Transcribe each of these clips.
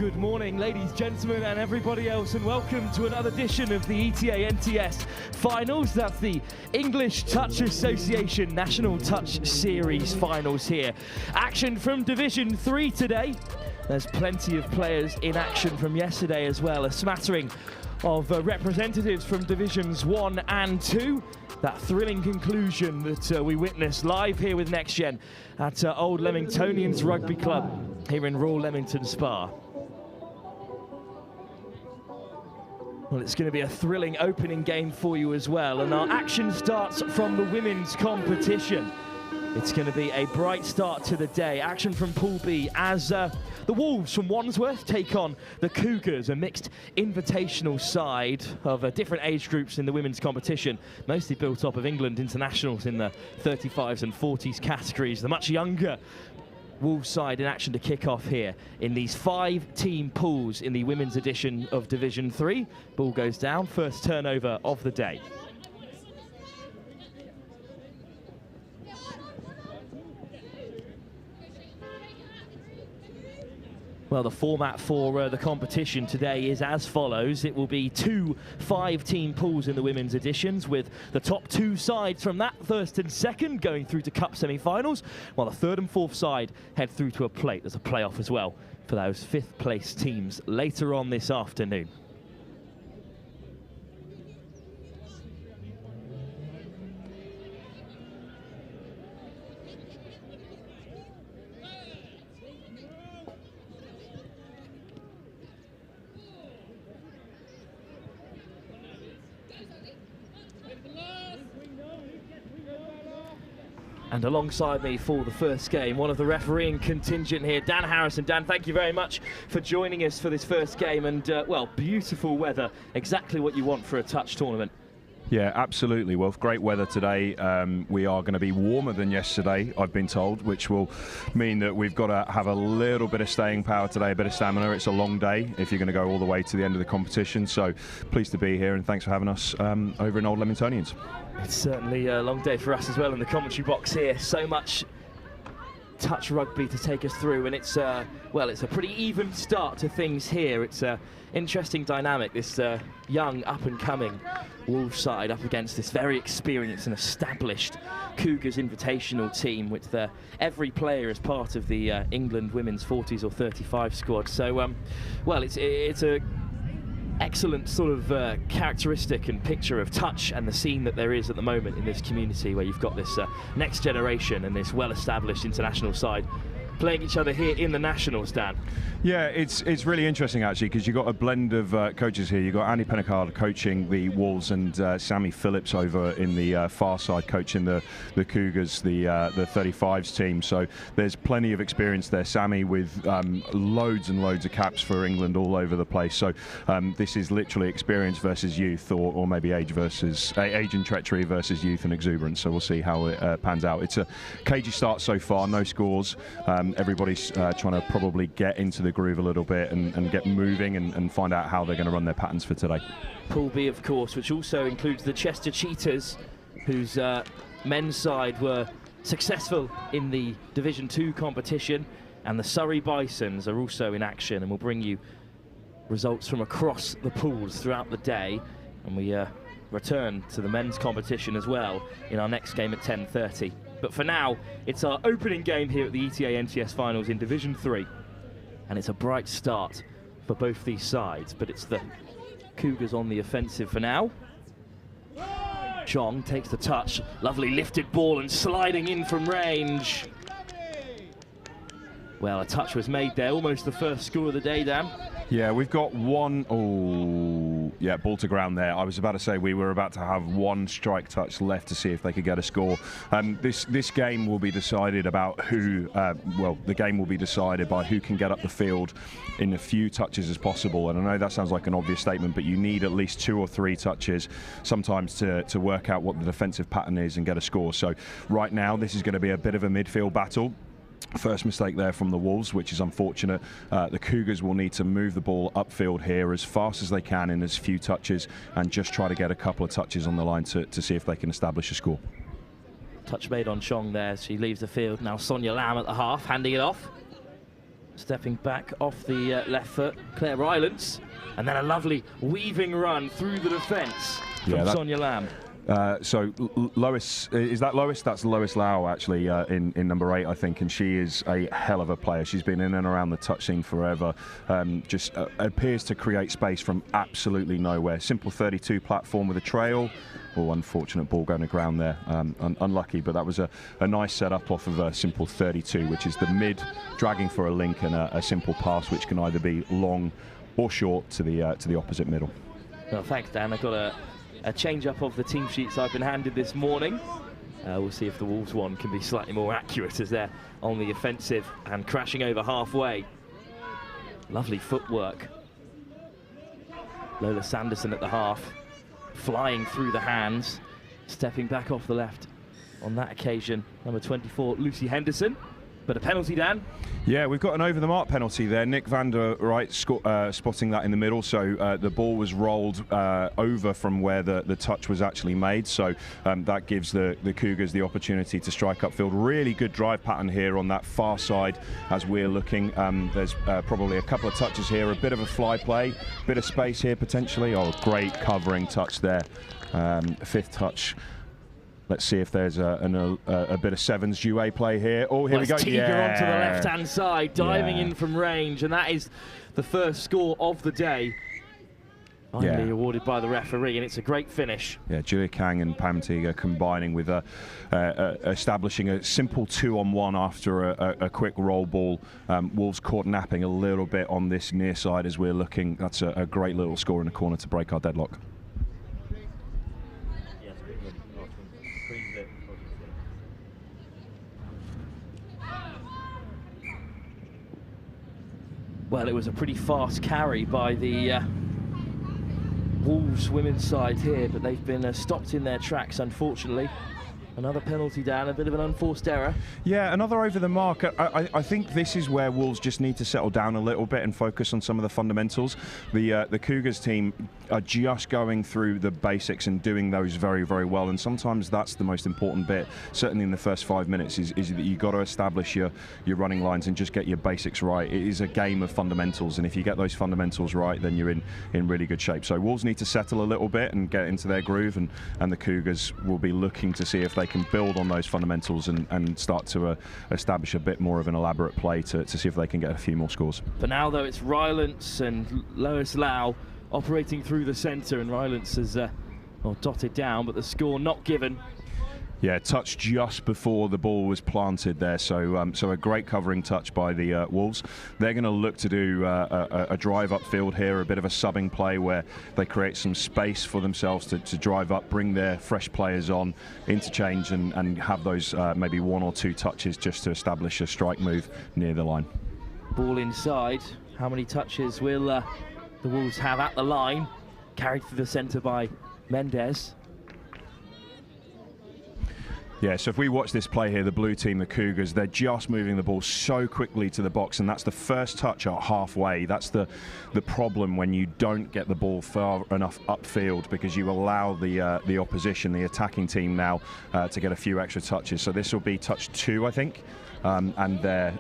Good morning, ladies, gentlemen, and everybody else, and welcome to another edition of the ETA NTS Finals. That's the English Touch Association National Touch Series Finals here. Action from Division 3 today. There's plenty of players in action from yesterday as well. A smattering of representatives from Divisions 1 and 2. That thrilling conclusion that we witnessed live here with NextGen at Old Leamingtonians Rugby Club here in Royal Leamington Spa. Well, it's going to be a thrilling opening game for you as well, and our action starts from the women's competition. It's going to be a bright start to the day. Action from Pool B as the Wolves from Wandsworth take on the Cougars, a mixed invitational side of different age groups in the women's competition, mostly built up of England internationals in the 35s and 40s categories. The much younger Wolves side in action to kick off here in these 5-team pools in the women's edition of Division 3. Ball goes down, first turnover of the day. Well, the format for the competition today is as follows. It will be 2 5-team pools in the women's editions, with the top 2 sides from that, first and second, going through to cup semi-finals, while the third and fourth side head through to a plate. There's a playoff as well for those 5th place teams later on this afternoon. And alongside me for the first game, one of the refereeing contingent here, Dan Harrison. Dan, thank you very much for joining us for this first game. And, well, beautiful weather, exactly what you want for a touch tournament. Yeah, absolutely. Well, great weather today. We are going to be warmer than yesterday, I've been told, which will mean that we've got to have a little bit of staying power today, a bit of stamina. It's a long day if you're going to go all the way to the end of the competition. So pleased to be here, and thanks for having us over in Old Leamingtonians. It's certainly a long day for us as well in the commentary box here. So much touch rugby to take us through, and it's well, it's a pretty even start to things here. It's an interesting dynamic, this young up-and-coming Wolves side up against this very experienced and established Cougars Invitational team, with every player as part of the England women's 40s or 35 squad. So, well, it's a excellent sort of characteristic and picture of touch and the scene that there is at the moment in this community, where you've got this next generation and this well-established international side playing each other here in the Nationals, Dan. Yeah, it's really interesting actually, because you've got a blend of coaches here. You've got Andy Pennicard coaching the Wolves, and Sammy Phillips over in the far side coaching the Cougars, the 35s team. So there's plenty of experience there. Sammy with loads and loads of caps for England all over the place. So this is literally experience versus youth, or maybe age and treachery versus youth and exuberance. So we'll see how it pans out. It's a cagey start so far, no scores. Everybody's trying to probably get into the groove a little bit and get moving and find out how they're going to run their patterns for today. Pool B, of course, which also includes the Chester Cheetahs, whose men's side were successful in the Division 2 competition, and the Surrey Bisons are also in action, and we'll bring you results from across the pools throughout the day. And we return to the men's competition as well in our next game at 10:30. But for now, it's our opening game here at the ETA NTS Finals in Division 3. And it's a bright start for both these sides, but it's the Cougars on the offensive for now. Chong takes the touch, lovely lifted ball and sliding in from range. Well, a touch was made there, almost the first score of the day, Dan. Yeah, we've got one, yeah, ball to ground there. I was about to say we were about to have one strike touch left to see if they could get a score. This game will be decided about who, well, the game will be decided by who can get up the field in as few touches as possible. And I know that sounds like an obvious statement, but you need at least 2 or 3 touches sometimes to work out what the defensive pattern is and get a score. So right now, this is going to be a bit of a midfield battle. First mistake there from the Wolves, which is unfortunate. The Cougars will need to move the ball upfield here as fast as they can in as few touches, and just try to get a couple of touches on the line to see if they can establish a score. Touch made on Chong there. She leaves the field. Now Sonia Lamb at the half, handing it off. Stepping back off the left foot, Claire Rylance. And then a lovely weaving run through the defence from Sonia Lamb. So Lois, is that Lois? That's Lois Lau actually in number 8, I think, and she is a hell of a player. She's been in and around the touch scene forever. Just appears to create space from absolutely nowhere. Simple 32 platform with a trail. Oh, unfortunate ball going to ground there. Unlucky, but that was a nice setup off of a simple 32, which is the mid, dragging for a link, and a simple pass which can either be long or short to the opposite middle. Well, thanks, Dan. I've got a change-up of the team sheets I've been handed this morning. We'll see if the Wolves one can be slightly more accurate as they're on the offensive and crashing over halfway. Lovely footwork. Lola Sanderson at the half, flying through the hands, stepping back off the left on that occasion. Number 24, Lucy Henderson. But a penalty, Dan? Yeah, we've got an over-the-mark penalty there. Nick van der Wright spotting that in the middle, so the ball was rolled over from where the touch was actually made, so that gives the Cougars the opportunity to strike upfield. Really good drive pattern here on that far side as we're looking. There's probably a couple of touches here, a bit of a fly play, bit of space here potentially. Oh, great covering touch there. Fifth touch. Let's see if there's a bit of sevens duet play here. Oh, here we go. Tiger onto the left-hand side, diving in from range, and that is the first score of the day. Finally awarded by the referee, and it's a great finish. Yeah, Julia Kang and Pam Tiga combining with establishing a simple 2-on-1 after a quick roll ball. Wolves caught napping a little bit on this near side as we're looking. That's a great little score in the corner to break our deadlock. Well, it was a pretty fast carry by the Wolves women's side here, but they've been stopped in their tracks, unfortunately. Another penalty, Dan, a bit of an unforced error. Yeah, another over the mark. I think this is where Wolves just need to settle down a little bit and focus on some of the fundamentals. The Cougars team are just going through the basics and doing those very, very well, and sometimes that's the most important bit, certainly in the first 5 minutes, is that you've got to establish your running lines and just get your basics right. It is a game of fundamentals, and if you get those fundamentals right, then you're in really good shape. So Wolves need to settle a little bit and get into their groove, and the Cougars will be looking to see if they can build on those fundamentals and start to establish a bit more of an elaborate play to see if they can get a few more scores. For now, though, it's Rylance and Lois Lau operating through the centre, and Rylance has dotted down, but the score not given. Yeah, touch just before the ball was planted there, so a great covering touch by the Wolves. They're going to look to do a drive upfield here, a bit of a subbing play where they create some space for themselves to drive up, bring their fresh players on, interchange, and have those maybe 1 or 2 touches just to establish a strike move near the line. Ball inside. How many touches will the Wolves have at the line? Carried through the centre by Mendes. Yeah, so if we watch this play here, the blue team, the Cougars, they're just moving the ball so quickly to the box, and that's the first touch at halfway. That's the problem when you don't get the ball far enough upfield, because you allow the opposition, the attacking team now, to get a few extra touches. So this will be touch 2, I think. And they're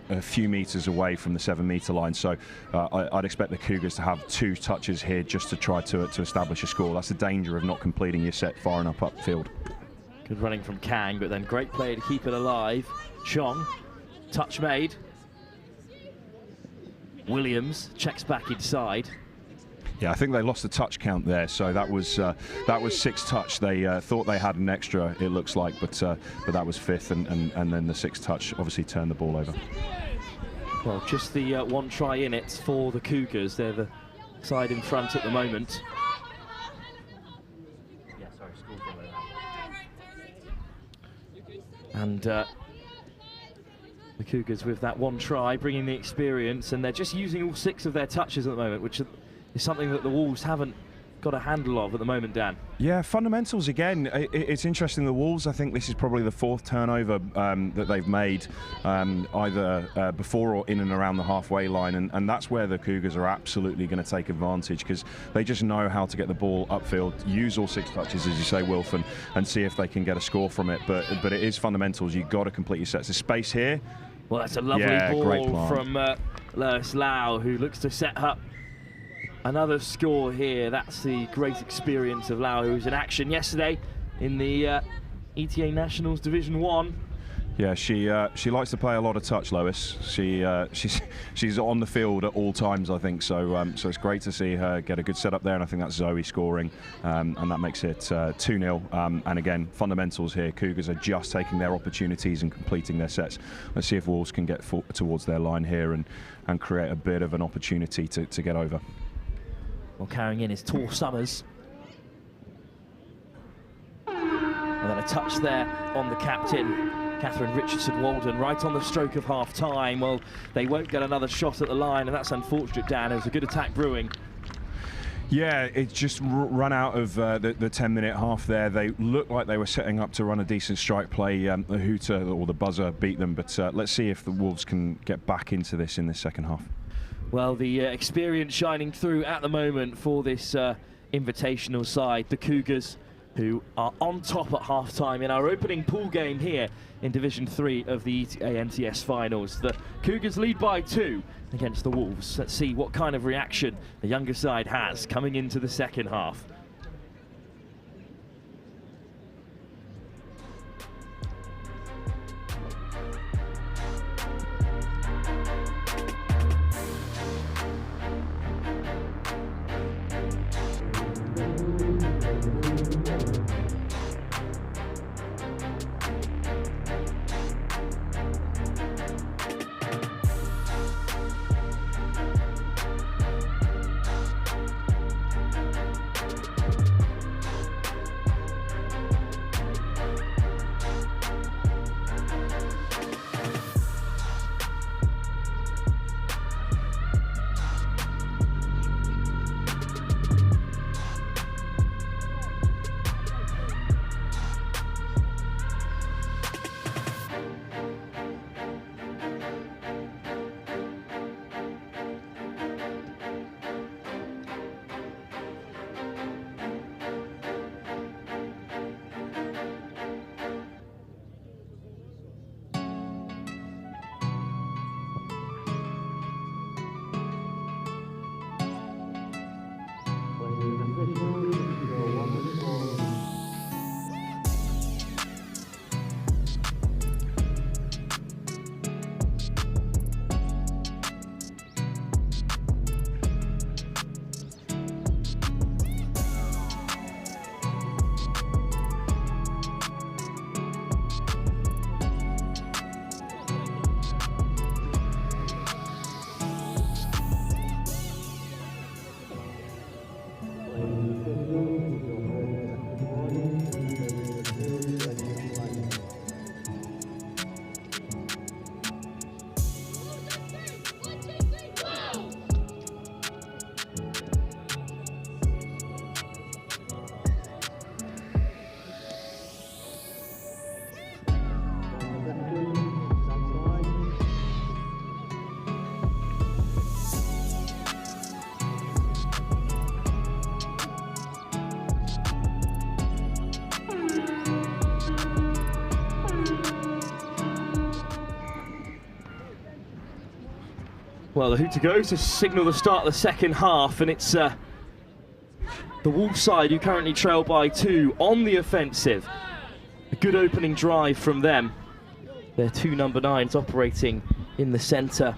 a few metres away from the 7-metre line. So I'd expect the Cougars to have 2 touches here just to try to establish a score. That's the danger of not completing your set far enough upfield. Good running from Kang, but then great play to keep it alive. Chong, touch made. Williams checks back inside. Yeah, I think they lost the touch count there, so that was 6 touch. They thought they had an extra, it looks like, but that was 5th, and then the 6th touch obviously turned the ball over. Well, just the 1 try in it for the Cougars. They're the side in front at the moment. And the Cougars with that 1 try, bringing the experience, and they're just using all 6 of their touches at the moment, which is something that the Wolves haven't got a handle of at the moment, Dan. Yeah, fundamentals again. It's interesting. The Wolves, I think this is probably the 4th turnover that they've made, either before or in and around the halfway line, and that's where the Cougars are absolutely going to take advantage, because they just know how to get the ball upfield, use all 6 touches, as you say, Wilf, and see if they can get a score from it. But it is fundamentals. You've got to complete your sets. There's space here. Well, that's a lovely ball from Lois Lau, who looks to set up another score here. That's the great experience of Lau, who was in action yesterday in the ETA Nationals Division 1. Yeah, she likes to play a lot of touch, Lois. She's on the field at all times, I think. So so it's great to see her get a good setup there, and I think that's Zoe scoring, and that makes it 2-0. And again, fundamentals here. Cougars are just taking their opportunities and completing their sets. Let's see if Wolves can get towards their line here and create a bit of an opportunity to get over. Well, carrying in is Tor Summers. And then a touch there on the captain, Catherine Richardson-Walden, right on the stroke of half-time. Well, they won't get another shot at the line, and that's unfortunate, Dan. It was a good attack brewing. Yeah, it just run out of the 10-minute half there. They looked like they were setting up to run a decent strike play. The hooter or the buzzer beat them, but let's see if the Wolves can get back into this in the second half. Well, the experience shining through at the moment for this invitational side, the Cougars, who are on top at half-time in our opening pool game here in Division 3 of the ETA NTS finals. The Cougars lead by 2 against the Wolves. Let's see what kind of reaction the younger side has coming into the second half. Well, the hooter goes to signal the start of the second half, and it's the Wolves side who currently trail by 2 on the offensive. A good opening drive from them. Their 2 number 9s operating in the centre,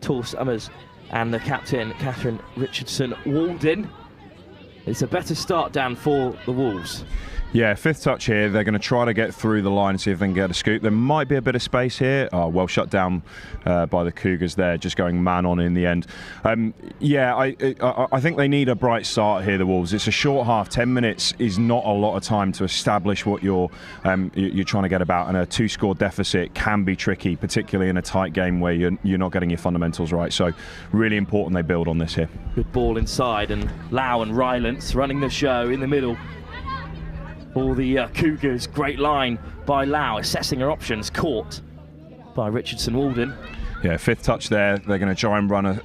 Tor Summers and the captain, Catherine Richardson-Walden. It's a better start, Dan, for the Wolves. Yeah, 5th touch here. They're going to try to get through the line and see if they can get a scoop. There might be a bit of space here. Oh, well shut down by the Cougars there, just going man on in the end. Yeah, I think they need a bright start here, the Wolves. It's a short half. 10 minutes is not a lot of time to establish what you're trying to get about, and a 2-score deficit can be tricky, particularly in a tight game where you're not getting your fundamentals right. So really important they build on this here. Good ball inside, and Lau and Rylance running the show in the middle. All the Cougars, great line by Lau, assessing her options, caught by Richardson-Walden. Yeah, 5th touch there. They're going to try and run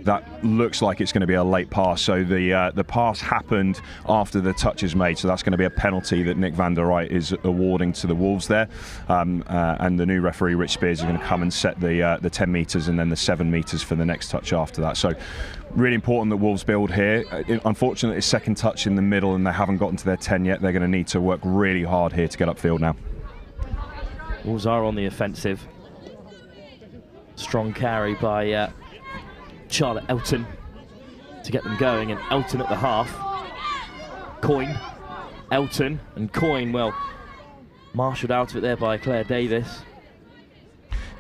that looks like it's going to be a late pass. So the pass happened after the touch is made, so that's going to be a penalty that Nick van der Rijt is awarding to the Wolves there. And the new referee, Rich Spears, is going to come and set the 10 metres and then the 7 metres for the next touch after that. So really important that Wolves build here. Unfortunately, it's 2nd touch in the middle and they haven't gotten to their 10 yet. They're going to need to work really hard here to get upfield now. Wolves are on the offensive. Strong carry by Charlotte Elton to get them going, and Elton at the half. Coyne, Elton and Coyne, well, marshalled out of it there by Claire Davis.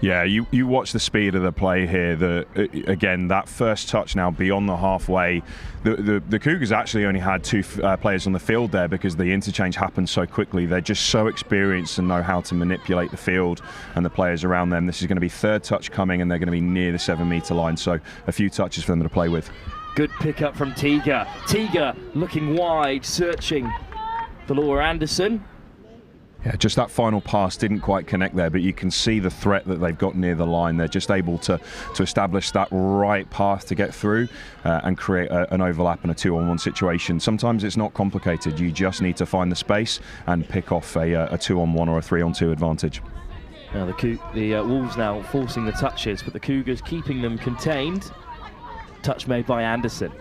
Yeah, you watch the speed of the play here. Again, that first touch now beyond the halfway. The Cougars actually only had two players on the field there because the interchange happened so quickly. They're just so experienced and know how to manipulate the field and the players around them. This is going to be third touch coming, and they're going to be near the 7-metre line, so a few touches for them to play with. Good pickup from Tiga. Tiga looking wide, searching for Laura Anderson. Yeah, just that final pass didn't quite connect there, but you can see the threat that they've got near the line. They're just able to establish that right path to get through and create an overlap in a 2-on-1 situation. Sometimes it's not complicated. You just need to find the space and pick off a 2-on-1 or a 3-on-2 advantage. Now the Wolves now forcing the touches, but the Cougars keeping them contained. Touch made by Anderson,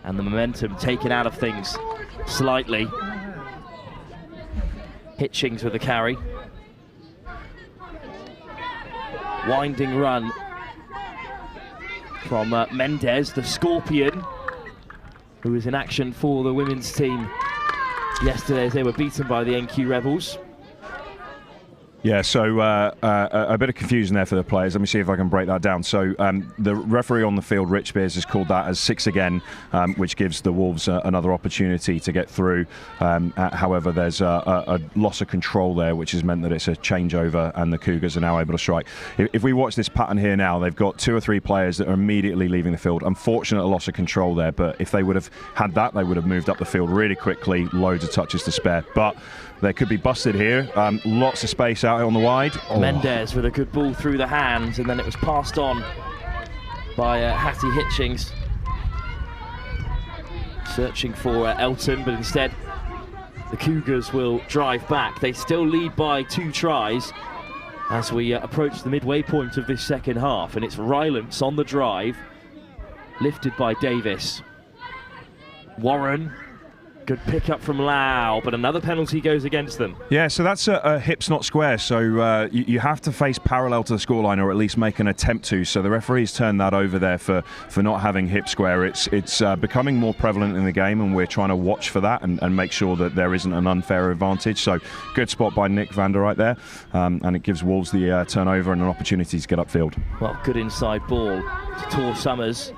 and the momentum taken out of things slightly. Hitchings with the carry. Winding run from Mendez, the Scorpion, who was in action for the women's team yesterday as they were beaten by the NQ Rebels. Yeah, so a bit of confusion there for the players. Let me see if I can break that down. So the referee on the field, Rich Spears, has called that as 6 again, which gives the Wolves another opportunity to get through. However, there's a loss of control there, which has meant that it's a changeover and the Cougars are now able to strike. If we watch this pattern here now, they've got 2 or 3 players that are immediately leaving the field. Unfortunate loss of control there, but if they would have had that, they would have moved up the field really quickly, loads of touches to spare. But they could be busted here. Lots of space out on the wide. Oh. Mendez with a good ball through the hands, and then it was passed on by Hattie Hitchings. Searching for Elton, but instead the Cougars will drive back. They still lead by 2 tries as we approach the midway point of this second half, and it's Rylance on the drive, lifted by Davis. Warren. Good pickup from Lau, but another penalty goes against them. Yeah, so that's a hips not square, so you have to face parallel to the scoreline or at least make an attempt to. So the referee's turned that over there for not having hip square. It's becoming more prevalent in the game, and we're trying to watch for that and make sure that there isn't an unfair advantage. So good spot by Nick van der right there, and it gives Wolves the turnover and an opportunity to get upfield. Well, good inside ball to Tor Summers,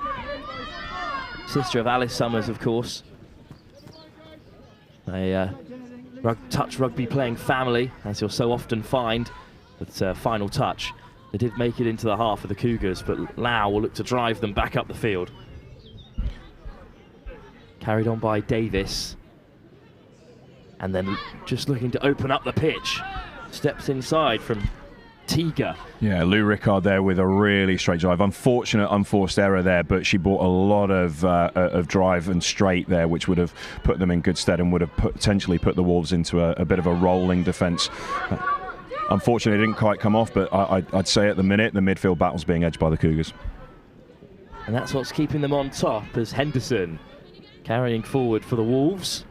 sister of Alice Summers, of course. A touch rugby playing family, as you'll so often find. But final touch, they did make it into the half of the Cougars, but Lau will look to drive them back up the field. Carried on by Davis, and then just looking to open up the pitch. Steps inside from Tiga. Yeah, Lou Rickard there with a really straight drive. Unfortunate, unforced error there, but she brought a lot of drive and straight there, which would have put them in good stead and would have potentially put the Wolves into a bit of a rolling defence. Unfortunately, it didn't quite come off, but I'd say at the minute, the midfield battle's being edged by the Cougars. And that's what's keeping them on top, as Henderson carrying forward for the Wolves.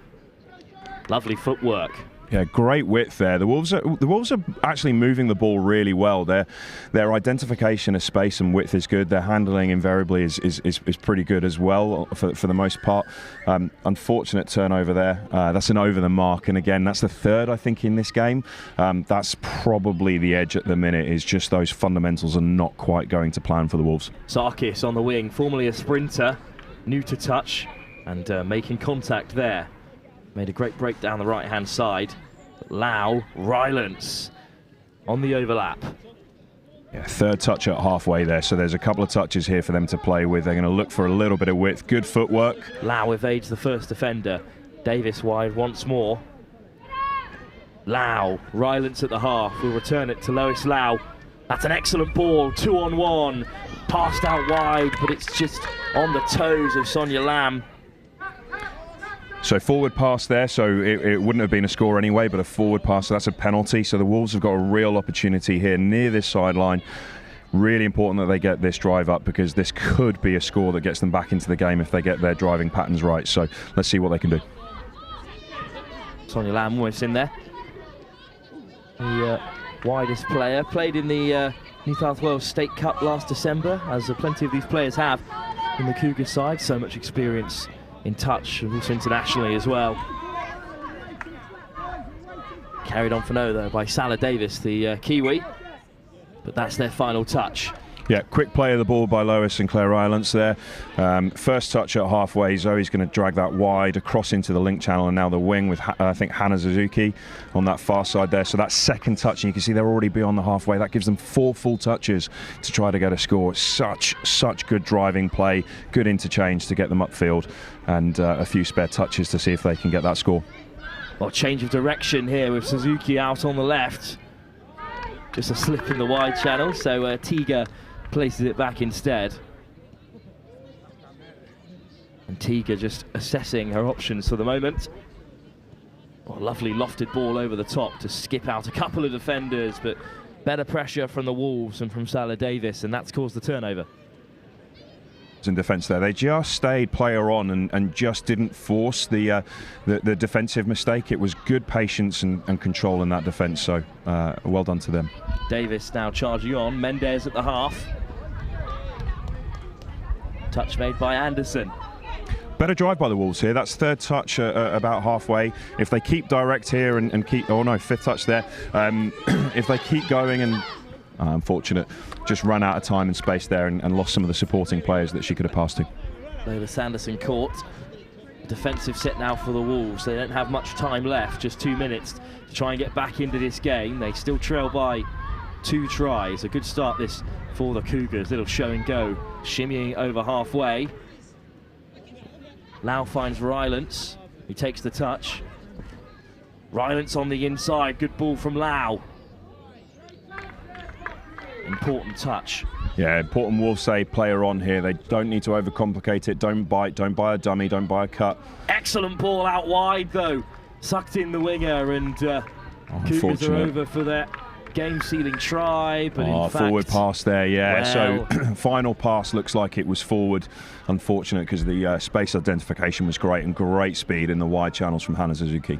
Lovely footwork. Yeah, great width there. The Wolves are actually moving the ball really well. Their identification of space and width is good. Their handling invariably is pretty good as well for the most part. Unfortunate turnover there. That's an over the mark, and again, that's the 3rd I think in this game. That's probably the edge at the minute. Is just those fundamentals are not quite going to plan for the Wolves. Sarkis on the wing, formerly a sprinter, new to touch, and making contact there. Made a great break down the right-hand side. Lau, Rylance on the overlap. Yeah, 3rd touch at halfway there, so there's a couple of touches here for them to play with. They're going to look for a little bit of width. Good footwork. Lau evades the first defender. Davis wide once more. Lau, Rylance at the half. Will return it to Lois Lau. That's an excellent ball, 2-on-1. Passed out wide, but it's just on the toes of Sonia Lamb. So forward pass there, so it wouldn't have been a score anyway, but a forward pass, so that's a penalty. So the Wolves have got a real opportunity here near this sideline. Really important that they get this drive up, because this could be a score that gets them back into the game if they get their driving patterns right. So let's see what they can do. Sonia Lamb almost in there. The widest player, played in the New South Wales State Cup last December, as plenty of these players have in the Cougar side. So much experience in touch, and also internationally as well. Carried on for no though by Salah Davis, the Kiwi. but that's their final touch. Yeah, quick play of the ball by Lois and Claire Rylance there. First touch at halfway, Zoe's going to drag that wide across into the link channel, and now the wing with, I think, Hannah Suzuki on that far side there. So that second touch, and you can see they're already beyond the halfway. That gives them 4 full touches to try to get a score. Such good driving play, good interchange to get them upfield, and a few spare touches to see if they can get that score. Well, change of direction here with Suzuki out on the left. Just a slip in the wide channel, so Tiga places it back instead. And Tiga just assessing her options for the moment. Well, lovely lofted ball over the top to skip out a couple of defenders, but better pressure from the Wolves and from Salah Davis, and that's caused the turnover. In defence there, they just stayed player on and just didn't force the defensive mistake. It was good patience and control in that defence, so well done to them. Davis now charging on, Mendes at the half. Touch made by Anderson. Better drive by the Wolves here. That's third touch about halfway. If they keep direct here and keep, oh no, fifth touch there. If they keep going and unfortunate, just ran out of time and space there and lost some of the supporting players that she could have passed to. Lola Sanderson caught. Defensive set now for the Wolves. They don't have much time left, just 2 minutes to try and get back into this game. They still trail by 2 tries. A good start this for the Cougars. Little show and go, shimmying over halfway. Lau finds Rylance, who takes the touch. Rylance on the inside, good ball from Lau. Important touch. Yeah, important Wolves say player on here. They don't need to overcomplicate it. Don't bite, don't buy a dummy, don't buy a cut. Excellent ball out wide though. Sucked in the winger, and Cougars are over for their game-sealing try, but in fact... forward pass there, yeah. Well, so final pass looks like it was forward. Unfortunate because the space identification was great and great speed in the wide channels from Hannah Suzuki.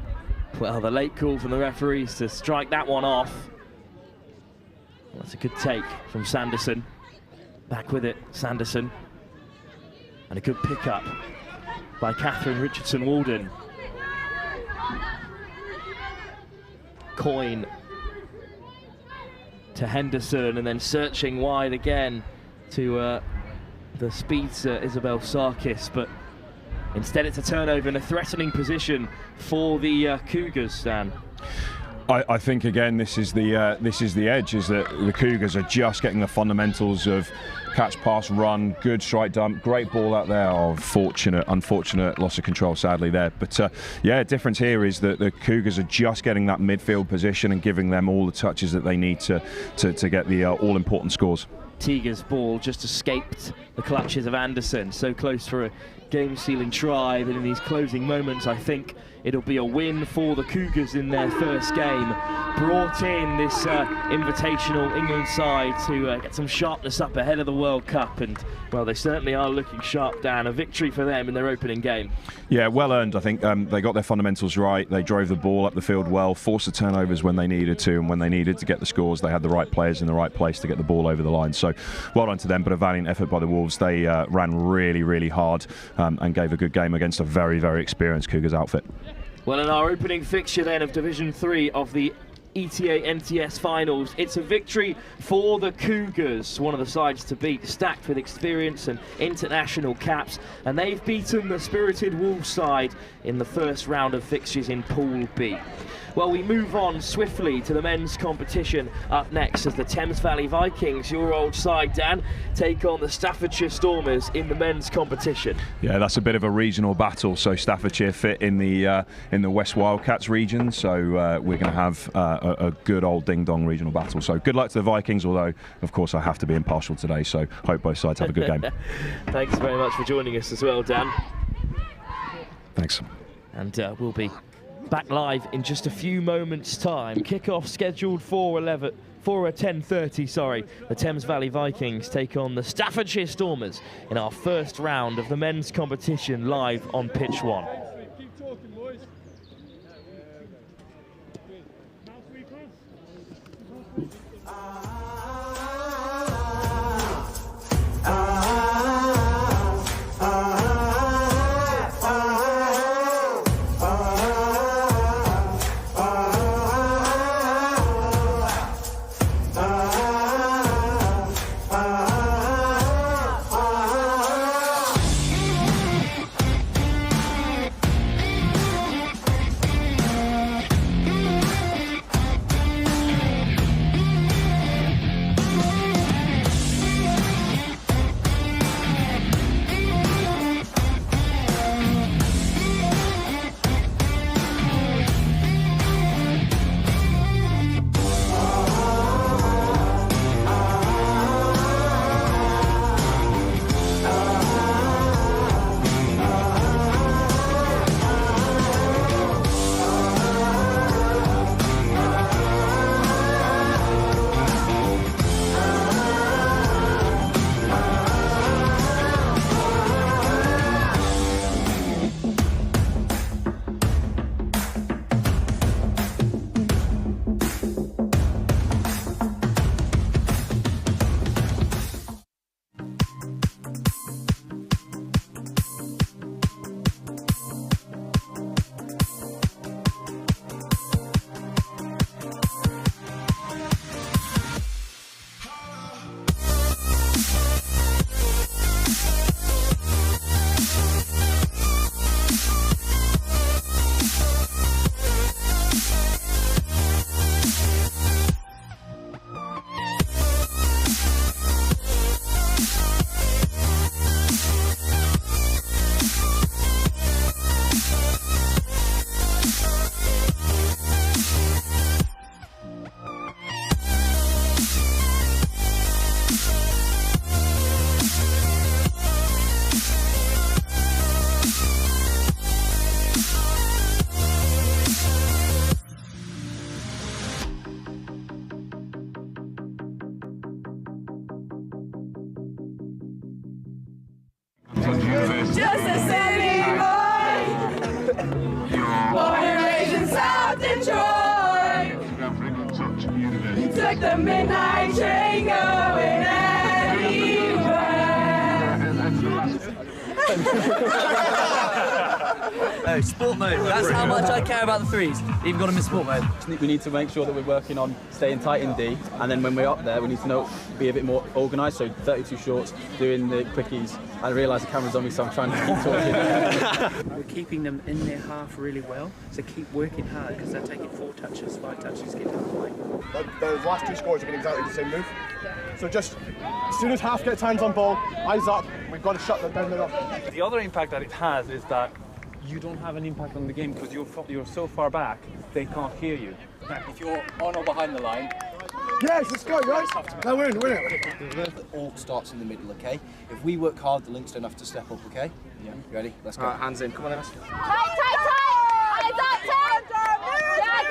Well, the late call from the referees to strike that one off. That's a good take from Sanderson. Back with it, Sanderson. And a good pick-up by Catherine Richardson-Walden. Coyne to Henderson, and then searching wide again to the speedster Isabel Sarkis, but instead it's a turnover in a threatening position for the Cougars, Stan. I think again this is the edge, is that the Cougars are just getting the fundamentals of catch, pass, run, good strike dump, great ball out there. Oh, unfortunate loss of control sadly there. But yeah, difference here is that the Cougars are just getting that midfield position and giving them all the touches that they need to get the all important scores. Tiga's ball just escaped the clutches of Anderson, so close for a game-sealing try, but in these closing moments I think it'll be a win for the Cougars in their first game. Brought in this invitational England side to get some sharpness up ahead of the World Cup, and well, they certainly are looking sharp, Dan. A victory for them in their opening game. Yeah, well earned. I think they got their fundamentals right. They drove the ball up the field well, forced the turnovers when they needed to, and when they needed to get the scores, they had the right players in the right place to get the ball over the line. So well done to them, but a valiant effort by the Wolves. They ran really hard and gave a good game against a very experienced Cougars outfit. Well, in our opening fixture then of Division 3 of the ETA NTS finals, it's a victory for the Cougars, one of the sides to beat, stacked with experience and international caps, and they've beaten the spirited Wolves side in the first round of fixtures in Pool B. Well, we move on swiftly to the men's competition up next as the Thames Valley Vikings, your old side, Dan, take on the Staffordshire Stormers in the men's competition. Yeah, that's a bit of a regional battle. So Staffordshire fit in the West Wildcats region, so we're going to have a good old ding-dong regional battle. So good luck to the Vikings, although, of course, I have to be impartial today, so hope both sides have a good game. Thanks very much for joining us as well, Dan. Thanks. And we'll be back live in just a few moments' time. Kick-off scheduled for 10:30. The Thames Valley Vikings take on the Staffordshire Stormers in our first round of the men's competition live on Pitch 1. the midnight train going No, sport mode. That's how much I care about the threes. Even got them in sport mode. We need to make sure that we're working on staying tight in D, and then when we're up there, we need to be a bit more organised. So 32 shorts, doing the quickies. I realise the camera's on me, so I'm trying to keep talking. We're keeping them in their half really well, so keep working hard because they're taking 4 touches, 5 touches, get down the line. Those last 2 scores have been exactly the same move. So just as soon as half gets hands on ball, eyes up, we've got to shut them down there. The other impact that it has is that you don't have an impact on the game because you're so far back, they can't hear you. If you're on or behind the line, Yes, let's go, guys. Now we're in it. It all starts in the middle, okay? If we work hard, the links don't have to step up, okay? Yeah. Ready? Let's go. hands in. Come on, then. Tight, tight, tight! Eyes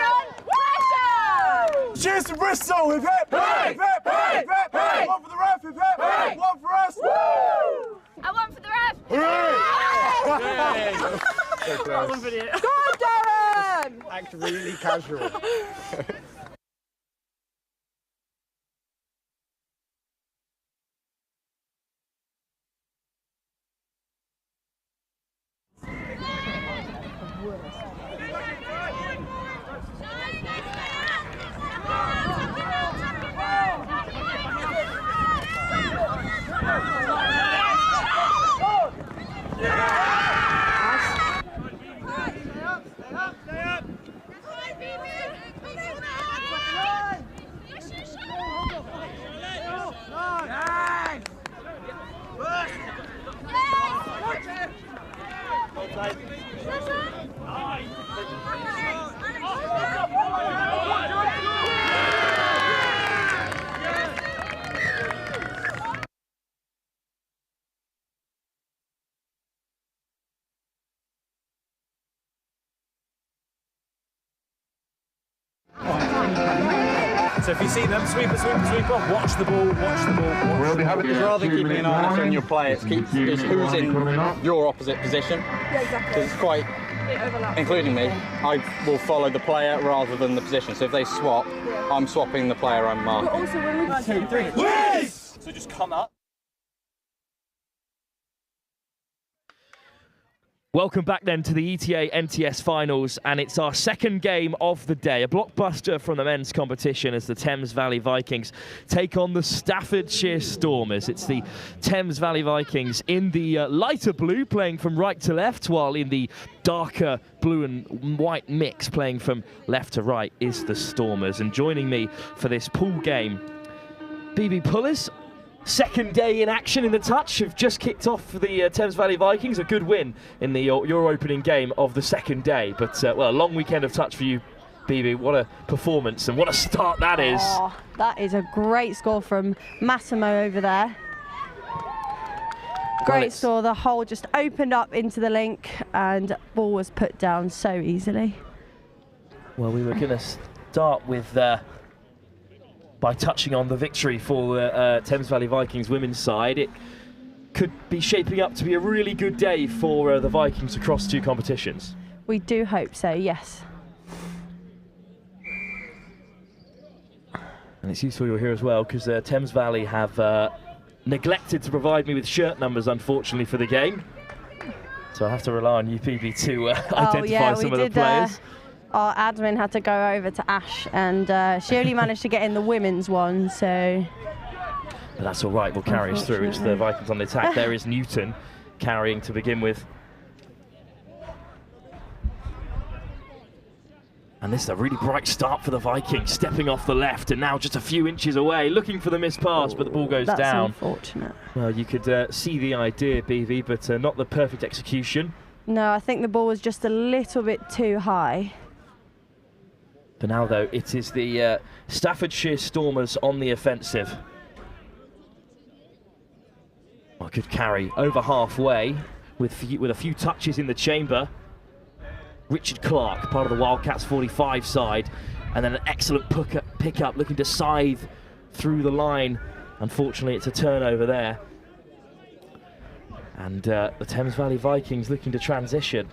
up, pressure! Cheers to Bristol, hip hip! Hey! Hip hip! Hey! Hip hip! Hey! One for the ref, hip hip! Hey! One for us! Woo! I want for the ref! Hooray! Go on, Darren! Act really casual. So if you see them, sweeper, watch the ball, rather than keeping an eye on your play, it's who's in your opposite position. Yeah, exactly. Because it's quite, including me, I will follow the player rather than the position. So if they swap, I'm swapping the player I'm marking. But also when we 1, 2, 3. so just come up. Welcome back then to the ETA NTS finals, and it's our second game of the day. A blockbuster from the men's competition as the Thames Valley Vikings take on the Staffordshire Stormers. It's the Thames Valley Vikings in the lighter blue playing from right to left, while in the darker blue and white mix playing from left to right is the Stormers. And joining me for this pool game, BB Pullers. Second day in action in the touch. Have just kicked off for the Thames Valley Vikings. A good win in the your opening game of the second day. But, well, a long weekend of touch for you, BB. What a performance and what a start that is. Oh, that is a great score from Massimo over there. Great score. The hole just opened up into the link and ball was put down so easily. Well, we were going to start with... by touching on the victory for the Thames Valley Vikings women's side. It could be shaping up to be a really good day for the Vikings across 2 competitions. We do hope so, yes. And it's useful you're here as well because Thames Valley have neglected to provide me with shirt numbers, unfortunately, for the game. So I have to rely on you, PB, to identify some of the players. Our admin had to go over to Ash, and she only managed to get in the women's one, so... But that's all right, we'll carry us through. It's the Vikings on the attack. There is Newton carrying to begin with. And this is a really bright start for the Vikings, stepping off the left, and now just a few inches away, looking for the missed pass, but the ball goes down. That's unfortunate. Well, you could see the idea, BV, but not the perfect execution. No, I think the ball was just a little bit too high. But now, though, it is the Staffordshire Stormers on the offensive. Well, good carry over halfway with a few touches in the chamber. Richard Clark, part of the Wildcats 45 side, and then an excellent pick-up, looking to scythe through the line. Unfortunately, it's a turnover there. And the Thames Valley Vikings looking to transition.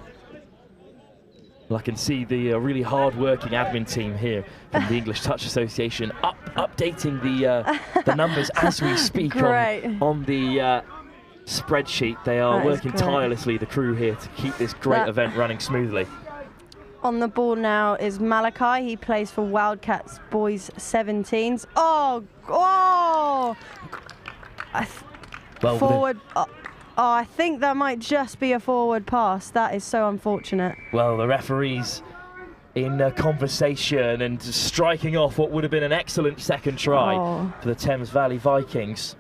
Well, I can see the really hard-working admin team here from the English Touch Association updating the numbers as we speak on the spreadsheet. They are working tirelessly, the crew here, to keep this great event running smoothly. On the ball now is Malachi. He plays for Wildcats Boys 17s. Oh! Forward. I think that might just be a forward pass. That is so unfortunate. Well, the referee's in conversation and striking off what would have been an excellent second try for the Thames Valley Vikings.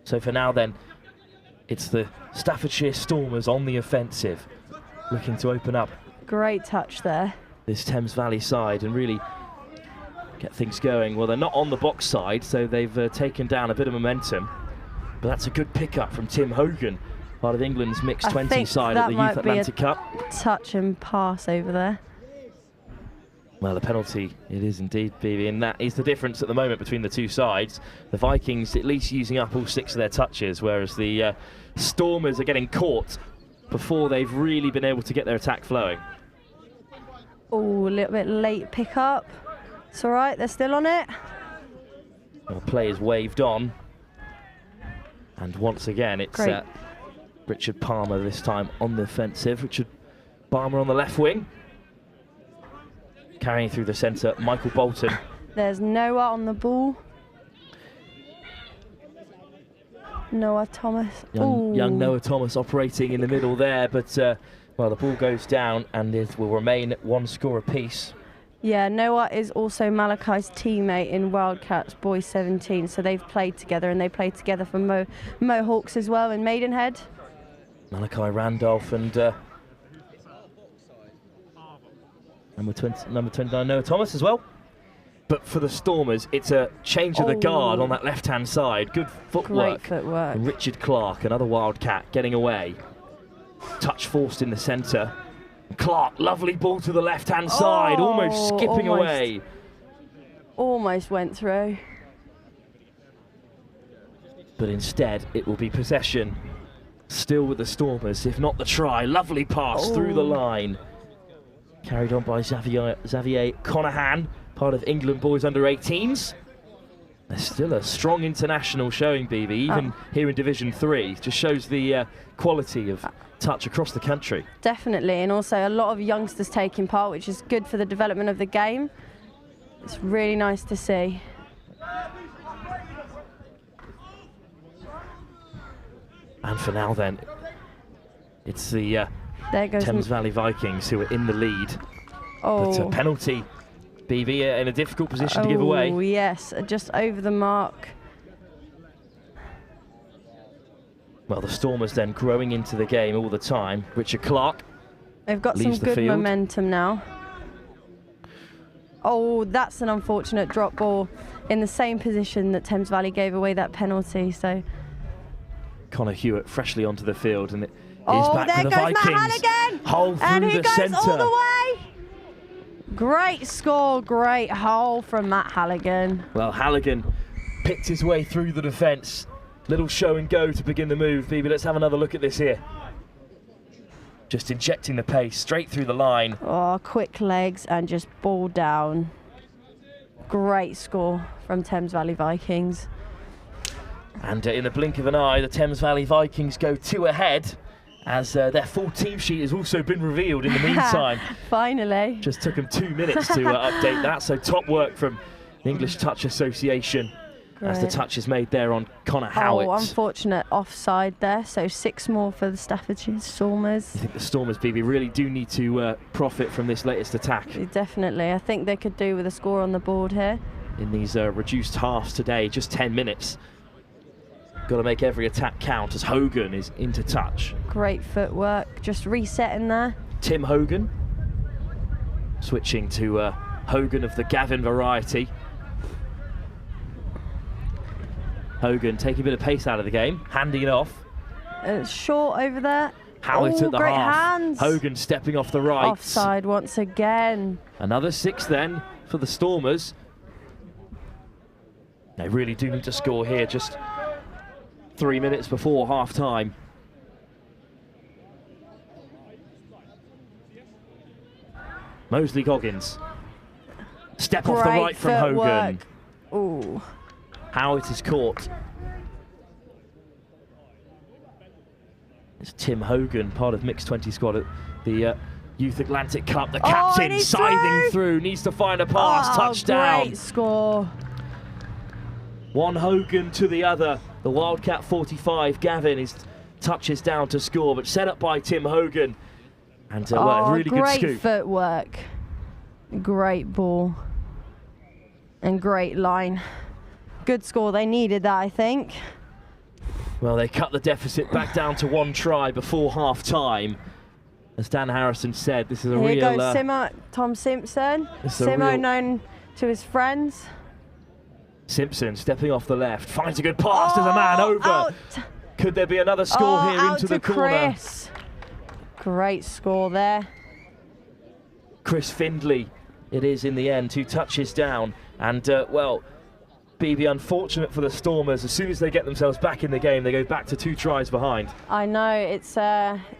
So for now then, it's the Staffordshire Stormers on the offensive, looking to open up. Great touch there. This Thames Valley side and really get things going. Well, they're not on the box side, so they've taken down a bit of momentum. But that's a good pickup from Tim Hogan, part of England's mixed 20 side at the Youth Atlantic Cup. Touch and pass over there. Well, the penalty, it is indeed, BB, and that is the difference at the moment between the two sides. The Vikings at least using up all 6 of their touches, whereas the Stormers are getting caught before they've really been able to get their attack flowing. Oh, a little bit late pickup. It's all right, they're still on it. Well, play is waved on. And once again, it's Richard Palmer this time on the offensive. Richard Palmer on the left wing. Carrying through the centre, Michael Bolton. There's Noah on the ball. Noah Thomas. Young Noah Thomas operating in the middle there, but well, the ball goes down and it will remain 1 score apiece. Yeah, Noah is also Malachi's teammate in Wildcats Boys 17, so they've played together, and they played together for Mohawks as well in Maidenhead. Malachi Randolph and number 29 Noah Thomas as well. But for the Stormers, it's a change of the guard on that left-hand side. Good footwork. Great footwork. And Richard Clark, another Wildcat, getting away. Touch forced in the centre. Clark, lovely ball to the left-hand side, almost skipping away. Almost went through. But instead, it will be possession. Still with the Stormers, if not the try. Lovely pass through the line. Carried on by Xavier Conahan, part of England Boys Under-18s. There's still a strong international showing, BB, even here in Division 3. Just shows the quality of touch across the country. Definitely, and also a lot of youngsters taking part, which is good for the development of the game. It's really nice to see. And for now then, it's the Thames Valley Vikings who are in the lead. But a penalty, BB, in a difficult position to give away. Oh yes, just over the mark. Well, the Stormers then growing into the game all the time. Richard Clark. They've got some good momentum now. Oh, that's an unfortunate drop ball in the same position that Thames Valley gave away that penalty. So Connor Hewitt freshly onto the field, and it is back for the Vikings. Matt Hole through the centre. All the way. Great score, great hole from Matt Halligan. Well, Halligan picked his way through the defence. Little show and go to begin the move, BB. Let's have another look at this here. Just injecting the pace straight through the line. Oh, quick legs and just ball down. Great score from Thames Valley Vikings. And in the blink of an eye, the Thames Valley Vikings go 2 ahead, as their full team sheet has also been revealed in the meantime. Finally. Just took them 2 minutes to update that, so top work from the English Touch Association. As the touch is made there on Connor Howitt. Oh, unfortunate offside there, so 6 more for the Staffordshire Stormers. I think the Stormers, BB, really do need to profit from this latest attack. Definitely, I think they could do with a score on the board here. In these reduced halves today, just 10 minutes. Got to make every attack count as Hogan is into touch. Great footwork, just resetting there. Tim Hogan, switching to Hogan of the Gavin variety. Hogan taking a bit of pace out of the game, handing it off. Short over there. Howitt at the great half. Hands. Hogan stepping off the right. Offside once again. Another 6 then for the Stormers. They really do need to score here, just 3 minutes before half time. Mosley Goggins. Step off the Great right from Hogan. footwork. Ooh. Howard is caught. It's Tim Hogan, part of Mixed 20 squad at the Youth Atlantic Cup. The captain scything through, needs to find a pass, touchdown. Great score. One Hogan to the other. The Wildcat 45, Gavin, touches down to score, but set up by Tim Hogan. And well, a really good scoop. Great footwork. Great ball. And great line. Good score, they needed that, I think. Well, they cut the deficit back down to 1 try before half-time. As Dan Harrison said, this is a real... Here goes Simo, Tom Simpson. Simo known to his friends. Simpson stepping off the left, finds a good pass, there's a man over. Out. Could there be another score here out into the to corner? Chris. Great score there. Chris Findlay, it is in the end, 2 touches down. And, well, BB, unfortunate for the Stormers. As soon as they get themselves back in the game, they go back to 2 tries behind. I know, it's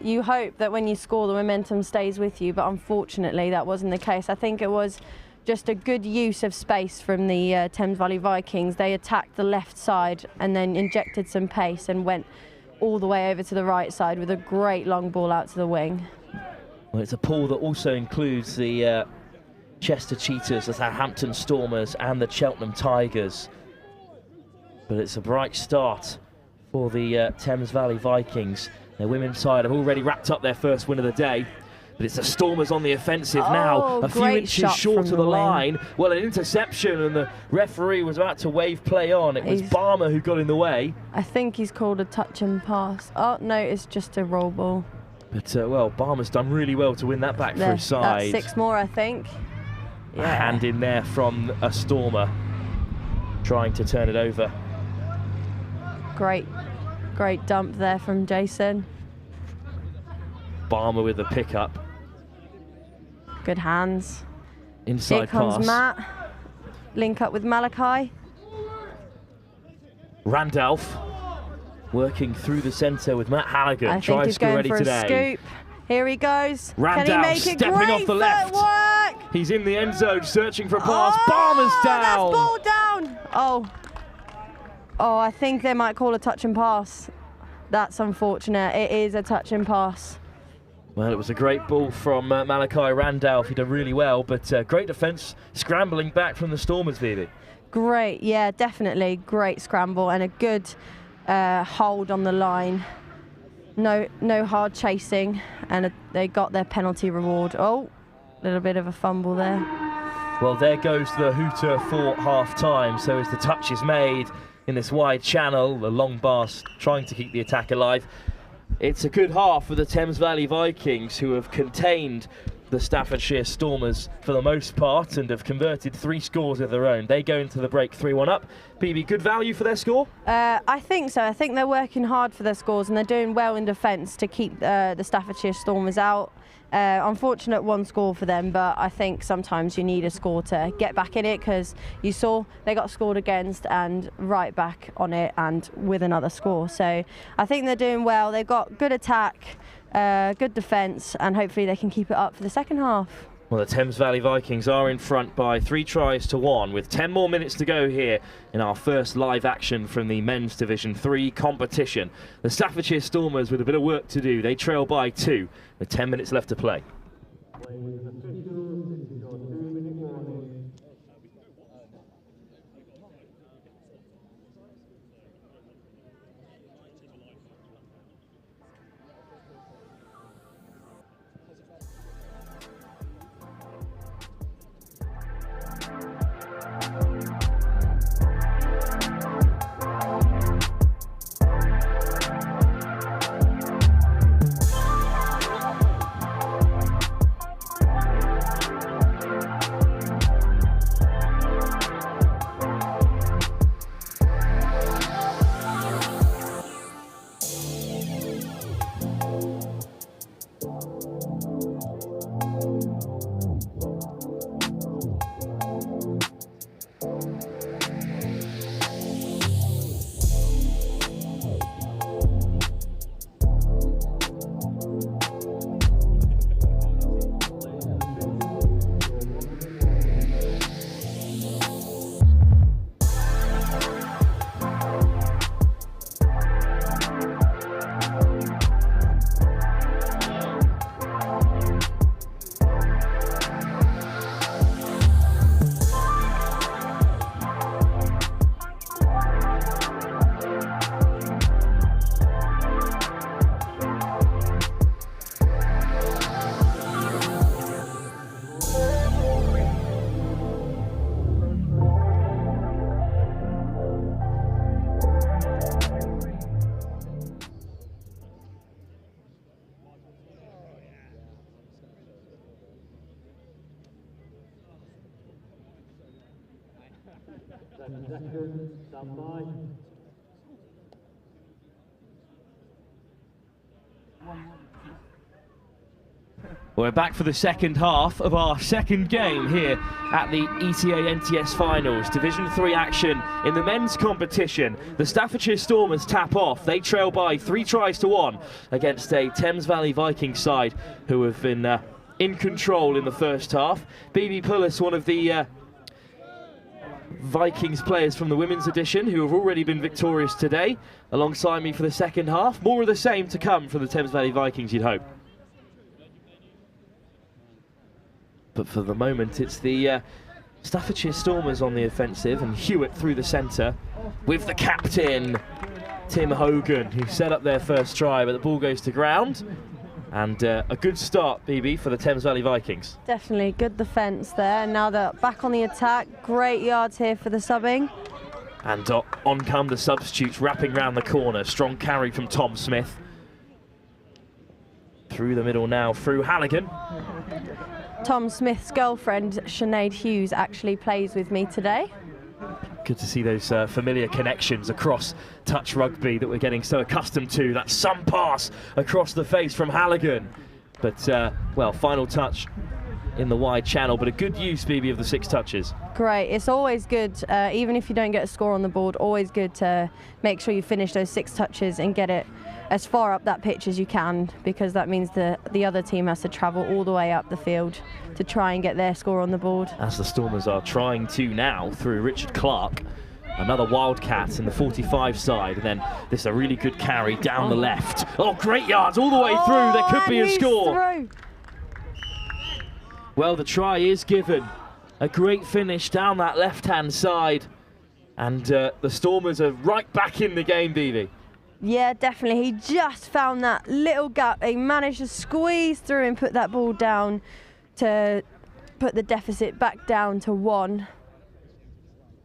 you hope that when you score, the momentum stays with you, but unfortunately that wasn't the case. I think it was just a good use of space from the Thames Valley Vikings. They attacked the left side and then injected some pace and went all the way over to the right side with a great long ball out to the wing. Well, it's a pool that also includes the Chester Cheetahs, the Southampton Stormers and the Cheltenham Tigers. But it's a bright start for the Thames Valley Vikings. Their women's side have already wrapped up their first win of the day. But it's the Stormers on the offensive now, a few inches short of the line. Well, an interception, and the referee was about to wave play on. It was Barmer who got in the way. I think he's called a touch and pass. Oh, no, it's just a roll ball. But, well, Barmer's done really well to win that back for his side. That's 6 more, I think. Yeah. A hand in there from a Stormer, trying to turn it over. Great dump there from Jason. Barmer with the pickup. Good hands. Inside Here comes pass. Matt. Link up with Malachi. Randolph working through the centre with Matt Halligan. I think he's going for a scoop. Here he goes. Randolph Can he make it? stepping off the left. Footwork. He's in the end zone searching for a pass. Barmer's down. That's ball down. Oh, I think they might call a touch and pass. That's unfortunate. It is a touch and pass. Well, it was a great ball from Malachi Randolph. He did really well, but great defence, scrambling back from the Stormers, Vivi. Great, yeah, definitely. Great scramble and a good hold on the line. No hard chasing, and they got their penalty reward. Oh, a little bit of a fumble there. Well, there goes the hooter for half-time. So as the touch is made in this wide channel, the long bars trying to keep the attack alive. It's a good half for the Thames Valley Vikings, who have contained the Staffordshire Stormers for the most part and have converted 3 scores of their own. They go into the break 3-1 up. BB, good value for their score? I think so. I think they're working hard for their scores and they're doing well in defence to keep the Staffordshire Stormers out. Unfortunate 1 score for them, but I think sometimes you need a score to get back in it, because you saw they got scored against and right back on it and with another score. So I think they're doing well. They've got good attack, good defence, and hopefully they can keep it up for the second half. Well, the Thames Valley Vikings are in front by 3 tries to 1 with 10 more minutes to go here in our first live action from the Men's Division 3 competition. The Staffordshire Stormers with a bit of work to do. They trail by 2 with 10 minutes left to play. We're back for the second half of our second game here at the ETA NTS Finals. Division 3 action in the men's competition. The Staffordshire Stormers tap off. They trail by 3 tries to 1 against a Thames Valley Vikings side who have been in control in the first half. BB Pullis, one of the Vikings players from the women's edition who have already been victorious today, alongside me for the second half. More of the same to come from the Thames Valley Vikings, you'd hope. But for the moment, it's the Staffordshire Stormers on the offensive, and Hewitt through the centre with the captain, Tim Hogan, who set up their first try, but the ball goes to ground. And a good start, BB, for the Thames Valley Vikings. Definitely good defence there. Now they're back on the attack. Great yards here for the subbing. And on come the substitutes, wrapping round the corner. Strong carry from Tom Smith. Through the middle now, through Halligan. Tom Smith's girlfriend, Sinead Hughes, actually plays with me today. Good to see those familiar connections across touch rugby that we're getting so accustomed to. That some pass across the face from Halligan. But, well, final touch in the wide channel, but a good use, BB, of the 6 touches. Great. It's always good, even if you don't get a score on the board, always good to make sure you finish those 6 touches and get it as far up that pitch as you can, because that means the other team has to travel all the way up the field to try and get their score on the board. As the Stormers are trying to now through Richard Clark. Another Wildcat in the 45 side, and then this is a really good carry down the left. Oh, great yards all the way through. There could be a score. Through. Well, the try is given. A great finish down that left-hand side. And the Stormers are right back in the game, BB. Yeah, definitely. He just found that little gap. He managed to squeeze through and put that ball down to put the deficit back down to 1.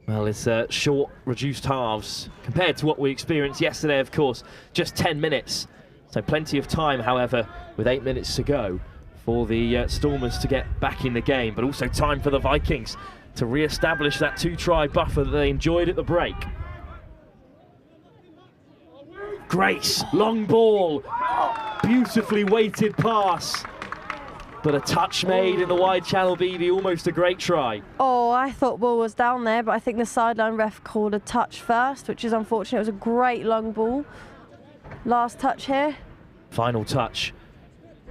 Well, it's short, reduced halves compared to what we experienced yesterday, of course. Just 10 minutes. So plenty of time, however, with 8 minutes to go for the Stormers to get back in the game. But also time for the Vikings to re-establish that 2-try buffer that they enjoyed at the break. Grace, long ball, beautifully weighted pass, but a touch made in the wide channel, BB, almost a great try. Oh, I thought ball was down there, but I think the sideline ref called a touch first, which is unfortunate. It was a great long ball. Last touch here. Final touch,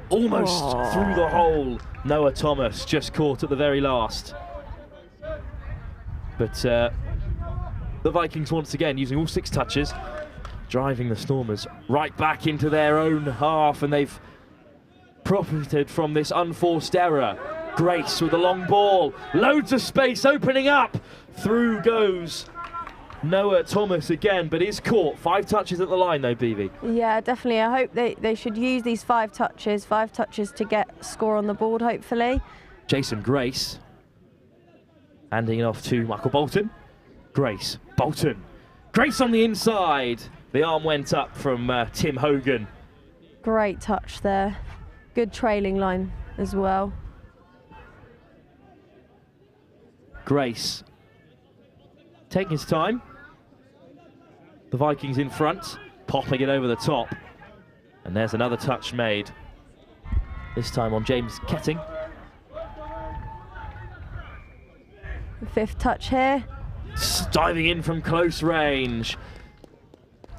almost through the hole. Noah Thomas just caught at the very last. But the Vikings once again using all 6 touches, driving the Stormers right back into their own half, and they've profited from this unforced error. Grace with a long ball, loads of space opening up. Through goes Noah Thomas again, but is caught. 5 touches at the line though, BB. Yeah, definitely. I hope they should use these 5 touches to get score on the board, hopefully. Jason Grace handing it off to Michael Bolton. Grace, Bolton. Grace on the inside. The arm went up from Tim Hogan. Great touch there. Good trailing line as well. Grace taking his time. The Vikings in front, popping it over the top. And there's another touch made. This time on James Ketting. The 5th touch here. Diving in from close range.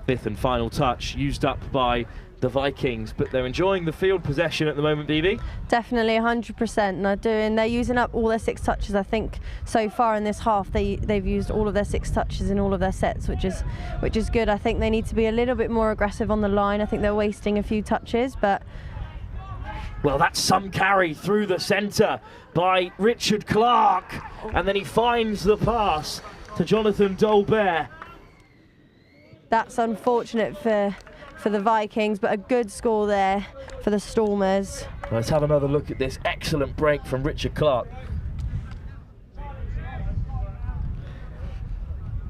5th and final touch used up by the Vikings, but they're enjoying the field possession at the moment, BB. Definitely 100%, and they're using up all their 6 touches. I think so far in this half they've used all of their 6 touches in all of their sets, which is good. I think they need to be a little bit more aggressive on the line. I think they're wasting a few touches, but well, that's some carry through the centre by Richard Clark, and then he finds the pass to Jonathan Dolbear. That's unfortunate for the Vikings, but a good score there for the Stormers. Let's have another look at this excellent break from Richard Clark.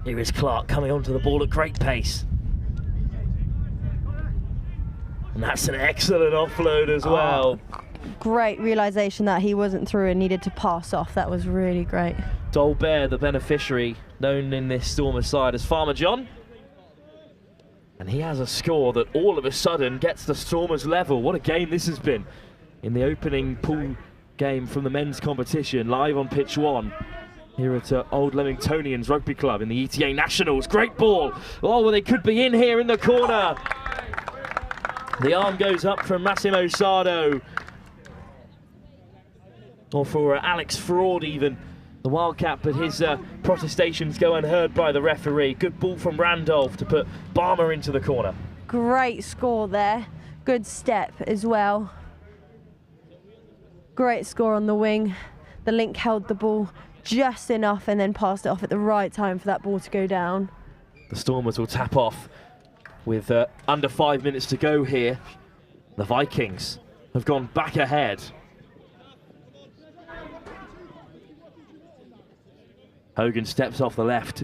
Here is Clark coming onto the ball at great pace. And that's an excellent offload as well. Great realisation that he wasn't through and needed to pass off. That was really great. Dolbear, the beneficiary known in this Stormers side as Farmer John. And he has a score that all of a sudden gets the Stormers level. What a game this has been in the opening pool game from the men's competition, live on pitch 1 here at Old Leamingtonians Rugby Club in the ETA Nationals. Great ball. Oh, well, they could be in here in the corner. The arm goes up from Massimo Sardo. Or for Alex Fraud even, the Wildcat, but his protestations go unheard by the referee. Good ball from Randolph to put Barmer into the corner. Great score there. Good step as well. Great score on the wing. The link held the ball just enough and then passed it off at the right time for that ball to go down. The Stormers will tap off with under 5 minutes to go here. The Vikings have gone back ahead. Hogan steps off the left,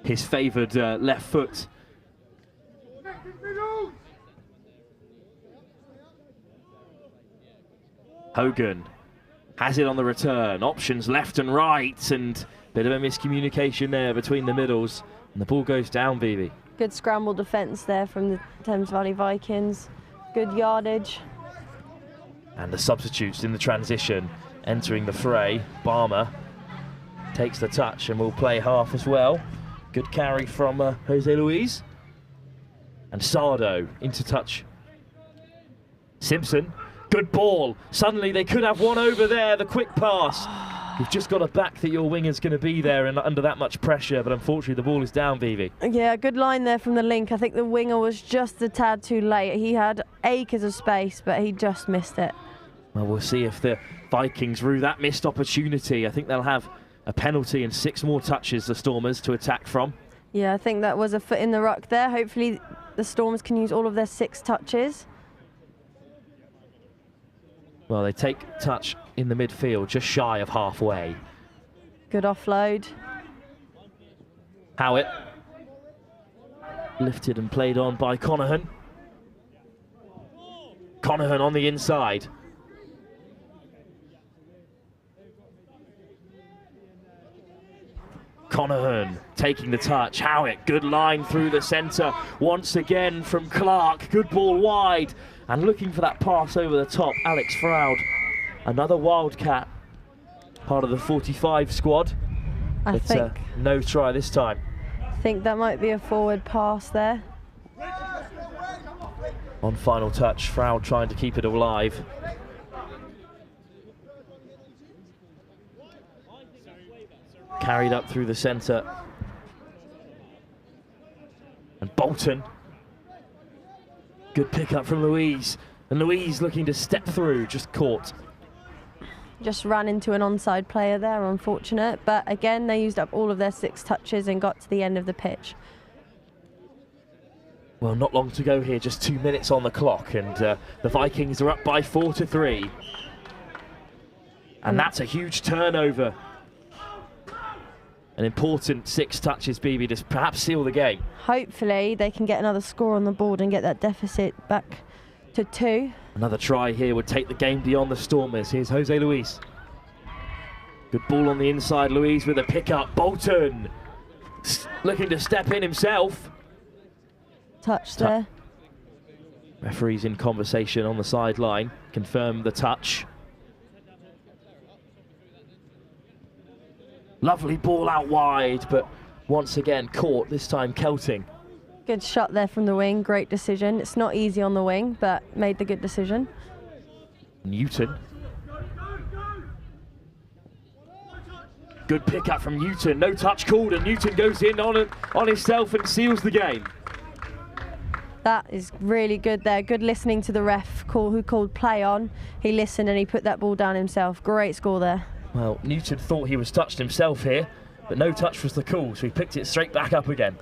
his favoured left foot. Hogan has it on the return, options left and right, and bit of a miscommunication there between the middles, and the ball goes down, Vivi. Good scramble defence there from the Thames Valley Vikings. Good yardage. And the substitutes in the transition entering the fray. Barmer takes the touch and will play half as well. Good carry from Jose Luis. And Sardo into touch. Simpson, good ball. Suddenly they could have one over there, the quick pass. You've just got to back that your winger's going to be there and under that much pressure, but unfortunately the ball is down, Vivi. Yeah, good line there from the link. I think the winger was just a tad too late. He had acres of space, but he just missed it. Well, we'll see if the Vikings rue that missed opportunity. I think they'll have a penalty and 6 more touches, the Stormers, to attack from. Yeah, I think that was a foot in the ruck there. Hopefully the Stormers can use all of their 6 touches. Well, they take touch in the midfield, just shy of halfway. Good offload. Howitt. Lifted and played on by Conahan. Conahan on the inside. Conahan taking the touch. Howitt, good line through the centre. Once again from Clark. Good ball wide. And looking for that pass over the top, Alex Froud. Another Wildcat, part of the 45 squad. I think no try this time. I think that might be a forward pass there. On final touch, Froud trying to keep it alive. Carried up through the centre. And Bolton. Good pick up from Louise. And Louise looking to step through, just caught. Just ran into an onside player there, unfortunate. But again, they used up all of their 6 touches and got to the end of the pitch. Well, not long to go here, just 2 minutes on the clock. And the Vikings are up by 4-3. And that's a huge turnover. An important 6 touches, BB, to perhaps seal the game. Hopefully they can get another score on the board and get that deficit back to 2. Another try here would take the game beyond the Stormers. Here's Jose Luis. Good ball on the inside, Luis with a pick-up. Bolton looking to step in himself. Touch there. Referees in conversation on the sideline. Confirm the touch. Lovely ball out wide, but once again caught, this time Kelting. Good shot there from the wing, great decision. It's not easy on the wing, but made the good decision. Newton. Good pick up from Newton, no touch called, and Newton goes in on himself and seals the game. That is really good there. Good listening to the ref who called play on. He listened and he put that ball down himself. Great score there. Well, Newton thought he was touched himself here, but no touch was the call, so he picked it straight back up again.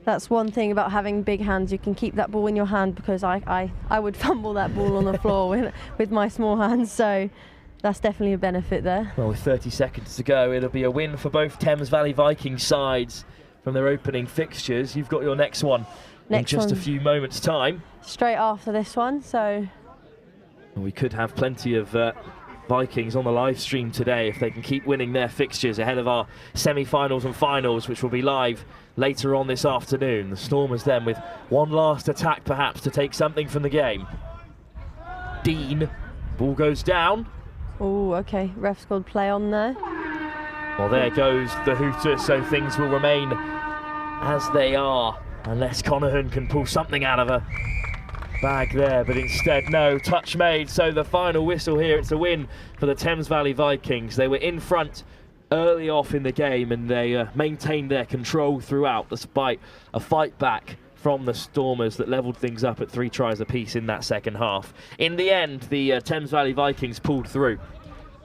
That's one thing about having big hands. You can keep that ball in your hand, because I would fumble that ball on the floor with my small hands, so that's definitely a benefit there. Well, with 30 seconds to go, it'll be a win for both Thames Valley Vikings sides from their opening fixtures. You've got your next one in just a few moments' time. Straight after this one, so... We could have plenty of Vikings on the live stream today if they can keep winning their fixtures ahead of our semi-finals and finals, which will be live later on this afternoon. The Stormers then with one last attack perhaps to take something from the game. Dean, ball goes down. Oh, okay, ref's called play on there. Well, there goes the hooter, so things will remain as they are unless Conahan can pull something out of a bag there, but instead no, touch made, so the final whistle here. It's a win for the Thames Valley Vikings. They were in front early off in the game and they maintained their control throughout despite a fight back from the Stormers that levelled things up at 3 tries apiece in that second half. In the end, the Thames Valley Vikings pulled through.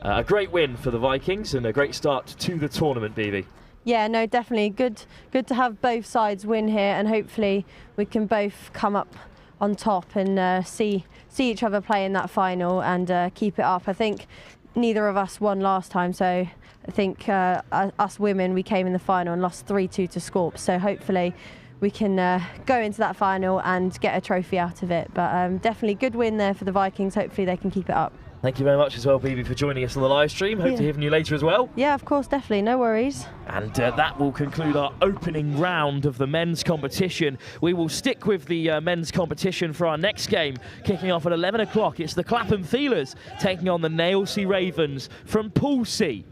A great win for the Vikings and a great start to the tournament, BB. Yeah, no, definitely good to have both sides win here, and hopefully we can both come up on top and see each other play in that final and keep it up. I think neither of us won last time, so I think us women, we came in the final and lost 3-2 to Scorp, so hopefully we can go into that final and get a trophy out of it. But definitely good win there for the Vikings. Hopefully they can keep it up. Thank you very much as well, BB, for joining us on the live stream. Hope to hear from you later as well. Yeah, of course, definitely, no worries. And that will conclude our opening round of the men's competition. We will stick with the men's competition for our next game, kicking off at 11 o'clock. It's the Clapham Feelers taking on the Nailsea Ravens from Pool C.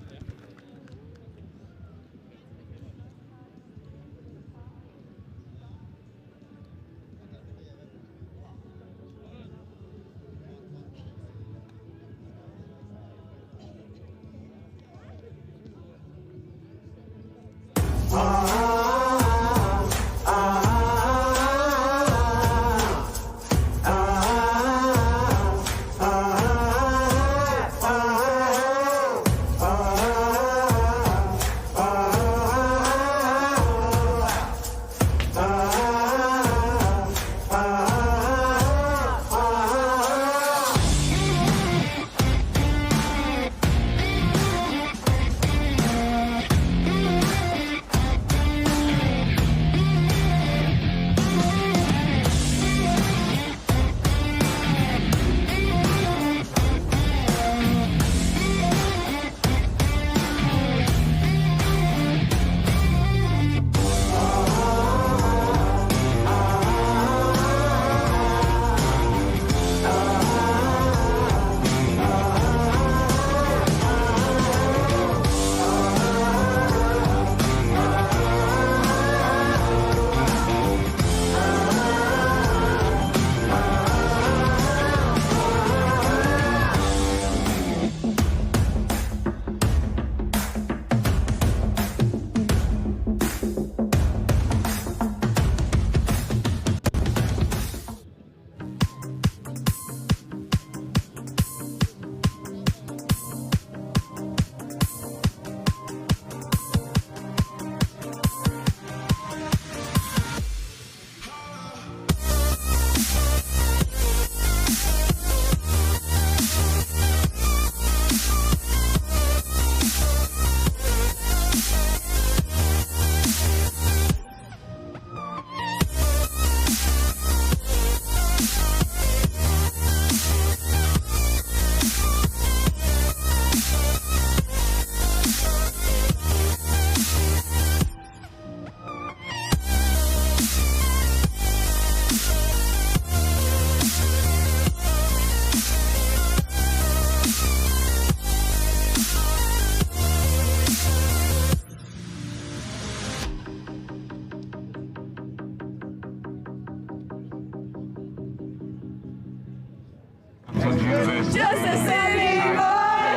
Just a city boy,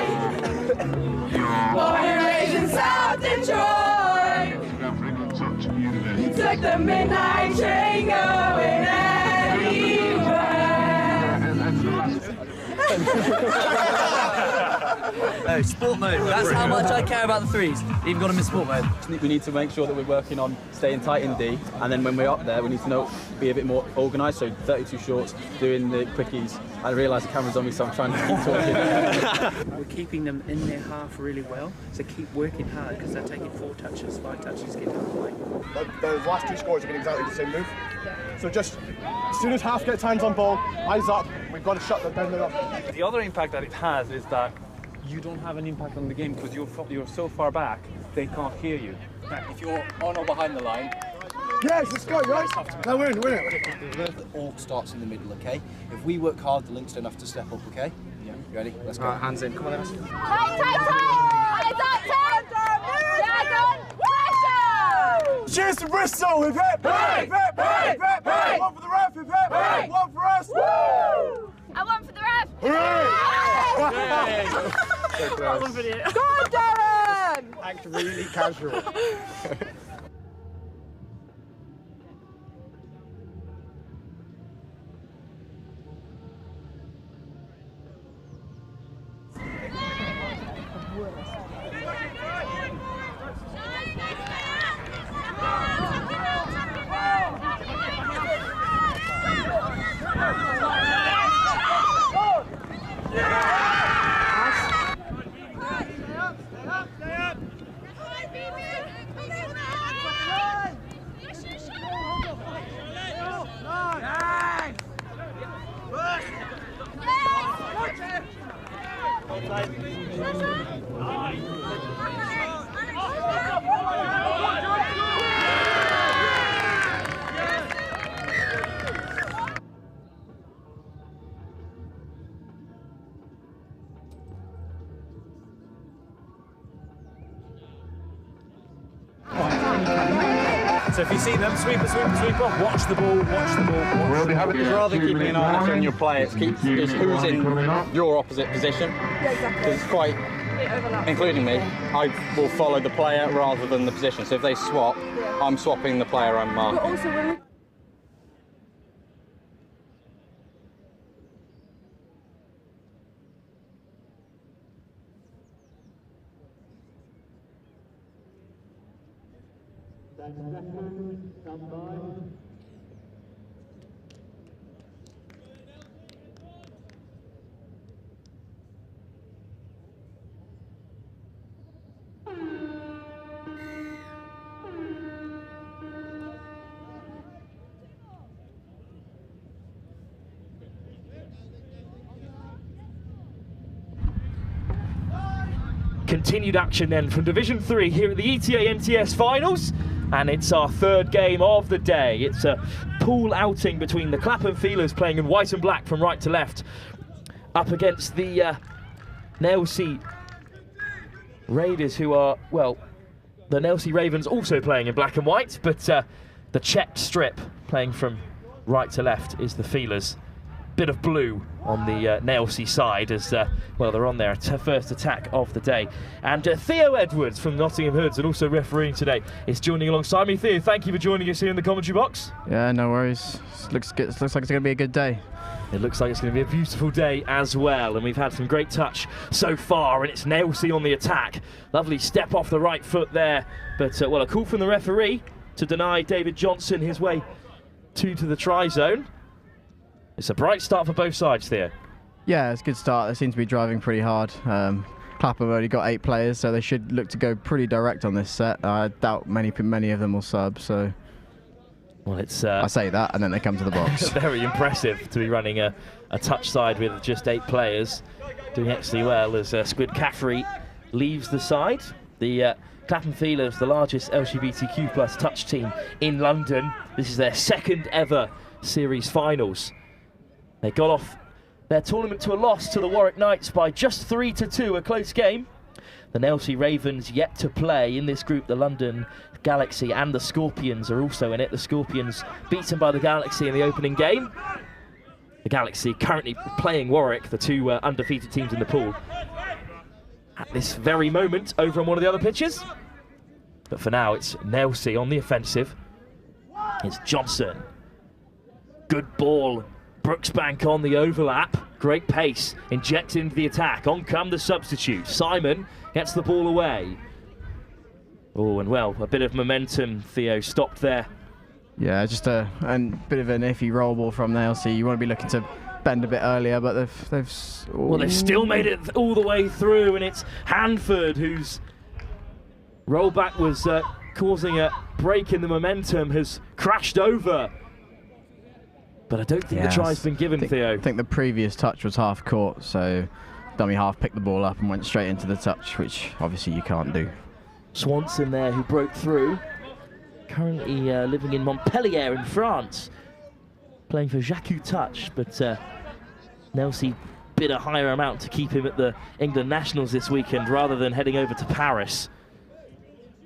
born and raised in South Detroit. Took the midnight train going Oh, sport mode. That's how much I care about the threes. Even got them in sport mode. We need to make sure that we're working on staying tight in D, and then when we're up there, we need to be a bit more organised. So 32 shorts, doing the quickies. I realise the camera's on me, so I'm trying to keep talking. We're keeping them in their half really well, so keep working hard because they're taking 4 touches, 5 touches, get out play. The last 2 scores have been exactly the same move. So just as soon as half gets hands on ball, eyes up, we've got to shut them down. The other impact that it has is that you don't have an impact on the game because you're so far back, they can't hear you. If you're on or behind the line, Yes, let's go, guys. Now win it. it all starts in the middle, okay? If we work hard, the links don't have to step up, okay? Yeah. You ready? Let's go. Hands in. Come on, then. Tight! Pressure! Cheers to Bristol. Hip hip. Hip hip. Hip hip. One for the ref. Hip hip. One for us. Woo! I won for the ref! Hooray! Go on, Darren! Act really casual. So if you see them, sweeper, watch the ball, Rather than keeping an eye on your play, it's who's in your opposite position. Yeah, exactly. Because it's quite, including me, I will follow the player rather than the position. So if they swap, I'm swapping the player I'm But marking. also when we Continued action then from Division 3 here at the ETA NTS Finals, and it's our third game of the day. It's a pool outing between the Clapham Feelers playing in white and black from right to left, up against the Nailsea Raiders, who are, well, the Nailsea Ravens also playing in black and white, but the checked strip playing from right to left is the Feelers. Bit of blue on the Nailsea side as, well, they're on their first attack of the day. And Theo Edwards from Nottingham Hoods, and also refereeing today, is joining alongside me. Theo, thank you for joining us here in the commentary box. Yeah, no worries. Looks like it's going to be a good day. It looks like it's going to be a beautiful day as well, and we've had some great touch so far, and it's Nailsea on the attack. Lovely step off the right foot there, but, well, a call from the referee to deny David Johnson his way to the try zone. It's a bright start for both sides, Theo. Yeah, it's a good start. They seem to be driving pretty hard. Clapham only got 8 players, so they should look to go pretty direct on this set. I doubt many of them will sub, so... Well, it's... I say that, and then they come to the box. Very impressive to be running a touch side with just 8 players. Doing excellently well as Squid Caffrey leaves the side. The Clapham Feelers, the largest LGBTQ+ touch team in London. This is their second ever series finals. They got off their tournament to a loss to the Warwick Knights by just 3-2, a close game. The Nailsea Ravens yet to play in this group. The London Galaxy and the Scorpions are also in it. The Scorpions beaten by the Galaxy in the opening game. The Galaxy currently playing Warwick, the 2 undefeated teams in the pool, at this very moment over on one of the other pitches. But for now, it's Nailsea on the offensive. It's Johnson. Good ball. Brooksbank on the overlap. Great pace. Injects into the attack. On come the substitute. Simon gets the ball away. Oh, and well, a bit of momentum, Theo, stopped there. Yeah, just a bit of an iffy roll ball from Nailsea. You want to be looking to bend a bit earlier, but they've still made it all the way through, and it's Hanford whose rollback was causing a break in the momentum, has crashed over. But I don't think the try's been given, Theo. I think the previous touch was half court, so dummy half picked the ball up and went straight into the touch, which obviously you can't do. Swanson there, who broke through. Currently living in Montpellier in France. Playing for Jacques Touch, but Nelsie bid a higher amount to keep him at the England Nationals this weekend rather than heading over to Paris.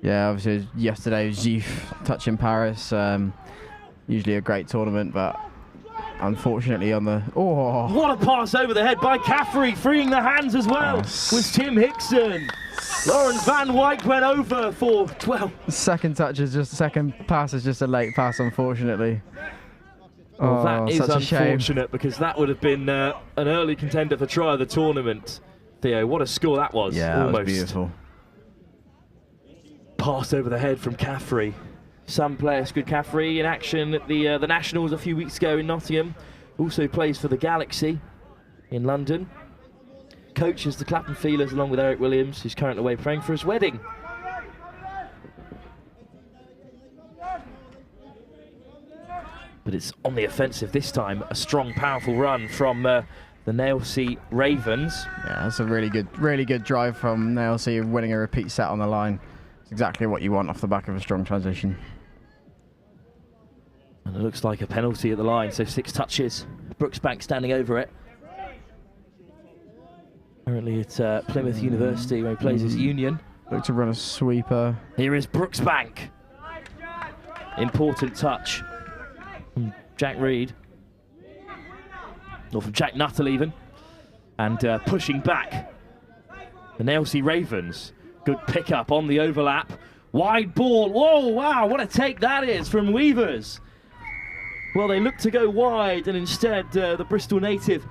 Yeah, obviously yesterday was Gif Touch in Paris. Usually a great tournament, but unfortunately on the... Oh! What a pass over the head by Caffrey, freeing the hands as well was Tim Hickson. Lawrence Van Wyk went over for 12. Second pass is just a late pass, unfortunately. Well, that is such a shame. unfortunate, because that would have been an early contender for try of the tournament. Theo, what a score that was. Yeah, almost. that was beautiful. Pass over the head from Caffrey. Some player, Squid Caffrey, in action at the Nationals a few weeks ago in Nottingham. Also plays for the Galaxy in London. Coaches the Clapham Feelers along with Eric Williams, who's currently away praying for his wedding. But it's on the offensive this time. A strong, powerful run from the Nailsea Ravens. Yeah, that's a really good drive from Nailsea, winning a repeat set on the line. It's exactly what you want off the back of a strong transition. And it looks like a penalty at the line, so 6 touches. Brooksbank standing over it. Currently at Plymouth University, where he plays his Union. Look to run a sweeper. Here is Brooksbank. Important touch from Jack Reed. Or from Jack Nuttall even. And pushing back. The Nailsea Ravens. Good pickup on the overlap. Wide ball. Whoa, wow, what a take that is from Weavers. Well, they looked to go wide, and instead the Bristol native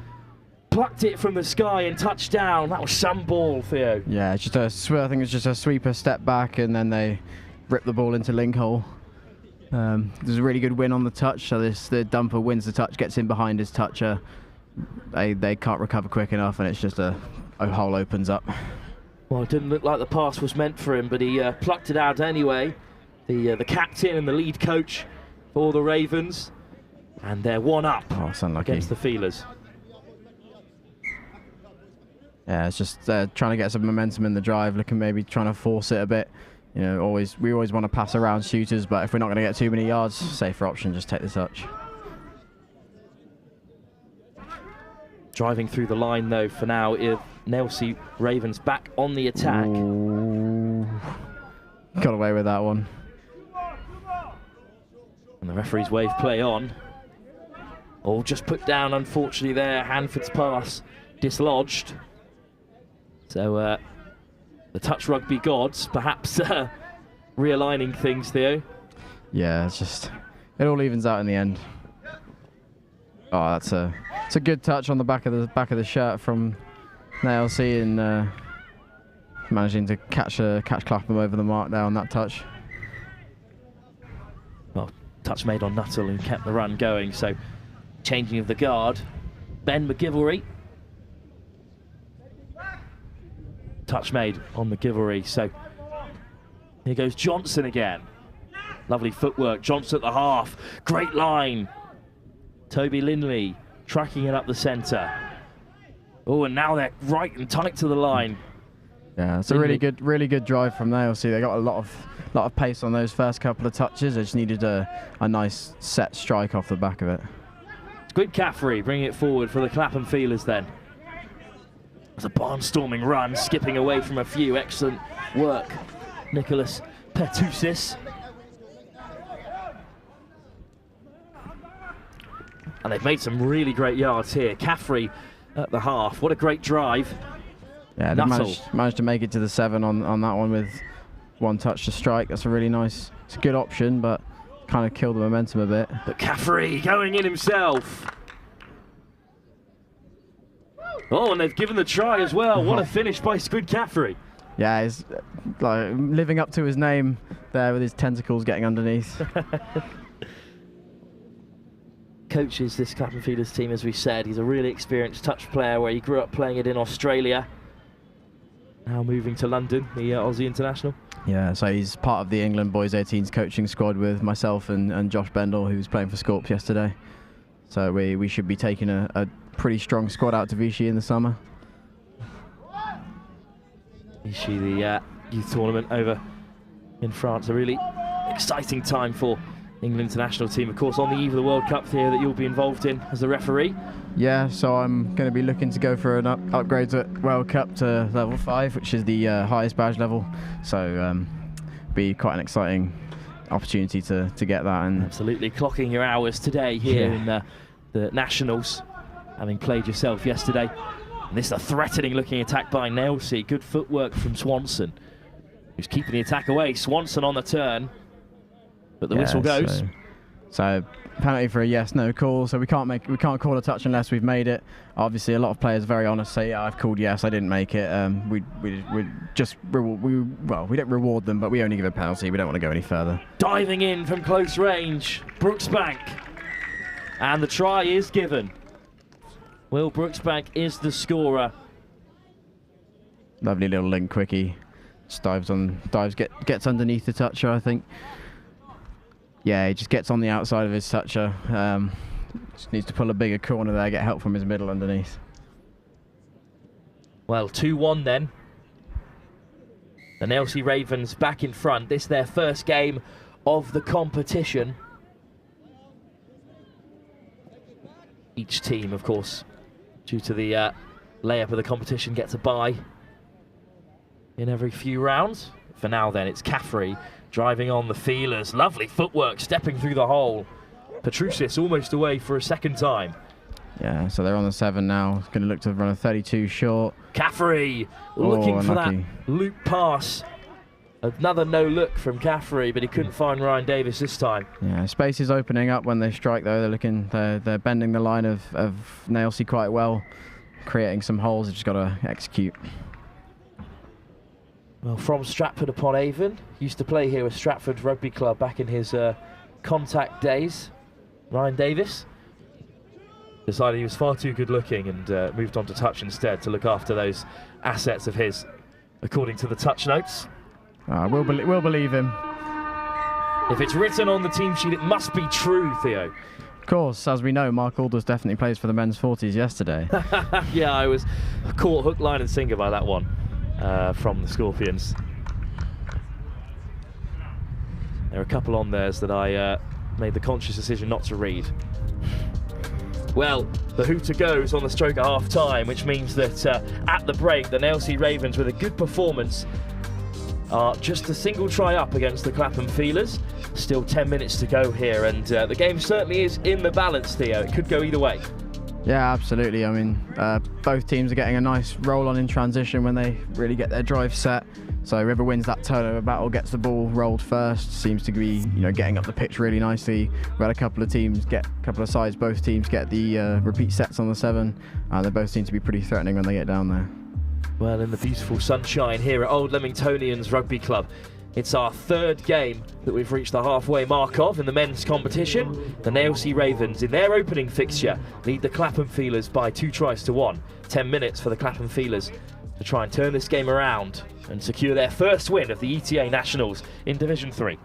plucked it from the sky and touched down. That was some ball, Theo. Yeah, just I think it's just a sweeper step back, and then they ripped the ball into link hole. There's a really good win on the touch, so the dumper wins the touch, gets in behind his toucher. They can't recover quick enough, and it's just a hole opens up. Well, it didn't look like the pass was meant for him, but he plucked it out anyway. The captain and the lead coach for the Ravens, and they're 1-up against the Feelers. Yeah, it's just trying to get some momentum in the drive, maybe trying to force it a bit. You know, we always want to pass around shooters, but if we're not going to get too many yards, safer option, just take the touch. Driving through the line, though, for now, Nailsea Ravens back on the attack. Ooh. Got away with that one. And the referee's wave play on. All just put down, unfortunately, there. Hanford's pass dislodged. So the touch rugby gods perhaps realigning things, Theo. Yeah, it all evens out in the end. Oh, it's a good touch on the back of the shirt from Nailsea, and managing to catch Clapham over the mark there on that touch. Well, touch made on Nuttall, who kept the run going. So changing of the guard, Ben McGivelry. Touch made on McGivelry. So here goes Johnson again. Lovely footwork. Johnson at the half. Great line. Toby Linley tracking it up the centre. Oh, and now they're right and tight to the line. Yeah, it's a really good drive from Nailsea. They got a lot of pace on those first couple of touches. They just needed a nice set strike off the back of it. Squid Caffrey bringing it forward for the Clapham Feelers then. It's a barnstorming run, skipping away from a few. Excellent work, Nicholas Pertusis. And they've made some really great yards here. Caffrey at the half. What a great drive. Yeah, they managed to make it to the 7 on that one with one touch to strike. That's a really nice, it's a good option, but kind of killed the momentum a bit. But Caffrey going in himself. Oh, and they've given the try as well. What a finish by Squid Caffrey. Yeah, he's like living up to his name there with his tentacles getting underneath. Coaches this Clapham Feelers team, as we said. He's a really experienced touch player where he grew up playing it in Australia. Now moving to London, the Aussie international. Yeah, so he's part of the England Boys 18s coaching squad with myself and Josh Bendel, who was playing for Scorps yesterday. So we should be taking a pretty strong squad out to Vichy in the summer. Vichy, the youth tournament over in France. A really exciting time for England international team, of course, on the eve of the World Cup here that you'll be involved in as a referee. Yeah, so I'm going to be looking to go for an upgrade to World Cup to level 5, which is the highest badge level. So be quite an exciting opportunity to get that. And absolutely, clocking your hours today here in the Nationals, having played yourself yesterday. And this is a threatening looking attack by Nailsea. Good footwork from Swanson, who's keeping the attack away. Swanson on the turn, but the whistle goes. So penalty for a yes/no call. So we can't call a touch unless we've made it. Obviously, a lot of players are very honest. Say, yeah, I've called yes, I didn't make it. We don't reward them, but we only give a penalty. We don't want to go any further. Diving in from close range, Brooksbank, and the try is given. Will Brooksbank is the scorer. Lovely little link quickie. Just gets underneath the toucher, I think. Yeah, he just gets on the outside of his toucher. Just needs to pull a bigger corner there, get help from his middle underneath. Well, 2-1 then. The Nailsea Ravens back in front. This their first game of the competition. Each team, of course, due to the layup of the competition, gets a bye in every few rounds. For now then, it's Caffrey driving on the feelers. Lovely footwork, stepping through the hole. Petrusis almost away for a second time. Yeah, so they're on the 7 now. Going to look to run a 32 short. Caffrey looking for that loop pass. Another no look from Caffrey, but he couldn't find Ryan Davis this time. Yeah, space is opening up when they strike though. They're bending the line of Nailsea quite well, creating some holes. They've just got to execute. Well, from Stratford upon Avon, used to play here with Stratford Rugby Club back in his contact days. Ryan Davis decided he was far too good looking and moved on to touch instead to look after those assets of his, according to the touch notes. We'll believe him. If it's written on the team sheet, it must be true, Theo. Of course, as we know, Mark Alders definitely plays for the men's 40s yesterday. Yeah, I was caught hook, line and sinker by that one from the Scorpions. There are a couple on theirs that I made the conscious decision not to read. Well, the hooter goes on the stroke at half time, which means that at the break, the Nailsea Ravens, with a good performance, are just a single try up against the Clapham Feelers. Still 10 minutes to go here, and the game certainly is in the balance, Theo. It could go either way. Yeah, absolutely. I mean, both teams are getting a nice roll on in transition when they really get their drive set. So whoever wins that turnover battle gets the ball rolled first. Seems to be, getting up the pitch really nicely. We had a couple of sides, both teams get the repeat sets on the 7, and they both seem to be pretty threatening when they get down there. Well, in the beautiful sunshine here at Old Leamingtonians Rugby Club, it's our third game that we've reached the halfway mark of in the men's competition. The Nailsea Ravens, in their opening fixture, lead the Clapham Feelers by 2 tries to 1. 10 minutes for the Clapham Feelers to try and turn this game around and secure their first win of the ETA Nationals in Division 3.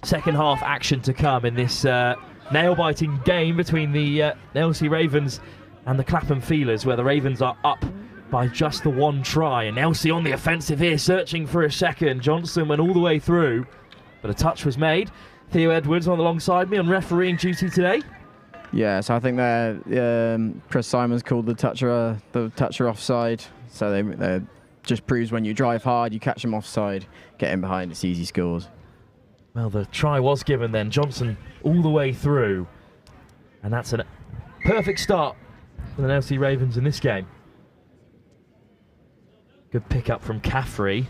second half action to come in this nail-biting game between the Nailsea Ravens and the Clapham Feelers, where the Ravens are up by just the one try. And Nailsea on the offensive here, searching for a second. Johnson went all the way through, but a touch was made. Theo Edwards on alongside me on refereeing duty today. Yeah, so I think Chris Simons called the toucher offside. So they just proves when you drive hard, you catch them offside, get in behind, it's easy scores. Well, the try was given then. Johnson all the way through. And that's a perfect start for the Nailsea Ravens in this game. Good pick up from Caffrey.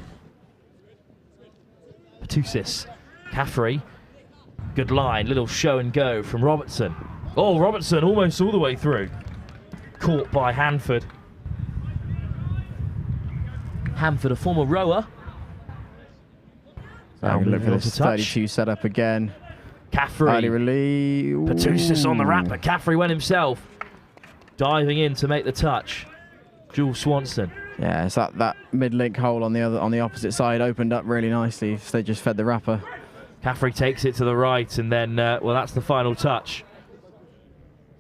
Patusis. Caffrey. Good line. Little show and go from Robertson. Oh, Robertson almost all the way through. Caught by Hanford. Hanford, a former rower. So look for this 32 setup again. Caffrey. Early relief. Patusis on the wrap, but Caffrey went himself. Diving in to make the touch. Jules Swanson. Yeah, it's that mid-link hole on the opposite side opened up really nicely. So they just fed the wrapper. Caffrey takes it to the right, and then, well, that's the final touch.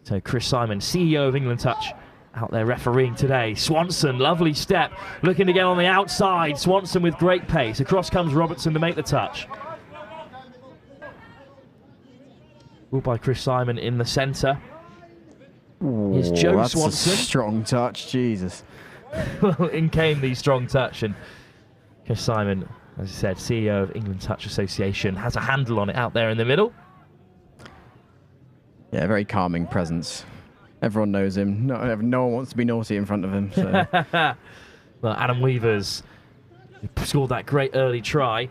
So Chris Simon, CEO of England Touch, out there refereeing today. Swanson, lovely step, looking to get on the outside. Swanson with great pace. Across comes Robertson to make the touch. Ball by Chris Simon in the centre. Here's Joe that's Swanson. A strong touch, Jesus. Well, in came the strong touch, and Chris Simon, as I said, CEO of England Touch Association, has a handle on it out there in the middle. Yeah, very calming presence. Everyone knows him. No one wants to be naughty in front of him. So. Well, Adam Weavers scored that great early try.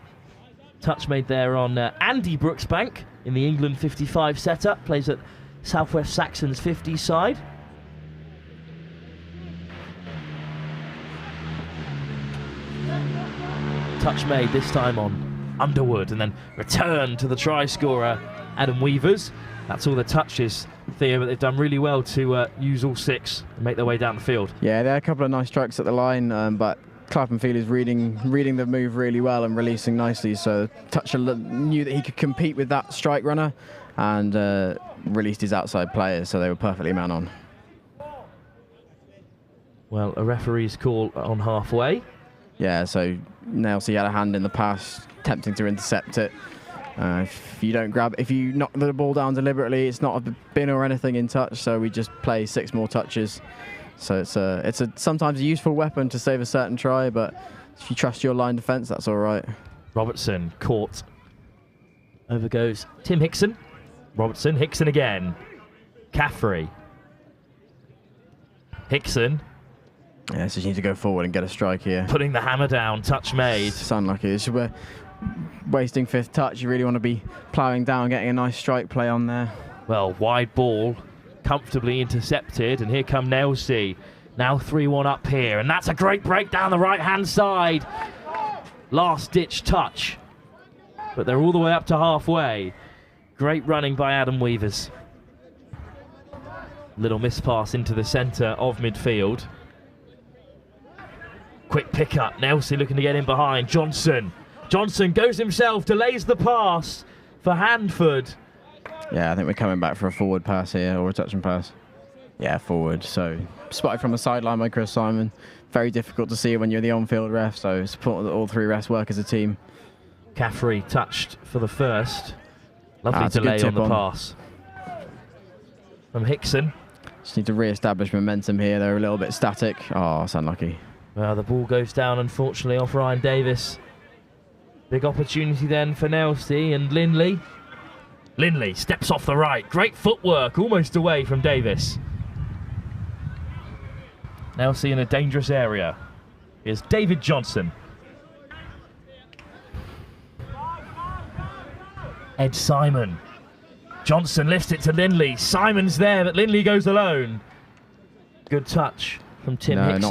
Touch made there on Andy Brooksbank in the England 55 setup. Plays at Southwest Saxon's 50 side. Touch made this time on Underwood, and then return to the try scorer, Adam Weavers. That's all the touches, Theo, but they've done really well to use all six and make their way down the field. Yeah, there are a couple of nice strikes at the line, but Clapham Field is reading the move really well and releasing nicely. So Touch knew that he could compete with that strike runner and released his outside players, so they were perfectly man on. Well, a referee's call on halfway. Yeah, so Nailsea had a hand in the pass, attempting to intercept it. If you knock the ball down deliberately, it's not a bin or anything in touch, so we just play 6 more touches. So it's sometimes a useful weapon to save a certain try, but if you trust your line defence, that's all right. Robertson caught. Over goes Tim Hickson. Robertson, Hickson again. Caffrey. Hickson. Yeah, so you need to go forward and get a strike here. Putting the hammer down, touch made. It's unlucky. We're wasting 5th touch. You really want to be ploughing down, getting a nice strike play on there. Well, wide ball, comfortably intercepted, and here come Nailsea. Now 3-1 up here, and that's a great break down the right-hand side. Last-ditch touch, but they're all the way up to halfway. Great running by Adam Weavers. Little mispass into the centre of midfield. Quick pick-up, Nailsea looking to get in behind. Johnson goes himself, delays the pass for Hanford. Yeah, I think we're coming back for a forward pass here, or a touch and pass. Yeah, forward. So spotted from the sideline by Chris Simon. Very difficult to see when you're the on-field ref, so it's important that all 3 refs work as a team. Caffrey touched for the first. Lovely delay on the pass. From Hickson. Just need to re-establish momentum here. They're a little bit static. Oh, it's unlucky. Well, the ball goes down, unfortunately, off Ryan Davis. Big opportunity then for Nailsea, and Linley. Linley steps off the right. Great footwork, almost away from Davis. Nailsea in a dangerous area. Here's David Johnson. Ed Simon. Johnson lifts it to Linley. Simon's there, but Linley goes alone. Good touch from Tim Hickson. No,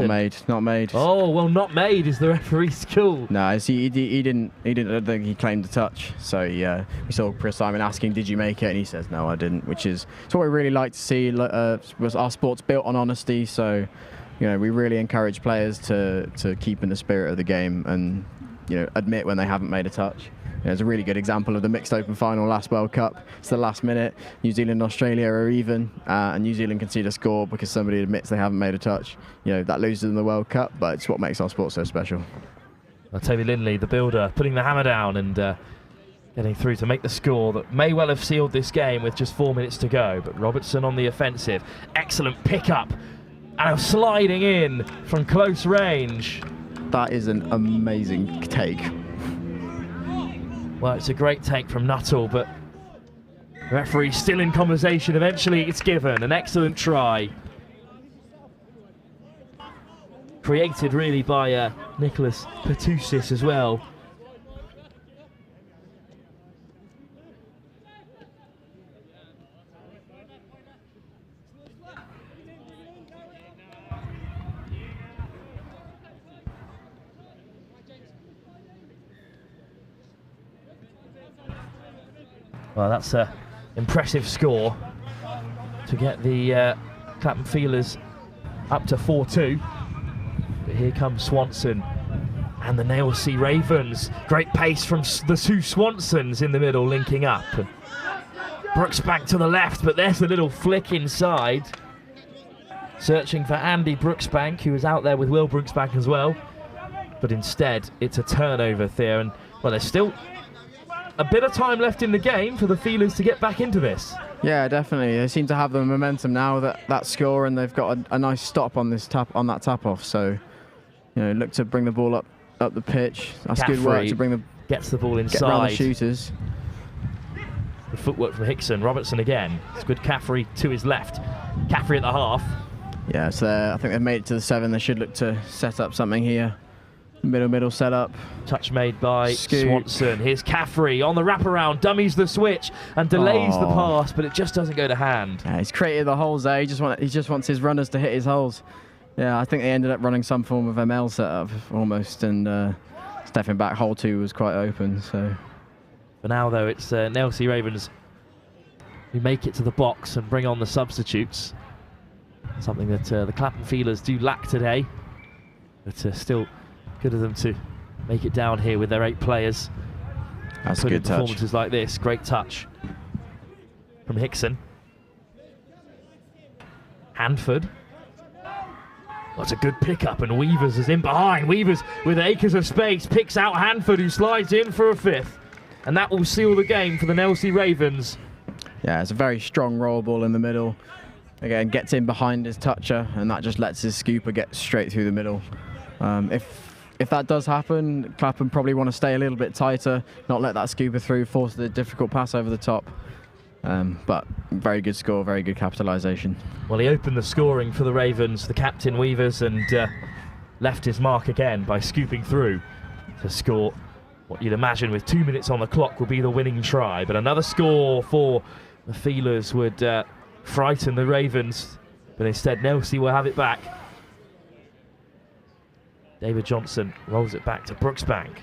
not made. Oh, well, not made is the referee's call. No, he didn't. I don't think he claimed a touch. So we saw Chris Simon asking, "Did you make it?" And he says, "No, I didn't." Which is what we really like to see. Was our sport's built on honesty, so we really encourage players to keep in the spirit of the game and admit when they haven't made a touch. it's a really good example of the mixed open final last World Cup. It's the last minute. New Zealand and Australia are even, and New Zealand concede a score because somebody admits they haven't made a touch. That loses them the World Cup, but it's what makes our sport so special. Well, Toby Lindley, the builder, putting the hammer down and getting through to make the score that may well have sealed this game with just 4 minutes to go. But Robertson on the offensive. Excellent pickup and sliding in from close range. That is an amazing take. Well, it's a great take from Nuttall, but the referee's still in conversation. Eventually it's given. An excellent try. Created really by Nicholas Petousis as well. Well, that's an impressive score to get the Clapham Feelers up to 4-2. But here comes Swanson and the Nailsea Ravens. Great pace from the two Swansons in the middle, linking up. Brooksbank to the left, but there's a little flick inside. Searching for Andy Brooksbank, who was out there with Will Brooksbank as well. But instead, it's a turnover there. And, well, there's still a bit of time left in the game for the Feelers to get back into this. Yeah, definitely. They seem to have the momentum now, that score, and they've got a nice stop on this tap off. So, look to bring the ball up the pitch. That's Caffrey good work to bring gets the ball inside. Get around the shooters. The footwork from Hickson. Robertson again. It's good. Caffrey to his left. Caffrey at the half. Yeah, so I think they've made it to the 7. They should look to set up something here. Middle setup. Touch made by Swanson. Here's Caffrey on the wraparound, dummies the switch and delays the pass, but it just doesn't go to hand. Yeah, he's created the holes there. He just wants his runners to hit his holes. Yeah, I think they ended up running some form of ML setup almost, and stepping back, hole 2 was quite open. So for now, though, it's Nailsea Ravens who make it to the box and bring on the substitutes. Something that the Clapham Feelers do lack today, but still good of them to make it down here with their 8 players. That's a good touch. Performances like this, great touch from Hickson. Handford. That's a good pickup, and Weavers is in behind. Weavers with acres of space picks out Handford, who slides in for a 5th, and that will seal the game for the Nailsea Ravens. Yeah, it's a very strong roll ball in the middle. Again, gets in behind his toucher, and that just lets his scooper get straight through the middle. If that does happen, Clapham probably want to stay a little bit tighter, not let that scooper through, force the difficult pass over the top. But very good score, very good capitalisation. Well, he opened the scoring for the Ravens, the captain Weavers, and left his mark again by scooping through to score what you'd imagine with 2 minutes on the clock will be the winning try. But another score for the Feelers would frighten the Ravens, but instead Nailsea will have it back. David Johnson rolls it back to Brooksbank.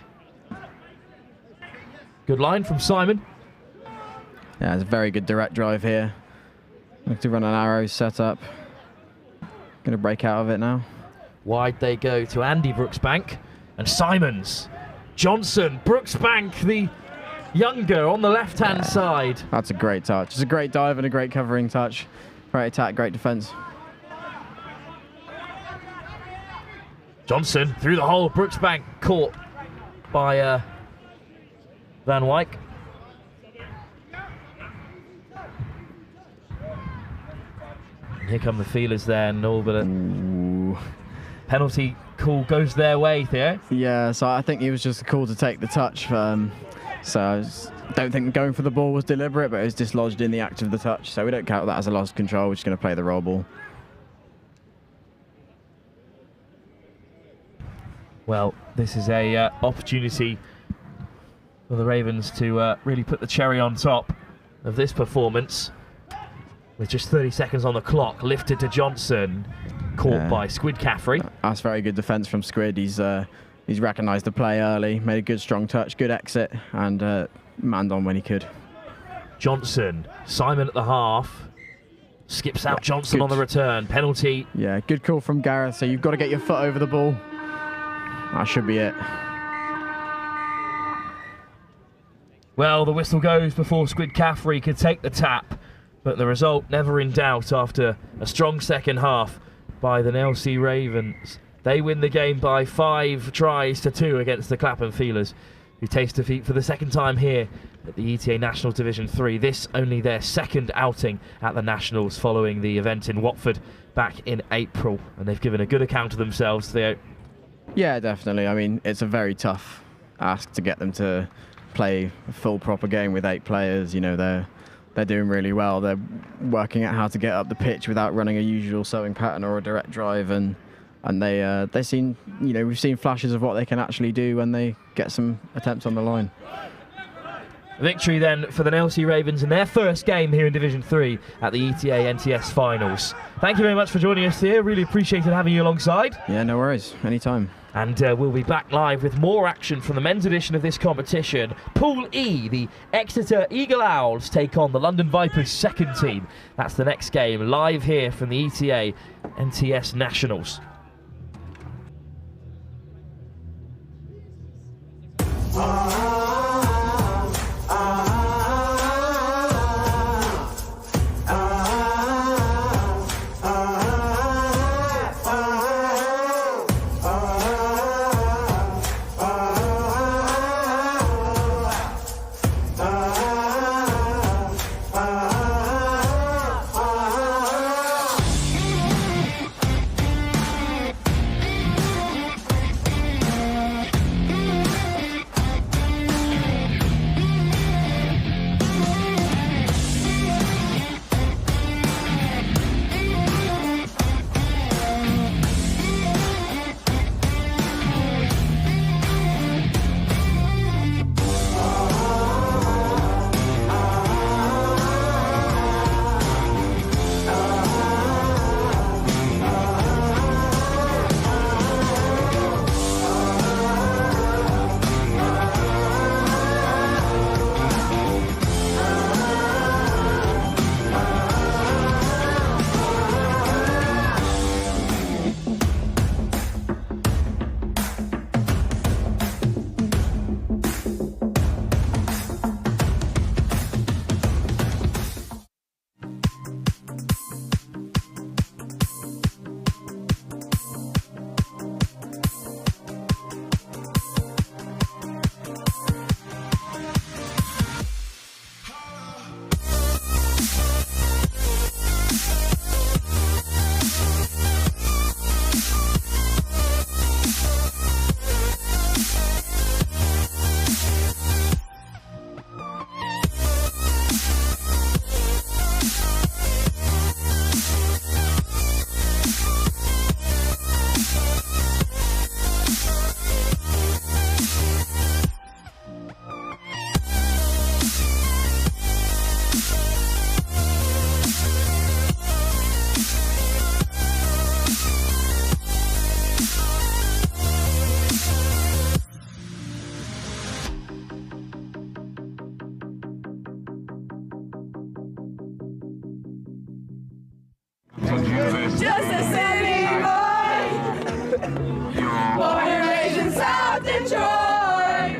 Good line from Simon. Yeah, it's a very good direct drive here. Look to run an arrow setup. Going to break out of it now. Wide they go to Andy Brooksbank and Simons. Johnson, Brooksbank, the younger, on the left-hand side. That's a great touch. It's a great dive and a great covering touch. Great attack, great defence. Johnson through the hole. Brooksbank caught by Van Wyk. And here come the Feelers there, Noel, but a penalty call goes their way there. Yeah, so I think he was just a call to take the touch. So I don't think going for the ball was deliberate, but it was dislodged in the act of the touch. So we don't count that as a loss of control. We're just going to play the roll ball. Well, this is a opportunity for the Ravens to really put the cherry on top of this performance. With just 30 seconds on the clock, lifted to Johnson, caught by Squid Caffrey. That's very good defence from Squid. He's recognised the play early, made a good strong touch, good exit, and manned on when he could. Johnson, Simon at the half, skips out Johnson on the return, penalty. Yeah, good call from Gareth, so you've got to get your foot over the ball. That should be it. Well, the whistle goes before Squid Caffrey could take the tap, but the result never in doubt after a strong second half by the NextGenXV Ravens. They win the game by 5 tries to 2 against the Clapham Feelers, who taste defeat for the second time here at the ETA National Division 3. This only their second outing at the Nationals following the event in Watford back in April, and they've given a good account of themselves. Yeah, definitely. I mean, it's a very tough ask to get them to play a full proper game with 8 players. You know, they're doing really well. They're working out how to get up the pitch without running a usual sewing pattern or a direct drive, and they seem, you know, we've seen flashes of what they can actually do when they get some attempts on the line. Victory then for the NextGenXV Ravens in their first game here in Division 3 at the ETA NTS Finals. Thank you very much for joining us here. Really appreciated having you alongside. Yeah, no worries. Anytime. And we'll be back live with more action from the men's edition of this competition. Pool E, the Exeter Eagle Owls take on the London Vipers second team. That's the next game, live here from the ETA NTS Nationals. Just a city boy, born and raised in South Detroit.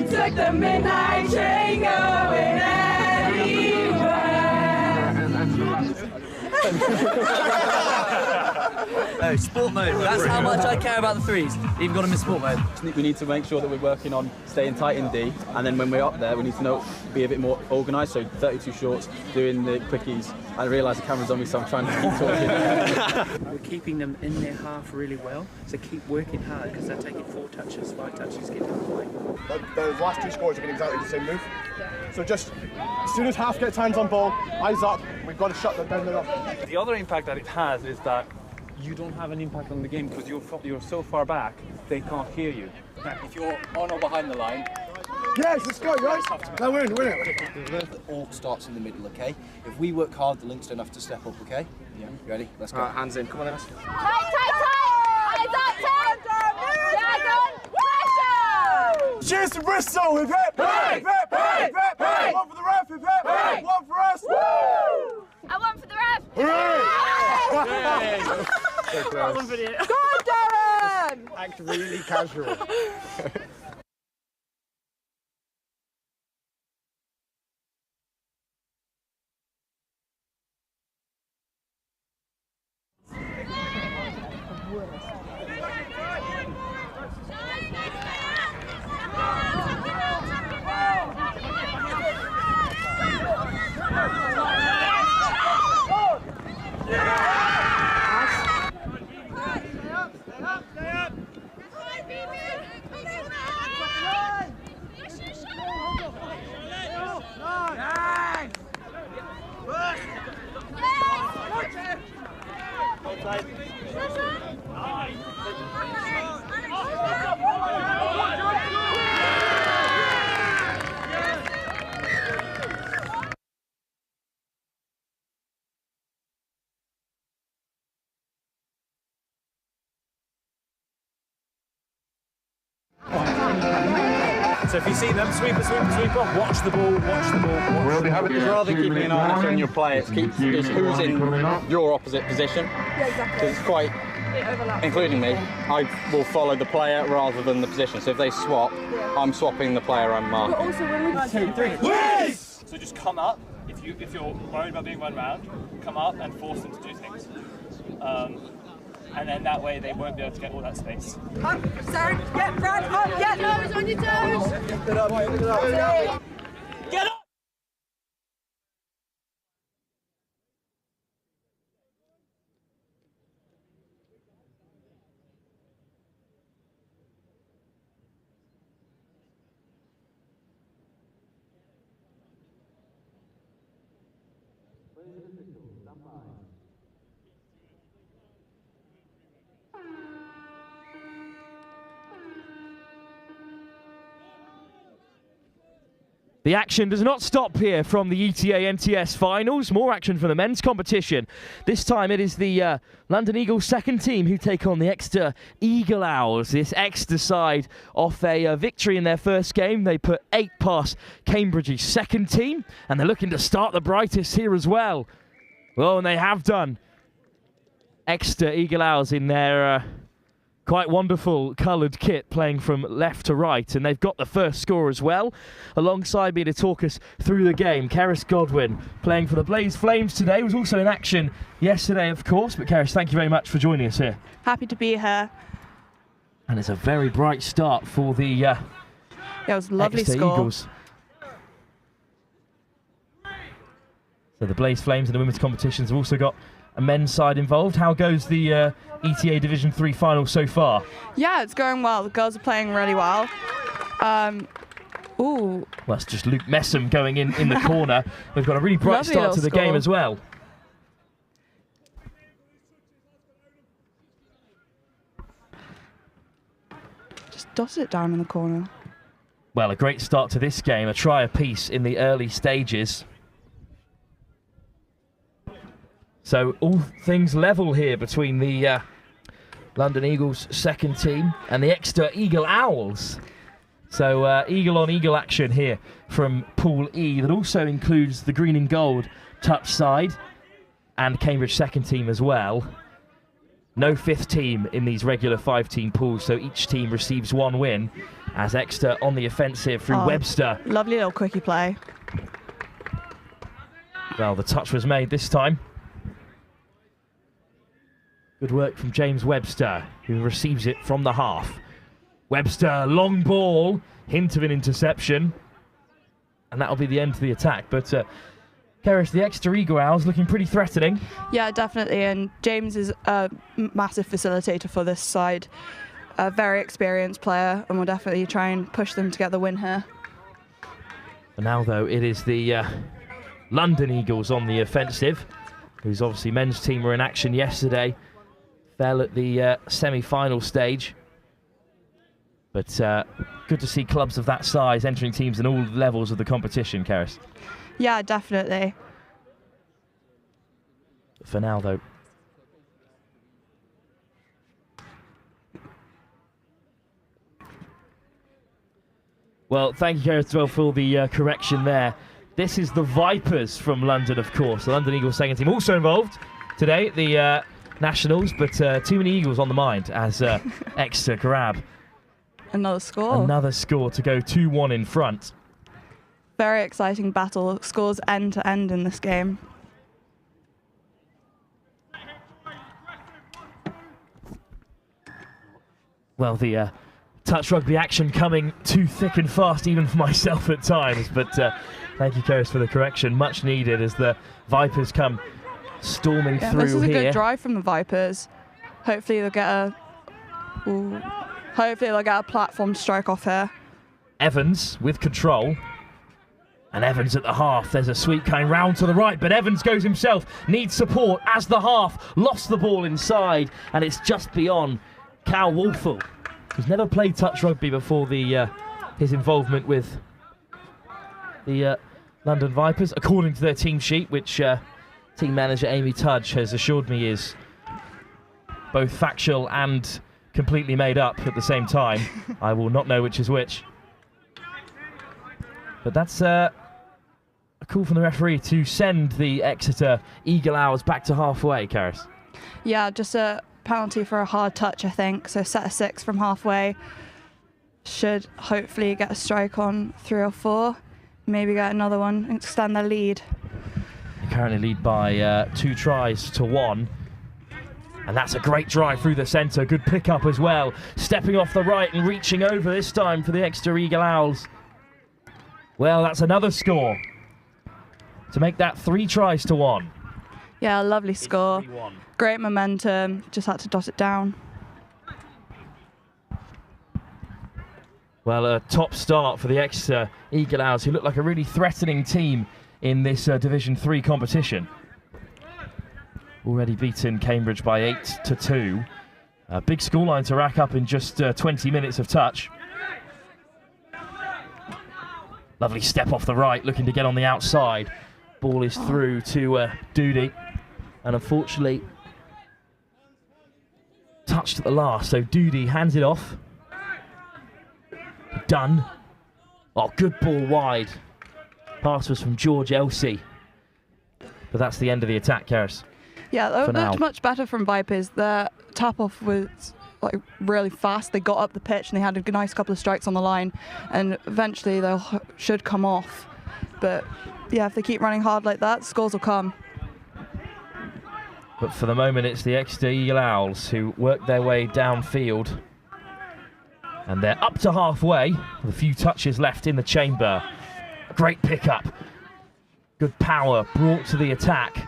Took the midnight train going Oh, sport mode. That's how much I care about the threes. Even got them in sport mode. We need to make sure that we're working on staying tight in D, and then when we're up there, we need to be a bit more organised. So 32 shorts, doing the quickies. I realise the camera's on me, so I'm trying to keep talking. We're keeping them in their half really well, so keep working hard because they're taking 4 touches, 5 touches, get to the play. The last 2 scores are getting exactly the same move. So just as soon as half gets hands on ball, eyes up, we've got to shut them down there. The other impact that it has is that you don't have an impact on the game because you're so far back, they can't hear you. If you're on or behind the line, yes, let's go, right? Now win it. The all starts in the middle, okay? If we work hard, the links don't have to step up, okay? Yeah. Ready? Let's go. Hands in. Come on, then. Tight, tight, tight! Eyes up, tight! Dragon! Pressure! Cheers to Bristol! Hip hip! Hip hip! Hip hip! Hip! One for the ref! Hip hip! One for us! Woo! And one for the ref! Hooray! Well done, Darren! Act really casual. So if you see them, sweeper, sweeper, sweeper, watch the ball, watch the ball, watch the ball. It's rather than keeping an eye on your play, it's who's in your opposite position. Yeah, exactly. It's quite, including me, I will follow the player rather than the position. So if they swap, I'm swapping the player I'm marking. But also when we 2, 3. Yes! So just come up, if you're worried about being run round, come up and force them to do things. And then that way they won't be able to get all that space. up, Sarah, get Brad up, get toes on your toes. Get up! Get up! The action does not stop here from the ETA NTS finals. More action from the men's competition. This time it is the London Eagles second team who take on the Exeter Eagle Owls. This Exeter side off a victory in their first game. They put 8 past Cambridge's second team, and they're looking to start the brightest here as well. Well, and they have done. Exeter Eagle Owls in their quite wonderful coloured kit, playing from left to right, and they've got the first score as well. Alongside me to talk us through the game, Keris Godwin, playing for the Blaze Flames today, was also in action yesterday, of course. But Keris, thank you very much for joining us here. Happy to be here. And it's a very bright start for the yeah, it was a lovely Exeter score. Eagles. So the Blaze Flames in the women's competitions have also got a men's side involved. How goes the ETA Division 3 final so far? Yeah, it's going well. The girls are playing really well. Ooh. Well, that's just Luke Messam going in the corner. We've got a really bright Lovely start to the little game score. as well. Just dot it down in the corner. Well, a great start to this game. A try apiece in the early stages. So all things level here between the London Eagles second team and the Exeter Eagle Owls. So eagle on eagle action here from Pool E. That also includes the green and gold touch side and Cambridge second team as well. No fifth team in these regular 5-team pools, so each team receives 1 win as Exeter on the offensive through Webster. Lovely little quickie play. Well, the touch was made this time. Good work from James Webster, who receives it from the half. Webster, long ball, hint of an interception. And that'll be the end to the attack. But Keris, the Exeter Eagle Owls looking pretty threatening. Yeah, definitely. And James is a massive facilitator for this side. A very experienced player, and we'll definitely try and push them to get the win here. For now, though, it is the London Eagles on the offensive, whose obviously men's team were in action yesterday. Fell at the semi-final stage. But good to see clubs of that size entering teams in all levels of the competition, Keris. Yeah, definitely. For now, though. Well, thank you, Keris, as well, for the correction there. This is the Vipers from London, of course. The London Eagles second team also involved today at the Nationals, but too many Eagles on the mind as Exeter grab another score. Another score to go 2-1 in front. Very exciting battle. Scores end to end in this game. well, the touch rugby action coming too thick and fast even for myself at times, but thank you, Keris, for the correction. Much needed as the Vipers come storming through here. This is a good drive from the Vipers. Hopefully they'll get a platform strike off here. Evans with control. And Evans at the half. There's a sweep coming round to the right, but Evans goes himself. Needs support as the half. Lost the ball inside, and it's just beyond Cal Wolfel, who's never played touch rugby before his involvement with the London Vipers, according to their team sheet, which team manager Amy Tudge has assured me is both factual and completely made up at the same time. I will not know which is which. But that's a call from the referee to send the Exeter Eagle Owls back to halfway, Keris. Yeah, just a penalty for a hard touch, I think. So set of 6 from halfway. Should hopefully get a strike on 3 or 4. Maybe get another one and extend their lead. They currently lead by 2 tries to 1. And that's a great drive through the centre. Good pick-up as well. Stepping off the right and reaching over this time for the Exeter Eagle Owls. Well, that's another score to make that 3 tries to 1. Yeah, lovely score. Great momentum. Just had to dot it down. Well, a top start for the Exeter Eagle Owls, who look like a really threatening team in this Division 3 competition. Already beaten Cambridge by 8-2. A big scoreline to rack up in just 20 minutes of touch. Lovely step off the right, looking to get on the outside. Ball is through to Doody, and unfortunately touched at the last. So Doody hands it off. Done. Oh, good ball wide. Pass was from George Elsey. But that's the end of the attack, Keris. Yeah, that looked much better from Vipers. Their tap-off was like really fast. They got up the pitch and they had a nice couple of strikes on the line, and eventually they should come off. But yeah, if they keep running hard like that, scores will come. But for the moment, it's the Exeter Eagle Owls who work their way downfield. And they're up to halfway, with a few touches left in the chamber. A great pickup. Good power brought to the attack.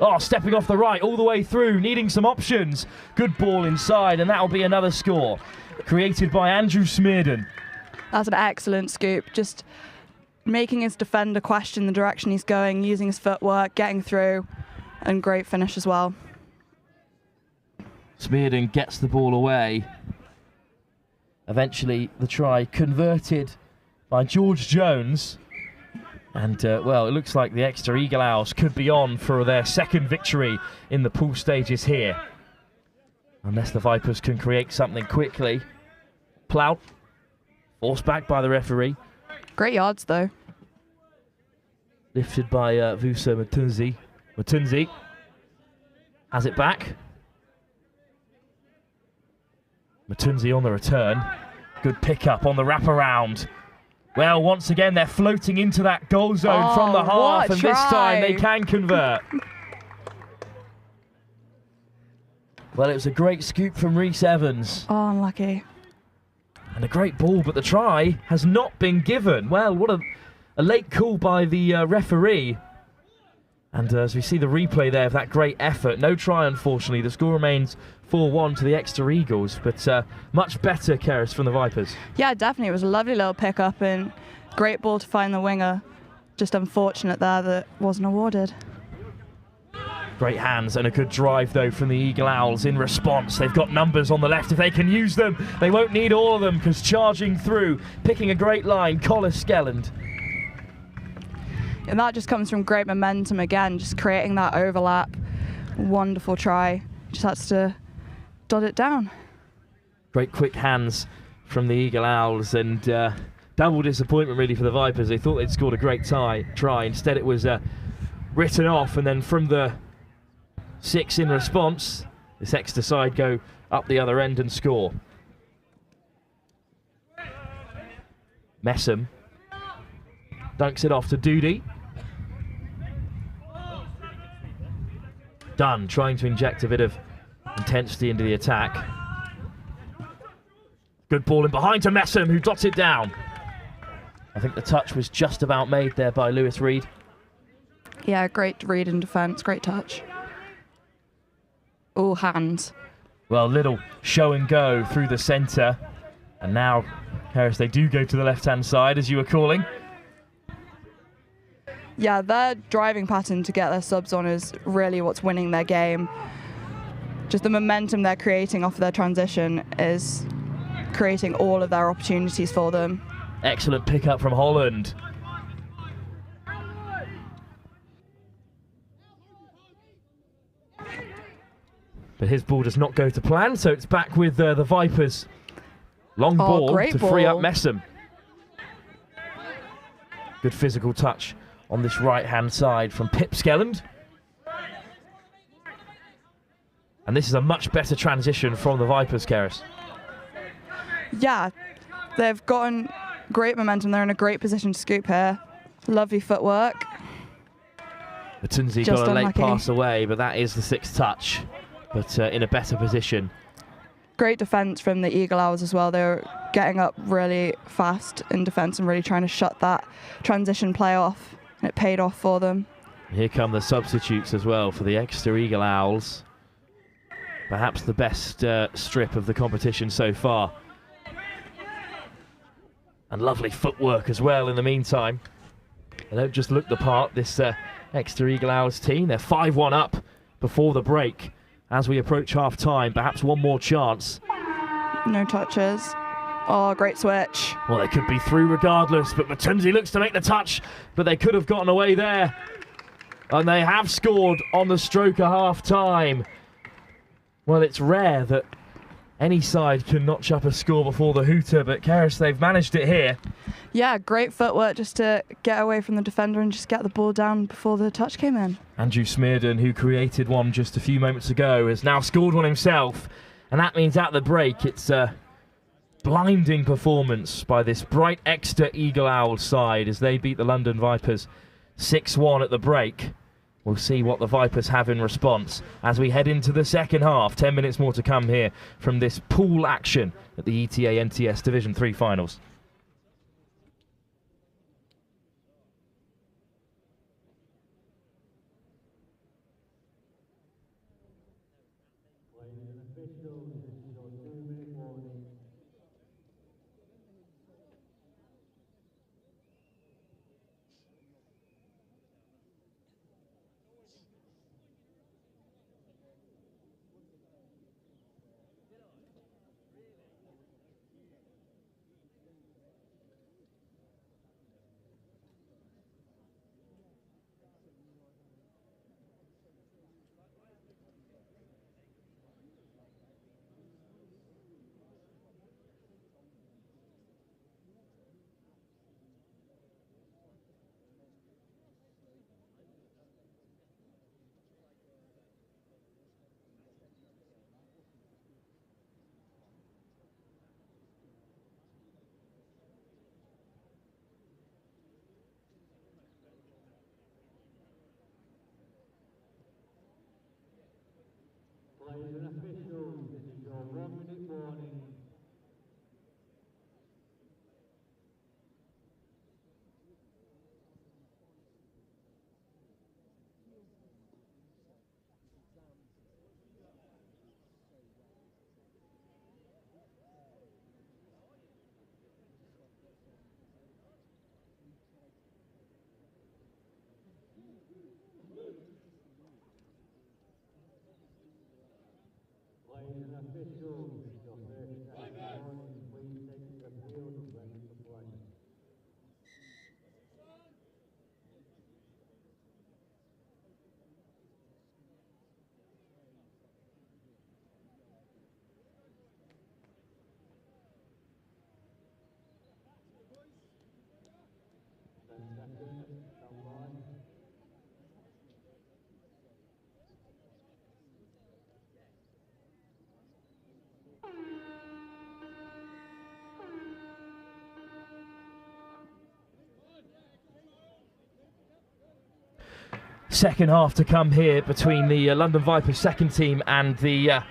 Oh, stepping off the right all the way through, needing some options. Good ball inside, and that'll be another score. Created by Andrew Smearden. That's an excellent scoop. Just making his defender question the direction he's going, using his footwork, getting through, and great finish as well. Smearden gets the ball away. Eventually, the try converted by George Jones. And, well, it looks like the Exeter Eagle Owls could be on for their second victory in the pool stages here. Unless the Vipers can create something quickly. Plout, forced back by the referee. Great yards, though. Lifted by Vusa Matunzi. Matunzi has it back. Matunzi on the return. Good pickup on the wraparound. Well, once again, they're floating into that goal zone from the half, and this time they can convert. Well, it was a great scoop from Rhys Evans. Oh, unlucky. And a great ball, but the try has not been given. Well, what a late call by the referee. And as we see the replay there of that great effort, no try, unfortunately. The score remains 4-1 to the Exeter Eagles, but much better, Keris, from the Vipers. Yeah, definitely. It was a lovely little pickup and great ball to find the winger. Just unfortunate there that wasn't awarded. Great hands and a good drive, though, from the Eagle Owls in response. They've got numbers on the left. If they can use them, they won't need all of them, because charging through, picking a great line, Collis Skelland. And that just comes from great momentum again, just creating that overlap. Wonderful try. Just has to dot it down. Great quick hands from the Eagle Owls, and double disappointment really for the Vipers. They thought they'd scored a great try. Instead it was written off, and then from the 6 in response, this Exeter side go up the other end and score. Messam dunks it off to Doody. Dunn trying to inject a bit of intensity into the attack. Good ball in behind to Messam, who dots it down. I think the touch was just about made there by Lewis Reed. Yeah, great read in defence, great touch. All hands. Well, little show and go through the centre. And now, Harris, they do go to the left-hand side, as you were calling. Yeah, their driving pattern to get their subs on is really what's winning their game. Just the momentum they're creating off their transition is creating all of their opportunities for them. Excellent pickup from Holland. But his ball does not go to plan, so it's back with the Vipers. Long ball to free up Messam. Good physical touch on this right-hand side from Pip Skelland. And this is a much better transition from the Vipers, Keris. Yeah, they've gotten great momentum. They're in a great position to scoop here. Lovely footwork. Matunzi got a late pass away, but that is the sixth touch. But in a better position. Great defence from the Eagle Owls as well. They were getting up really fast in defence and really trying to shut that transition play off. And it paid off for them. Here come the substitutes as well for the Exeter Eagle Owls. Perhaps the best strip of the competition so far. And lovely footwork as well in the meantime. They don't just look the part, this Exeter Eagle Owls team. They're 5-1 up before the break. As we approach half-time, perhaps one more chance. No touches. Oh, great switch. Well, they could be through regardless, but Matunzi looks to make the touch, but they could have gotten away there. And they have scored on the stroke of half-time. Well, it's rare that any side can notch up a score before the hooter, but Keris, they've managed it here. Yeah, great footwork just to get away from the defender and just get the ball down before the touch came in. Andrew Smearden, who created one just a few moments ago, has now scored one himself. And that means at the break, it's a blinding performance by this bright Exeter Eagle Owls side as they beat the London Vipers 6-1 at the break. We'll see what the Vipers have in response as we head into the second half. 10 minutes more to come here from this pool action at the ETA NTS Division 3 finals. Ladies and officials, this is your 1-minute warning. Second half to come here between the London Vipers second team and the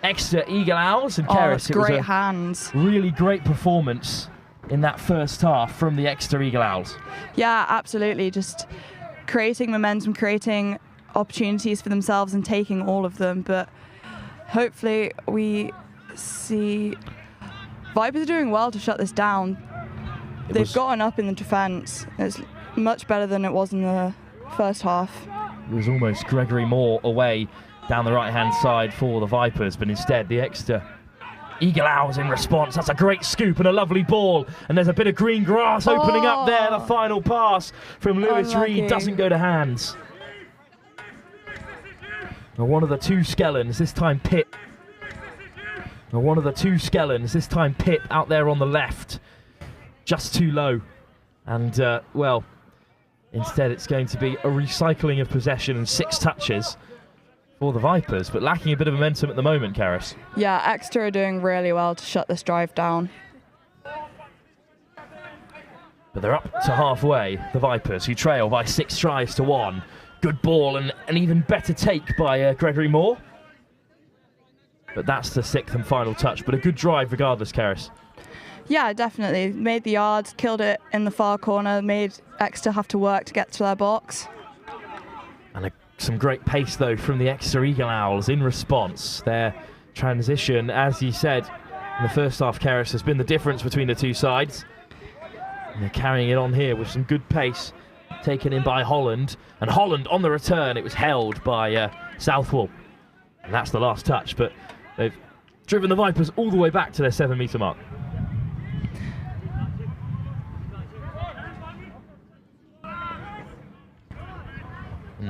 Exeter Eagle Owls. And Oh, Keris, it's it was great a hands. really great performance in that first half from the Exeter Eagle Owls. Yeah, absolutely. Just creating momentum, creating opportunities for themselves and taking all of them. But hopefully we see Vipers are doing well to shut this down. They've gotten up in the defence. It's much better than it was in the first half. It was almost Gregory Moore away down the right-hand side for the Vipers, but instead the Exeter Eagle Owls in response. That's a great scoop and a lovely ball. And there's a bit of green grass opening up there. The final pass from Lewis Unlucky. Reed doesn't go to hands. Now one of the two Skellons, this time Pip. Now one of the two Skellons, this time Pip out there on the left. Just too low. And, well, instead it's going to be a recycling of possession and 6 touches for the Vipers, but lacking a bit of momentum at the moment, Keris. Yeah, Exeter are doing really well to shut this drive down. But they're up to halfway, the Vipers, who trail by 6 tries to 1. Good ball and an even better take by Gregory Moore. But that's the 6th and final touch, but a good drive regardless, Keris. Yeah, definitely. Made the yards, killed it in the far corner, made Exeter have to work to get to their box. And some great pace, though, from the Exeter Eagle Owls in response. Their transition, as you said, in the first half, Keris, has been the difference between the two sides. And they're carrying it on here with some good pace, taken in by Holland. And Holland, on the return, it was held by Southwell. And that's the last touch, but they've driven the Vipers all the way back to their 7-metre mark.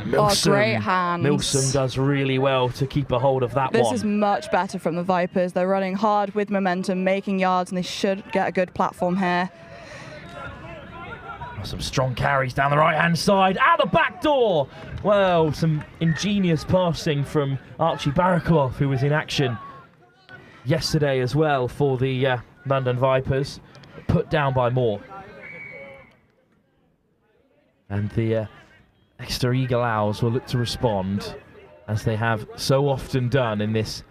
Milsom, great hands. Milsom does really well to keep a hold of that one. This is much better from the Vipers. They're running hard with momentum, making yards, and they should get a good platform here. Some strong carries down the right-hand side, out the back door. Well, some ingenious passing from Archie Barraclough, who was in action yesterday as well for the London Vipers, put down by Moore. And the Exeter Eagle Owls will look to respond, as they have so often done in this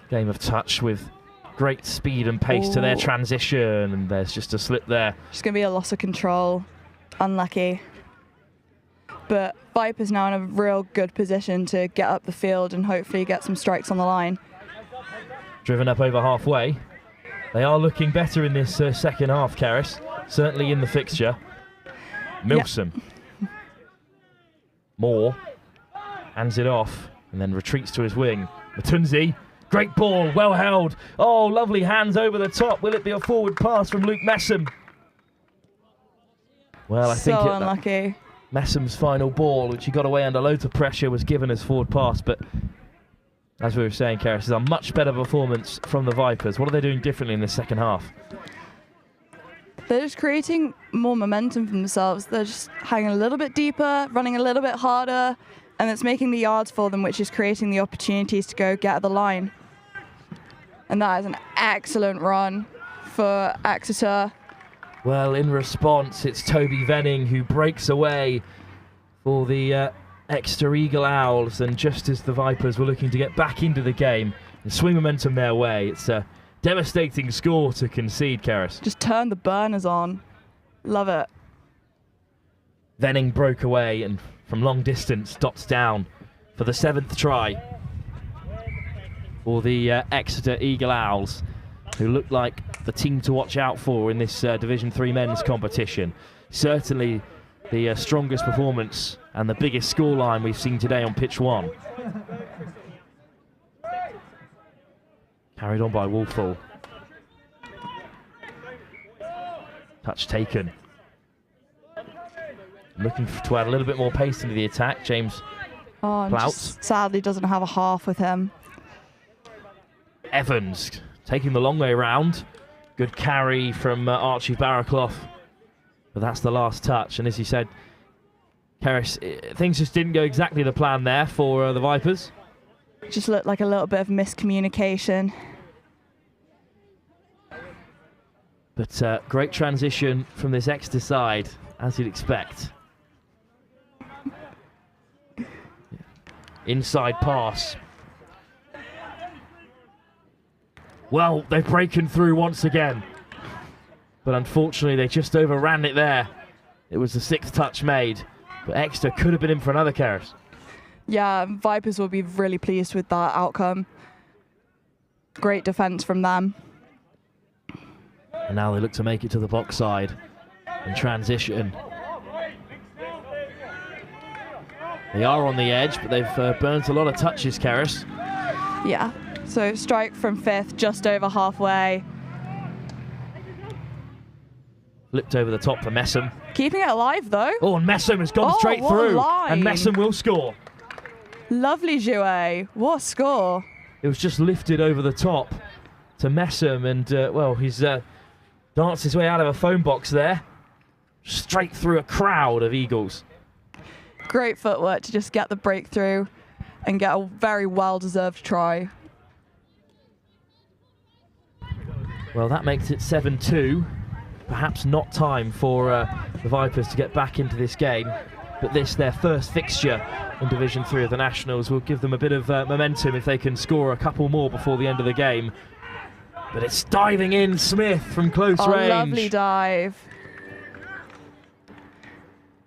game of touch, with great speed and pace to their transition, and there's just a slip there. Just going to be a loss of control. Unlucky. But Vipers now in a real good position to get up the field and hopefully get some strikes on the line. Driven up over halfway. They are looking better in this second half, Keris. Certainly in the fixture. Milsom. Yep. Moore hands it off and then retreats to his wing. Matunzi, great ball, well held. Oh, lovely hands over the top. Will it be a forward pass from Luke Messam? Well, I think unlucky. Messam's final ball, which he got away under loads of pressure, was given as forward pass. But as we were saying, Keris, is a much better performance from the Vipers. What are they doing differently in the second half? They're just creating more momentum for themselves. They're just hanging a little bit deeper, running a little bit harder, and it's making the yards for them, which is creating the opportunities to go get the line. And that is an excellent run for Exeter. Well, in response, it's Toby Venning who breaks away for the Exeter Eagle Owls, and just as the Vipers were looking to get back into the game and swing momentum their way, it's a devastating score to concede, Keris. Just turn the burners on. Love it. Venning broke away and from long distance dots down for the 7th try for the Exeter Eagle Owls, who look like the team to watch out for in this Division 3 men's competition. Certainly the strongest performance and the biggest scoreline we've seen today on pitch 1. Carried on by Wolfall. Touch taken. Looking to add a little bit more pace into the attack, James Plout. Sadly doesn't have a half with him. Evans taking the long way round. Good carry from Archie Barraclough. But that's the last touch. And as you said, Keris, things just didn't go exactly the plan there for the Vipers. Just looked like a little bit of miscommunication. But great transition from this Exeter side, as you'd expect. Inside pass Well, they've broken through once again. But unfortunately, they just overran it there. It was the 6th touch made. But Exeter could have been in for another, Karis. Yeah, Vipers will be really pleased with that outcome. Great defence from them. And now they look to make it to the box side in transition. They are on the edge, but they've burnt a lot of touches, Karis. Yeah, so strike from 5th, just over halfway. Flipped over the top for Messam. Keeping it alive, though. Oh, and Messam has gone straight through. Line. And Messam will score. Lovely jouet. What a score. It was just lifted over the top to Messam, and, well, he's danced his way out of a phone box there. Straight through a crowd of Eagles. Great footwork to just get the breakthrough and get a very well-deserved try. Well, that makes it 7-2. Perhaps not time for the Vipers to get back into this game, but this, their first fixture in Division 3 of the Nationals, will give them a bit of momentum if they can score a couple more before the end of the game. But it's diving in Smith from close range. Lovely dive.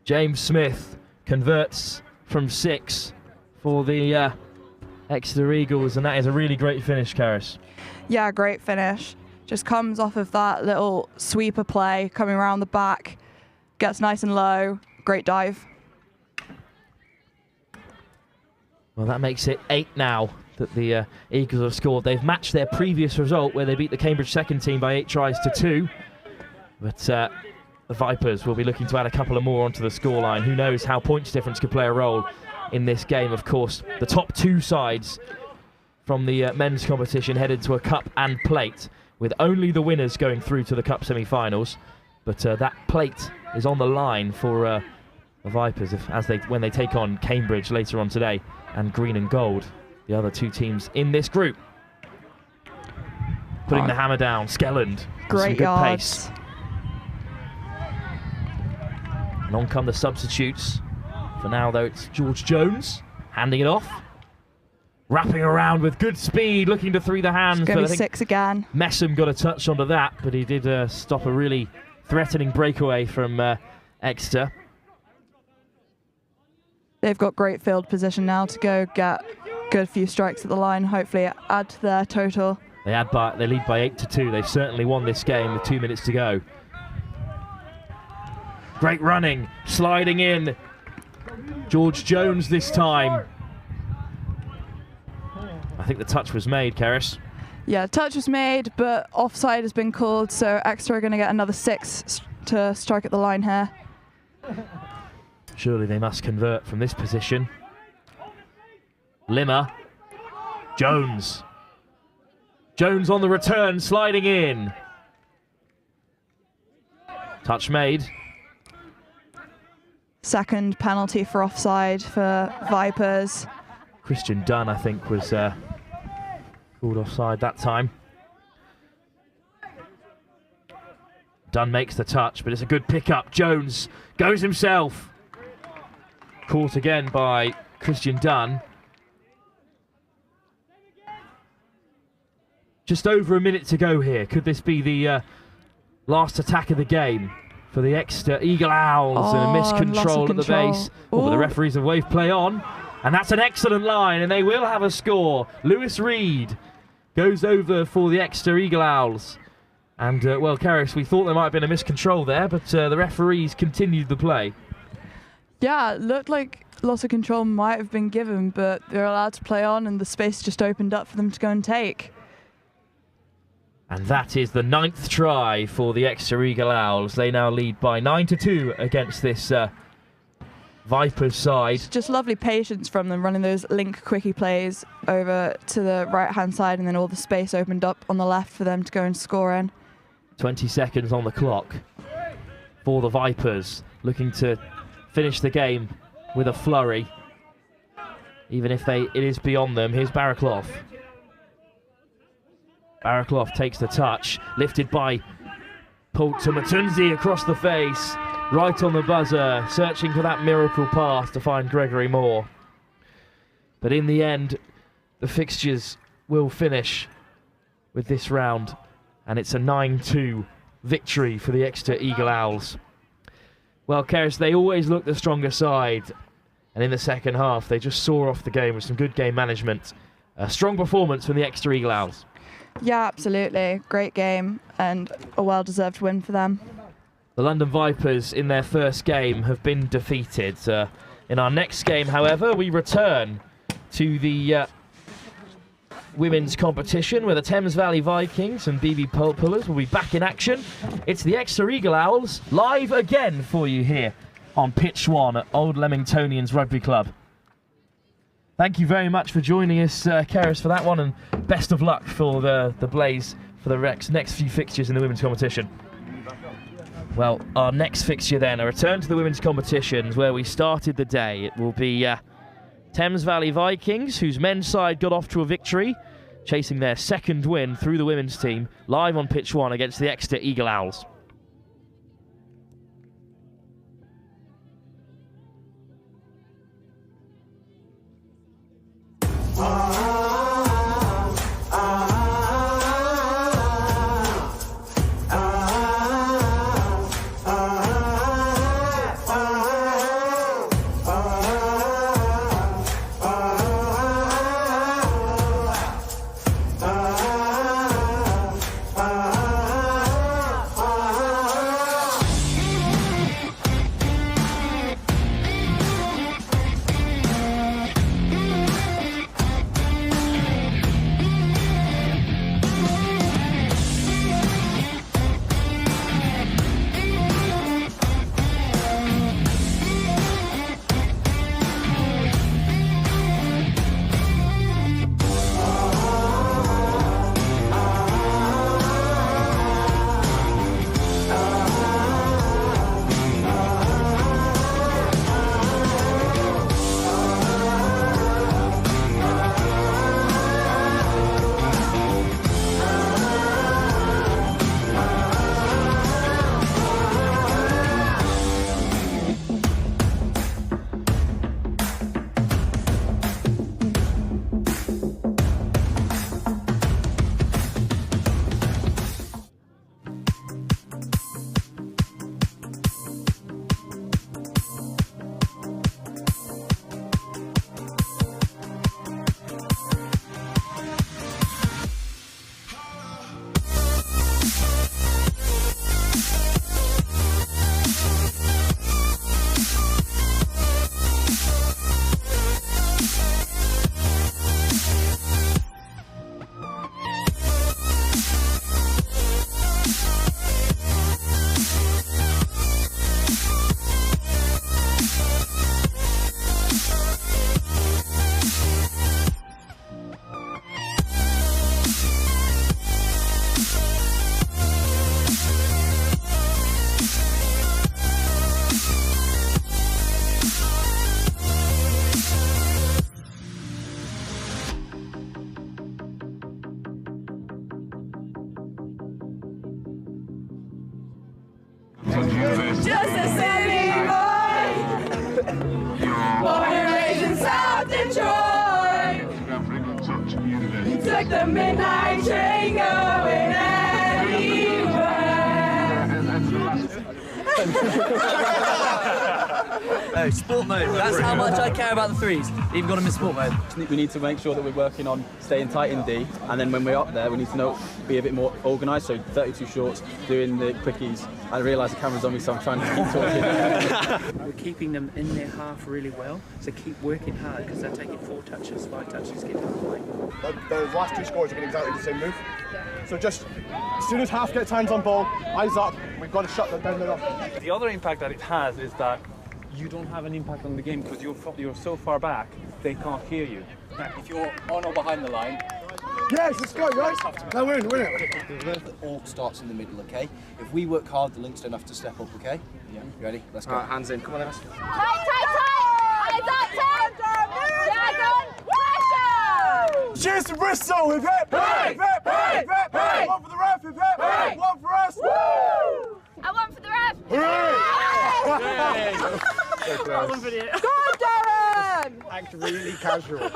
James Smith converts from 6 for the Exeter Eagles, and that is a really great finish, Karis. Yeah, great finish. Just comes off of that little sweeper play, coming around the back, gets nice and low, great dive. Well, that makes it 8 now that the Eagles have scored. They've matched their previous result where they beat the Cambridge second team by 8 tries to 2. But the Vipers will be looking to add a couple of more onto the scoreline. Who knows how points difference could play a role in this game. Of course, the top 2 sides from the men's competition headed to a cup and plate, with only the winners going through to the cup semi-finals. But that plate is on the line for the Vipers when they take on Cambridge later on today, and Green and Gold, the other 2 teams in this group. Putting the hammer down, Skelland. Great good yards. Pace. And on come the substitutes. For now, though, it's George Jones handing it off. Wrapping around with good speed, looking to through the hands. It's going to be 6 again. Messam got a touch onto that, but he did stop a really threatening breakaway from Exeter. They've got great field position now to go get a good few strikes at the line, hopefully add to their total. They lead by 8-2. They've certainly won this game with 2 minutes to go. Great running, sliding in. George Jones this time. I think the touch was made, Karis. Yeah, touch was made, but offside has been called, so Exeter are going to get another 6 to strike at the line here. Surely they must convert from this position. Limmer. Jones. Jones on the return, sliding in. Touch made. Second penalty for offside for Vipers. Christian Dunn, I think, was called offside that time. Dunn makes the touch, but it's a good pick-up. Jones goes himself. Caught again by Christian Dunn. Just over a minute to go here. Could this be the last attack of the game for the Exeter Eagle Owls? And a miscontrol at the base. But the referees have waved play on. And that's an excellent line, and they will have a score. Lewis Reed goes over for the Exeter Eagle Owls. And, well, Karis, we thought there might have been a miscontrol there, but the referees continued the play. Yeah, it looked like loss of control might have been given, but they're allowed to play on, and the space just opened up for them to go and take. And that is the 9th try for the Exeter Eagle Owls. They now lead by 9-2 against this Vipers side. Just lovely patience from them, running those link quickie plays over to the right-hand side, and then all the space opened up on the left for them to go and score in. 20 seconds on the clock for the Vipers, looking to finish the game with a flurry, even if it is beyond them. Here's Barraclough. Barraclough takes the touch, lifted by Paul to Matunzi across the face, right on the buzzer, searching for that miracle pass to find Gregory Moore. But in the end, the fixtures will finish with this round, and it's a 9-2 victory for the Exeter Eagle Owls. Well, Keris, they always look the stronger side, and in the second half they just saw off the game with some good game management. A strong performance from the Exeter Eagle Owls. Yeah, absolutely. Great game and a well-deserved win for them. The London Vipers in their first game have been defeated. In our next game, however, we return to the women's competition where the Thames Valley Vikings and BB Pullers will be back in action. It's the Exeter Eagle Owls live again for you here on Pitch 1 at Old Leamingtonians Rugby Club. Thank you very much for joining us, Keris, for that one, and best of luck for the Blaze for the next few fixtures in the women's competition. Well, our next fixture then, a return to the women's competitions where we started the day. It will be Thames Valley Vikings, whose men's side got off to a victory, chasing their second win through the women's team, live on Pitch 1 against the Exeter Eagle Owls. Just a city boy, born and raised in South Detroit. Took the midnight train going Oh, sport mode. That's how much I care about the threes. Even got them in sport mode. We need to make sure that we're working on staying tight in D, and then when we're up there, we need to be a bit more organised. So 32 shorts, doing the quickies. I realise the camera's on me, so I'm trying to keep talking. We're keeping them in their half really well, so keep working hard because they're taking 4 touches, 5 touches, get to the point. The last 2 scores are getting exactly the same move. So just as soon as half gets hands on ball, eyes up, we've got to shut them down there. The other impact that it has is that you don't have an impact on the game because you're so far back, they can't hear you. If you're on or behind the line, yes, let's go, guys. No, we're in it. It all starts in the middle, okay? If we work hard, the links don't have to step up, okay? Yeah. You ready? Let's go. Hands in. Come on, Ems. Tight, tight, tight! Eyes up, Tom! Dragon! Pressure! Cheers to Bristol! Hip hip! Hip hip! Hip hip! Hip! One for the ref! Hip hip! Hip! One for us! Woo! I want for the ref! Hooray! Well done, video. Go on, Darren! Act really casual.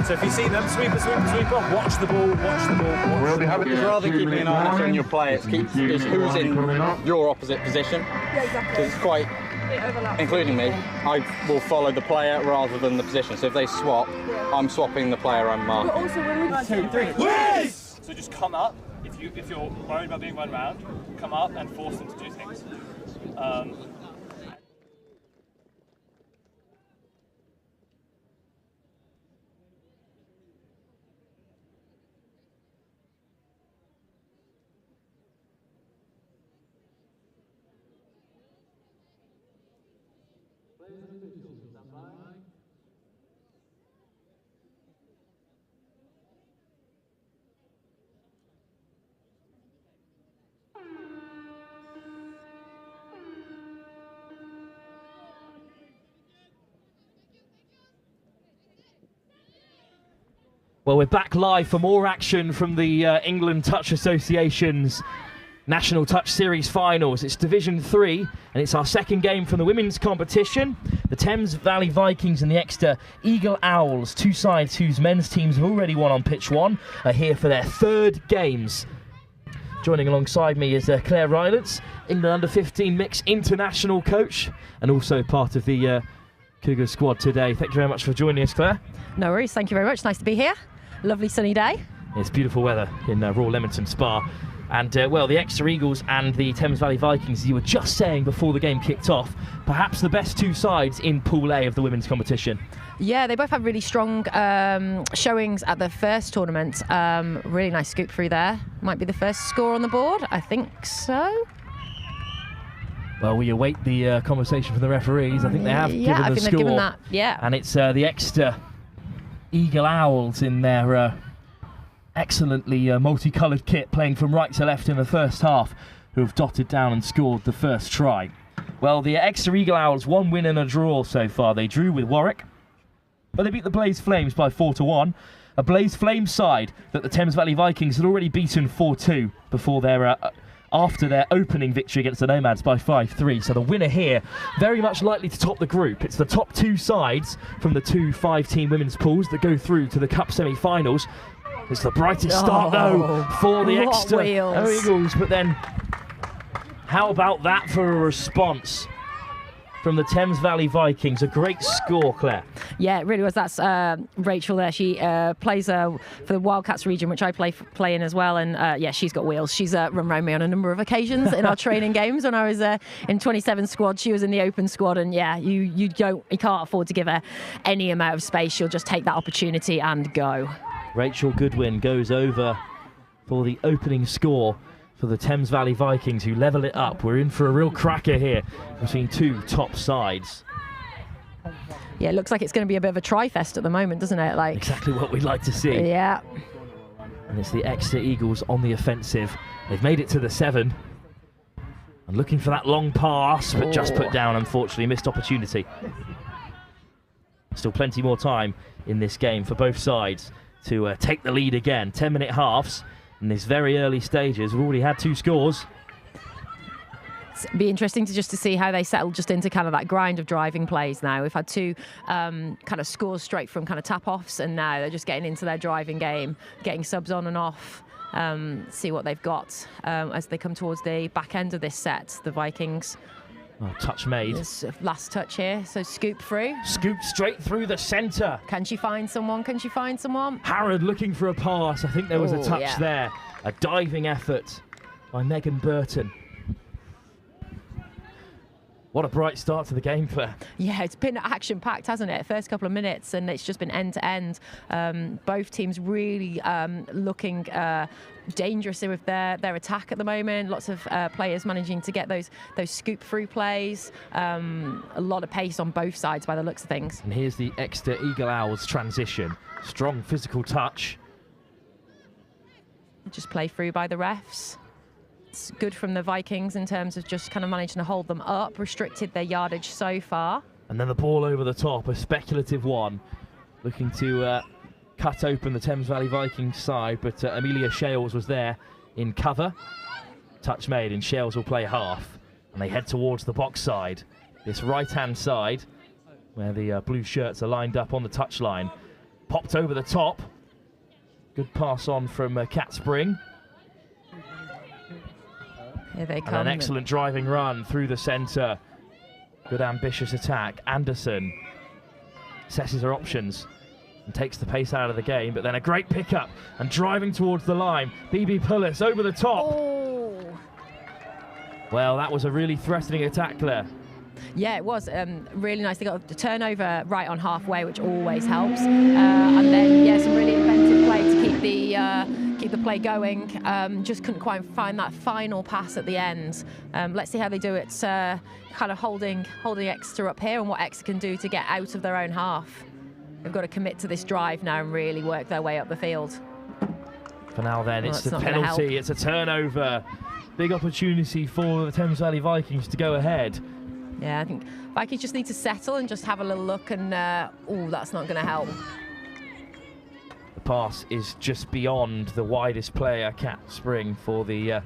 So if you see them, sweeper, sweeper, sweeper, watch the ball, watch the ball. We'll be having rather than keeping an eye on your play, it's who's in your opposite position. Yeah, exactly. Because it's quite, including me, I will follow the player rather than the position. So if they swap, I'm swapping the player I'm marking. But also when we 2, 3. Yes! So just come up. If you're worried about being run round, come up and force them to do things. Well, we're back live for more action from the England Touch Association's National Touch Series finals. It's Division 3, and it's our second game from the women's competition. The Thames Valley Vikings and the Exeter Eagle Owls, two sides whose men's teams have already won on pitch 1, are here for their third games. Joining alongside me is Claire Rylance, England Under-15 Mix International coach, and also part of the Cougars squad today. Thank you very much for joining us, Claire. No worries, thank you very much. Nice to be here. Lovely sunny day. It's beautiful weather in Royal Leamington Spa. And, well, the Exeter Eagles and the Thames Valley Vikings, as you were just saying before the game kicked off, perhaps the best two sides in Pool A of the women's competition. Yeah, they both had really strong showings at the first tournament. Really nice scoop through there. Might be the first score on the board. I think so. Well, we await the conversation from the referees. I think they have given the score. I think they've given that, yeah. And it's the Exeter Eagle Owls in their excellently multicoloured kit, playing from right to left in the first half, who have dotted down and scored the first try. Well, the Exeter Eagle Owls, 1 win and a draw so far. They drew with Warwick, but they beat the Blaze Flames by 4-1. A Blaze Flames side that the Thames Valley Vikings had already beaten 4-2 before after their opening victory against the Nomads by 5-3. So the winner here, very much likely to top the group. It's the top two sides from the two 5-team women's pools that go through to the Cup semi-finals. It's the brightest start, though, for the Exeter Eagles. But then, how about that for a response from the Thames Valley Vikings? A great score, Claire. Yeah, it really was. That's Rachel there. She plays for the Wildcats region, which I play in as well. And yeah, she's got wheels. She's run around me on a number of occasions in our training games. When I was in 27 squad, she was in the open squad. And yeah, you can't afford to give her any amount of space. She'll just take that opportunity and go. Rachel Goodwin goes over for the opening score for the Thames Valley Vikings, who level it up. We're in for a real cracker here between two top sides. Yeah, it looks like it's going to be a bit of a tri-fest at the moment, doesn't it? Like exactly what we'd like to see. Yeah. And it's the Exeter Eagles on the offensive. They've made it to the 7. And looking for that long pass, but just put down, unfortunately. Missed opportunity. Still plenty more time in this game for both sides to take the lead again. 10-minute halves in these very early stages. We've already had 2 scores. It'd be interesting to see how they settle just into kind of that grind of driving plays now. We've had 2 kind of scores straight from kind of tap-offs, and now they're just getting into their driving game, getting subs on and off, see what they've got as they come towards the back end of this set, the Vikings. Oh, touch made. Last touch here, so scoop through. Scoop straight through the centre. Can she find someone? Can she find someone? Harrod looking for a pass. I think there was a touch there. A diving effort by Megan Burton. What a bright start to the game, Claire. Yeah, it's been action-packed, hasn't it? First couple of minutes, and it's just been end-to-end. Both teams really looking dangerous with their attack at the moment. Lots of players managing to get those scoop-through plays. A lot of pace on both sides by the looks of things. And here's the Exeter Eagle Owls transition. Strong physical touch. Just play through by the refs. It's good from the Vikings in terms of just kind of managing to hold them up, restricted their yardage so far. And then the ball over the top, a speculative one, looking to cut open the Thames Valley Vikings side, but Amelia Shales was there in cover. Touch made, and Shales will play half, and they head towards the box side, this right-hand side, where the blue shirts are lined up on the touchline. Popped over the top. Good pass on from Cat Spring. Here they come. And an excellent driving run through the centre. Good ambitious attack. Anderson assesses her options and takes the pace out of the game, but then a great pickup and driving towards the line. BB Pullis over the top. Oh. Well, that was a really threatening attack, Claire. Yeah, it was really nice. They got the turnover right on halfway, which always helps. And then, yeah, some really inventive play to keep the play going. Just couldn't quite find that final pass at the end. Let's see how they do it. Kind of holding Exeter up here and what Exeter can do to get out of their own half. They've got to commit to this drive now and really work their way up the field. For now, then, Well, it's that's the not gonna penalty. help. It's a turnover. Big opportunity for the Thames Valley Vikings to go ahead. Yeah, I think Vikings just need to settle and just have a little look and, oh, that's not going to help. The pass is just beyond the widest player, Cat Spring, for the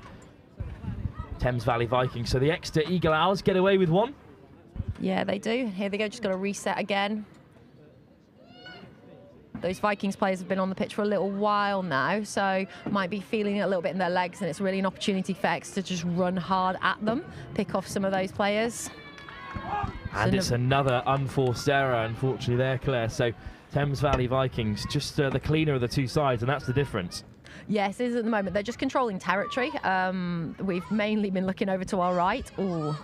Thames Valley Vikings. So the Exeter Eagle Owls get away with one. Yeah, they do. Here they go, just got to reset again. Those Vikings players have been on the pitch for a little while now, so might be feeling it a little bit in their legs, and it's really an opportunity for Exeter to just run hard at them, pick off some of those players. And it's another unforced error, unfortunately, there, Claire. So Thames Valley Vikings, just the cleaner of the two sides, and that's the difference. Yes, it is at the moment. They're just controlling territory. We've mainly been looking over to our right. Ooh.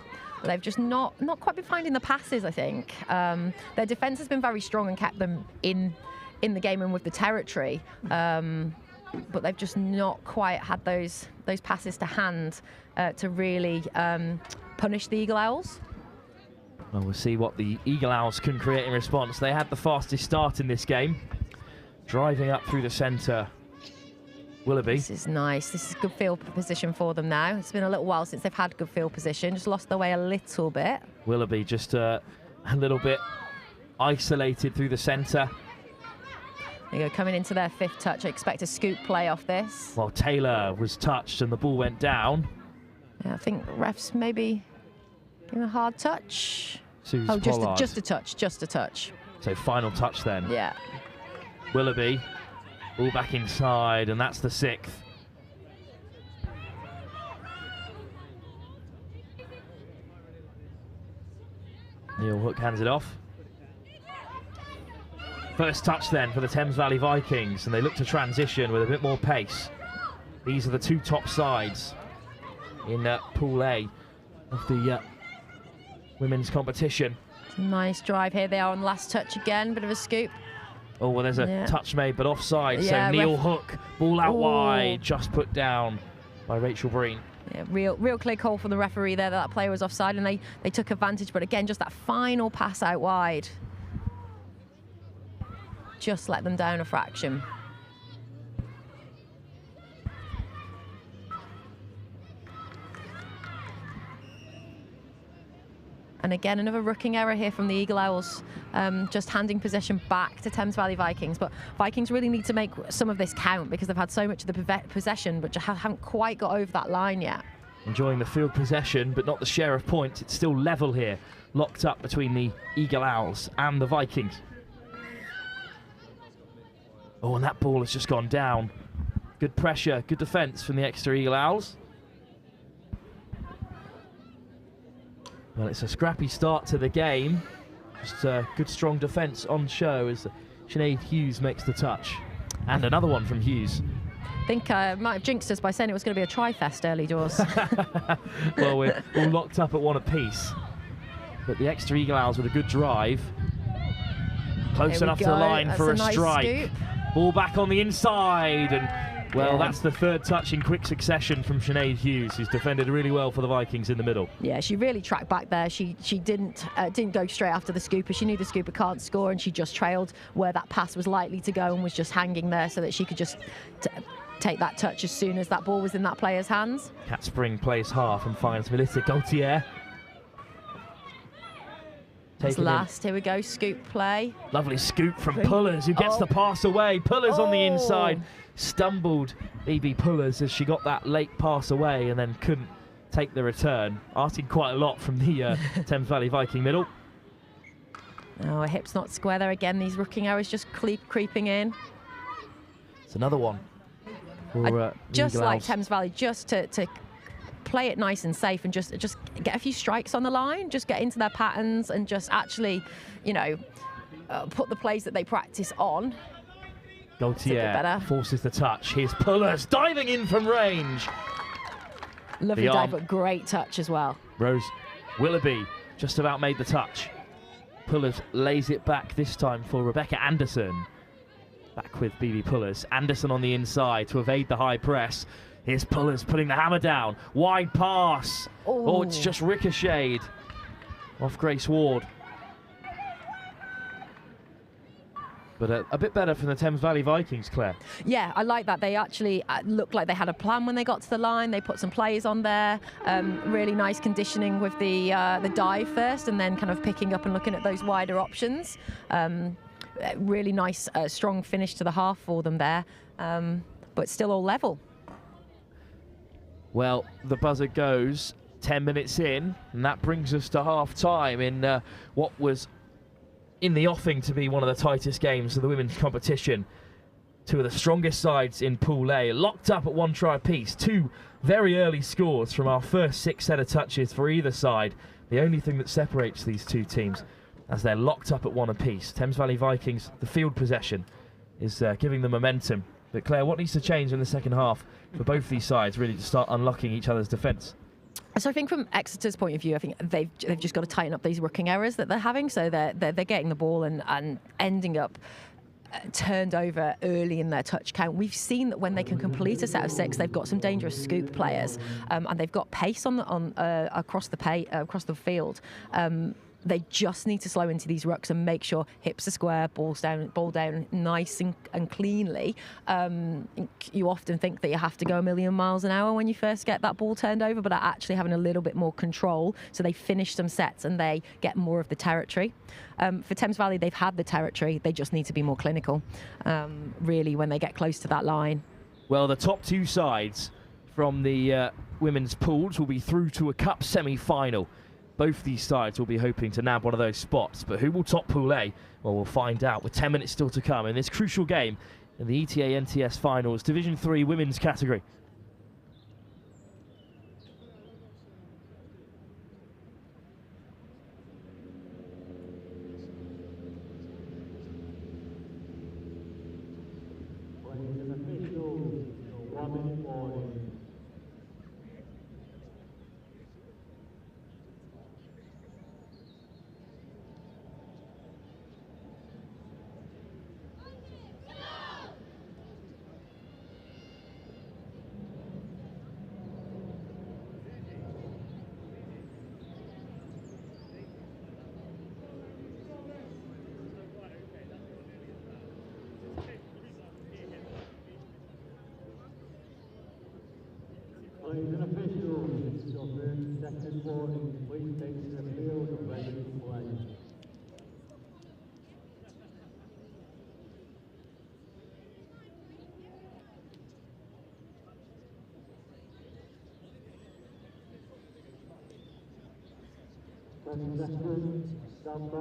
They've just not quite been finding the passes, I think. Their defence has been very strong and kept them in the game and with the territory. But they've just not quite had those passes to hand to really punish the Eagle Owls. Well, we'll see what the Eagle Owls can create in response. They had the fastest start in this game. Driving up through the centre, Willoughby. This is nice. This is good field position for them now. It's been a little while since they've had good field position. Just lost their way a little bit. Willoughby just a little bit isolated through the centre. There you go, coming into their fifth touch. I expect a scoop play off this. While Taylor was touched and the ball went down. Yeah, I think refs maybe giving a hard touch. Suze Oh, just Pollard. a touch. So final touch then. Yeah. Willoughby, all back inside, and that's the sixth. Neil Hook hands it off. First touch then for the Thames Valley Vikings, and they look to transition with a bit more pace. These are the two top sides in Pool A of the women's competition. Nice drive here. They are on last touch again. Bit of a scoop. Oh, well, there's a touch made, but offside. Yeah, so Neil Hook, ball out wide, just put down by Rachel Breen. Yeah, real clear call from the referee there that player was offside, and they took advantage. But again, just that final pass out wide. Just let them down a fraction. And again, another rooking error here from the Eagle Owls, just handing possession back to Thames Valley Vikings. But Vikings really need to make some of this count because they've had so much of the possession, but just haven't quite got over that line yet. Enjoying the field possession, but not the share of points. It's still level here, locked up between the Eagle Owls and the Vikings. Oh, and that ball has just gone down. Good pressure, good defence from the Exeter Eagle Owls. Well, it's a scrappy start to the game. Just good, strong defence on show as Sinead Hughes makes the touch. And another one from Hughes. I think I might have jinxed us by saying it was going to be a tri-fest early doors. Well, we're all locked up at one apiece. But the Exeter Eagle Owls with a good drive. Close enough to the line for a nice strike. scoop. Ball back on the inside, and well, that's the third touch in quick succession from Sinead Hughes, who's defended really well for the Vikings in the middle. Yeah, she really tracked back there. She didn't go straight after the scooper. She knew the scooper can't score, and she just trailed where that pass was likely to go and was just hanging there so that she could just take that touch as soon as that ball was in that player's hands. Cat Spring plays half and finds Melissa Gaultier. That's last. Here we go, scoop play. Lovely scoop from Pullers, who gets the pass away. Pullers on the inside. Stumbled BB Pullers as she got that late pass away and then couldn't take the return. Asking quite a lot from the Thames Valley Viking middle. Oh, a hip's not square there again. These rooking arrows just creeping in. It's another one. For, just Eagle like Owls. Thames Valley, just to play it nice and safe and just get a few strikes on the line, just get into their patterns and just actually, you know, put the plays that they practice on. Gaultier forces the touch. Here's Pullers diving in from range. Lovely The dive, arm. but great touch as well. Rose Willoughby just about made the touch. Pullers lays it back this time for Rebecca Anderson. Back with BB Pullers. Anderson on the inside to evade the high press. Here's Pullers putting the hammer down. Wide pass. Oh, it's just ricocheted off Grace Ward. But a bit better from the Thames Valley Vikings, Claire. Yeah, I like that. They actually looked like they had a plan when they got to the line. They put some plays on there. Really nice conditioning with the dive first and then kind of picking up and looking at those wider options. Really nice, strong finish to the half for them there, but still all level. Well, the buzzer goes 10 minutes in, and that brings us to half-time in what was in the offing to be one of the tightest games of the women's competition. Two of the strongest sides in Pool A, locked up at 1 try apiece. Two very early scores from our first 6 set of touches for either side. The only thing that separates these two teams, as they're locked up at 1 apiece. Thames Valley Vikings, the field possession is giving them momentum. But Claire, what needs to change in the second half for both these sides really to start unlocking each other's defence? So I think from Exeter's point of view, I think they've just got to tighten up these rooking errors that they're having. So they're getting the ball and ending up turned over early in their touch count. We've seen that when they can complete a set of 6, they've got some dangerous scoop players, and they've got pace across the field. They just need to slow into these rucks and make sure hips are square, ball down nice and cleanly. You often think that you have to go a million miles an hour when you first get that ball turned over, but actually having a little bit more control, so they finish some sets and they get more of the territory. For Thames Valley, they've had the territory. They just need to be more clinical, really, when they get close to that line. Well, the top 2 sides from the women's pools will be through to a cup semi-final. Both these sides will be hoping to nab one of those spots, but who will top Pool A? Well, we'll find out with 10 minutes still to come in this crucial game in the ETA NTS Finals, Division 3 women's category. Ladies and officials, your first second warning, please take to the field and ready to play. Seconds, stand by.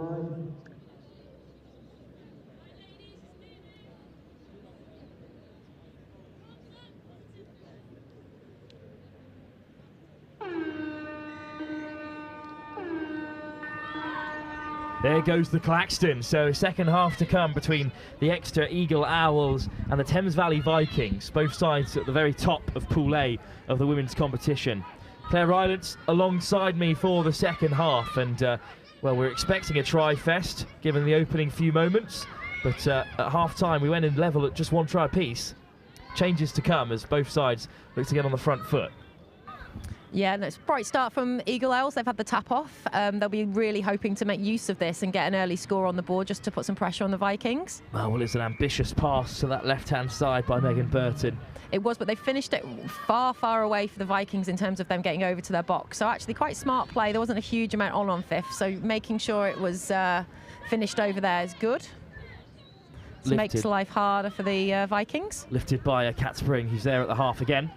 There goes the Claxton. So second half to come between the Exeter Eagle Owls and the Thames Valley Vikings. Both sides at the very top of Pool A of the women's competition. Claire Rylance alongside me for the second half. And, well, we're expecting a try-fest given the opening few moments. But at half-time, we went in level at just 1 try apiece. Changes to come as both sides look to get on the front foot. Yeah, and it's a bright start from Eagle Owls. They've had the tap off. They'll be really hoping to make use of this and get an early score on the board just to put some pressure on the Vikings. Oh, well, it's an ambitious pass to that left-hand side by Megan Burton. It was, but they finished it far, far away for the Vikings in terms of them getting over to their box. So actually quite smart play. There wasn't a huge amount on fifth, so making sure it was finished over there is good. It makes life harder for the Vikings. Lifted by Kat Spring, who's there at the half again.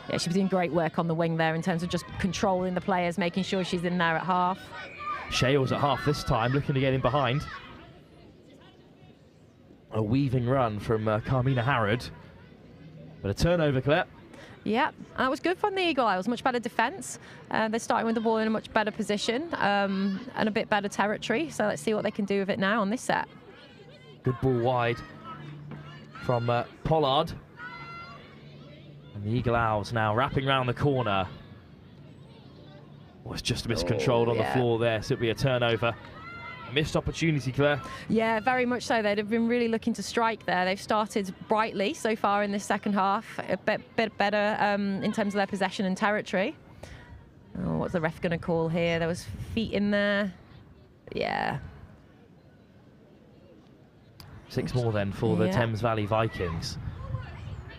Yeah, she was doing great work on the wing there in terms of just controlling the players, making sure she's in there at half. Shales at half this time, looking to get in behind. A weaving run from Carmina Harrod. But a turnover, Claire. Yeah, that was good from the Eagle Isles. Much better defence. They're starting with the ball in a much better position and a bit better territory. So let's see what they can do with it now on this set. Good ball wide from Pollard. And the Eagle Owls now wrapping round the corner. Was just miscontrolled on the floor there, so it'll be a turnover. A missed opportunity, Claire. Yeah, very much so. They'd have been really looking to strike there. They've started brightly so far in this second half, a bit better in terms of their possession and territory. Oh, what's the ref going to call here? There was feet in there. Yeah. 6 more then for the Thames Valley Vikings.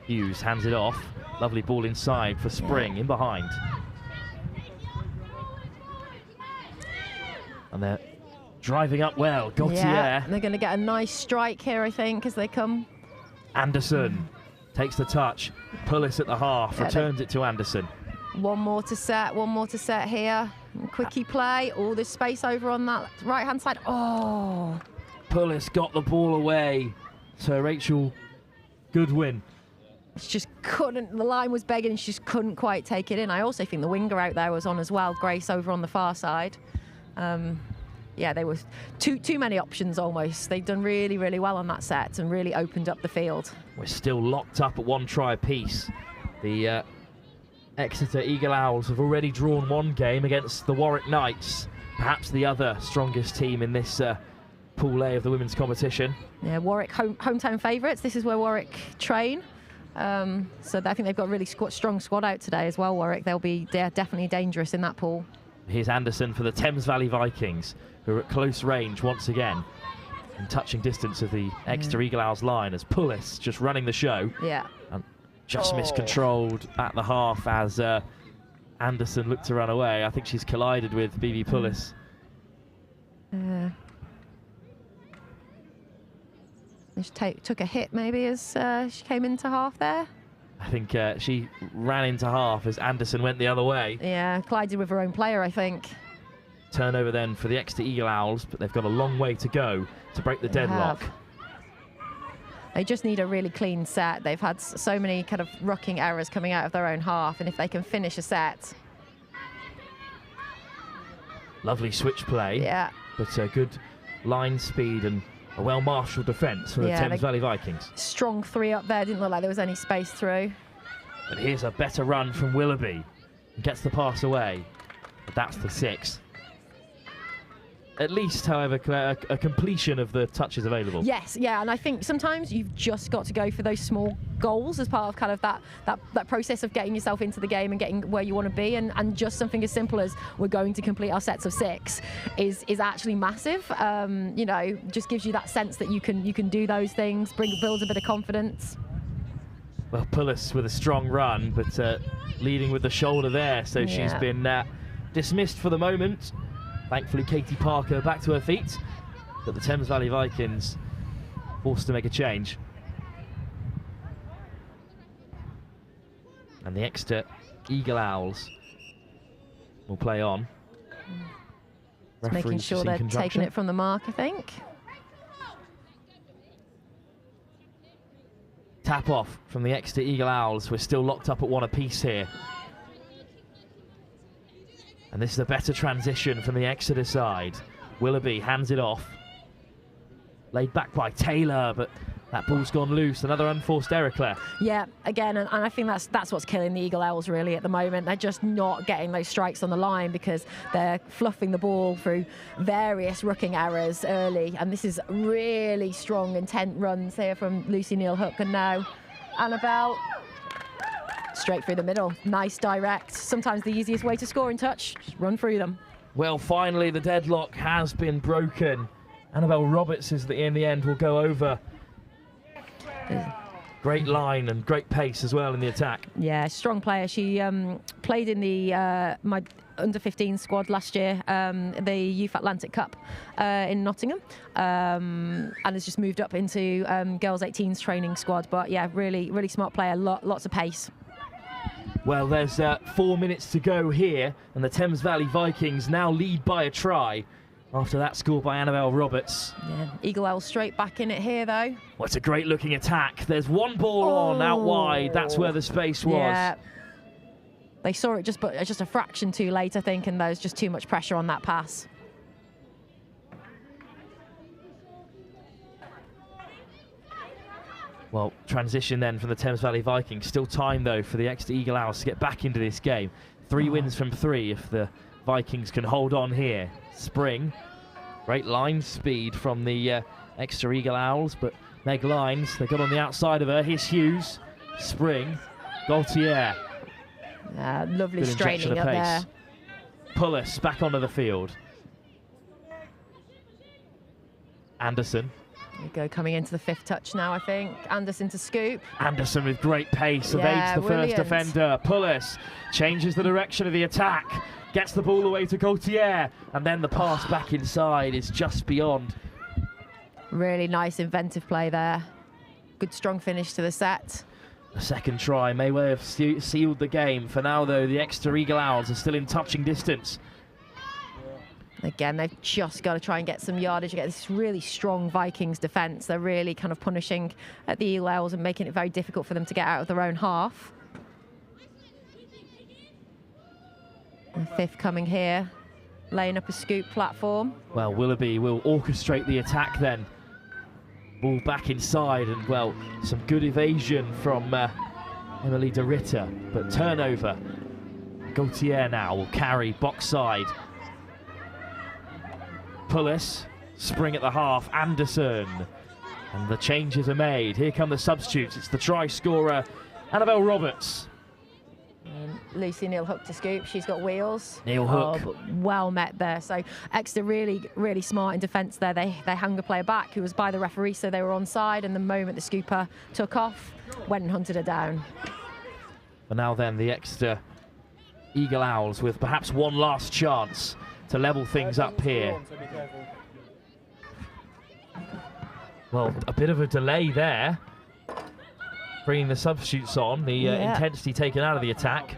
Hughes hands it off. Lovely ball inside for Spring in behind. And they're driving up well. Gautier. Yeah, they're going to get a nice strike here, I think, as they come. Anderson takes the touch. Pullis at the half, returns it to Anderson. One more to set here. Quickie play, all this space over on that right-hand side. Oh! Pullis got the ball away to Rachel Goodwin. She just couldn't, the line was begging and she just couldn't quite take it in. I also think the winger out there was on as well, Grace over on the far side. Yeah, they were too many options almost. They'd done really, really well on that set and really opened up the field. We're still locked up at 1 try apiece. The Exeter Eagle Owls have already drawn 1 game against the Warwick Knights, perhaps the other strongest team in this Pool A of the women's competition. Yeah, Warwick hometown favourites. This is where Warwick train. So I think they've got a really strong squad out today as well, Warwick. They're definitely dangerous in that pool. Here's Anderson for the Thames Valley Vikings, who are at close range once again, in touching distance of the Exeter Eagle Owls line, as Pullis just running the show. Yeah. And just miscontrolled at the half as Anderson looked to run away. I think she's collided with BB Pullis. She took a hit maybe as she came into half there. I think she ran into half as Anderson went the other way. Yeah, collided with her own player, I think. Turnover then for the Exeter Eagle Owls, but they've got a long way to go to break the deadlock. They just need a really clean set. They've had so many kind of rucking errors coming out of their own half, and if they can finish a set. Lovely switch play. Yeah. But good line speed and a well-marshalled defence for the Thames Valley Vikings. Strong 3 up there. Didn't look like there was any space through. But here's a better run from Willoughby. He gets the pass away. But that's the 6. At least, however, Claire, a completion of the touches available. Yes, yeah, and I think sometimes you've just got to go for those small goals as part of kind of that process of getting yourself into the game and getting where you want to be, and just something as simple as we're going to complete our sets of 6 is actually massive. You know, just gives you that sense that you can do those things, builds a bit of confidence. Well, Pullis with a strong run, but leading with the shoulder there, so she's been dismissed for the moment. Thankfully, Katie Parker back to her feet, but the Thames Valley Vikings forced to make a change. And the Exeter Eagle Owls will play on. Just making sure they're taking it from the mark, I think. Tap off from the Exeter Eagle Owls. We're still locked up at 1 apiece here. And this is a better transition from the Exeter side. Willoughby hands it off. Laid back by Taylor, but that ball's gone loose. Another unforced error, Claire. Yeah, again, and I think that's what's killing the Eagle Owls really at the moment. They're just not getting those strikes on the line because they're fluffing the ball through various rucking errors early. And this is really strong, intent runs here from Lucy Neal-Hook. And now Annabelle, straight through the middle. Nice direct. Sometimes the easiest way to score in touch, just run through them. Well, finally, the deadlock has been broken. Annabelle Roberts is in the end will go over. Great line and great pace as well in the attack. Yeah, strong player. She played in the my under-15 squad last year, the Youth Atlantic Cup in Nottingham, and has just moved up into Girls 18s training squad. But yeah, really, really smart player. Lots of pace. Well, there's 4 minutes to go here, and the Thames Valley Vikings now lead by a try. after that score by Annabelle Roberts. Yeah, Eagle Owl straight back in it here, though. Well, it's a great looking attack. There's one ball on out wide. That's where the space was. Yeah. They saw it just a fraction too late, I think, and there was just too much pressure on that pass. Well, transition then from the Thames Valley Vikings. Still time, though, for the Exeter Eagle Owls to get back into this game. 3 wins from 3 if the Vikings can hold on here. Spring, great line speed from the Exeter Eagle Owls, but Meg Lines, they got on the outside of her. Here's Hughes, Spring, Gaultier. Lovely Good straining injection up of there. pace. Pullis back onto the field. Anderson. There we go, coming into the 5th touch now, I think. Anderson to scoop. Anderson with great pace, Yeah, evades the brilliant. first defender. Pullis changes the direction of the attack, gets the ball away to Gaultier, and then the pass back inside is just beyond. Really nice inventive play there. Good strong finish to the set. A second try may well have sealed the game. For now, though, the Exeter Eagle Owls are still in touching distance. Again, they've just got to try and get some yardage against this really strong Vikings defence. They're really kind of punishing at the Eagle Owls and making it very difficult for them to get out of their own half. The 5th coming here, laying up a scoop platform. Well, Willoughby will orchestrate the attack then. Ball back inside, and, well, some good evasion from Emily de Ritter, but turnover. Gaultier now will carry box side. Pullis, Spring at the half, Anderson, and the changes are made. Here come the substitutes. It's the try scorer, Annabelle Roberts. And Lucy Neal Hook to scoop. She's got wheels. Neal Hook. But well met there. So Exeter really smart in defence there. They hung a player back who was by the referee, so they were onside. And the moment the scooper took off, went and hunted her down. But now then, the Exeter Eagle Owls with perhaps one last chance to level things up here. Well, a bit of a delay there. Bringing the substitutes on, the intensity taken out of the attack.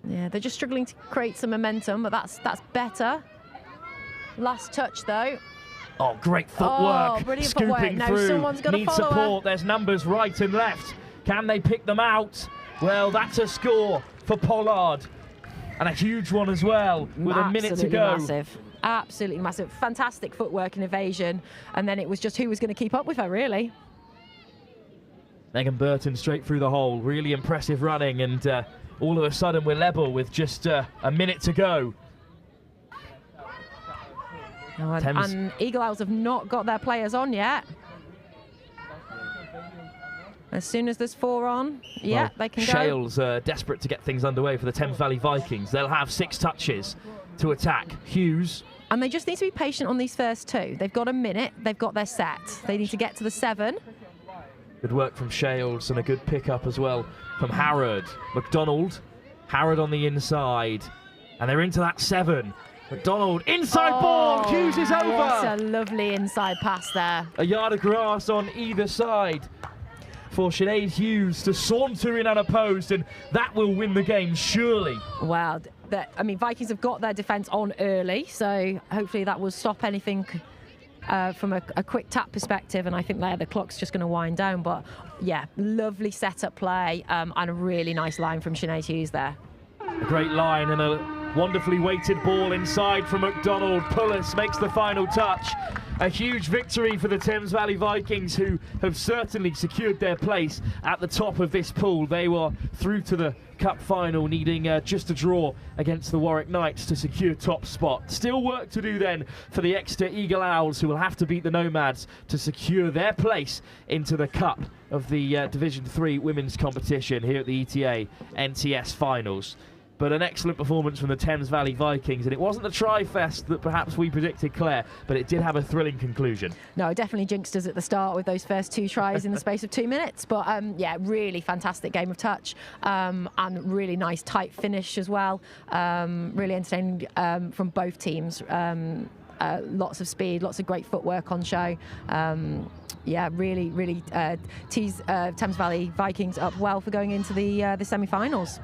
Yeah, they're just struggling to create some momentum, but that's better. Last touch, though. Oh, great footwork. Brilliant Scooping footwork. Now through. someone's got to Needs follow support. There's numbers right and left. Can they pick them out? Well, that's a score for Pollard. And a huge one as well, with a minute to go. Massive. Absolutely massive. Fantastic footwork and evasion. And then it was just who was going to keep up with her, really. Megan Burton straight through the hole. Really impressive running, and all of a sudden we're level with just a minute to go. And Eagle Owls have not got their players on yet. As soon as there's 4 on, they can go. Shales desperate to get things underway for the Thames Valley Vikings. They'll have 6 touches to attack. Hughes. And they just need to be patient on these first 2. They've got a minute. They've got their set. They need to get to the 7. Good work from Shales and a good pickup as well from Harrod. McDonald. Harrod on the inside. And they're into that 7. McDonald, inside ball. Hughes is over. What a lovely inside pass there. A yard of grass on either side for Sinead Hughes to saunter in unopposed, and that will win the game, surely. Wow. Vikings have got their defence on early, so hopefully that will stop anything from a quick tap perspective, and I think the clock's just going to wind down. But yeah, lovely setup play and a really nice line from Sinead Hughes there. A great line and a wonderfully weighted ball inside from McDonald. Pullis makes the final touch. A huge victory for the Thames Valley Vikings, who have certainly secured their place at the top of this pool. They were through to the Cup final, needing just a draw against the Warwick Knights to secure top spot. Still work to do then for the Exeter Eagle Owls, who will have to beat the Nomads to secure their place into the Cup of the Division 3 women's competition here at the ETA NTS finals. But an excellent performance from the Thames Valley Vikings, and it wasn't the tri-fest that perhaps we predicted, Claire, but it did have a thrilling conclusion. No, definitely jinxed us at the start with those first 2 tries in the space of 2 minutes. But yeah, really fantastic game of touch and really nice tight finish as well. Really entertaining from both teams. Lots of speed, lots of great footwork on show. Yeah, really tees Thames Valley Vikings up well for going into the semi-finals.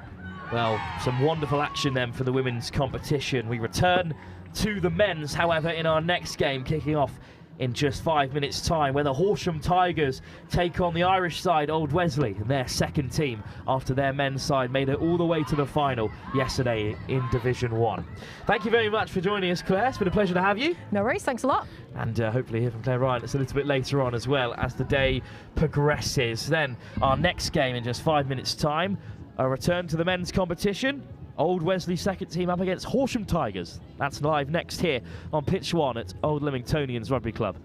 Well, some wonderful action then for the women's competition. We return to the men's, however, in our next game, kicking off in just 5 minutes' time, where the Horsham Tigers take on the Irish side, Old Wesley, their second team, after their men's side made it all the way to the final yesterday in Division 1. Thank you very much for joining us, Claire. It's been a pleasure to have you. No worries, thanks a lot. And hopefully hear from Claire Ryan a little bit later on as well as the day progresses. Then our next game in just 5 minutes' time, a return to the men's competition. Old Wesley second team up against Horsham Tigers. That's live next here on Pitch 1 at Old Leamingtonians Rugby Club.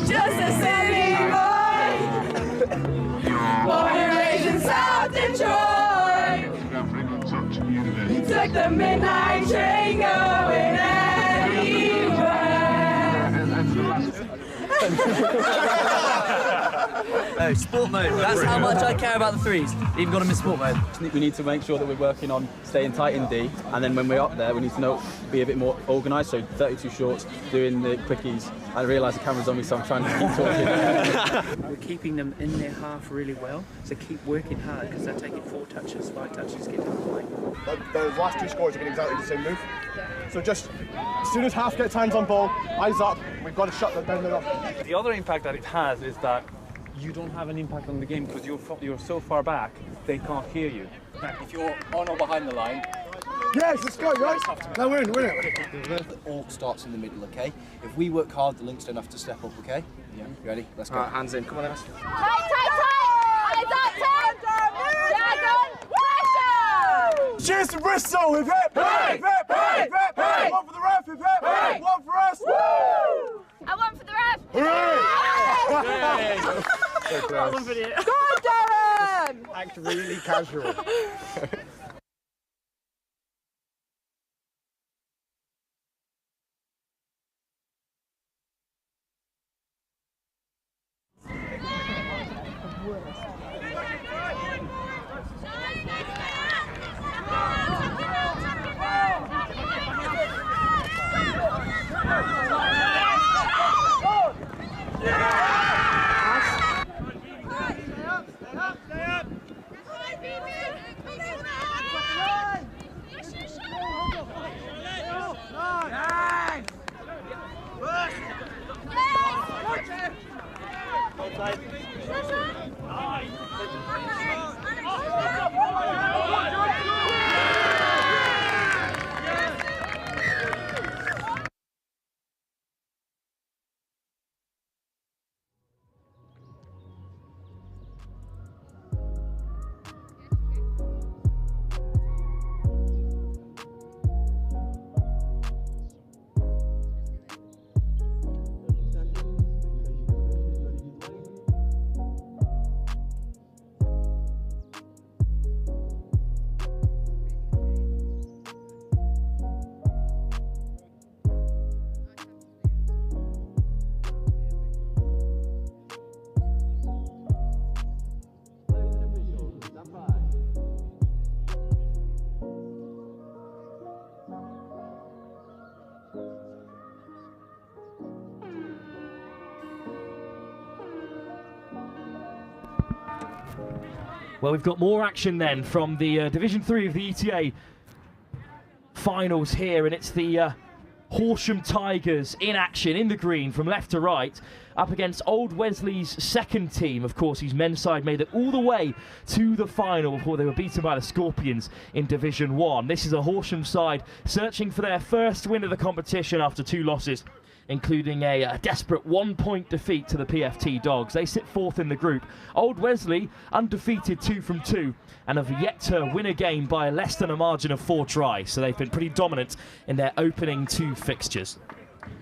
Just a city boy, born and raised in South Detroit. Took the midnight train going Oh, sport mode. That's how much I care about the threes. Even got them in sport mode. We need to make sure that we're working on staying tight in D, and then when we're up there, we need to be a bit more organised. So 32 shorts, doing the quickies. I realise the camera's on me, so I'm trying to keep talking. We're keeping them in their half really well, so keep working hard because they're taking 4 touches, 5 touches, get to the line. The last 2 scores are getting exactly the same move. So just as soon as half gets hands on ball, eyes up, we've got to shut them down there. The other impact that it has is that you don't have an impact on the game because you're so far back, they can't hear you. If you're on or behind the line, yes, let's go, guys. Now win it. All starts in the middle, okay? If we work hard, the links don't have to step up, okay? Yeah. You ready? Let's go. Hands in. Come on, Evan. Tight, eyes up, Dragon, pressure! Cheers to Bristol, hip hip! Hip hip, hip hip, hip! One for the ref, hip hip! Hip! One for us! Woo! I want for the ref! Hooray! Well done, video. Go on, Darren! Act really casual. Well, we've got more action then from the Division 3 of the ETA finals here, and it's the Horsham Tigers in action in the green from left to right up against Old Wesley's second team, of course, whose men's side made it all the way to the final before they were beaten by the Scorpions in Division 1. This is a Horsham side searching for their first win of the competition after 2 losses, including a desperate 1-point defeat to the PFT Dogs. They sit 4th in the group. Old Wesley undefeated 2 from 2 and have yet to win a game by less than a margin of 4 tries, so they've been pretty dominant in their opening 2 fixtures.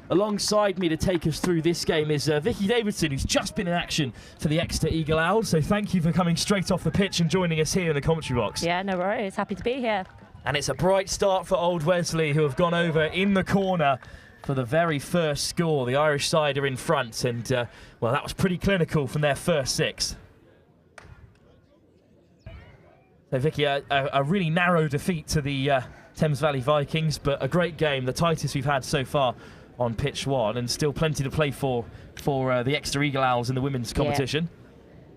Alongside me to take us through this game is Vicky Davidson, who's just been in action for the Exeter Eagle Owls, so thank you for coming straight off the pitch and joining us here in the commentary box. Yeah, no worries, happy to be here. And it's a bright start for Old Wesley, who have gone over in the corner for the very first score. The Irish side are in front, and well, that was pretty clinical from their first 6. So Vicky, a really narrow defeat to the Thames Valley Vikings, but a great game, the tightest we've had so far on pitch 1, and still plenty to play for the Exeter Eagle Owls in the women's competition.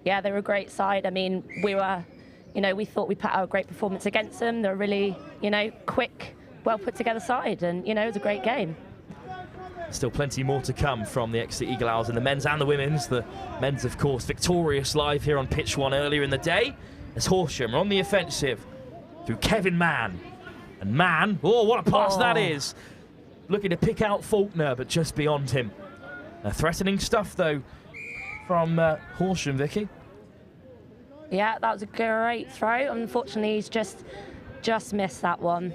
Yeah, they were a great side. I mean, we thought we put out a great performance against them. They're a really, quick, well put together side, and it was a great game. Still plenty more to come from the Exeter Eagle Owls in the men's and the women's. The men's, of course, victorious live here on pitch 1 earlier in the day, as Horsham are on the offensive through Kevin Mann. And Mann, oh, what a pass that is! Looking to pick out Faulkner, but just beyond him. Threatening stuff, though, from Horsham, Vicky. Yeah, that was a great throw. Unfortunately, he's just missed that one.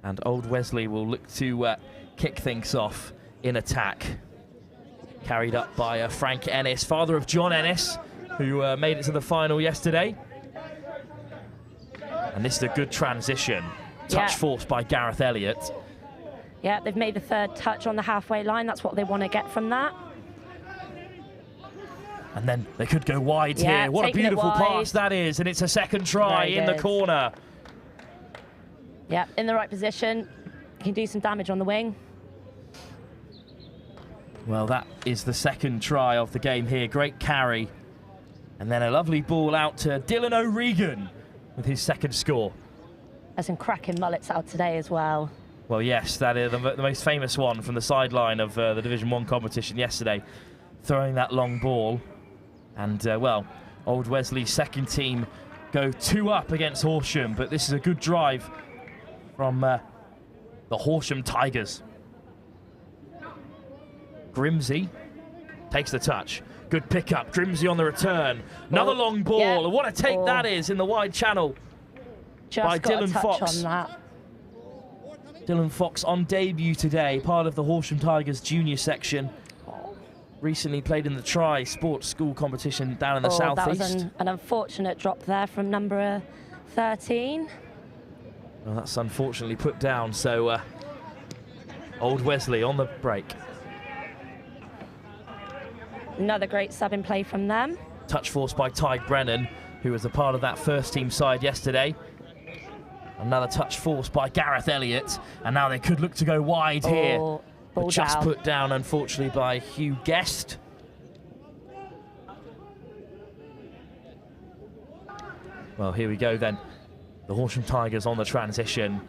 And Old Wesley will look to kick things off in attack. Carried up by Frank Ennis, father of John Ennis, who made it to the final yesterday. And this is a good transition. Touch forced by Gareth Elliott. Yeah, they've made the 3rd touch on the halfway line. That's what they want to get from that. And then they could go wide here. What a beautiful pass that is. And it's a second try in the corner. Yeah, in the right position. He can do some damage on the wing. Well, that is the second try of the game here. Great carry. And then a lovely ball out to Dylan O'Regan with his second score. There's some cracking mullets out today as well. Well, yes, that is the most famous one from the sideline of the Division 1 competition yesterday, throwing that long ball. And, well, Old Wesley's second team go 2 up against Horsham, but this is a good drive from the Horsham Tigers. Grimsey takes the touch. Good pickup. Grimsey on the return. Another long ball. Yeah. What a take that is in the wide channel by Dylan Fox. On that. Dylan Fox on debut today, part of the Horsham Tigers junior section. Recently played in the Tri Sports School competition down in the southeast. That was an unfortunate drop there from number 13. Well, that's unfortunately put down, so Old Wesley on the break. Another great sub in play from them. Touch forced by Ty Brennan, who was a part of that first team side yesterday. Another touch forced by Gareth Elliott, and now they could look to go wide here. But just put down, unfortunately, by Hugh Guest. Well, here we go then. The Horsham Tigers on the transition.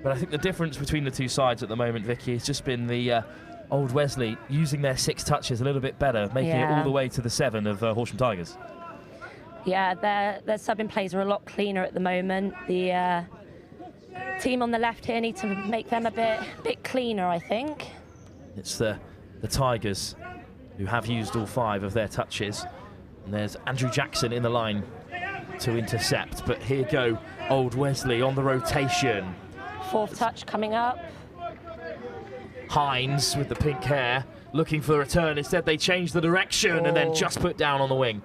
But I think the difference between the 2 sides at the moment, Vicky, has just been the Old Wesley using their 6 touches a little bit better, making it all the way to the 7 of Horsham Tigers. Yeah, their sub-in plays are a lot cleaner at the moment. The team on the left here need to make them a bit cleaner, I think. It's the Tigers who have used all 5 of their touches. And there's Andrew Jackson in the line to intercept. But here go Old Wesley on the rotation. 4th touch coming up. Hines with the pink hair looking for the return. Instead they change the direction and then just put down on the wing.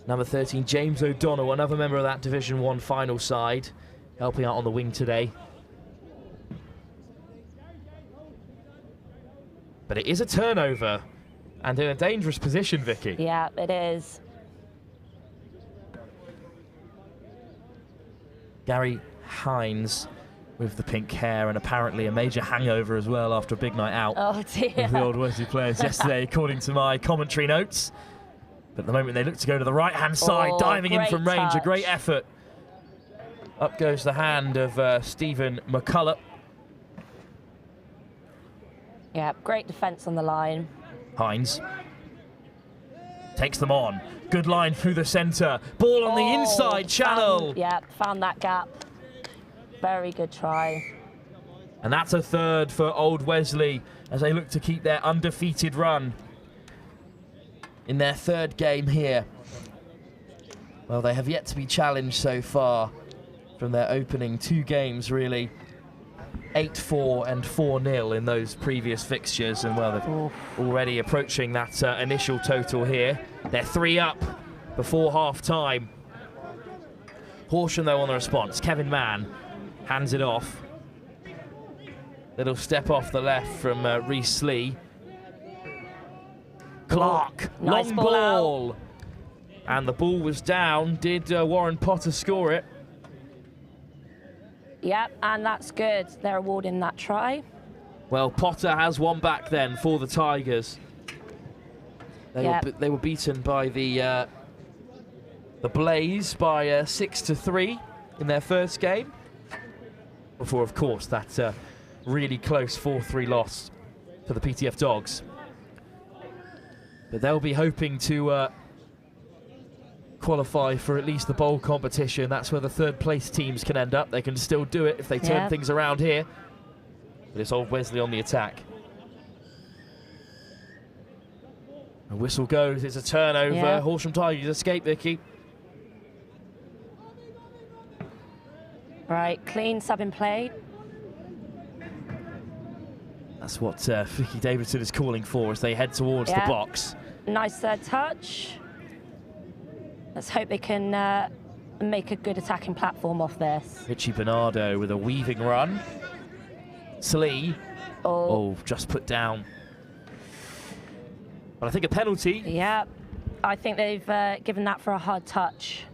Number 13, James O'Donnell, another member of that Division 1 final side, helping out on the wing today. But it is a turnover and in a dangerous position, Vicky. Yeah, it is. Gary Hines with the pink hair and apparently a major hangover as well after a big night out. Oh dear. With the Old Wesley players yesterday, according to my commentary notes. But at the moment they look to go to the right-hand side, diving in from range, a great effort. Up goes the hand of Stephen McCullough. Yeah, great defence on the line. Hines takes them on. Good line through the centre. Ball on the inside channel. Found that gap. Very good try. And that's a third for Old Wesley as they look to keep their undefeated run in their third game here. Well, they have yet to be challenged so far from their opening 2 games, really. 8-4 and 4-0 in those previous fixtures, and well, they're already approaching that initial total here. They're 3 up before half-time. Horsham, though, on the response. Kevin Mann hands it off. Little step off the left from Reece Lee. Clark, nice long ball. And the ball was down. Did Warren Potter score it? Yep, and that's good. They're awarding that try. Well, Potter has one back then for the Tigers. They were beaten by the Blaze by 6-3 in their first game. Before, of course, that really close 4-3 loss for the PTF Dogs. But they'll be hoping to qualify for at least the bowl competition. That's where the third place teams can end up. They can still do it if they turn things around here. But it's Old Wesley on the attack. A whistle goes, it's a turnover. Horsham Tigers escape, Vicky. Right, clean sub in play. That's what Vicky Davidson is calling for as they head towards the box. Nice third touch. Let's hope they can make a good attacking platform off this. Richie Bernardo with a weaving run. Slee. Oh, just put down. But I think a penalty. Yeah, I think they've given that for a hard touch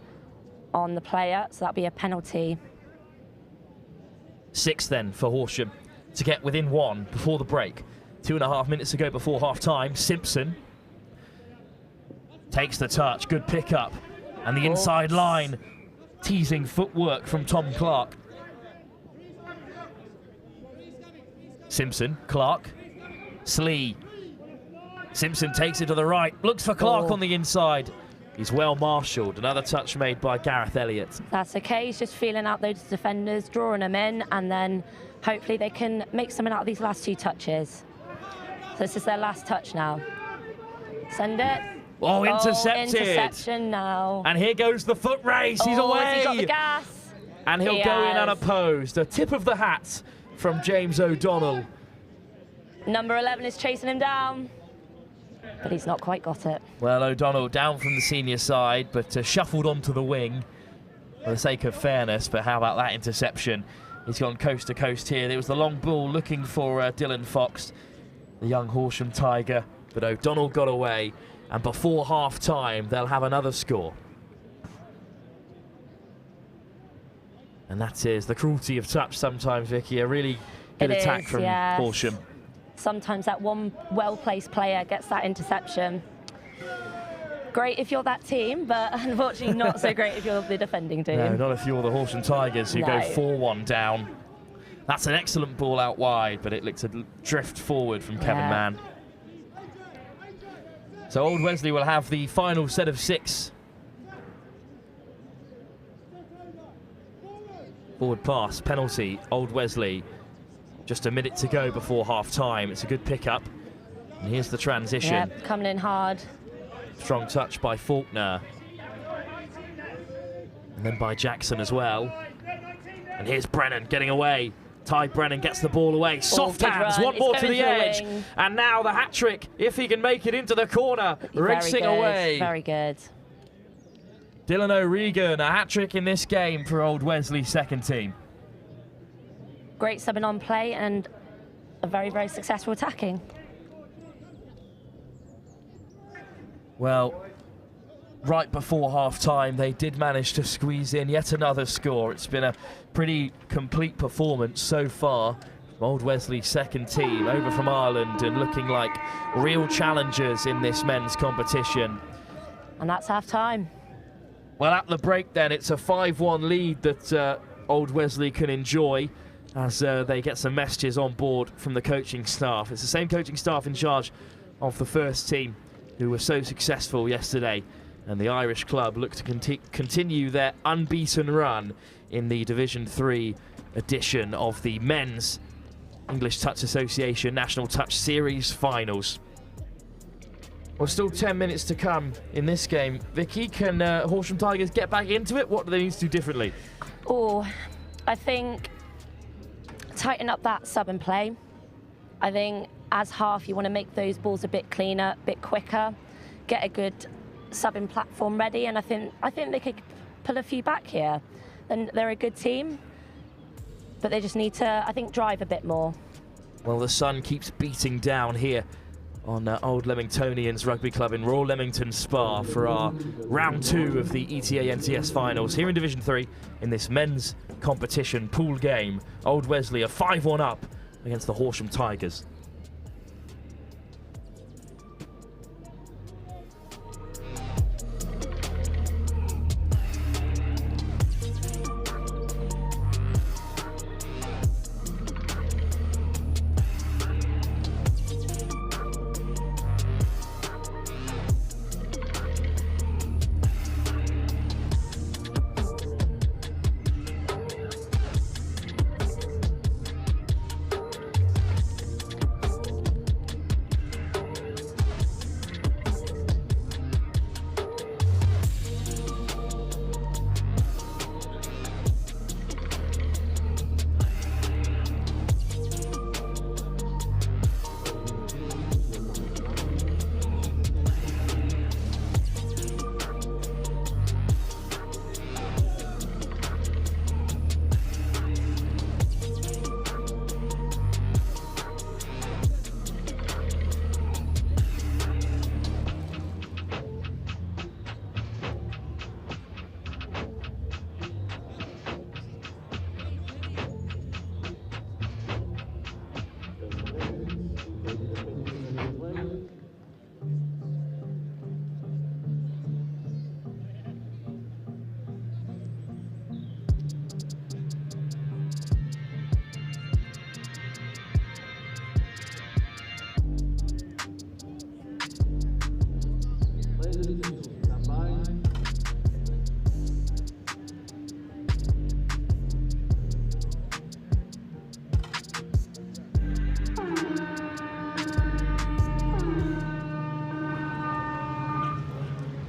on the player, so that'll be a penalty. 6 then for Horsham to get within 1 before the break. 2.5 minutes to go before half-time. Simpson takes the touch, good pick-up. And the inside line, teasing footwork from Tom Clark. Simpson, Clark, Slee. Simpson takes it to the right, looks for Clark on the inside. He's well marshalled. Another touch made by Gareth Elliott. That's okay, he's just feeling out those defenders, drawing them in, and then hopefully they can make something out of these last 2 touches. So this is their last touch now. Send it. Oh, intercepted. Interception now. And here goes the foot race. He's away. Has he got the gas? And he'll go in unopposed. A tip of the hat from James O'Donnell. Number 11 is chasing him down, but he's not quite got it. Well, O'Donnell down from the senior side, but shuffled onto the wing for the sake of fairness. But how about that interception? He's gone coast to coast here. There was the long ball looking for Dylan Fox, the young Horsham Tiger, but O'Donnell got away. And before half-time, they'll have another score. And that is the cruelty of touch sometimes, Vicky. A really good attack from Horsham. Sometimes that one well-placed player gets that interception. Great if you're that team, but unfortunately not so great if you're the defending team. No, not if you're the Horsham Tigers, who go 4-1 down. That's an excellent ball out wide, but it looked to drift forward from Kevin Mann. So Old Wesley will have the final set of 6. Forward pass, penalty, Old Wesley. Just a minute to go before half-time. It's a good pick-up. And here's the transition. Yep, coming in hard. Strong touch by Faulkner. And then by Jackson as well. And here's Brennan getting away. Ty Brennan gets the ball away. Soft hands, one more to the edge. And now the hat-trick, if he can make it into the corner. Racing away. Very good. Dylan O'Regan, a hat-trick in this game for Old Wesley's second team. Great subbing on play and a very, very successful attacking. Well, right before half-time, they did manage to squeeze in yet another score. It's been a pretty complete performance so far from Old Wesley's second team, over from Ireland and looking like real challengers in this men's competition. And that's half time. Well, at the break then, it's a 5-1 lead that Old Wesley can enjoy as they get some messages on board from the coaching staff. It's the same coaching staff in charge of the first team who were so successful yesterday. And the Irish club look to continue their unbeaten run in the Division 3 edition of the Men's English Touch Association National Touch Series Finals. Well, still 10 minutes to come in this game. Vicky, can Horsham Tigers get back into it? What do they need to do differently? Oh, I think tighten up that sub and play. I think as half, you want to make those balls a bit cleaner, a bit quicker, get a good subbing platform ready, and I think they could pull a few back here. And they're a good team, but they just need to, I think, drive a bit more. Well, the sun keeps beating down here on Old Leamingtonians Rugby Club in Royal Leamington Spa for our round 2 of the ETA NTS finals here in Division 3 in this men's competition pool game. Old Wesley are 5-1 up against the Horsham Tigers.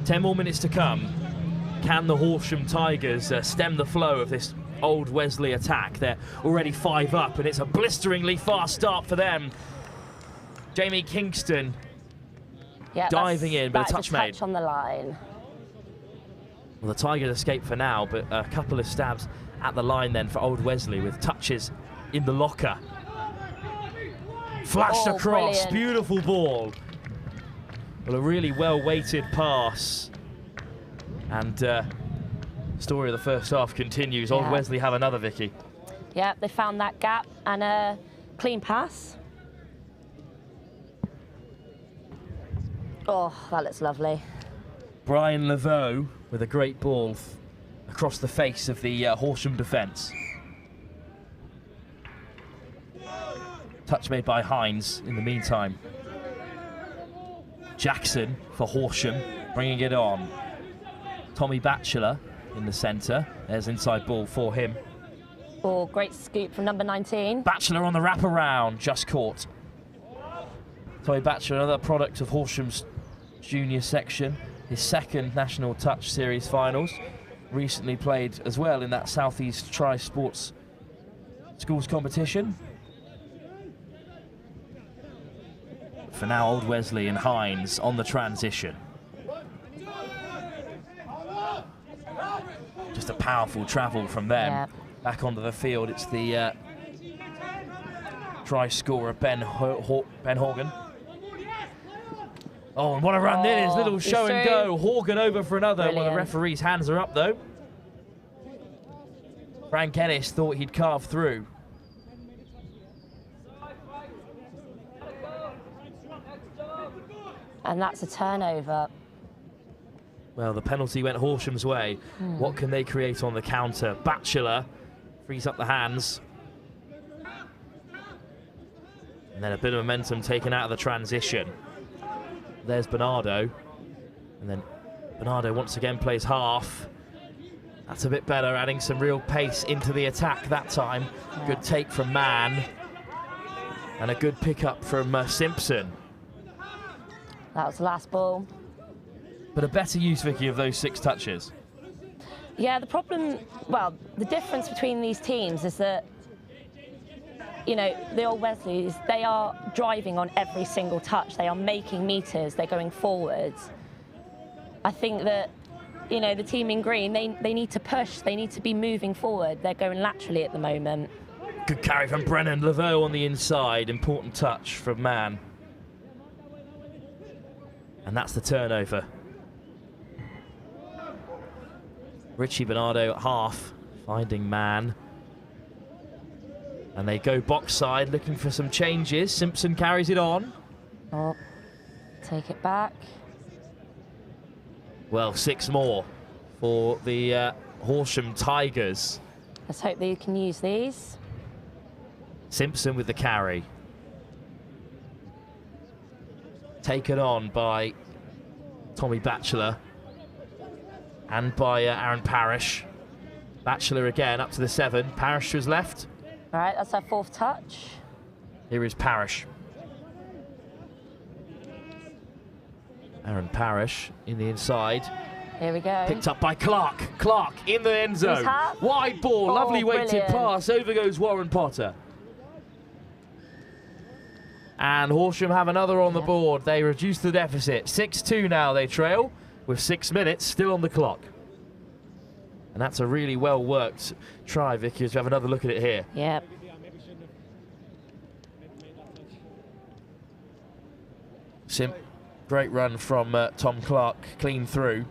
Ten more minutes to come. Can the Horsham Tigers stem the flow of this Old Wesley attack? They're already 5 up, and it's a blisteringly fast start for them. Jamie Kingston diving in, but a touch made. Touch on the line. Well, the Tigers escape for now, but a couple of stabs at the line then for Old Wesley with touches in the locker. Flashed across, brilliant. Beautiful ball. Well, a really well-weighted pass. And story of the first half continues. Old Wesley have another, Vicky. Yeah, they found that gap and a clean pass. Oh, that looks lovely. Brian Laveau with a great ball across the face of the Horsham defence. Touch made by Hines in the meantime. Jackson for Horsham, bringing it on. Tommy Batchelor in the centre. There's inside ball for him. Oh, great scoop from number 19. Batchelor on the wraparound, just caught. Tommy Batchelor, another product of Horsham's junior section. His second National Touch Series finals. Recently played as well in that South East Tri-Sports Schools competition. For now, Old Wesley and Hines on the transition. Just a powerful travel from them. Back onto the field, it's the try scorer, Ben Horgan. Oh, and what a run it is. Little show and go. Horgan over for another. Brilliant. Well, the referee's hands are up, though. Frank Ennis thought he'd carve through. And that's a turnover. Well, the penalty went Horsham's way. What can they create on the counter? Batchelor frees up the hands. And then a bit of momentum taken out of the transition. There's Bernardo. And then Bernardo once again plays half. That's a bit better, adding some real pace into the attack that time. Good take from Mann. And a good pickup from Simpson. That was the last ball. But a better use, Vicky, of those 6 touches. Yeah, the problem, well, the difference between these teams is that, you know, the old Wesleys, they are driving on every single touch. They are making meters, they're going forwards. I think that, you know, the team in green, they need to push, they need to be moving forward. They're going laterally at the moment. Good carry from Brennan. Laveau on the inside. Important touch from Mann. And that's the turnover. Richie Bernardo at half, finding Mann. And they go box side, looking for some changes. Simpson carries it on. Oh, take it back. Well, 6 more for the Horsham Tigers. Let's hope that you can use these. Simpson with the carry. Taken on by Tommy Batchelor and by Aaron Parrish. Batchelor again up to the 7. Parrish to his left. All right, that's our 4th touch. Here is Parrish. Aaron Parrish in the inside. Here we go. Picked up by Clark. Clark in the end zone. Wide ball, lovely weighted pass. Over goes Warren Potter. And Horsham have another on the board. They reduce the deficit. 6-2 now they trail, with 6 minutes still on the clock. And that's a really well worked try, Vicky, as we have another look at it here. Yep. Great run from Tom Clark, clean through.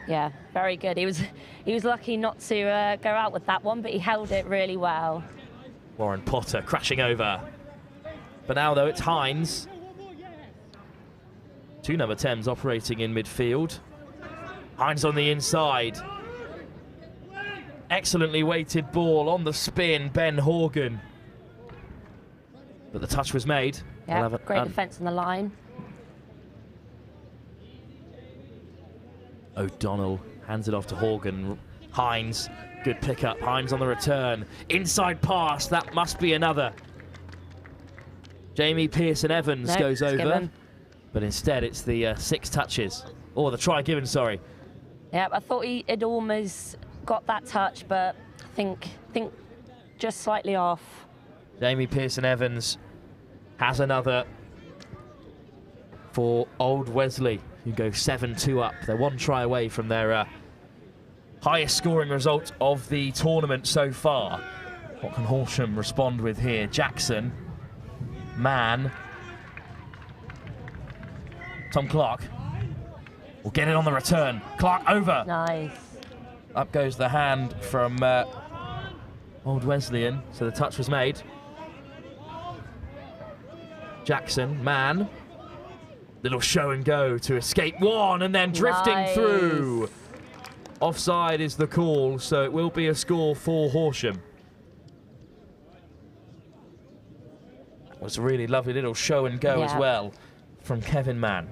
Yeah, very good. He was lucky not to go out with that one, but he held it really well. Warren Potter crashing over. But now, though, it's Hines. 2 number 10s operating in midfield. Hines on the inside. Excellently weighted ball on the spin, Ben Horgan. But the touch was made. Yeah, great defence on the line. O'Donnell hands it off to Horgan. Hines, good pickup. Hines on the return. Inside pass, that must be another. Jamie Pearson-Evans goes over. Given. But instead it's the 6 touches. Or the try given, sorry. Yeah, I thought he had almost got that touch, but I think just slightly off. Jamie Pearson-Evans has another for Old Wesley, who go 7-2 up. They're 1 try away from their highest scoring result of the tournament so far. What can Horsham respond with here? Jackson, Mann, Tom Clark will get it on the return. Clark over. Nice. Up goes the hand from Old Wesleyan, so the touch was made. Jackson, Mann. Little show and go to escape one and then drifting through. Offside is the call, so it will be a score for Horsham. That was a really lovely little show and go as well from Kevin Mann.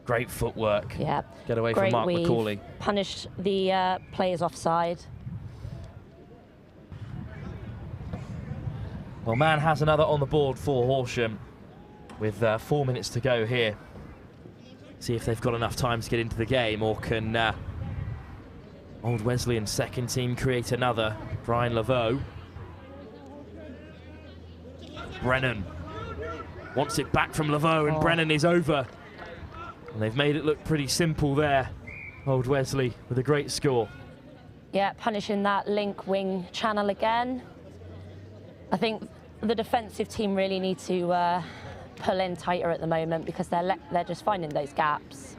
Great footwork. Yeah. Get away Great from Mark weave. McCauley. Punished the players offside. Well, Mann has another on the board for Horsham with 4 minutes to go here. See if they've got enough time to get into the game, or can Old Wesleyan second team create another. Brian Laveau. Brennan wants it back from Laveau, and Brennan is over. And they've made it look pretty simple there. Old Wesley with a great score. Yeah, punishing that link wing channel again. I think the defensive team really need to pull in tighter at the moment, because they're just finding those gaps.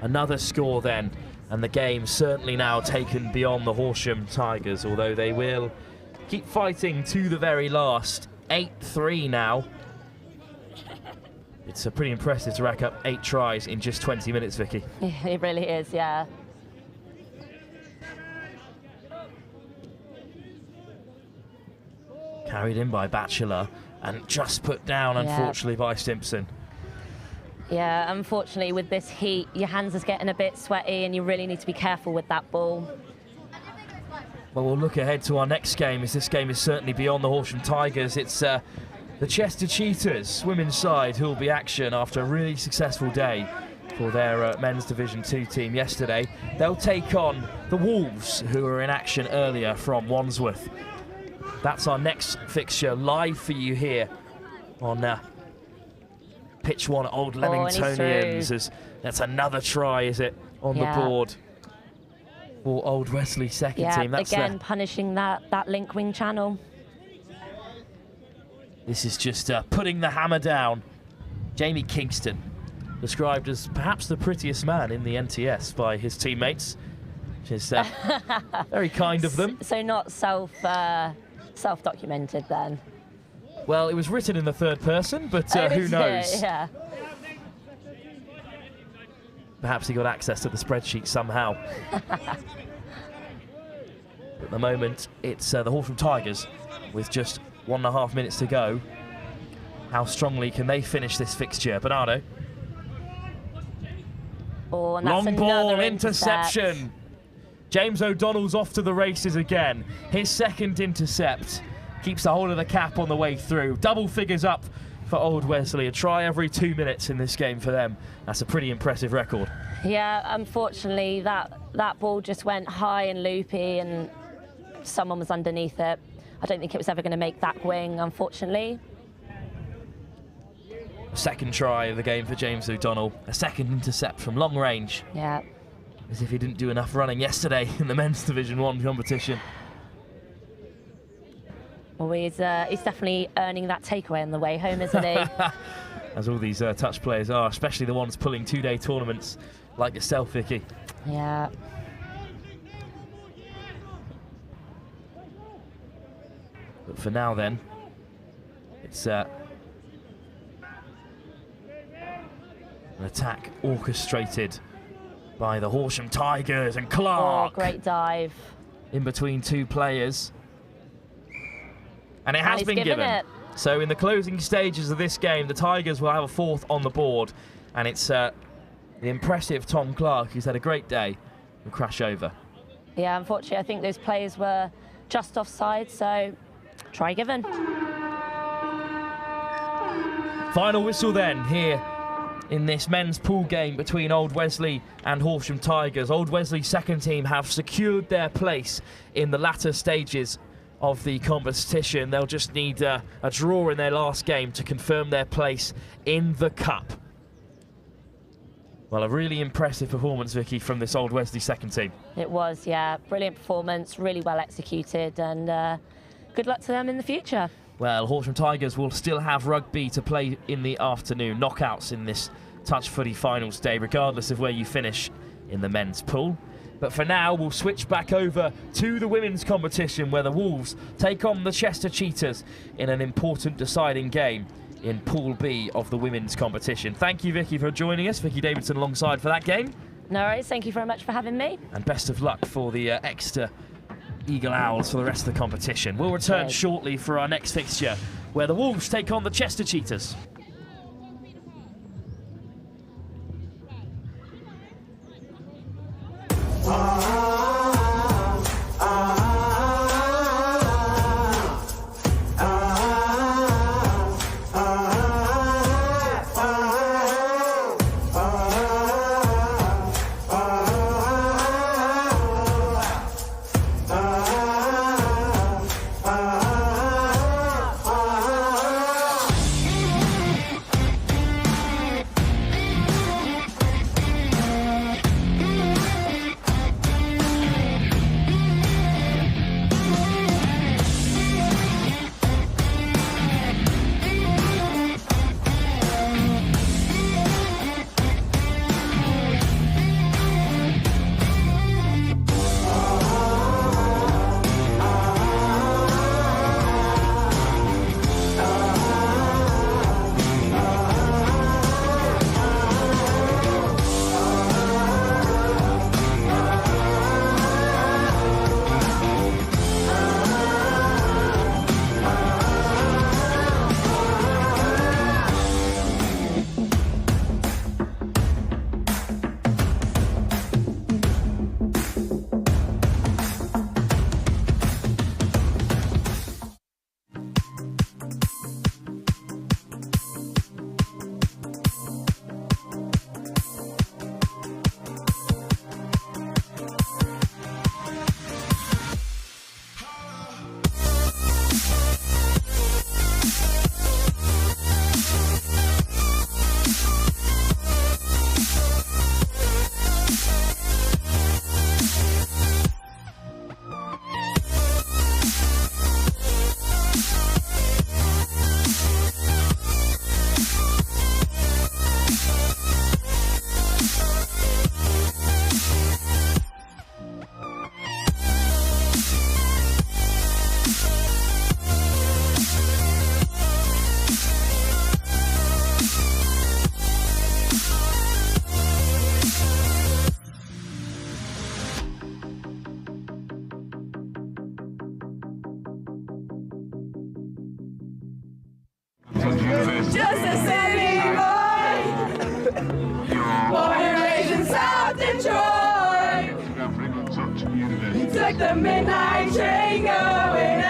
Another score then, and the game certainly now taken beyond the Horsham Tigers, although they will keep fighting to the very last. 8-3 now. It's pretty impressive to rack up 8 tries in just 20 minutes, Vicky. It really is, yeah. Carried in by Batchelor and just put down, unfortunately, by Simpson. Yeah, unfortunately, with this heat, your hands are getting a bit sweaty and you really need to be careful with that ball. Well, we'll look ahead to our next game, as this game is certainly beyond the Horsham Tigers. It's the Chester Cheetahs women's side who will be action after a really successful day for their men's Division 2 team yesterday. They'll take on the Wolves, who were in action earlier from Wandsworth. That's our next fixture live for you here on pitch 1 at Old Leamingtonians. As that's another try, is it, on the board for Old Wesley second team. That's again punishing that link wing channel. This is just putting the hammer down. Jamie Kingston, described as perhaps the prettiest man in the NTS by his teammates, which is very kind of them. So not self-documented then? Well, it was written in the third person, but who knows? Yeah. Perhaps he got access to the spreadsheet somehow. At the moment, it's the Horsham Tigers with just 1.5 minutes to go. How strongly can they finish this fixture? Bernardo. Oh, and that's long ball, another interception. James O'Donnell's off to the races again. His second intercept keeps the hold of the cap on the way through. Double figures up for Old Wesley. A try every 2 minutes in this game for them. That's a pretty impressive record. Yeah, unfortunately, that ball just went high and loopy and someone was underneath it. I don't think it was ever going to make that wing, unfortunately. Second try of the game for James O'Donnell. A second intercept from long range. Yeah. As if he didn't do enough running yesterday in the men's Division 1 competition. Well, he's definitely earning that takeaway on the way home, isn't he? As all these touch players are, especially the ones pulling 2-day tournaments like yourself, Vicky. Yeah. But for now then, it's an attack orchestrated by the Horsham Tigers, and Clark. Oh, great dive. In between two players. And it has been given. It. So in the closing stages of this game, the Tigers will have a fourth on the board. And it's the impressive Tom Clark, who's had a great day, will crash over. Yeah, unfortunately, I think those players were just offside, so try given. Final whistle then here in this men's pool game between Old Wesley and Horsham Tigers. Old Wesley's second team have secured their place in the latter stages of the competition. They'll just need a draw in their last game to confirm their place in the cup. Well, a really impressive performance, Vicky, from this Old Wesley second team. It was, yeah. Brilliant performance, really well executed, and good luck to them in the future. Well, Horsham Tigers will still have rugby to play in the afternoon. Knockouts in this touch footy finals day, regardless of where you finish in the men's pool. But for now, we'll switch back over to the women's competition, where the Wolves take on the Chester Cheetahs in an important deciding game in Pool B of the women's competition. Thank you, Vicky, for joining us. Vicky Davidson alongside for that game. No worries, thank you very much for having me. And best of luck for the Exeter Eagle Owls for the rest of the competition. We'll return shortly for our next fixture, where the Wolves take on the Chester Cheetahs. of Detroit. Took the midnight train going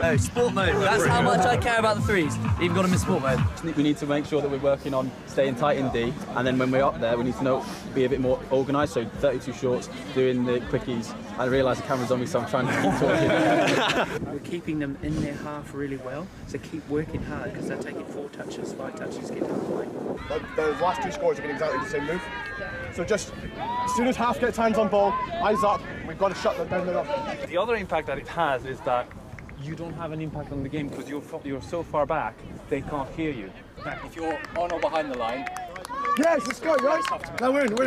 Oh, sport mode. That's how much I care about the threes. Even got them in sport mode. We need to make sure that we're working on staying tight in D, and then when we're up there, we need to be a bit more organised. So 32 shorts, doing the quickies. I realise the camera's on me, so I'm trying to keep talking. We're keeping them in their half really well, so keep working hard because they're taking 4 touches, 5 touches, get to the line. The last 2 scores are getting exactly the same move. So just as soon as half gets hands on ball, eyes up, we've got to shut them down. The other impact that it has is that you don't have an impact on the game because you're so far back, they can't hear you. If you're on or behind the line, yes, let's go, guys. Now win it.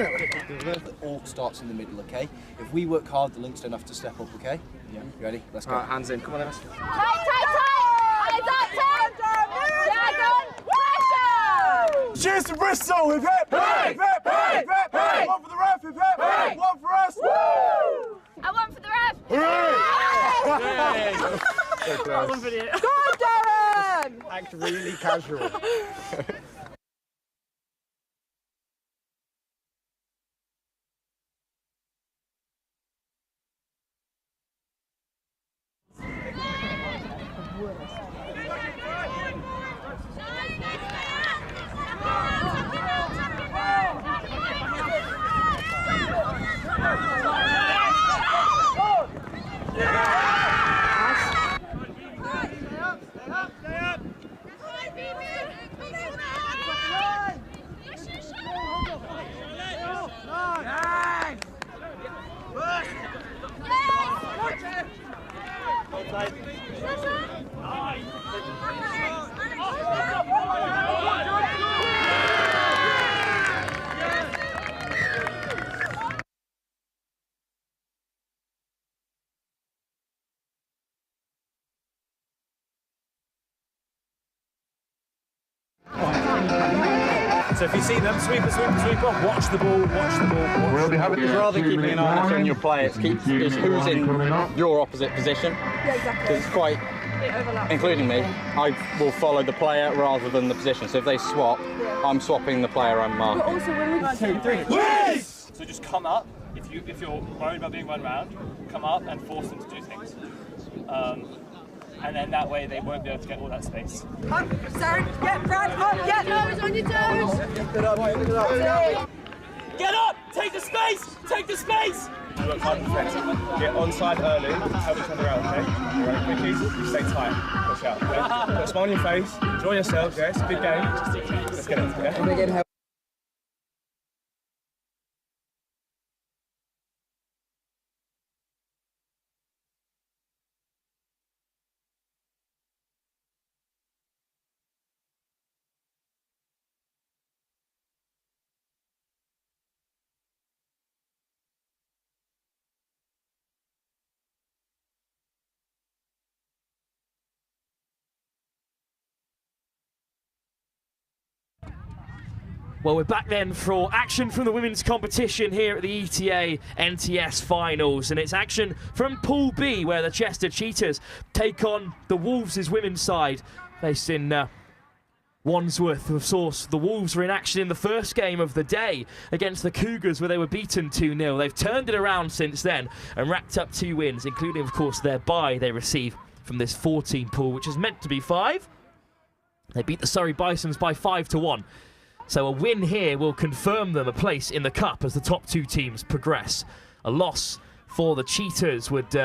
It all starts in the middle, okay? If we work hard, the links don't have to step up, okay? Yeah. You ready? Let's go. Hands in. Come on, Emma. Tight! Eyes up, Tom! Dragon! Pressure! Cheers to Bristol! Hip hip! Hip hip! Hip hip! One for the ref! Hip hip! One for us! Woo! And one for the ref! Hooray! Go on, Darren! Act really casual. So if you see them, sweeper, watch the ball, We'll be having rather than keeping an eye on your play, it's who's in your opposite position. Yeah, exactly. Because it's quite, including me, I will follow the player rather than the position. So if they swap, I'm swapping the player I'm marking. But also when we 2, 3. Yes! So just come up. If you're worried about being run round, come up and force them to do things. And then that way they won't be able to get all that space. Up, Sarah, get Brad, up, get toes on your toes. Get up! Take the space! Take the space! Work hard defense. Get onside early, help each other out, okay? Right, quickies, you stay tight. Push out, okay? Put a smile on your face, enjoy yourselves, yeah? It's a big game. Let's get it, okay? Well, we're back then for action from the women's competition here at the ETA NTS Finals, and it's action from Pool B where the Chester Cheetahs take on the Wolves' women's side based in Wandsworth. Of course, the Wolves were in action in the first game of the day against the Cougars where they were beaten 2-0. They've turned it around since then and racked up 2 wins, including, of course, their bye they receive from this 14 pool, which is meant to be 5. They beat the Surrey Bisons by 5-1. So a win here will confirm them a place in the Cup as the top 2 teams progress. A loss for the Cheetahs would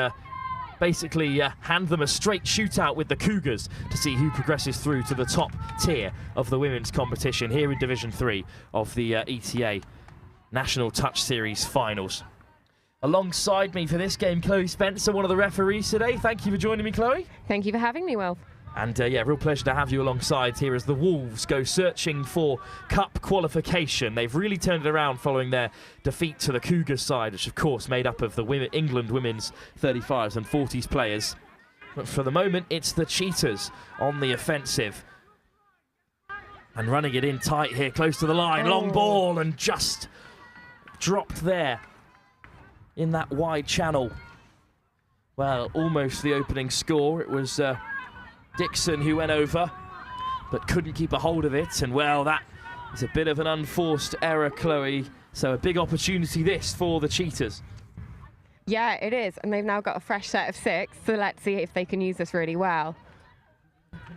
basically hand them a straight shootout with the Cougars to see who progresses through to the top tier of the women's competition here in Division 3 of the ETA National Touch Series Finals. Alongside me for this game, Chloe Spencer, one of the referees today. Thank you for joining me, Chloe. Thank you for having me, Will. And yeah, real pleasure to have you alongside here as the Wolves go searching for Cup qualification. They've really turned it around following their defeat to the Cougars side, which of course made up of the England women's 35s and 40s players. But for the moment, it's the Cheetahs on the offensive. And running it in tight here, close to the line. Long ball and just dropped there in that wide channel. Well, almost the opening score. It was Dixon who went over, but couldn't keep a hold of it. And well, that is a bit of an unforced error, Chloe. So a big opportunity this for the Cheetahs. Yeah, it is. And they've now got a fresh set of 6. So let's see if they can use this really well.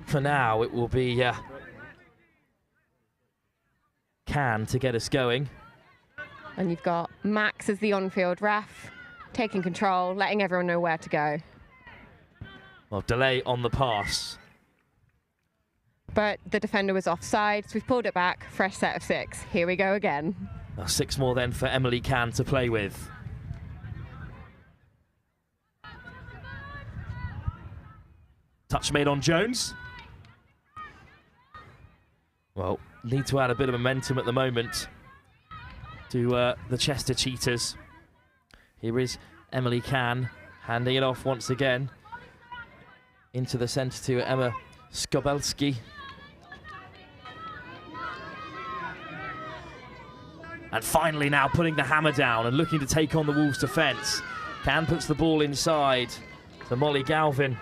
For now, it will be Can to get us going. And you've got Max as the on-field ref, taking control, letting everyone know where to go. Well, delay on the pass. But the defender was offside, so we've pulled it back. Fresh set of 6. Here we go again. 6 more then for Emily Can to play with. Touch made on Jones. Well, need to add a bit of momentum at the moment to the Chester Cheetahs. Here is Emily Can handing it off once again into the centre to Emma Skobelski. And finally now putting the hammer down and looking to take on the Wolves' defence. Can puts the ball inside to Molly Galvin.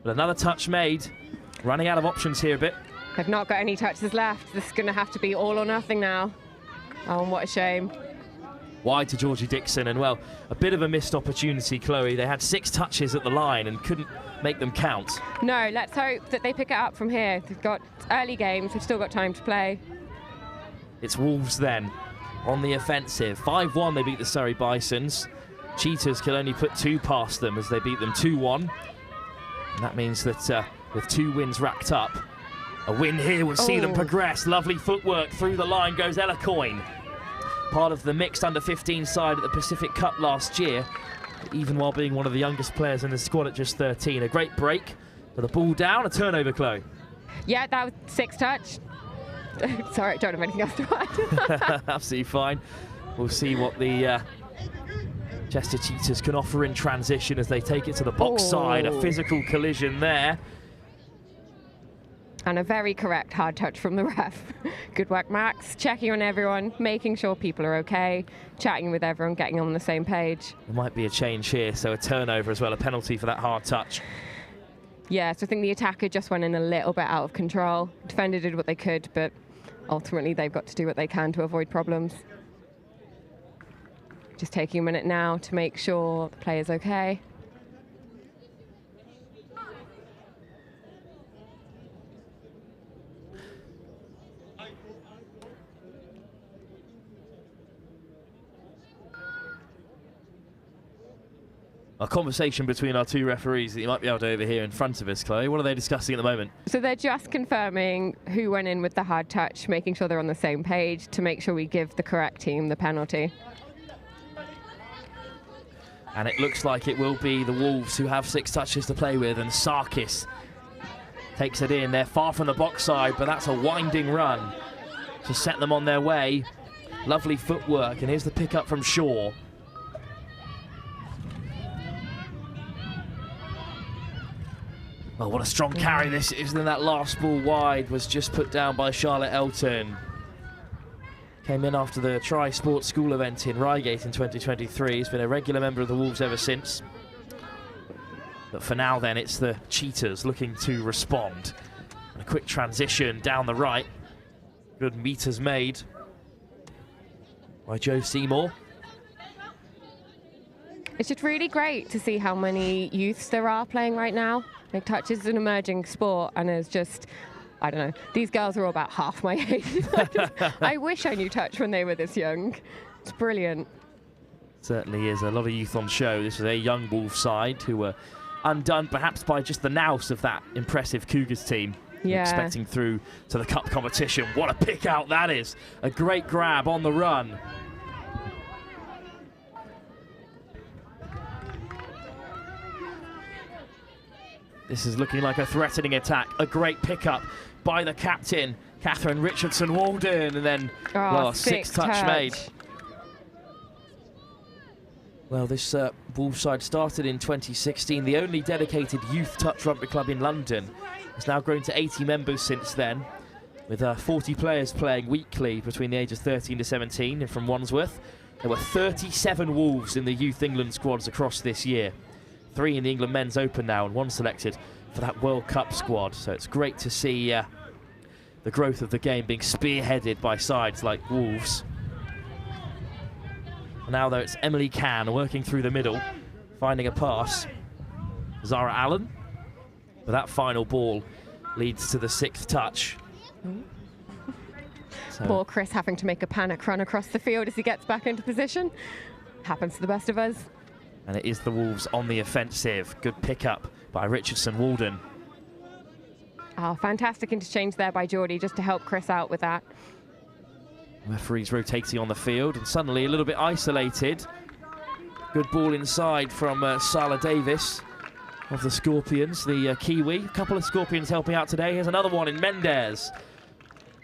But another touch made. Running out of options here a bit. They've not got any touches left. This is going to have to be all or nothing now. Oh, and what a shame. Wide to Georgie Dixon, and well, a bit of a missed opportunity, Chloe. They had 6 touches at the line and couldn't make them count. No, let's hope that they pick it up from here. They've got early games, they've still got time to play. It's Wolves then on the offensive. 5-1 they beat the Surrey Bisons. Cheetahs can only put 2 past them as they beat them 2-1. And that means that with 2 wins racked up, a win here will see them progress. Lovely footwork through the line goes Ella Coyne. Part of the mixed under-15 side at the Pacific Cup last year, even while being one of the youngest players in the squad at just 13. A great break, with a ball down, a turnover, Chloe. Yeah, that was 6 touch. Sorry, I don't have anything else to add. Absolutely fine. We'll see what the Chester Cheetahs can offer in transition as they take it to the box side. A physical collision there. And a very correct hard touch from the ref. Good work, Max. Checking on everyone, making sure people are okay, chatting with everyone, getting on the same page. There might be a change here, so a turnover as well, a penalty for that hard touch. Yeah, so I think the attacker just went in a little bit out of control. Defender did what they could, but ultimately they've got to do what they can to avoid problems. Just taking a minute now to make sure the player's okay. A conversation between our 2 referees that you might be able to overhear in front of us, Chloe. What are they discussing at the moment? So they're just confirming who went in with the hard touch, making sure they're on the same page to make sure we give the correct team the penalty. And it looks like it will be the Wolves who have 6 touches to play with, and Sarkis takes it in. They're far from the box side, but that's a winding run to set them on their way. Lovely footwork, and here's the pick-up from Shaw. Oh, what a strong carry this is. Then that last ball wide was just put down by Charlotte Elton. Came in after the Tri-Sport School event in Reigate in 2023. He's been a regular member of the Wolves ever since. But for now then, it's the Cheetahs looking to respond. And a quick transition down the right. Good meters made by Joe Seymour. It's just really great to see how many youths there are playing right now. Like, touch is an emerging sport, and it's just, I don't know, these girls are all about half my age. I wish I knew touch when they were this young. It's brilliant. Certainly is. A lot of youth on show. This is a young Wolves side who were undone perhaps by just the nous of that impressive Cougars team. Yeah. Expecting through to the cup competition. What a pick out that is. A great grab on the run. This is looking like a threatening attack. A great pickup by the captain, Catherine Richardson-Walden, and then, well, a 6 touch made. Well, this Wolves side started in 2016, the only dedicated youth touch rugby club in London. It's now grown to 80 members since then, with 40 players playing weekly between the ages 13 to 17 and from Wandsworth. There were 37 Wolves in the Youth England squads across this year. 3 in the England Men's Open now, and 1 selected for that World Cup squad. So it's great to see the growth of the game being spearheaded by sides like Wolves. Now, though, it's Emily Can working through the middle, finding a pass. Zara Allen. But that final ball leads to the 6th touch. So. Poor Chris having to make a panic run across the field as he gets back into position. Happens to the best of us. And it is the Wolves on the offensive. Good pickup by Richardson Walden. Oh, fantastic interchange there by Geordie just to help Chris out with that. Referees rotating on the field and suddenly a little bit isolated. Good ball inside from Sala Davis of the Scorpions, the Kiwi. A couple of Scorpions helping out today. Here's another one in Mendez.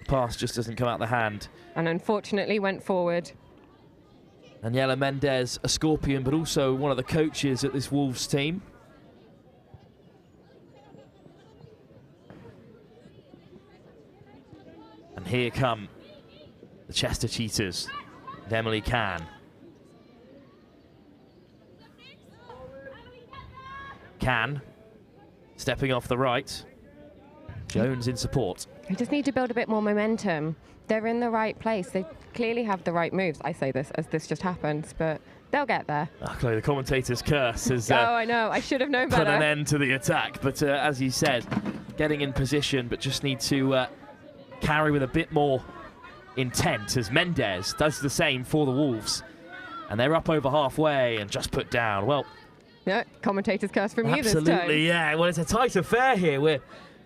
Pass just doesn't come out the hand. And unfortunately went forward. Daniela Mendez, a Scorpion, but also one of the coaches at this Wolves team. And here come the Chester Cheetahs and Emily Can. Can, stepping off the right. Jones in support. We just need to build a bit more momentum. They're in the right place. They clearly have the right moves. I say this as this just happens, but they'll get there. Oh, Chloe, the commentator's curse has oh, I know. I should have known better. Put an end to the attack. But as you said, getting in position, but just need to carry with a bit more intent as Mendez does the same for the Wolves. And they're up over halfway and just put down. Well, yeah, commentator's curse from you this time. Absolutely, yeah. Well, it's a tight affair here. We're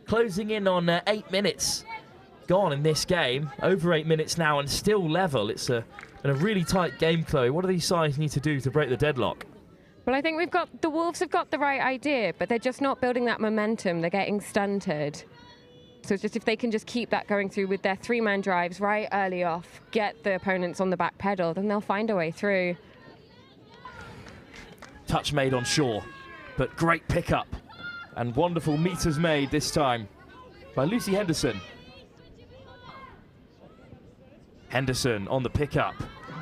closing in on 8 minutes gone in this game. Over 8 minutes now and still level. It's been a really tight game, Chloe. What do these sides need to do to break the deadlock? Well, I think the Wolves have got the right idea, but they're just not building that momentum. They're getting stunted. So it's just if they can just keep that going through with their 3-man drives right early off, get the opponents on the back pedal, then they'll find a way through. Touch made on Shaw, but great pickup and wonderful meters made this time by Lucy Henderson. Henderson on the pickup.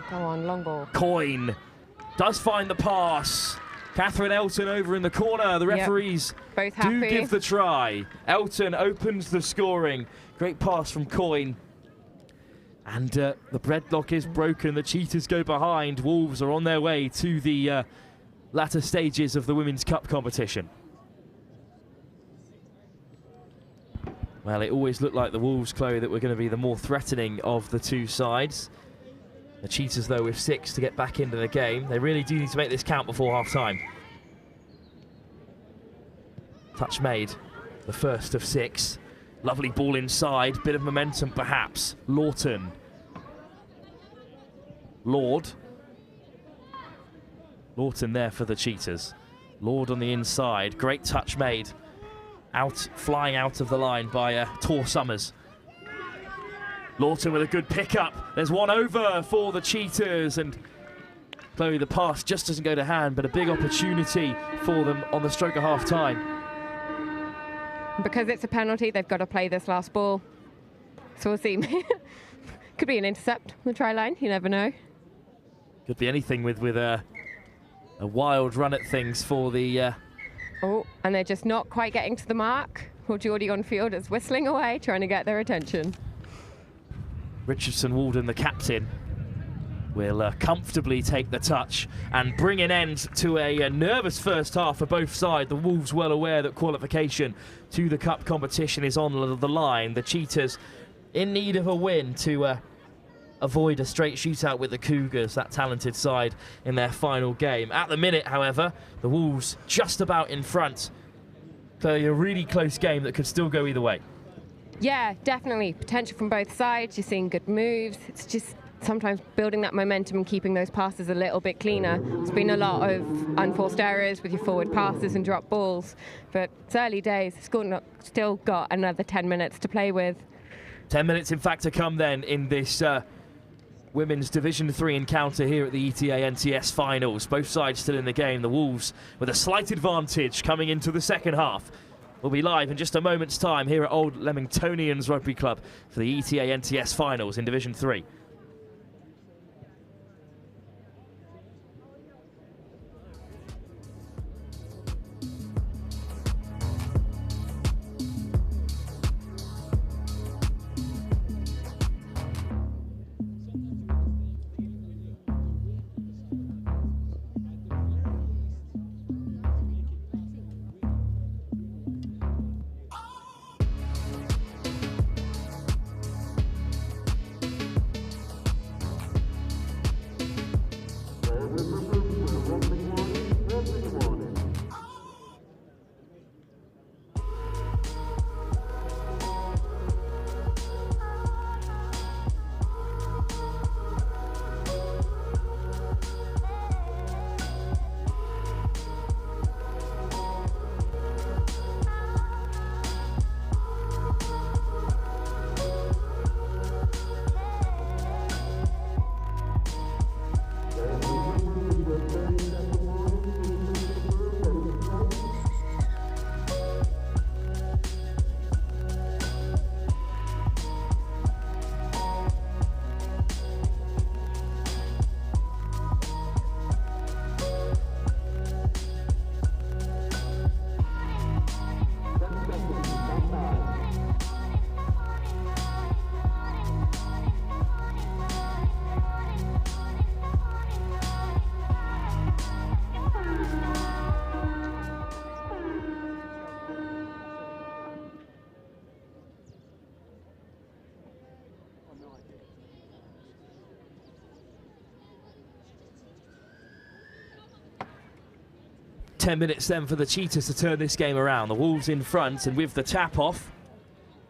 Go on, long ball. Coyne does find the pass. Catherine Elton over in the corner. The referees both happy. Do give the try. Elton opens the scoring. Great pass from Coyne. And the breadlock is broken. The Cheetahs go behind. Wolves are on their way to the latter stages of the Women's Cup competition. Well, it always looked like the Wolves, Chloe, that were going to be the more threatening of the two sides. The Cheetahs, though, with 6 to get back into the game. They really do need to make this count before half-time. Touch made, the first of 6. Lovely ball inside, bit of momentum perhaps. Lawton. Lord. Lawton there for the Cheetahs. Lord on the inside, great touch made. Flying out of the line by Tor Summers. Lawton with a good pickup. There's one over for the Cheetahs, and Chloe, the pass just doesn't go to hand, but a big opportunity for them on the stroke of half time. Because it's a penalty, they've got to play this last ball. So we'll see. Could be an intercept on the try line, you never know. Could be anything with a wild run at things for the... Oh, and they're just not quite getting to the mark. Well, Geordie on field is whistling away, trying to get their attention. Richardson Walden, the captain, will comfortably take the touch and bring an end to a nervous first half for both sides. The Wolves well aware that qualification to the cup competition is on the line. The Cheetahs in need of a win to avoid a straight shootout with the Cougars, that talented side, in their final game. At the minute, however, the Wolves just about in front. So a really close game that could still go either way. Yeah, definitely. Potential from both sides. You're seeing good moves. It's just sometimes building that momentum and keeping those passes a little bit cleaner. There's been a lot of unforced errors with your forward passes and drop balls, but it's early days. Still got another 10 minutes to play with. 10 minutes, in fact, to come then in this Women's Division 3 encounter here at the ETA NTS Finals. Both sides still in the game. The Wolves with a slight advantage coming into the second half. We'll be live in just a moment's time here at Old Leamingtonians Rugby Club for the ETA NTS Finals in Division 3. 10 minutes then for the Cheetahs to turn this game around. The Wolves in front, and with the tap off,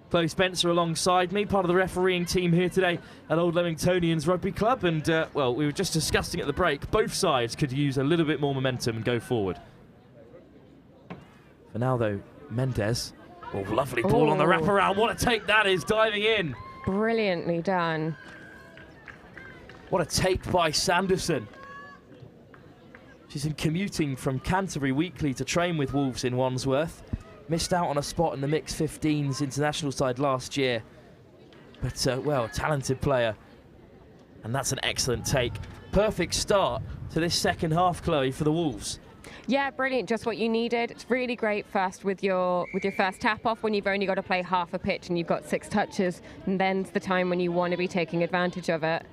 Chloe Spencer alongside me, part of the refereeing team here today at Old Leamingtonians Rugby Club. And, well, we were just discussing at the break, both sides could use a little bit more momentum and go forward. For now, though, Mendez. Oh, lovely ball on the wraparound. What a take that is, diving in. Brilliantly done. What a take by Sanderson. She's been commuting from Canterbury weekly to train with Wolves in Wandsworth. Missed out on a spot in the mixed 15s international side last year. But, well, talented player. And that's an excellent take. Perfect start to this second half, Chloe, for the Wolves. Yeah, brilliant. Just what you needed. It's really great first with your first tap off when you've only got to play half a pitch and you've got 6 touches. And then's the time when you want to be taking advantage of it.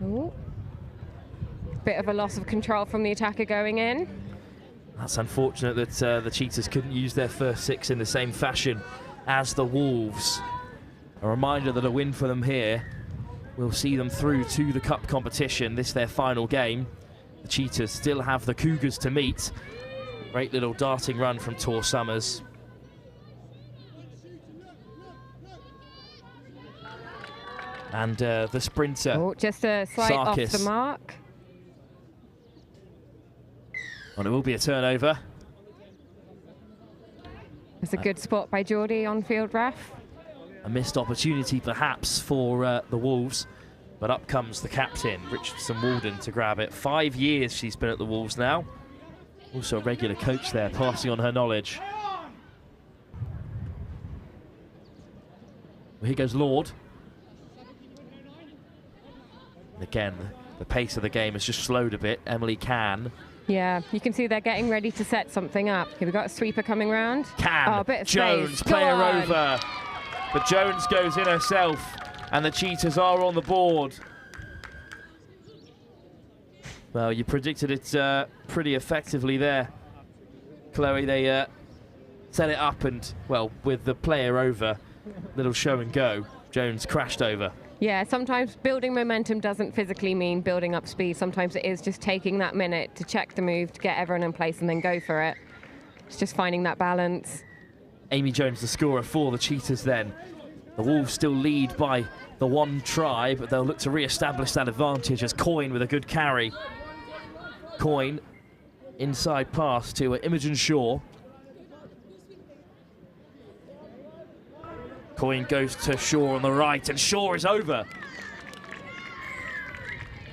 Ooh. Bit of a loss of control from the attacker going in. That's unfortunate that the Cheetahs couldn't use their first 6 in the same fashion as the Wolves. A reminder that a win for them here will see them through to the Cup competition. This their final game. The Cheetahs still have the Cougars to meet. Great little darting run from Tor Summers. And the sprinter. Oh, just a slight Sarkis. off the mark. Well, it will be a turnover. It's a good spot by Geordie on field ref. A missed opportunity perhaps for the Wolves, but up comes the captain, Richardson Walden, to grab it. 5 years she's been at the Wolves now. Also a regular coach there, passing on her knowledge. Well, here goes Lord. And again, the pace of the game has just slowed a bit. Emily Can. Yeah, you can see they're getting ready to set something up. Here we've got a sweeper coming round. Can. Oh, a bit of Jones, space. player Go on. over. But Jones goes in herself, and the Cheetahs are on the board. Well, you predicted it pretty effectively there, Chloe. They set it up, and, well, with the player over, little show and go, Jones crashed over. Yeah, sometimes building momentum doesn't physically mean building up speed. Sometimes it is just taking that minute to check the move, to get everyone in place, and then go for it. It's just finding that balance. Amy Jones, the scorer for the Cheetahs then. The Wolves still lead by the 1 try, but they'll look to re-establish that advantage as Coyne with a good carry. Coyne, inside pass to Imogen Shaw. Coyne goes to Shaw on the right, and Shaw is over.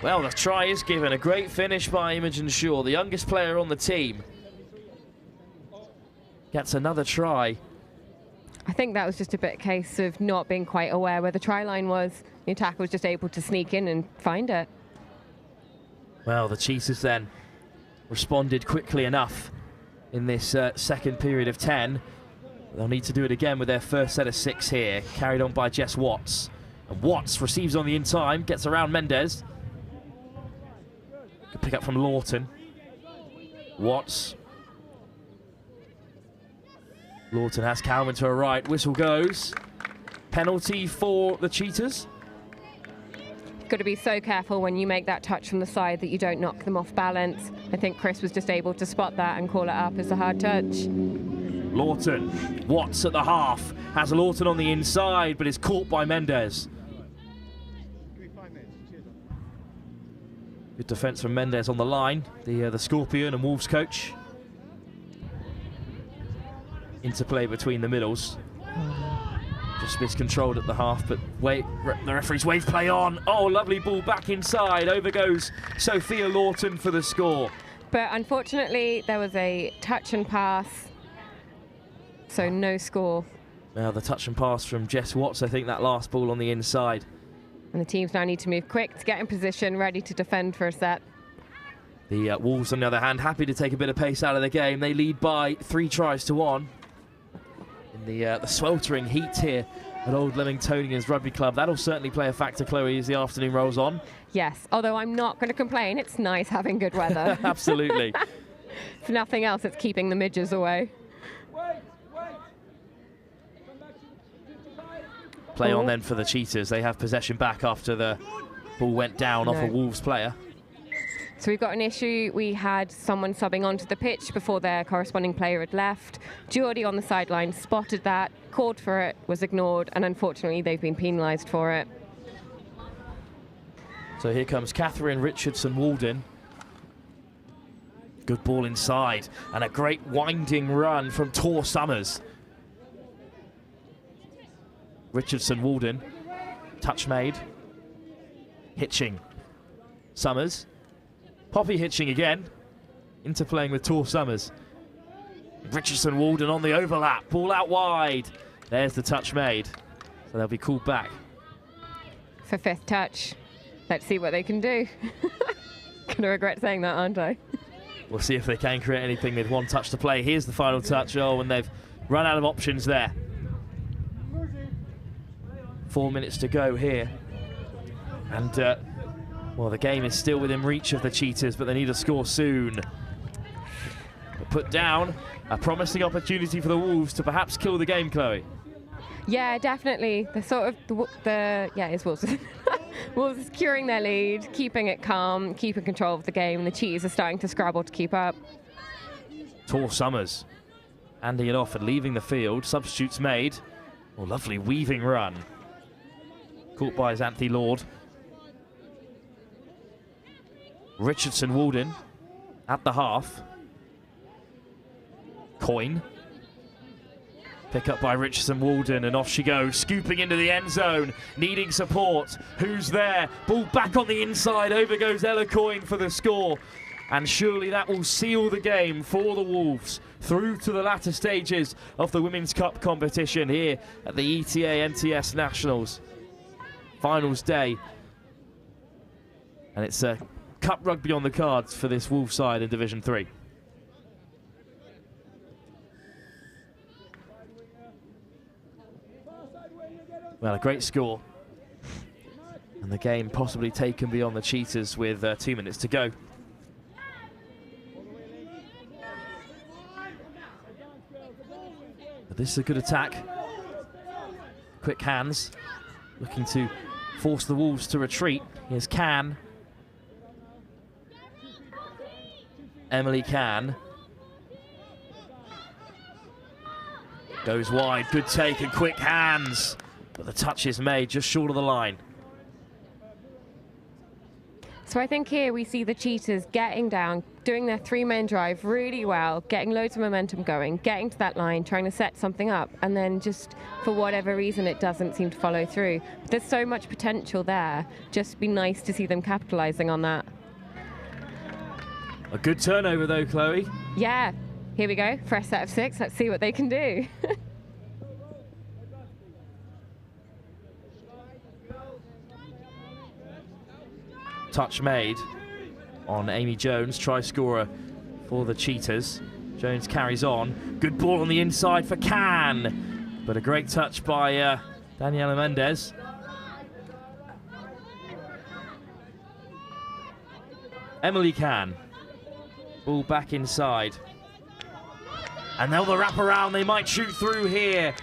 Well, the try is given. A great finish by Imogen Shaw, the youngest player on the team. Gets another try. I think that was just a bit case of not being quite aware where the try line was. The attacker was just able to sneak in and find it. Well, the Cheetahs then responded quickly enough in this second period of 10. They'll need to do it again with their first set of 6 here, carried on by Jess Watts. And Watts receives on the in time, gets around Mendez. Good pick up from Lawton. Watts. Lawton has Calvin to her right. Whistle goes. Penalty for the Cheetahs. Got to be so careful when you make that touch from the side that you don't knock them off balance. I think Chris was just able to spot that and call it up as a hard touch. Lawton. Watts at the half. Has Lawton on the inside, but is caught by Mendez. Good defence from Mendez on the line. The Scorpion and Wolves coach. Interplay between the middles. Just miscontrolled at the half, but wait, the referee's wave play on. Oh, lovely ball back inside. Over goes Sophia Lawton for the score. But unfortunately, there was a touch and pass, so no score. Now the touch and pass from Jess Watts, I think, that last ball on the inside. And the teams now need to move quick to get in position, ready to defend for a set. The Wolves, on the other hand, happy to take a bit of pace out of the game. They lead by 3 tries to 1. In the sweltering heat here at Old Leamingtonians Rugby Club. That'll certainly play a factor, Chloe, as the afternoon rolls on. Yes, although I'm not going to complain. It's nice having good weather. Absolutely. If nothing else, it's keeping the midges away. Play on then for the Cheetahs. They have possession back after the ball went down off a Wolves player. So we've got an issue. We had someone subbing onto the pitch before their corresponding player had left. Geordie on the sideline spotted that, called for it, was ignored, and unfortunately they've been penalised for it. So here comes Catherine Richardson-Walden. Good ball inside, and a great winding run from Tor Summers. Richardson-Walden, touch made. Hitching. Summers. Poppy Hitching again. Interplaying with Tor Summers. Richardson-Walden on the overlap. Ball out wide. There's the touch made. So they'll be called back. For 5th touch. Let's see what they can do. Gonna regret saying that, aren't I? We'll see if they can create anything with 1 touch to play. Here's the final touch. Oh, and they've run out of options there. 4 minutes to go here. And, well, the game is still within reach of the Cheetahs, but they need a score soon. But put down, a promising opportunity for the Wolves to perhaps kill the game, Chloe. Yeah, definitely. The sort of yeah, it's Wolves. Wolves securing their lead, keeping it calm, keeping control of the game. The Cheetahs are starting to scrabble to keep up. Tor Summers handing it off and leaving the field. Substitutes made. Oh, lovely weaving run. Caught by Xanthi Lord. Richardson-Walden at the half. Coyne. Pick up by Richardson-Walden, and off she goes, scooping into the end zone, needing support. Who's there? Ball back on the inside, over goes Ella Coyne for the score. And surely that will seal the game for the Wolves through to the latter stages of the Women's Cup competition here at the ETA NTS Nationals. Finals day. And it's a Cup rugby on the cards for this Wolves side in Division 3. Well, a great score. And the game possibly taken beyond the Cheetahs with 2 minutes to go. But this is a good attack. Quick hands. Looking to force the Wolves to retreat. Here's Can. Emily Can. Goes wide, good take and quick hands. But the touch is made just short of the line. So I think here we see the Cheetahs getting down, doing their 3-man drive really well, getting loads of momentum going, getting to that line, trying to set something up, and then just for whatever reason it doesn't seem to follow through. But there's so much potential there. Just be nice to see them capitalising on that. A good turnover though, Chloe. Yeah, here we go, fresh set of 6. Let's see what they can do. Touch made on Amy Jones, try scorer for the Cheetahs. Jones carries on. Good ball on the inside for Can, but a great touch by Daniela Mendez. Emily Can. Ball back inside. And now the wrap around, they might shoot through here.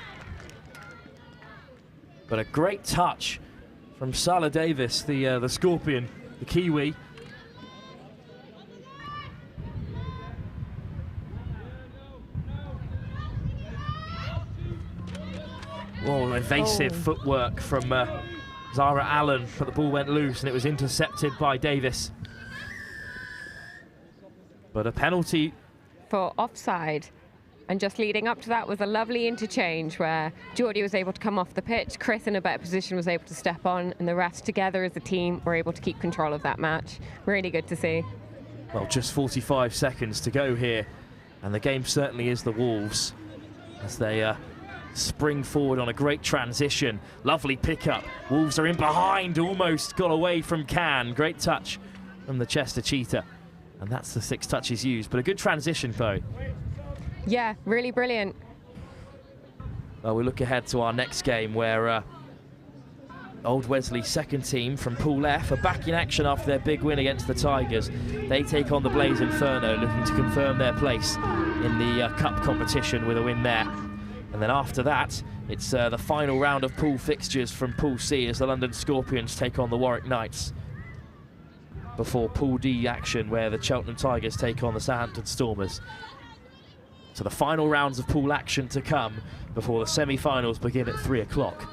But a great touch from Sala Davis, the Scorpion, the Kiwi. Oh, evasive footwork from Zara Allen, but the ball went loose and it was intercepted by Davis. But a penalty. For offside. And just leading up to that was a lovely interchange where Geordie was able to come off the pitch, Chris in a better position was able to step on, and the rest together as a team were able to keep control of that match. Really good to see. Well, just 45 seconds to go here, and the game certainly is the Wolves as they spring forward on a great transition. Lovely pickup. Wolves are in behind, almost got away from Can. Great touch from the Chester Cheetah. And that's the 6 touches used, but a good transition, Chloe. Yeah, really brilliant. Well, we look ahead to our next game where Old Wesley's second team from Pool F are back in action after their big win against the Tigers. They take on the Blaze Inferno, looking to confirm their place in the Cup competition with a win there. And then after that, it's the final round of pool fixtures from Pool C as the London Scorpions take on the Warwick Knights. before Pool D action where the Cheltenham Tigers take on the Southampton Stormers. So the final rounds of pool action to come before the semi-finals begin at 3 o'clock.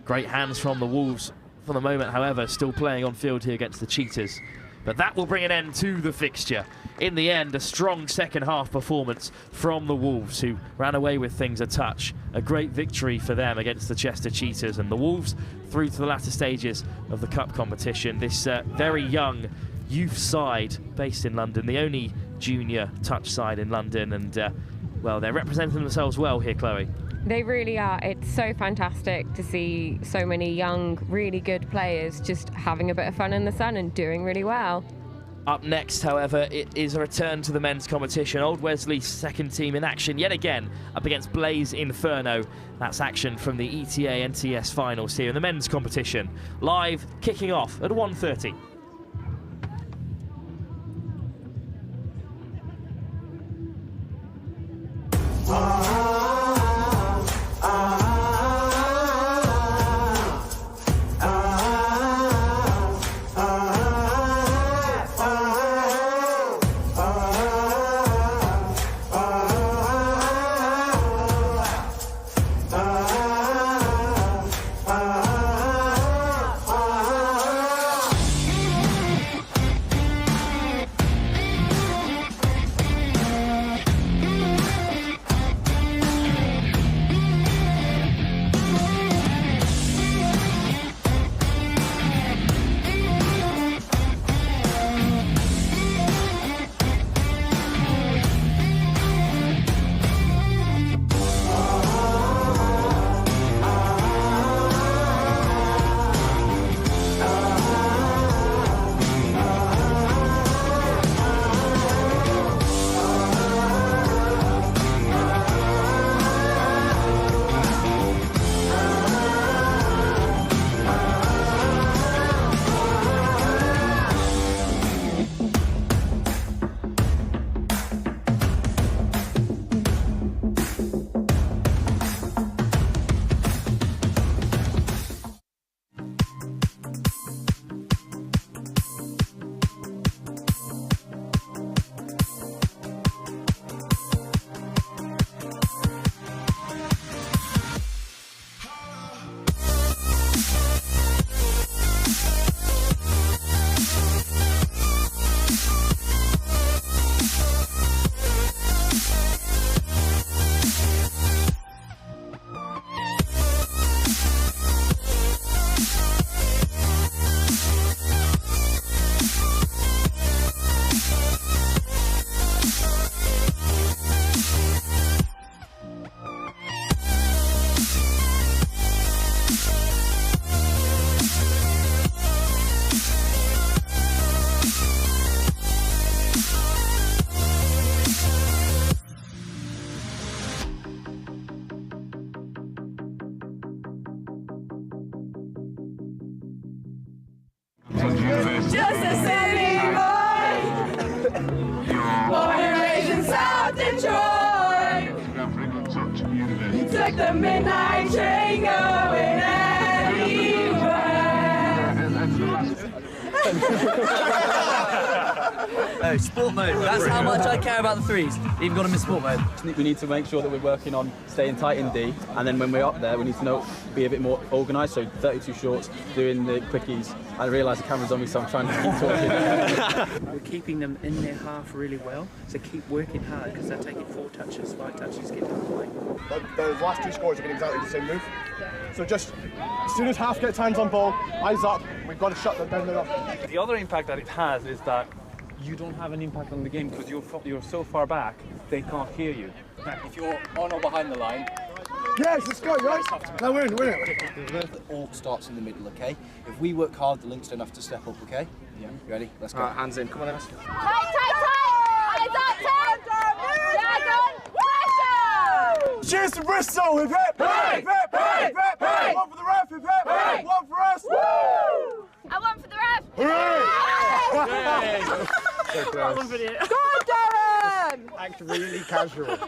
Great hands from the Wolves for the moment, however, still playing on field here against the Cheetahs. But that will bring an end to the fixture. In the end, a strong second half performance from the Wolves, who ran away with things a touch. A great victory for them against the Chester Cheetahs, and the Wolves through to the latter stages of the cup competition. This very young youth side based in London, the only junior touch side in London, and well, they're representing themselves well here, Chloe. They really are. It's so fantastic to see so many young, really good players just having a bit of fun in the sun and doing really well. Up next, however, it is a return to the men's competition. Old Wesley's second team in action yet again up against Blaze Inferno. That's action from the ETA NTS finals here in the men's competition. Live, kicking off at 1:30. Just a city boy, born and raised in South Detroit. Took the midnight train going Oh, sport mode. That's how much I care about the threes. Even got them in sport mode. We need to make sure that we're working on staying tight in D, and then when we're up there, we need to be a bit more organised. So 32 shorts, doing the quickies. I realise the camera's on me, so I'm trying to keep talking. We're keeping them in their half really well, so keep working hard because they're taking 4 touches, 5 touches, get to the line. Those last 2 scores have been exactly the same move. So just as soon as half gets hands on ball, eyes up, we've got to shut them down there. The other impact that it has is that you don't have an impact on the game because you're so far back, they can't hear you. If you're on or behind the line, yes, let's go, right? Now win it. It all starts in the middle, okay? If we work hard, the links don't have to step up, okay? Yeah. You ready? Let's go. All right, hands in. Come on, then. Tight, tight, tight! Eyes up, Tom! Dragon! Pressure! Cheers to Bristol! Hip hip! Hip hip! Hip hip! Hip! One for the ref! Hip hip! One for us! Woo! I won for the ref! Hooray! So close. Go on, Darren! Act really casual.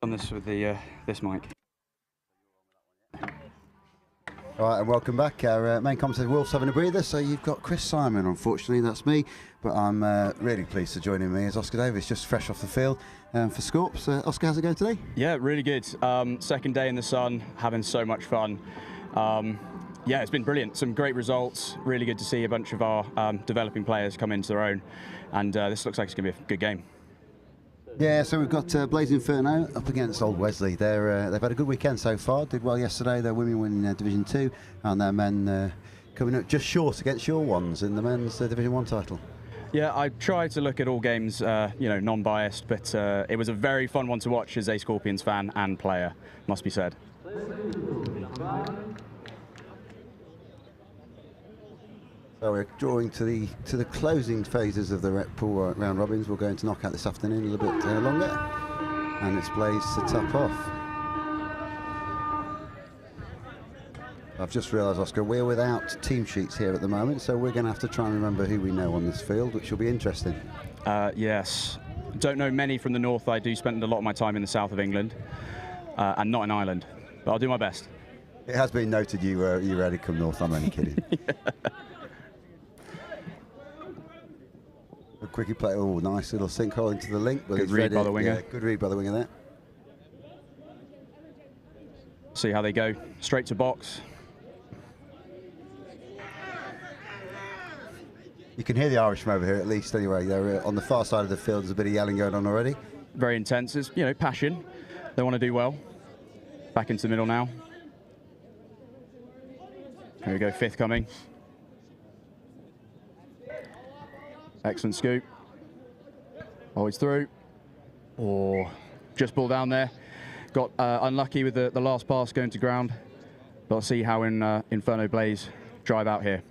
On this with the this mic. All right, and welcome back. Our main commentator, Wolf's having a breather, so you've got Chris Simon. Unfortunately, that's me, but I'm really pleased to join me as Oscar Davis, just fresh off the field for Scorps. Oscar, how's it going today? Yeah, really good. Second day in the sun, having so much fun. Yeah, it's been brilliant. Some great results. Really good to see a bunch of our developing players come into their own, and this looks like it's going to be a good game. Yeah, so we've got Blaze Inferno up against Old Wesley. They've had a good weekend so far. Did well yesterday. Their women win Division 2, and their men coming up just short against your ones in the men's Division 1 title. Yeah, I try to look at all games, non-biased, but it was a very fun one to watch as a Scorpions fan and player, must be said. So we're drawing to the closing phases of the pool round robins. We'll go into knockout this afternoon a little bit longer, and it's Blaze to top off. I've just realised, Oscar, we're without team sheets here at the moment, so we're going to have to try and remember who we know on this field, which will be interesting. Yes, don't know many from the north. I do spend a lot of my time in the south of England, and not in Ireland, but I'll do my best. It has been noted you ready to come north. I'm only kidding. A quickie play. Oh, nice little sinkhole into the link. Good read by the winger. Yeah, good read by the winger there. See how they go. Straight to box. You can hear the Irish from over here, at least. Anyway, they're on the far side of the field. There's a bit of yelling going on already. Very intense. It's, passion. They want to do well. Back into the middle now. Here we go. Fifth coming. Excellent scoop. Always through. Or just ball down there. Got unlucky with the last pass going to ground. But I'll see how Inferno Blaze drive out here.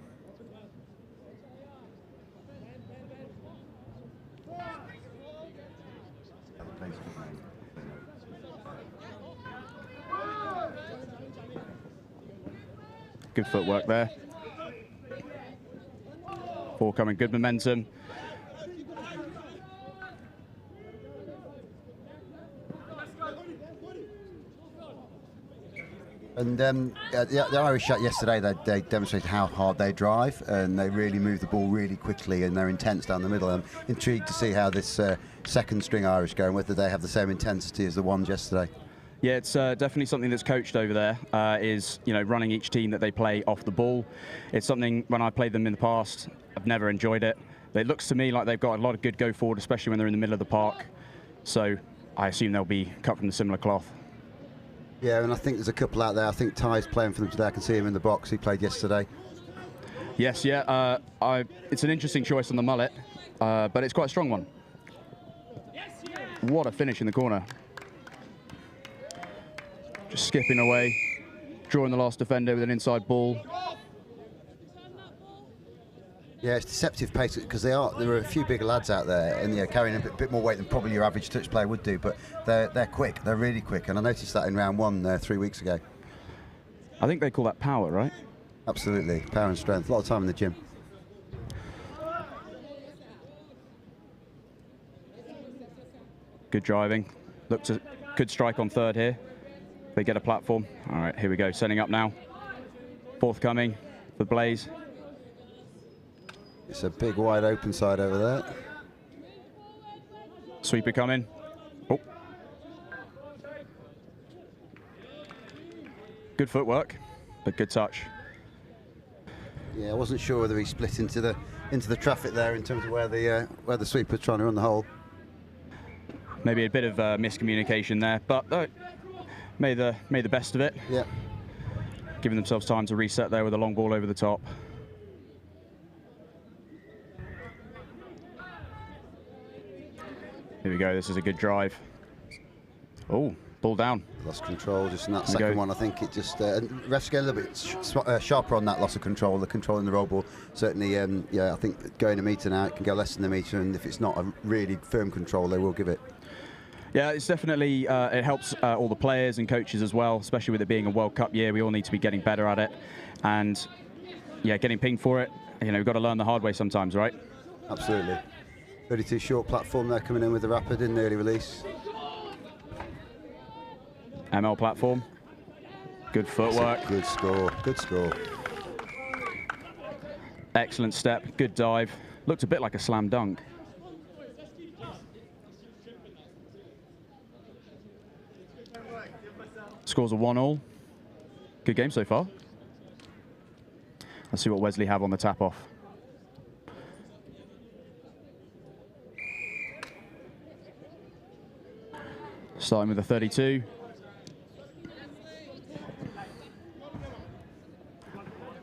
Good footwork there. Ball coming, good momentum. And the Irish shot yesterday, they demonstrated how hard they drive, and they really move the ball really quickly, and they're intense down the middle. I'm intrigued to see how this second string Irish go, and whether they have the same intensity as the ones yesterday. Yeah, it's definitely something that's coached over there, is running each team that they play off the ball. It's something, when I played them in the past, I've never enjoyed it. It looks to me like they've got a lot of good go forward, especially when they're in the middle of the park. So I assume they'll be cut from the similar cloth. Yeah, and I think there's a couple out there. I think Ty's playing for them today. I can see him in the box. He played yesterday. Yes, yeah. It's an interesting choice on the mullet, but it's quite a strong one. What a finish in the corner. Just skipping away, drawing the last defender with an inside ball. Yeah, it's deceptive pace because there are a few bigger lads out there, and carrying a bit more weight than probably your average touch player would do. But they're quick. They're really quick, and I noticed that in round one 3 weeks ago. I think they call that power, right? Absolutely, power and strength. A lot of time in the gym. Good driving. Looks a good strike on third here. They get a platform. All right, here we go. Setting up now. Fourth coming for Blaze. It's a big wide open side over there. Sweeper coming. Oh. Good footwork, but good touch. Yeah, I wasn't sure whether he split into the traffic there in terms of where the sweeper's trying to run the hole. Maybe a bit of miscommunication there, but made the best of it. Yeah. Giving themselves time to reset there with a long ball over the top. Here we go, this is a good drive. Oh, ball down. Lost control just in that second one. I think it just, refs get a little bit sharper on that loss of control, the control in the roll ball. Certainly, yeah, I think going a metre now, it can go less than a metre, and if it's not a really firm control, they will give it. Yeah, it's definitely, it helps all the players and coaches as well, especially with it being a World Cup year. We all need to be getting better at it. And yeah, getting pinged for it, we've got to learn the hard way sometimes, right? Absolutely. 32 short platform there coming in with the rapid in the early release. ML platform. Good footwork. Good score. Good score. Excellent step. Good dive. Looked a bit like a slam dunk. Scores are 1-1. Good game so far. Let's see what Wesley have on the tap off. Starting with a 32.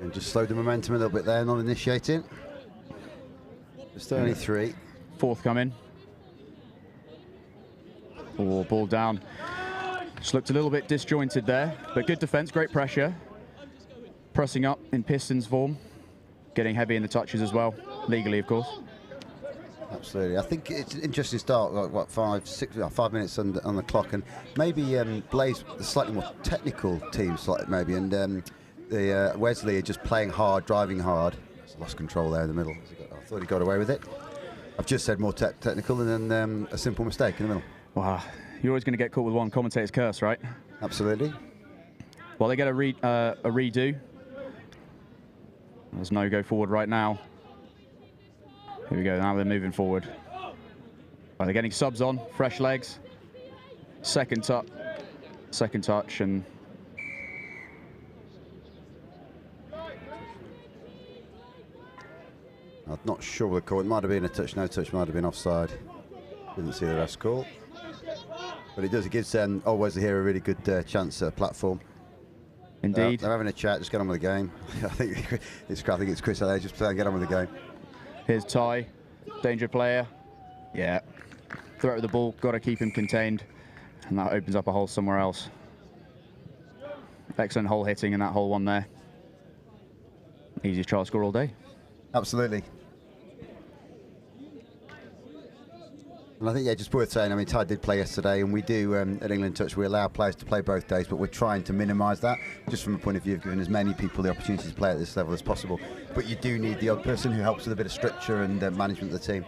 And just slowed the momentum a little bit there, not initiating. Just 33. Fourth coming. Oh, ball down. Just looked a little bit disjointed there, but good defense, great pressure. Pressing up in Pistons form. Getting heavy in the touches as well, legally, of course. Absolutely. I think it's an interesting start, like, what, 5 minutes on the clock, and maybe Blaze, the slightly more technical team, slightly maybe, and the Wesley are just playing hard, driving hard. Lost control there in the middle. I thought he got away with it. I've just said more technical, and then a simple mistake in the middle. Wow, you're always going to get caught with one commentator's curse, right? Absolutely. Well, they get a redo. There's no go forward right now. Here we go, now they're moving forward. Well, they're getting subs on, fresh legs. Second touch, and I'm not sure what the call. It might have been a touch, no touch, might have been offside. Didn't see the ref's call. But it gives always here a really good chance at a platform. Indeed. They're having a chat, just get on with the game. I think it's Chris out there, just play and get on with the game. Here's Ty, danger player. Yeah, threat with the ball, got to keep him contained. And that opens up a hole somewhere else. Excellent hole hitting in that hole one there. Easiest try to score all day. Absolutely. And I think, yeah, just worth saying, I mean, Ty did play yesterday, and we do, at England Touch, we allow players to play both days, but we're trying to minimise that, just from a point of view of giving as many people the opportunity to play at this level as possible. But you do need the odd person who helps with a bit of structure and management of the team.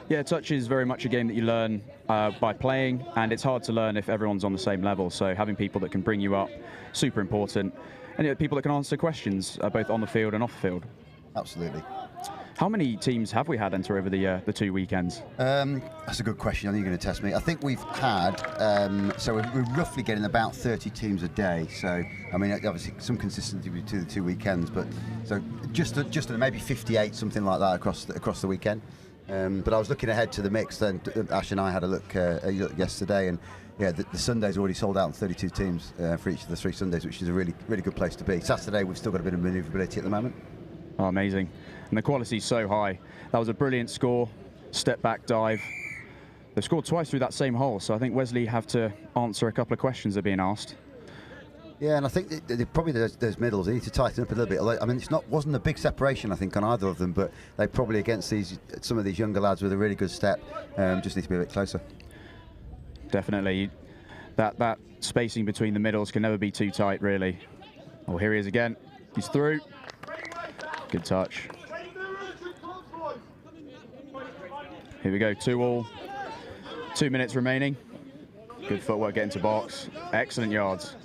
Yeah, touch is very much a game that you learn by playing, and it's hard to learn if everyone's on the same level. So having people that can bring you up, super important. And you know, people that can answer questions, both on the field and off the field. Absolutely. How many teams have we had enter over the 2 weekends? That's a good question. I think you're going to test me. I think we've had, so we're roughly getting about 30 teams a day. So, I mean, obviously some consistency between the 2 weekends, but so just maybe 58, something like that across the weekend. But I was looking ahead to the mix. Then Ash and I had a look yesterday, and yeah, the Sunday's already sold out on 32 teams for each of the 3 Sundays, which is a really good place to be. Saturday, we've still got a bit of manoeuvrability at the moment. Oh, amazing. And the quality's so high. That was a brilliant score, step back dive. They've scored twice through that same hole, so I think Wesley have to answer a couple of questions they're being asked. Yeah, and I think probably those middles, they need to tighten up a little bit. I mean, wasn't a big separation, I think, on either of them, but they probably, against some of these younger lads with a really good step, just need to be a bit closer. Definitely. That spacing between the middles can never be too tight, really. Oh, here he is again. He's through. Good touch. Here we go, 2-2. 2 minutes remaining. Good footwork getting to box. Excellent yards.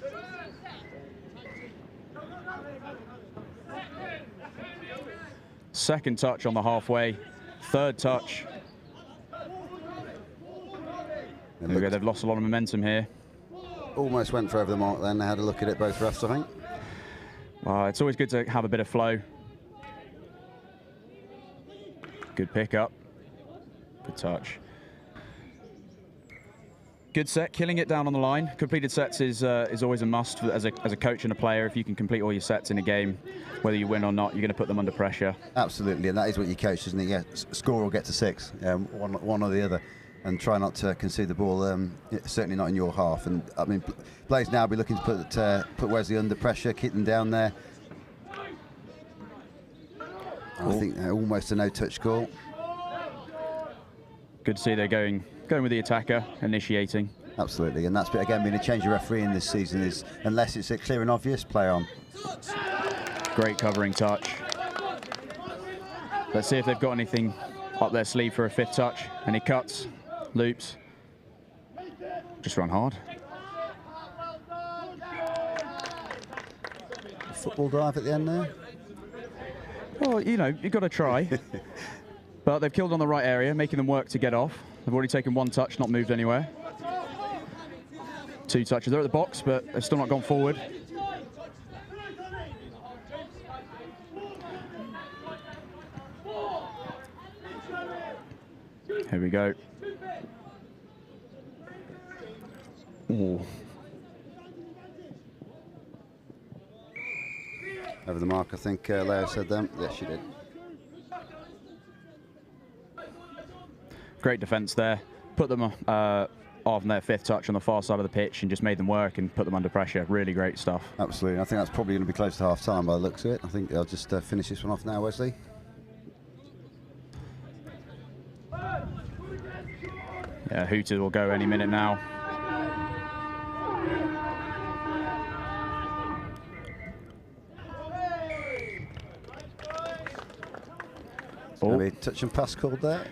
Second touch on the halfway. Third touch. There we go, they've lost a lot of momentum here. Almost went for over the mark then. They had a look at it, both refs, I think. Well, it's always good to have a bit of flow. Good pickup. Good touch. Good set, killing it down on the line. Completed sets is always a must as a coach and a player. If you can complete all your sets in a game, whether you win or not, you're going to put them under pressure. Absolutely, and that is what you coach, isn't it? Yeah, score or get to 6, one or the other, and try not to concede the ball. Certainly not in your half. And I mean, Blaze now be looking to put Wesley under pressure, keep them down there. I think almost a no-touch call. Good to see they're going with the attacker, initiating. Absolutely, and that's again been a change of referee in this season, is unless it's a clear and obvious, play on. Great covering touch. Let's see if they've got anything up their sleeve for a 5th touch. Any cuts, loops. Just run hard. football drive at the end there? Well, you know, you've got to try. But they've killed on the right area, making them work to get off. They've already taken 1 touch, not moved anywhere. 2 touches. They're at the box, but they've still not gone forward. Here we go. Ooh. Over the mark, I think Leo said them. Yes, she did. Great defence there. Put them on their 5th touch on the far side of the pitch and just made them work and put them under pressure. Really great stuff. Absolutely. I think that's probably going to be close to half-time by the looks of it. I think I'll just finish this one off now, Wesley. Yeah, Hooters will go any minute now. Maybe touch and pass called there.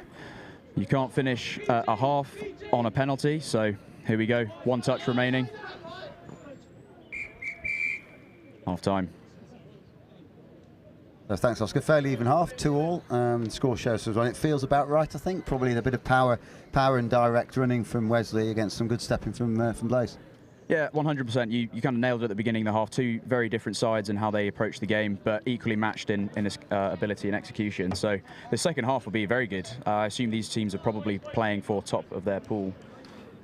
You can't finish a half on a penalty, so here we go. 1 touch remaining. Half time. Thanks, Oscar. Fairly even half, 2-2. Score shows us when it feels about right, I think. Probably a bit of power and direct running from Wesley against some good stepping from Blaze. Yeah, 100%. You kind of nailed it at the beginning of the half. 2 very different sides in how they approach the game, but equally matched in ability and execution. So the second half will be very good. I assume these teams are probably playing for top of their pool.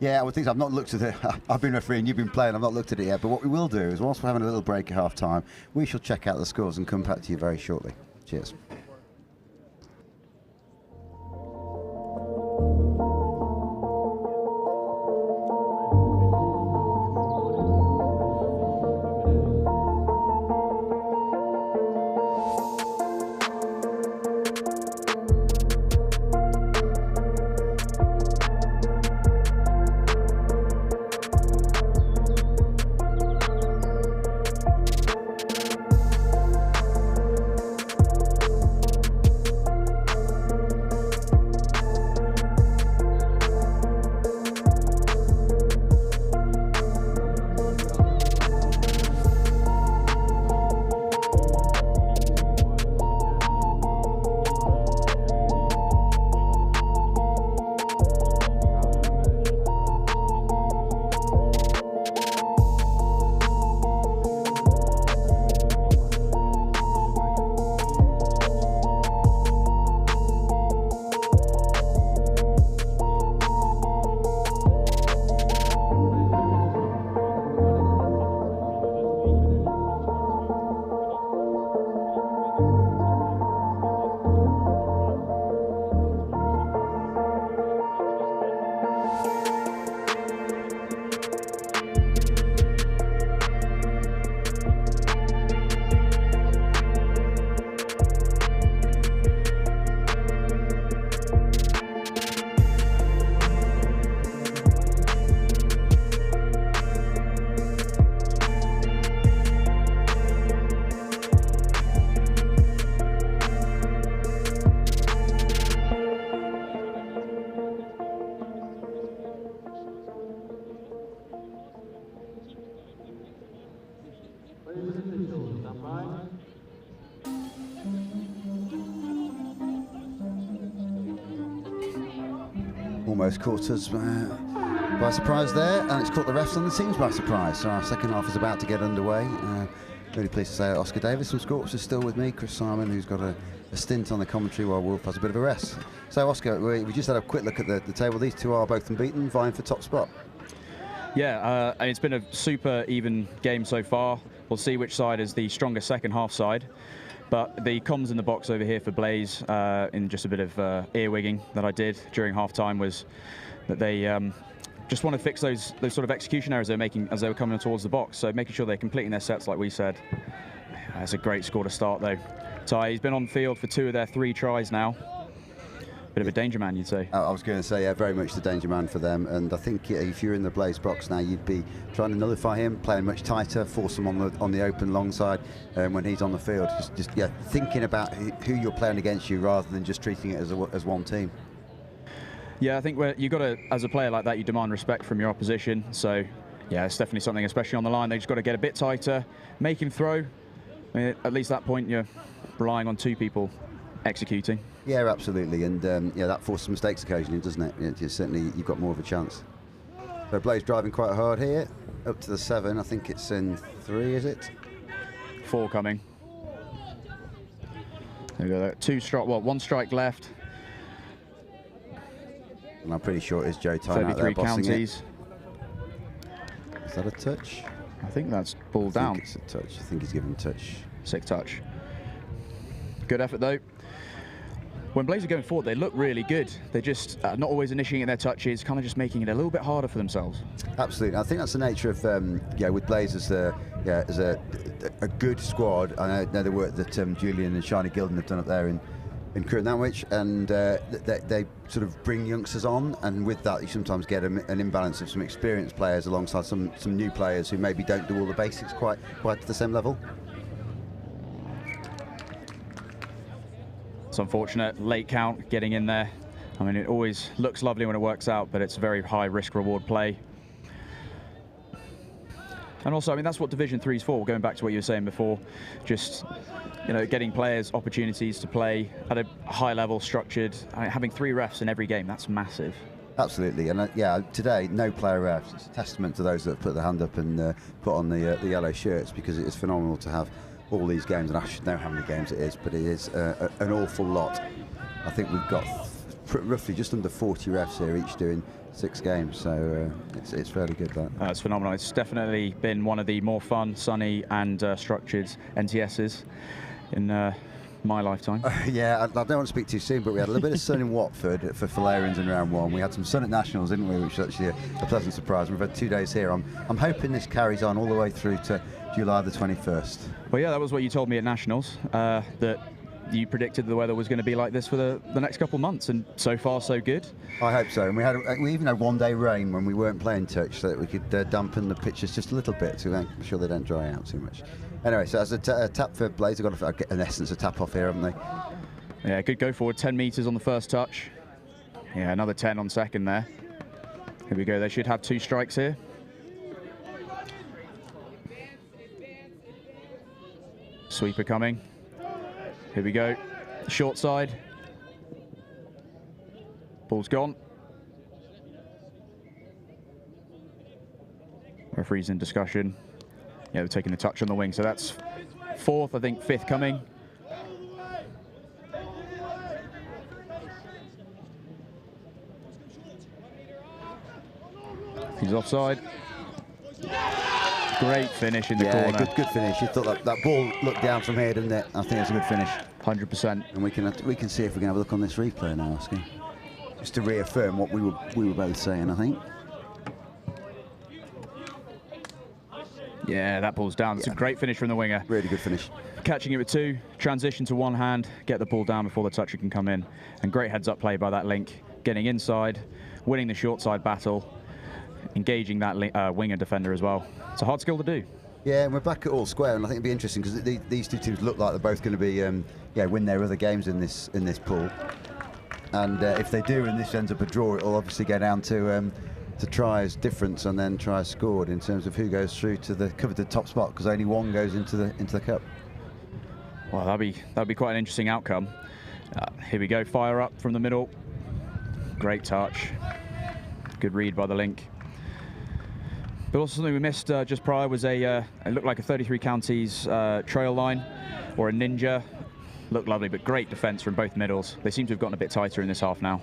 Yeah, I would think so. I've not looked at it. I've been refereeing, you've been playing, I've not looked at it yet. But what we will do is, whilst we're having a little break at half-time, we shall check out the scores and come back to you very shortly. Cheers. Almost caught us by surprise there, and it's caught the refs and the teams by surprise. So our second half is about to get underway. Really pleased to say Oscar Davis from Scorps is still with me, Chris Simon, who's got a stint on the commentary while Wolf has a bit of a rest. So Oscar, we just had a quick look at the table. These two are both unbeaten, vying for top spot. Yeah, it's been a super even game so far. We'll see which side is the strongest second half side. But the comms in the box over here for Blaze, in just a bit of earwigging that I did during half-time, was that they just want to fix those sort of execution errors they're making as they were coming towards the box. So making sure they're completing their sets like we said. That's a great score to start though. Ty, he's been on field for 2 of their 3 tries now. Bit of a danger man, you'd say. I was going to say, yeah, very much the danger man for them. And I think if you're in the Blaze box now, you'd be trying to nullify him, playing much tighter, force him on the open long side when he's on the field. Just thinking about who you're playing against you rather than just treating it as one team. Yeah, I think you've got to, as a player like that, you demand respect from your opposition. So, yeah, it's definitely something, especially on the line. They just got to get a bit tighter, make him throw, I mean, at least at that point, you're relying on 2 people executing. Yeah, absolutely, and yeah, that forces mistakes occasionally, doesn't it? Certainly, you've got more of a chance. So Blaze driving quite hard here, up to the 7. I think it's in 3, is it? 4 coming. There we go. 2 strike. Well, 1 strike left. And I'm pretty sure it's Joe Tyne out there 33 bossing counties. It. Is that a touch? I think that's ball down. I think it's a touch. I think he's given a touch. Sick touch. Good effort though. When Blaze are going forward, they look really good. They're just not always initiating their touches, kind of just making it a little bit harder for themselves. Absolutely. I think that's the nature of yeah, with Blaze as a good squad. I know the work that Julian and Shani Gilden have done up there in Crewe and Nantwich, and they sort of bring youngsters on, and with that you sometimes get an imbalance of some experienced players alongside some new players who maybe don't do all the basics quite to the same level. It's unfortunate, late count getting in there. I mean, it always looks lovely when it works out, but it's a very high risk reward play. And also, I mean, that's what Division 3 is for, going back to what you were saying before, just, you know, getting players opportunities to play at a high level, structured. I mean, having 3 refs in every game, that's massive. Absolutely, and yeah, today no player refs. It's a testament to those that have put their hand up and put on the yellow shirts, because it is phenomenal to have all these games, and I should know how many games it is, but it is an awful lot. I think we've got roughly just under 40 refs here, each doing 6 games, so it's fairly good, that. It's phenomenal. It's definitely been one of the more fun, sunny and structured NTSs in my lifetime. Yeah, I don't want to speak too soon, but we had a little bit of sun in Watford for Falarians in round 1. We had some sun at Nationals, didn't we, which was actually a pleasant surprise. We've had 2 days here. I'm hoping this carries on all the way through to July the 21st. Well, yeah, that was what you told me at Nationals, that you predicted the weather was going to be like this for the next couple of months, and so far so good. I hope so, and we even had 1 day rain when we weren't playing touch, so that we could dampen the pitches just a little bit to make sure they don't dry out too much. Anyway, so as a tap for Blaze, they've got in essence a tap off here, haven't they? Yeah, good go forward, 10 metres on the first touch. Yeah, another 10 on second there. Here we go, they should have 2 strikes here. Sweeper coming. Here we go, short side. Ball's gone. Referee's in discussion. Yeah, they're taking the touch on the wing, so that's 4th, I think 5th coming. He's offside. Great finish in the corner. Good finish. You thought that ball looked down from here, didn't it? I think it's a good finish. 100%. And we can see if we can have a look on this replay now, Oskar. Just to reaffirm what we were both saying, I think. Yeah, that ball's down. It's a great finish from the winger. Really good finish. Catching it with 2, transition to 1 hand, get the ball down before the toucher can come in. And great heads-up play by that link. Getting inside, winning the short side battle, engaging that winger defender as well. It's a hard skill to do. Yeah, and we're back at all square, and I think it'll be interesting because these 2 teams look like they're both going to be win their other games in this pool. And if they do, and this ends up a draw, it'll obviously go down to tries difference and then tries scored in terms of who goes through to the coveted top spot, because only 1 goes into the cup. Well, that'd be quite an interesting outcome. Here we go, fire up from the middle. Great touch. Good read by the link. But also something we missed just prior was it looked like a 33 counties trail line or a ninja. Looked lovely, but great defence from both middles. They seem to have gotten a bit tighter in this half now.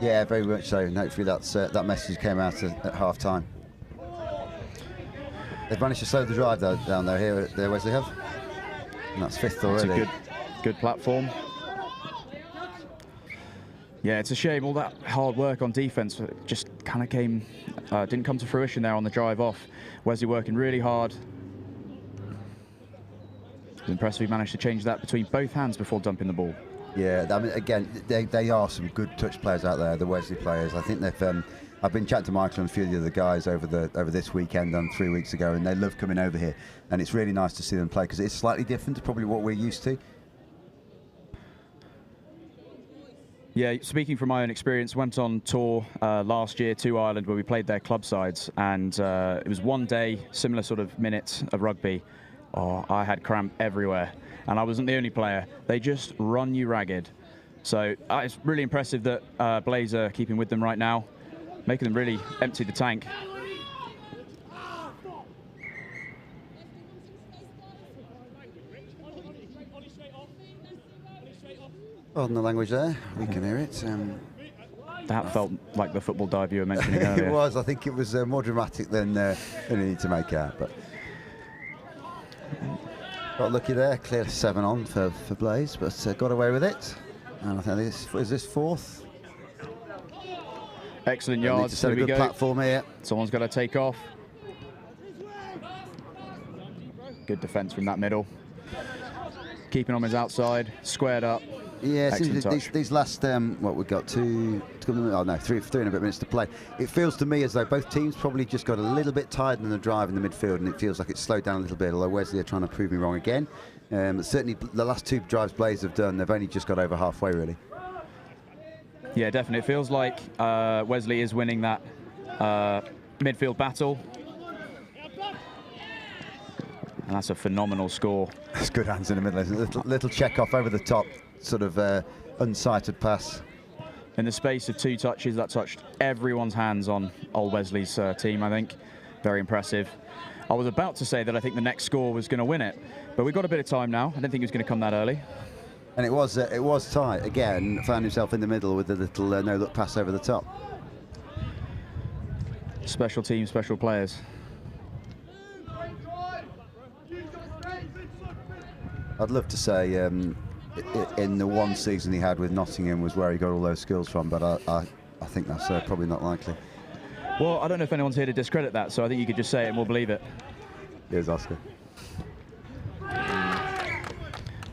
Yeah, very much so. And hopefully that message came out at half time. They've managed to slow the drive down there here, Wesley have. And that's 5th already. It's a good platform. Yeah, it's a shame all that hard work on defence just kind of didn't come to fruition there on the drive off. Wesley working really hard. It's impressive he managed to change that between both hands before dumping the ball. Yeah, I mean, again, they are some good touch players out there, the Wesley players. I think they've. I've been chatting to Michael and a few of the other guys over this weekend and 3 weeks ago, and they love coming over here. And it's really nice to see them play because it's slightly different to probably what we're used to. Yeah, speaking from my own experience, went on tour last year to Ireland where we played their club sides, and it was 1 day, similar sort of minutes of rugby, Oh, I had cramp everywhere, and I wasn't the only player. They just run you ragged. So it's really impressive that Blaze are keeping with them right now, making them really empty the tank. Pardon the language there, we can hear it. That felt like the football dive you were mentioning earlier. It was. I think it was more dramatic than you need to make out. But got lucky there, clear 7 on for Blaze, but got away with it. And I think is this 4th? Excellent yards. Set a good platform here. Someone's got to take off. Good defence from that middle. Keeping on his outside, squared up. Yeah, these last, what we've got, 3 and a bit minutes to play. It feels to me as though both teams probably just got a little bit tired in the drive in the midfield, and it feels like it's slowed down a little bit, although Wesley are trying to prove me wrong again. Certainly the last 2 drives Blaze have done, they've only just got over halfway, really. Yeah, definitely. It feels like Wesley is winning that midfield battle. And that's a phenomenal score. That's good hands in the middle. Little check off over the top, sort of unsighted pass. In the space of 2 touches, that touched everyone's hands on Old Wesley's team, I think. Very impressive. I was about to say that I think the next score was going to win it, but we've got a bit of time now. I didn't think it was going to come that early. And it was tight. Again, found himself in the middle with a little no-look pass over the top. Special team, special players. I'd love to say in the one season he had with Nottingham was where he got all those skills from, but I think that's probably not likely. Well, I don't know if anyone's here to discredit that, so I think you could just say it and we'll believe it. Here's Oscar.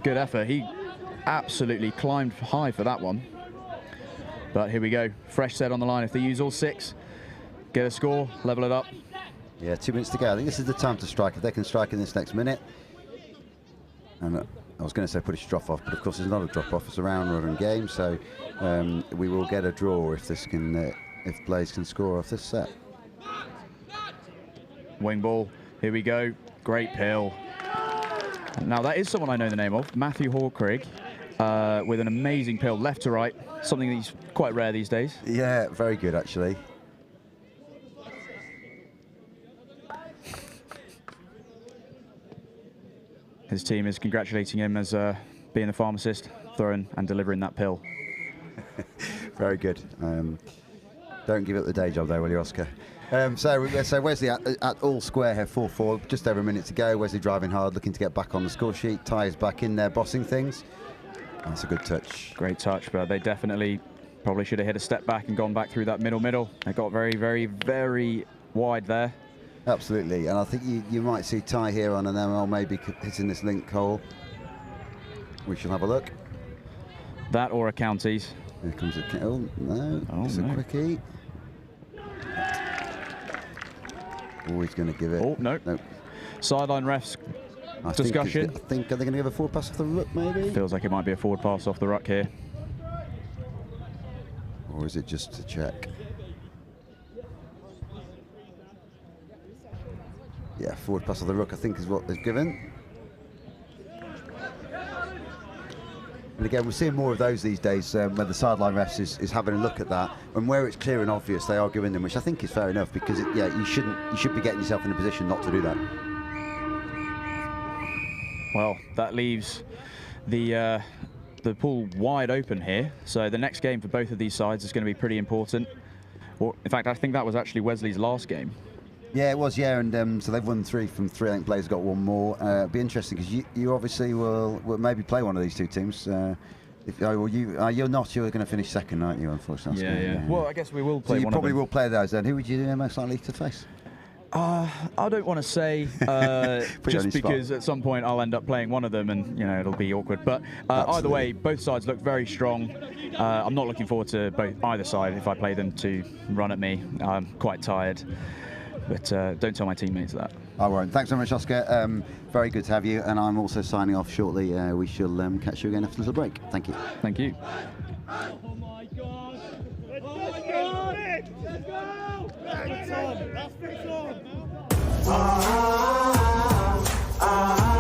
Good effort. He absolutely climbed high for that one. But here we go. Fresh set on the line. If they use all 6, get a score, level it up. Yeah, 2 minutes to go. I think this is the time to strike. If they can strike in this next minute. And I was going to say put a drop off, but of course it's not a drop off. It's a round game, so we will get a draw if if Blaze can score off this set. Wing ball. Here we go. Great pill. Now that is someone I know the name of, Matthew Hawkrigg, with an amazing pill left to right, something that's quite rare these days. Yeah, very good actually. His team is congratulating him as being the pharmacist, throwing and delivering that pill. Very good. Don't give up the day job there, will you, Oscar? So Wesley at all square here, 4-4, just over a minute to go. Wesley driving hard, looking to get back on the score sheet. Ty is back in there, bossing things. That's a good touch. Great touch, but they definitely probably should have hit a step back and gone back through that middle. They got very, very, very wide there. Absolutely, and I think you might see Ty here on an ML maybe hitting this link hole. We shall have a look. That or a counties. Here comes a it's a quickie. Oh, he's going to give it. Oh, no. Nope. Sideline refs discussion. I think are they going to give a forward pass off the ruck maybe? Feels like it might be a forward pass off the ruck here. Or is it just to check? Yeah, forward pass of the ruck, I think, is what they've given. And again, we're seeing more of those these days, where the sideline refs is having a look at that, and where it's clear and obvious, they are giving them, which I think is fair enough, because you should be getting yourself in a position not to do that. Well, that leaves the pool wide open here. So the next game for both of these sides is going to be pretty important. Or, in fact, I think that was actually Wesley's last game. Yeah, it was, yeah, and so they've won 3 from 3. I think Blaze got 1 more. It'll be interesting because you obviously will maybe play one of these 2 teams. You're not. You're going to finish second, aren't you? Unfortunately. Yeah. Well, I guess we will play. So you one probably of them. will play those then. Who would you most likely to face? I don't want to say just because at some point I'll end up playing one of them and it'll be awkward. But either way, both sides look very strong. I'm not looking forward to either side if I play them to run at me. I'm quite tired. But don't tell my teammates that. I won't. Thanks so much, Oscar. Very good to have you. And I'm also signing off shortly. We shall catch you again after a little break. Thank you. Thank you. Oh my God! Let's go! Let's go! That's fix on!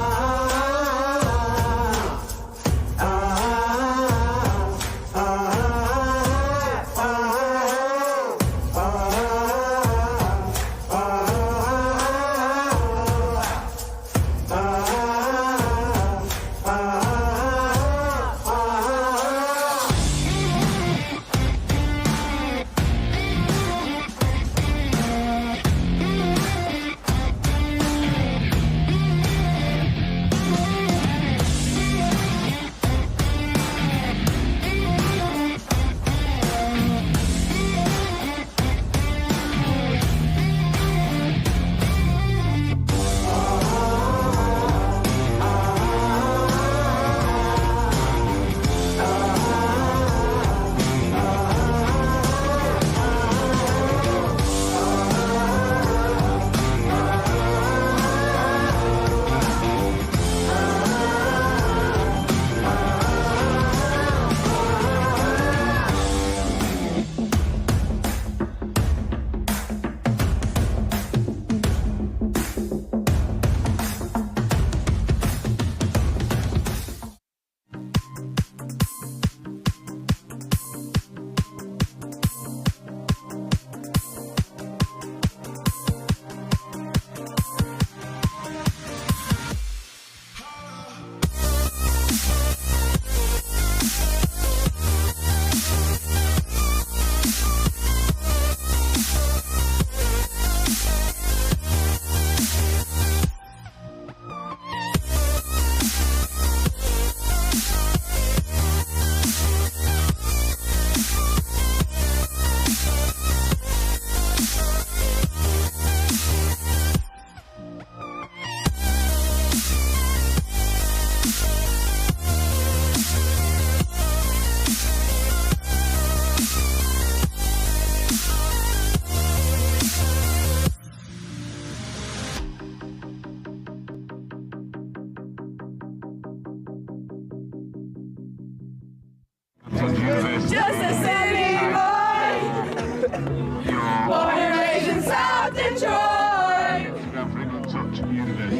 Just a city boy, born and raised in South Detroit.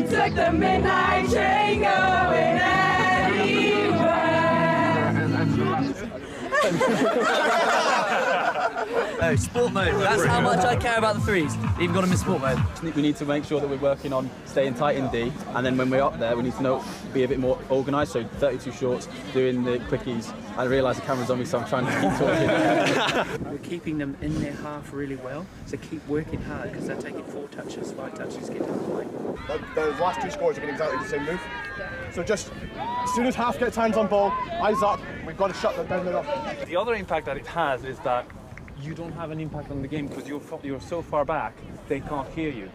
Took the midnight train going anywhere. No, sport mode. That's how much I care about the threes. Even got them in sport mode. We need to make sure that we're working on staying tight in D, and then when we're up there, we need to be a bit more organised. So 32 shorts, doing the quickies. I realise the camera's on me, so I'm trying to keep talking. We're keeping them in their half really well, so keep working hard because they're taking 4 touches, 5 touches, get to the line. Those last 2 scores are getting exactly the same move. So just as soon as half gets hands on ball, eyes up, we've got to shut them down the middle. The other impact that it has is that you don't have an impact on the game because you're so far back, they can't hear you.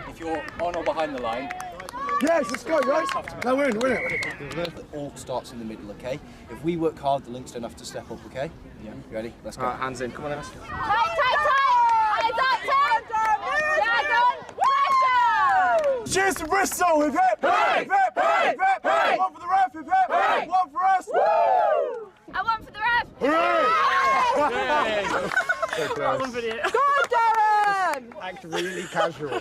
If you're on or behind the line, yes, let's go, guys. Now win it. It all starts in the middle, okay? If we work hard, the links don't have to step up, okay? Yeah. You ready? Let's go. Hands in. Come on, Emma. Tight, tight, tight! Eyes up, Tim! Dragon, pressure! Cheers to Bristol! Hip hip! Hip hip! Hip hip! Hip! One for the ref! Hip hip! One for us! Woo! And one for the ref! Hooray! That one for you. Go on, Darren! Act really casual.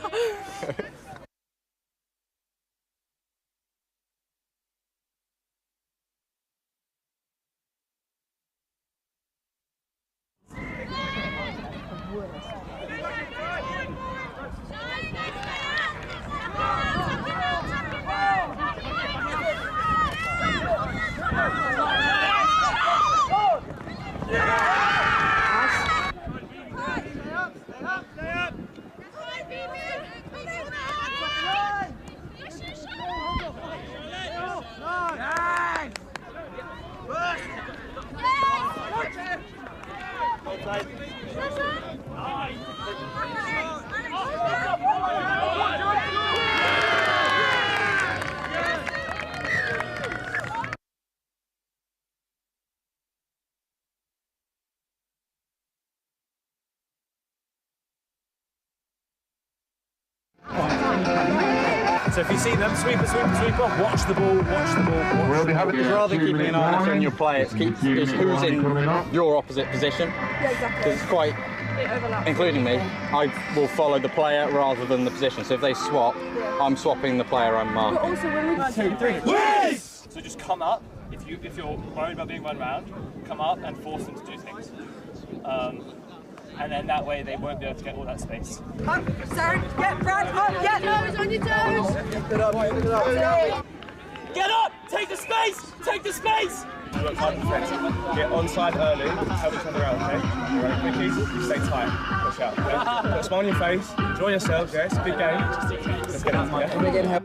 So if you see them, sweep off, watch the ball. It's rather keeping an eye on your play, it's who's in your opposite position. Yeah, exactly. Because it's quite, including me, I will follow the player rather than the position. So if they swap, I'm swapping the player I'm marking. But also when we 1, 2, 3. Yes! So just come up. If you're worried about being run round, come up and force them to do things. And then that way they won't be able to get all that space. Up, Sarah, get Brad, up, get toes on your toes! Get up! Take the space! Take the space! You work hard defensive. Get onside early, help each other out, okay? Alright, quickies, you stay tight, push out, okay? Put a smile on your face, enjoy yourselves, yeah? It's a big game. Let's get it, yeah?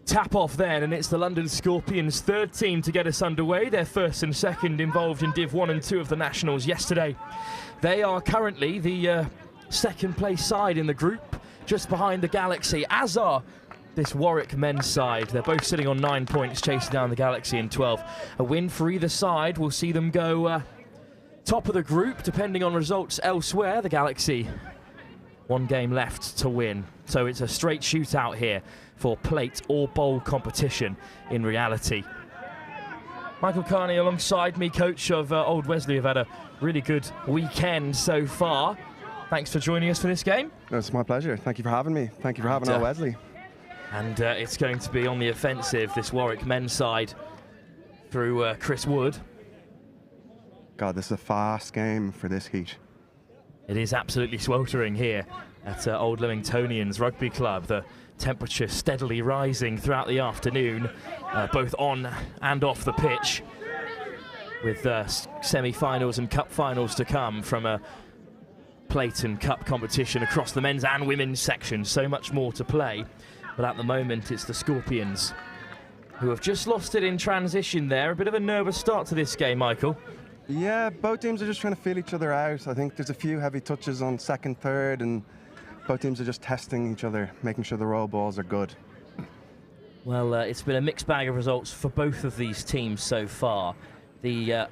Tap off then, and it's the London Scorpions' third team to get us underway. Their first and second involved in Div 1 and 2 of the Nationals yesterday. They are currently the second place side in the group, just behind the Galaxy, as are this Warwick men's side. They're both sitting on 9 points, chasing down the Galaxy in 12. A win for either side will see them go top of the group, depending on results elsewhere. The Galaxy, 1 game left to win. So it's a straight shootout here for plate or bowl competition in reality. Michael Carney alongside me, coach of Old Wesley, have had a really good weekend so far. Thanks for joining us for this game. It's my pleasure. Thank you for having me. Thank you for having Old Wesley. And it's going to be on the offensive, this Warwick men's side, through Chris Wood. God, this is a fast game for this heat. It is absolutely sweltering here at Old Leamingtonians Rugby Club. The temperature steadily rising throughout the afternoon, both on and off the pitch, with semi-finals and cup finals to come from a plate and cup competition across the men's and women's sections. So much more to play, but at the moment it's the Scorpions who have just lost it in transition there. A bit of a nervous start to this game, Michael. Yeah, both teams are just trying to feel each other out. I think there's a few heavy touches on second, third, and both teams are just testing each other, making sure the roll balls are good. Well, it's been a mixed bag of results for both of these teams so far. The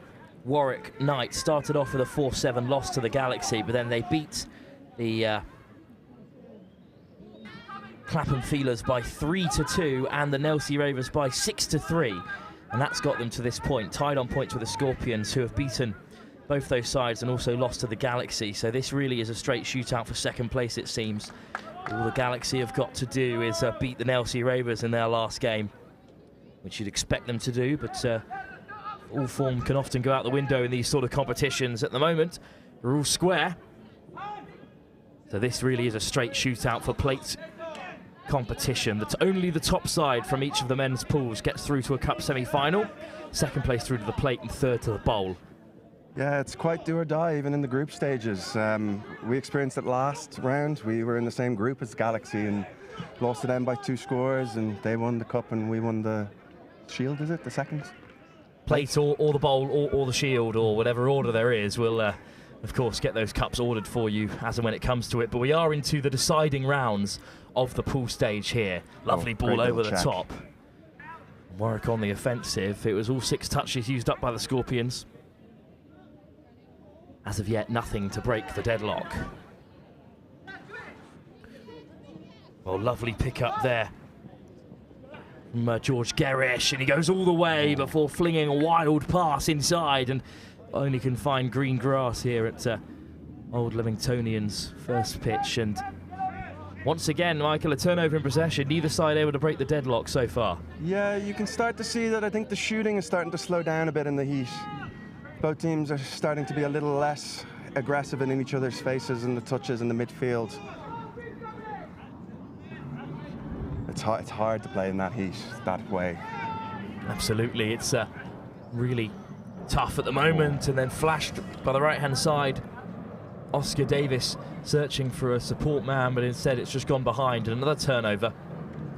Warwick Knights started off with a 4-7 loss to the Galaxy, but then they beat the Clapham Feelers by 3-2 and the Nelsey Ravers by 6-3. And that's got them to this point, tied on points with the Scorpions, who have beaten both those sides and also lost to the Galaxy. So this really is a straight shootout for second place, it seems. All the Galaxy have got to do is beat the Nelsey Ravers in their last game, which you'd expect them to do, but all form can often go out the window in these sort of competitions. At the moment, we're all square. So this really is a straight shootout for plate competition. That's only the top side from each of the men's pools gets through to a cup semi-final. Second place through to the plate and third to the bowl. Yeah, it's quite do or die even in the group stages. We experienced it last round. We were in the same group as Galaxy and lost to them by 2 scores, and they won the cup and we won the shield, is it? The second? Plate or the bowl or the shield or whatever order there is. We'll, of course, get those cups ordered for you as and when it comes to it. But we are into the deciding rounds of the pool stage here. Lovely ball over the top. Warwick on the offensive. It was all 6 touches used up by the Scorpions. As of yet, nothing to break the deadlock. Well, lovely pick up there from George Gerish, and he goes all the way before flinging a wild pass inside, and only can find green grass here at Old Leamingtonians' first pitch. And once again, Michael, a turnover in possession. Neither side able to break the deadlock so far. Yeah, you can start to see that. I think the shooting is starting to slow down a bit in the heat. Both teams are starting to be a little less aggressive in each other's faces and the touches in the midfield. It's hard to play in that heat that way. Absolutely, it's really tough at the moment, and then flashed by the right-hand side. Oscar Davis searching for a support man, but instead it's just gone behind, and another turnover.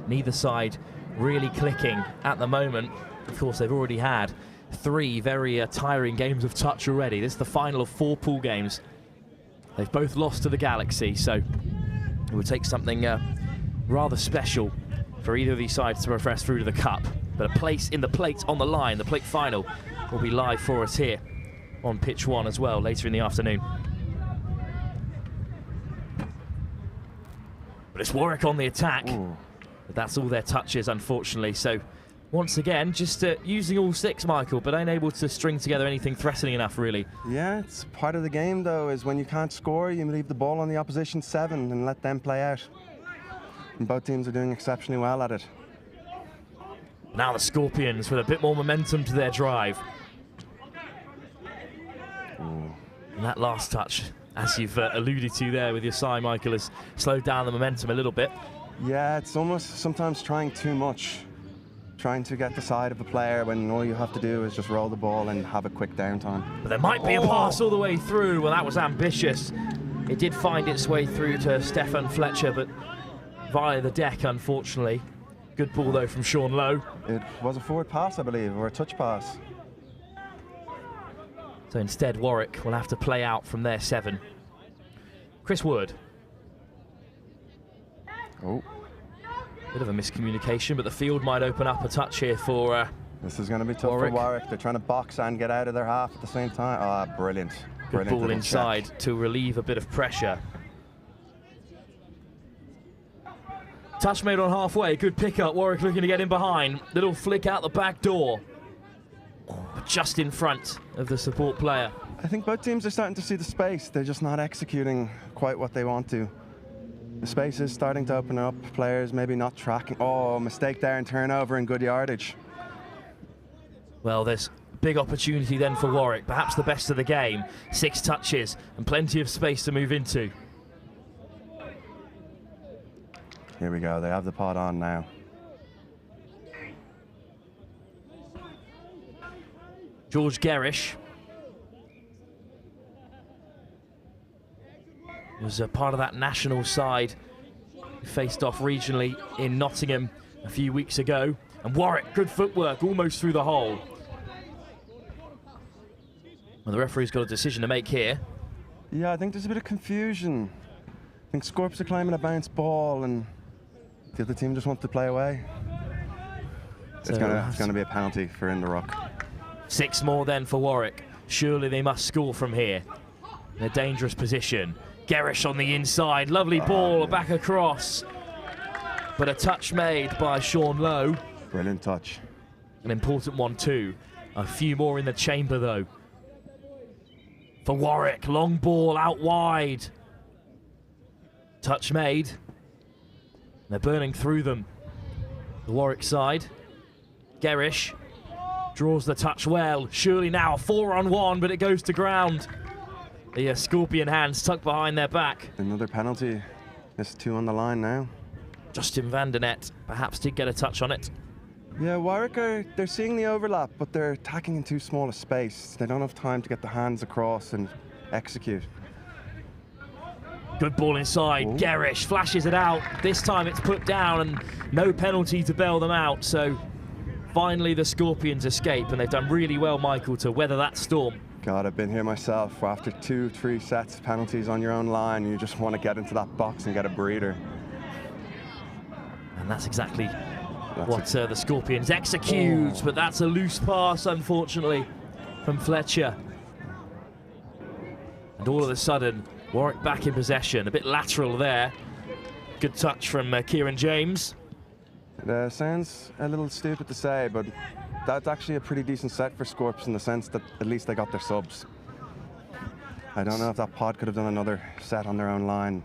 Neither side really clicking at the moment. Of course, they've already had 3 very tiring games of touch already. This is the final of 4 pool games. They've both lost to the Galaxy, so it would take something rather special for either of these sides to progress through to the cup. But a place in the plate on the line, the plate final, will be live for us here on pitch 1 as well later in the afternoon. But it's Warwick on the attack. But that's all their touches, unfortunately. So once again, just using all 6, Michael, but unable to string together anything threatening enough, really. Yeah, it's part of the game, though, is when you can't score, you leave the ball on the opposition 7 and let them play out. And both teams are doing exceptionally well at it. Now the Scorpions with a bit more momentum to their drive. And that last touch, as you've alluded to there with your sigh, Michael, has slowed down the momentum a little bit. Yeah, it's almost sometimes trying too much. Trying to get the side of the player when all you have to do is just roll the ball and have a quick downtime. But there might be a pass all the way through. Well, that was ambitious. It did find its way through to Stefan Fletcher, but via the deck, unfortunately. Good ball, though, from Sean Lowe. It was a forward pass, I believe, or a touch pass. So instead, Warwick will have to play out from their 7. Chris Wood. Oh. Bit of a miscommunication, but the field might open up a touch here for this is going to be tough Warwick. for Warwick. They're trying to box and get out of their half at the same time. Ah, brilliant. Good Brilliant ball inside check. to relieve a bit of pressure. Touch made on halfway, good pick-up. Warwick looking to get in behind. Little flick out the back door. Just in front of the support player. I think both teams are starting to see the space. They're just not executing quite what they want to. The space is starting to open up. Players maybe not tracking. Oh, mistake there and turnover and good yardage. Well, there's big opportunity then for Warwick. Perhaps the best of the game. 6 touches and plenty of space to move into. Here we go, they have the pod on now. George Gerish was a part of that national side who faced off regionally in Nottingham a few weeks ago. And Warwick, good footwork, almost through the hole. Well, the referee's got a decision to make here. Yeah, I think there's a bit of confusion. I think Scorps are claiming a bounce ball and the other team just wants to play away. It's going to be a penalty for In the Ruck. 6 more then for Warwick. Surely they must score from here. In a dangerous position. Gerish on the inside, lovely ball back across. But a touch made by Sean Lowe. Brilliant touch. An important one too. A few more in the chamber though. For Warwick, long ball out wide. Touch made. They're burning through them. The Warwick side. Gerish draws the touch well. Surely now a 4-on-1, but it goes to ground. The Scorpion hands tucked behind their back. Another penalty. There's 2 on the line now. Justin van der Net perhaps did get a touch on it. Yeah, Warwick they're seeing the overlap, but they're attacking in too small a space. They don't have time to get the hands across and execute. Good ball inside. Ooh. Gerish flashes it out. This time it's put down and no penalty to bail them out. So finally the Scorpions escape, and they've done really well, Michael, to weather that storm. God, I've been here myself. After 2-3 sets of penalties on your own line, you just want to get into that box and get a breather. And that's exactly what the Scorpions execute, but that's a loose pass, unfortunately, from Fletcher. And all of a sudden, Warwick back in possession, a bit lateral there. Good touch from Kieran James. It sounds a little stupid to say, but that's actually a pretty decent set for Scorps in the sense that at least they got their subs. I don't know if that pod could have done another set on their own line.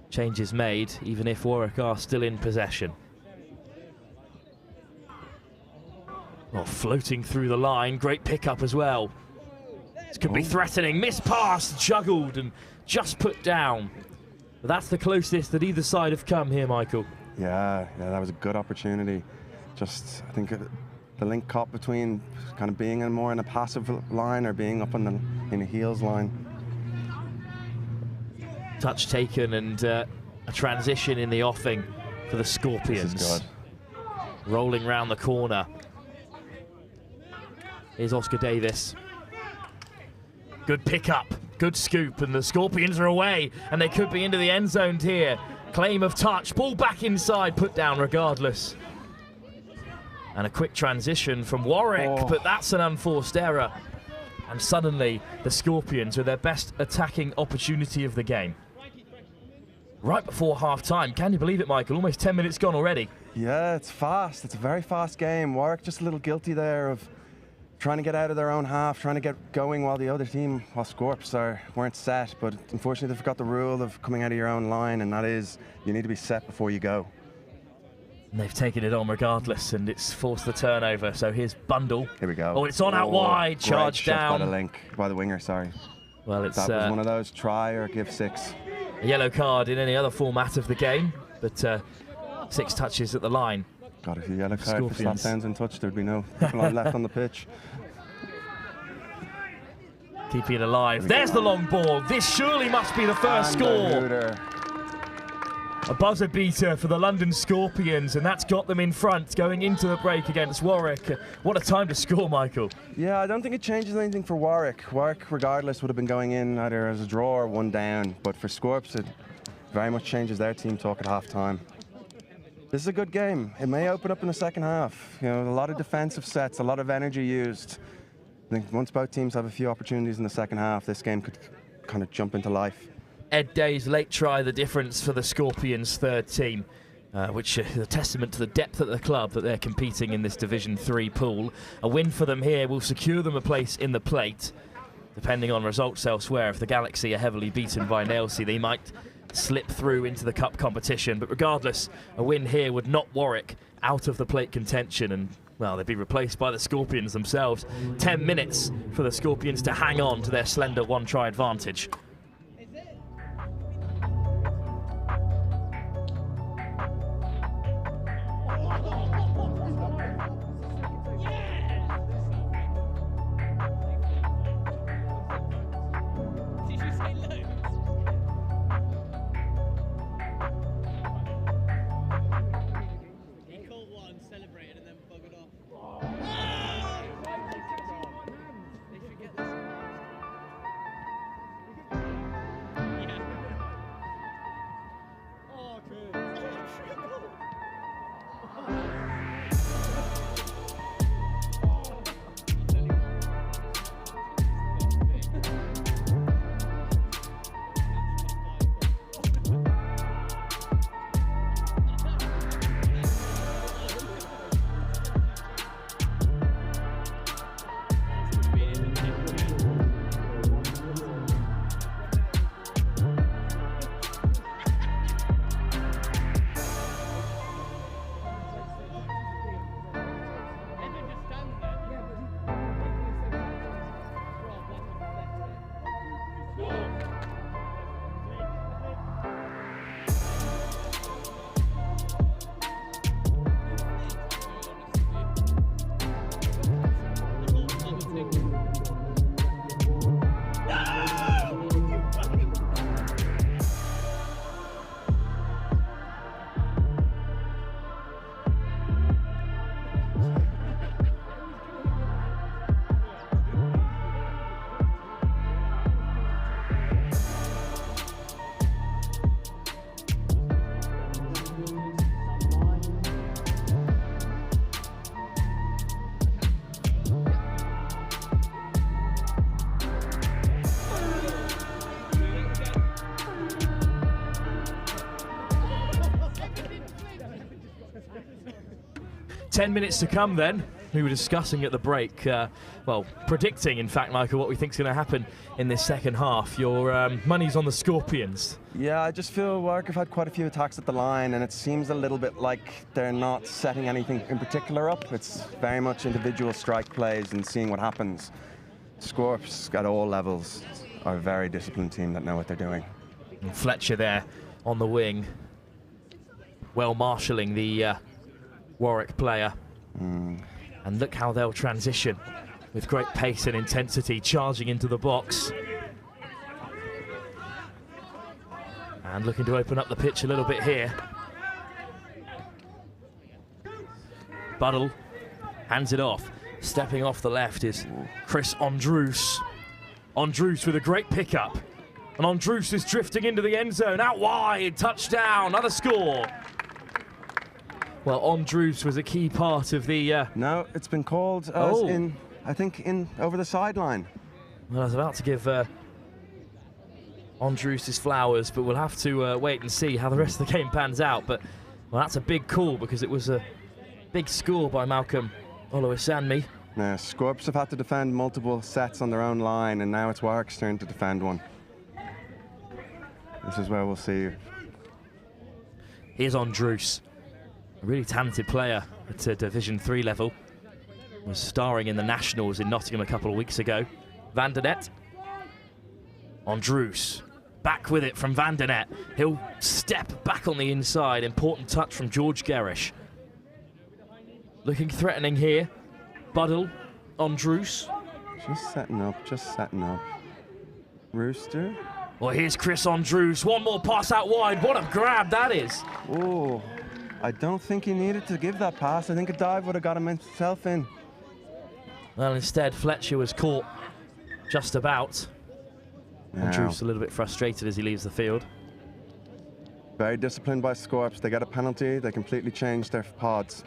Changes made, even if Warwick are still in possession. Oh, floating through the line, great pickup as well. This could be threatening, missed pass, juggled and just put down. But that's the closest that either side have come here, Michael. Yeah, that was a good opportunity. Just, I think the link caught between kind of being more in a passive line or being up in a heels line. Touch taken and a transition in the offing for the Scorpions. This is good. Rolling round the corner. Here's Oscar Davis. Good pickup, good scoop, and the Scorpions are away, and they could be into the end zone here. Claim of touch, ball back inside, put down regardless. And a quick transition from Warwick, but that's an unforced error. And suddenly, the Scorpions with their best attacking opportunity of the game. Right before half-time, can you believe it, Michael? Almost 10 minutes gone already. Yeah, it's fast. It's a very fast game. Warwick just a little guilty there of trying to get out of their own half, trying to get going while the other team, while Scorps weren't set. But unfortunately, they forgot the rule of coming out of your own line, and that is you need to be set before you go. And they've taken it on regardless, and it's forced the turnover. So here's Bundle. Here we go. Oh, it's on out wide, charge down. By the winger, sorry. Well, it's that was one of those try or give 6. A yellow card in any other format of the game, but 6 touches at the line. God, if you yellow card for slap downs and touch, there'd be no people left on the pitch. Keeping it alive. There's the long ball. This surely must be the first score. A buzzer beater for the London Scorpions, and that's got them in front going into the break against Warwick. What a time to score, Michael. Yeah, I don't think it changes anything for Warwick. Warwick, regardless, would have been going in either as a draw or 1 down, but for Scorps, it very much changes their team talk at half-time. This is a good game. It may open up in the second half. You know, a lot of defensive sets, a lot of energy used. I think once both teams have a few opportunities in the second half, this game could kind of jump into life. Ed Day's late try the difference for the Scorpions' third team, which is a testament to the depth at the club that they're competing in this Division 3 pool. A win for them here will secure them a place in the plate. Depending on results elsewhere, if the Galaxy are heavily beaten by Nailsea, they might slip through into the cup competition. But regardless, a win here would knock Warwick out of the plate contention, and well, they'd be replaced by the Scorpions themselves. 10 minutes for the Scorpions to hang on to their slender 1-try advantage. 10 minutes to come then. We were discussing at the break, well, predicting, in fact, Michael, what we think is going to happen in this second half. Your money's on the Scorpions. Yeah, I just feel Warwick have had quite a few attacks at the line, and it seems a little bit like they're not setting anything in particular up. It's very much individual strike plays and seeing what happens. Scorps at all levels are a very disciplined team that know what they're doing. And Fletcher there on the wing, well marshalling the Warwick player. And look how they'll transition with great pace and intensity, charging into the box. And looking to open up the pitch a little bit here. Buddle hands it off. Stepping off the left is Chris Andrews. Andrews with a great pickup. And Andrews is drifting into the end zone, out wide, touchdown, another score. Well, Andrews was a key part of the... No, it's been called as I think over the sideline. Well, I was about to give Andrews his flowers, but we'll have to wait and see how the rest of the game pans out. But, well, that's a big call because it was a big score by Malcolm Oluwasanmi. Yeah, Scorps have had to defend multiple sets on their own line, and now it's Warwick's turn to defend one. This is where we'll see. Here's Andrews. A really talented player at Division 3 level. Was starring in the Nationals in Nottingham a couple of weeks ago. Van der Net. Andrews. Back with it from Van der Net. He'll step back on the inside. Important touch from George Gerish. Looking threatening here. Buddle. Andrews. Just setting up. Rooster. Well, here's Chris Andrews. One more pass out wide. What a grab that is. Oh. I don't think he needed to give that pass. I think a dive would have got him himself in. Well, instead, Fletcher was caught just about. Andrews a little bit frustrated as he leaves the field. Very disciplined by Scorps. They get a penalty. They completely change their pods.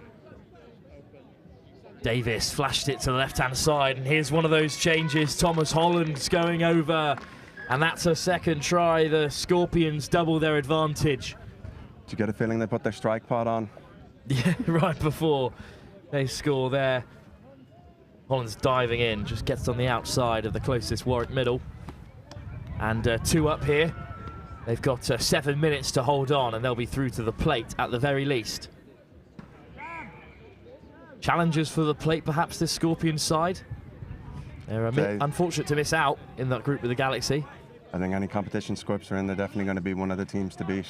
Davis flashed it to the left-hand side, and here's one of those changes. Thomas Holland's going over, and that's a second try. The Scorpions double their advantage. Do you get a feeling they put their strike pod on? Yeah, right before they score there. Holland's diving in, just gets on the outside of the closest Warwick middle. And 2 up here. They've got 7 minutes to hold on, and they'll be through to the plate at the very least. Challengers for the plate, perhaps, this Scorpion side. They're unfortunate to miss out in that group with the Galaxy. I think any competition Scorps are in, they're definitely going to be one of the teams to beat.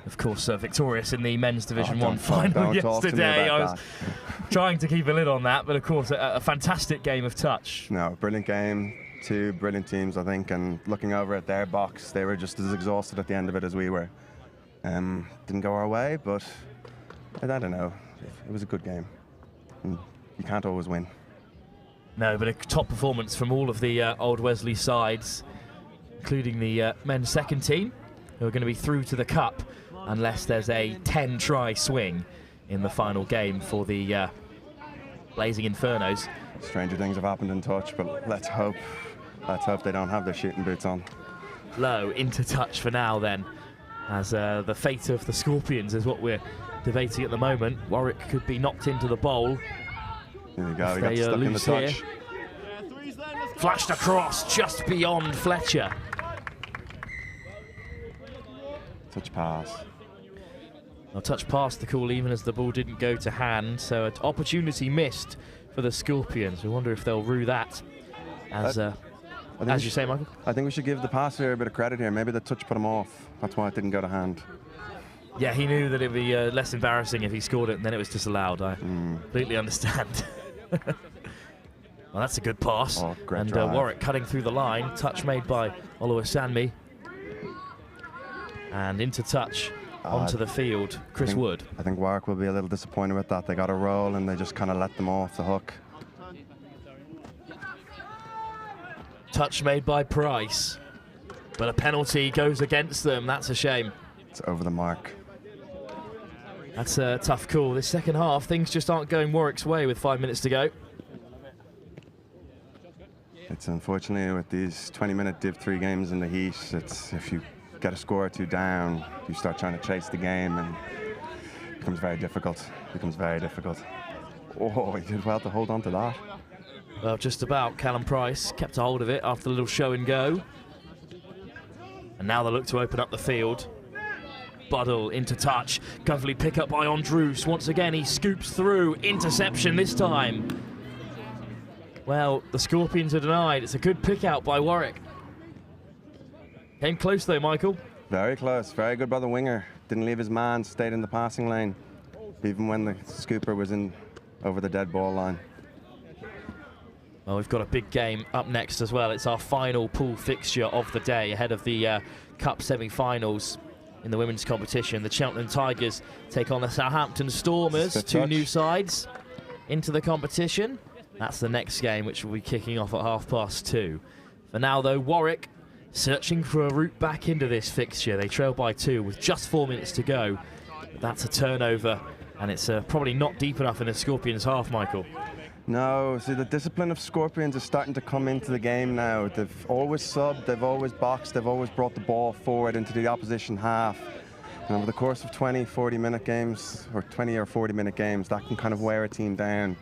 Of course, victorious in the men's Division 1 final yesterday. I was trying to keep a lid on that, but of course, a fantastic game of touch. No, brilliant game. 2 brilliant teams, I think, and looking over at their box, they were just as exhausted at the end of it as we were. Didn't go our way, but I don't know. It was a good game. You can't always win. No, but a top performance from all of the Old Wesley sides, including the men's second team, who are going to be through to the cup unless there's a 10-try swing in the final game for the Blazing Infernos. Stranger things have happened in touch, but let's hope they don't have their shooting boots on. Low into touch for now then, as the fate of the Scorpions is what we're debating at the moment. Warwick could be knocked into the bowl. There you go, he got stuck in the touch. Flashed across just beyond Fletcher. Touch pass. Well, touch past the call even as the ball didn't go to hand, so an opportunity missed for the Scorpions. We wonder if they'll rue that. As you say, Michael? I think we should give the passer a bit of credit here. Maybe the touch put him off. That's why it didn't go to hand. Yeah, he knew that it'd be less embarrassing if he scored it and then it was disallowed. I completely understand. Well, that's a good pass. Oh, great and drive. Warwick cutting through the line. Touch made by Oluwasanmi. And into touch onto the field, Chris Wood. I think Warwick will be a little disappointed with that. They got a roll and they just kind of let them off the hook. Touch made by Price. But a penalty goes against them. That's a shame. It's over the mark. That's a tough call. This second half, things just aren't going Warwick's way with 5 minutes to go. It's unfortunately with these 20-minute Div 3 games in the heat, it's if you get a score or 2 down, you start trying to chase the game, and becomes very difficult. Oh, he did well to hold on to that. Well, just about. Callum Price kept a hold of it after a little show and go. And now they look to open up the field. Buddle into touch. Lovely pick up by Andrews. Once again, he scoops through. Interception this time. Well, the Scorpions are denied. It's a good pick out by Warwick. Came close though, Michael. Very close. Very good by the winger. Didn't leave his man. Stayed in the passing lane, even when the scooper was in over the dead ball line. Well, we've got a big game up next as well. It's our final pool fixture of the day ahead of the Cup semi-finals in the women's competition. The Cheltenham Tigers take on the Southampton Stormers, two new sides into the competition. That's the next game, which will be kicking off at 2:30. For now, though, Warwick searching for a route back into this fixture. They trail by 2 with just 4 minutes to go. But that's a turnover, and it's probably not deep enough in the Scorpions' half, Michael. No, see, the discipline of Scorpions is starting to come into the game now. They've always subbed, they've always boxed, they've always brought the ball forward into the opposition half. And over the course of 20, 40-minute games, or 20 or 40-minute games, that can kind of wear a team down.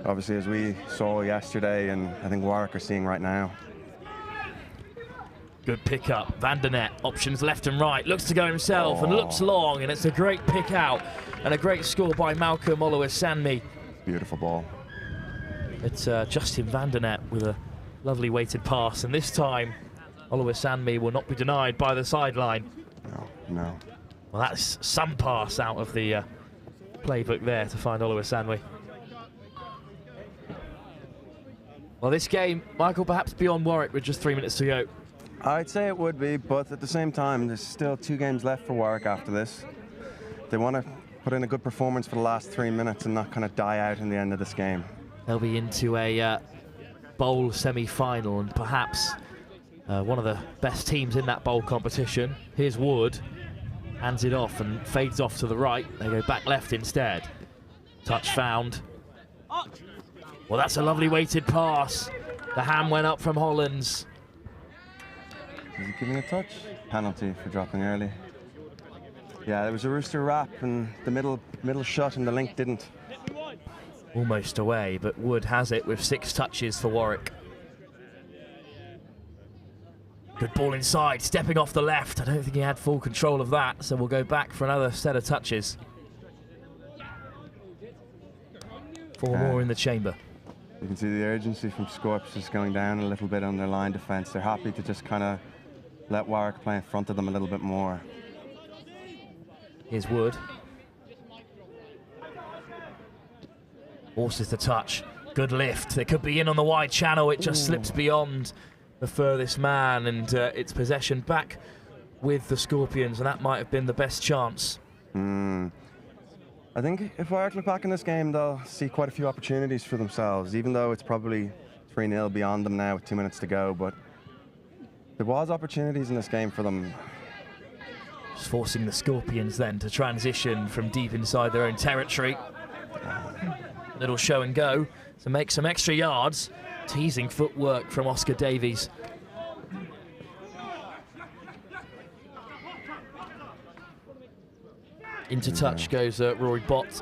Obviously, as we saw yesterday, and I think Warwick are seeing right now. Good pick up. Van der Net, options left and right, looks to go himself and looks long, and it's a great pick out and a great score by Malcolm Oluwasanmi. Beautiful ball. It's Justin Van der Net with a lovely weighted pass, and this time Oluwasanmi will not be denied by the sideline. No. Well, that's some pass out of the playbook there to find Oluwasanmi. Well, this game, Michael, perhaps beyond Warwick with just 3 minutes to go. I'd say it would be, but at the same time, there's still 2 games left for Warwick after this. They want to put in a good performance for the last 3 minutes and not kind of die out in the end of this game. They'll be into a bowl semi-final, and perhaps one of the best teams in that bowl competition. Here's Wood, hands it off and fades off to the right. They go back left instead. Touch found. Well, that's a lovely weighted pass. The hand went up from Hollands. Is he giving a touch? Penalty for dropping early. Yeah, there was a rooster wrap and the middle shot and the link didn't. Almost away, but Wood has it with 6 touches for Warwick. Good ball inside, stepping off the left. I don't think he had full control of that, so we'll go back for another set of touches. 4 more in the chamber. You can see the urgency from Scorps is going down a little bit on their line defence. They're happy to just kind of let Warwick play in front of them a little bit more. Here's Wood. Forces the touch. Good lift. They could be in on the wide channel. It just slips beyond the furthest man, and it's possession back with the Scorpions, and that might have been the best chance. I think if Warwick look back in this game, they'll see quite a few opportunities for themselves, even though it's probably 3-0 beyond them now with 2 minutes to go. But there was opportunities in this game for them. Just forcing the Scorpions then to transition from deep inside their own territory. Little show and go to make some extra yards. Teasing footwork from Oscar Davies. Into touch goes Rory Bott.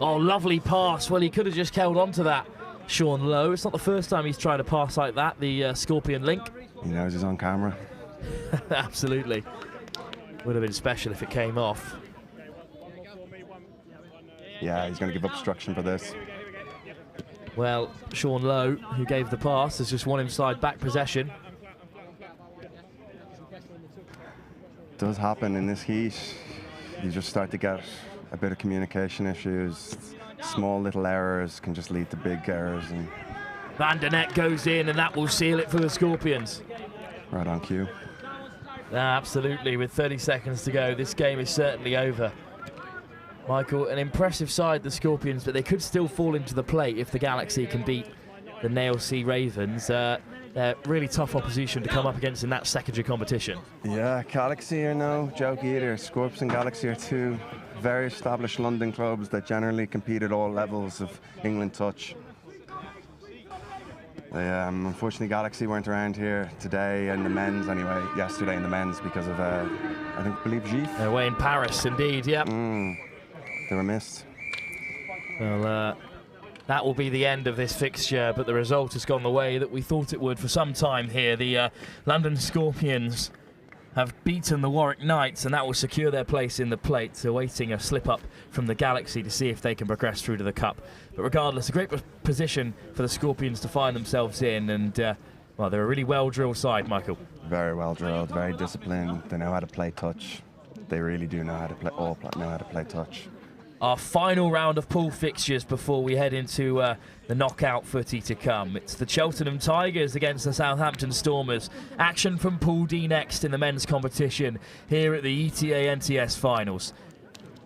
Oh, lovely pass. Well, he could have just held on to that. Sean Lowe. It's not the first time he's tried a pass like that, the Scorpion link. He knows he's on camera. Absolutely. Would have been special if it came off. Yeah, he's going to give obstruction for this. Well, Sean Lowe, who gave the pass, has just won inside back possession. It does happen in this heat. You just start to get a bit of communication issues. Small little errors can just lead to big errors. And Van der Net goes in, and that will seal it for the Scorpions. Right on cue. Absolutely, with 30 seconds to go, this game is certainly over. Michael, an impressive side, the Scorpions, but they could still fall into the plate if the Galaxy can beat the Nail Sea Ravens. They're really tough opposition to come up against in that secondary competition. Yeah, Galaxy are no joke either. Scorps and Galaxy are 2 very established London clubs that generally compete at all levels of England touch. Unfortunately, Galaxy weren't around here today in the men's yesterday in the men's because of, I believe Gif. They're away in Paris, indeed, yep. they were missed. Well, that will be the end of this fixture, but the result has gone the way that we thought it would for some time here. The London Scorpions have beaten the Warwick Knights, and that will secure their place in the plate, awaiting a slip-up from the Galaxy to see if they can progress through to the Cup. But regardless, a great position for the Scorpions to find themselves in, and well, they're a really well-drilled side, Michael. Very well drilled, very disciplined. They know how to play touch. They really do know how to play. All know how to play touch. Our final round of pool fixtures before we head into the knockout footy to come. It's the Cheltenham Tigers against the Southampton Stormers. Action from Pool D next in the men's competition here at the ETA NTS Finals.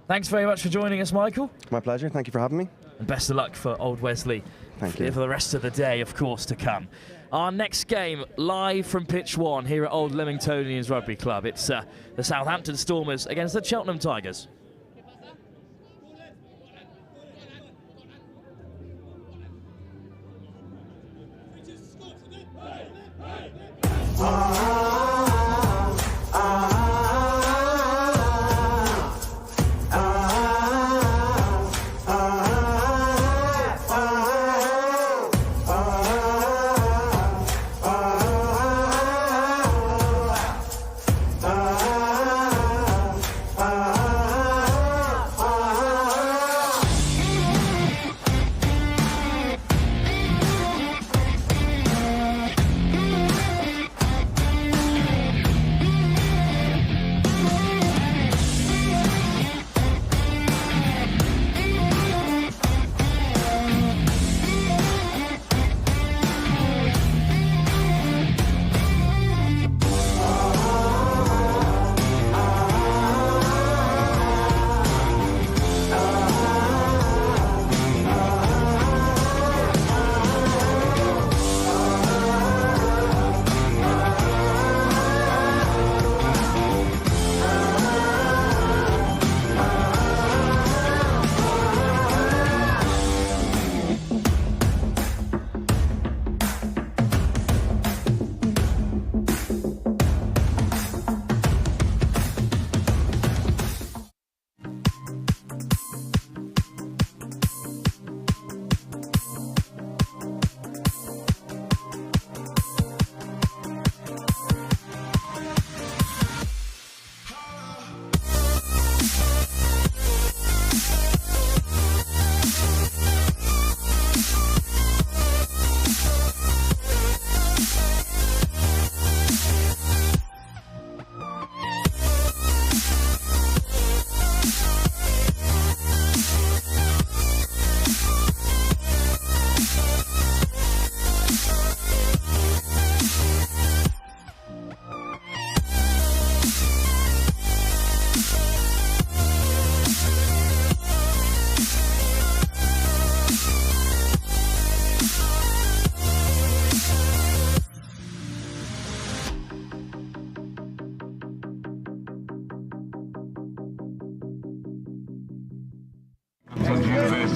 Thanks very much for joining us, Michael. My pleasure. Thank you for having me. And best of luck for Old Wesley. Thank you. For the rest of the day, of course, to come. Our next game, live from Pitch 1 here at Old Leamingtonians Rugby Club. It's the Southampton Stormers against the Cheltenham Tigers.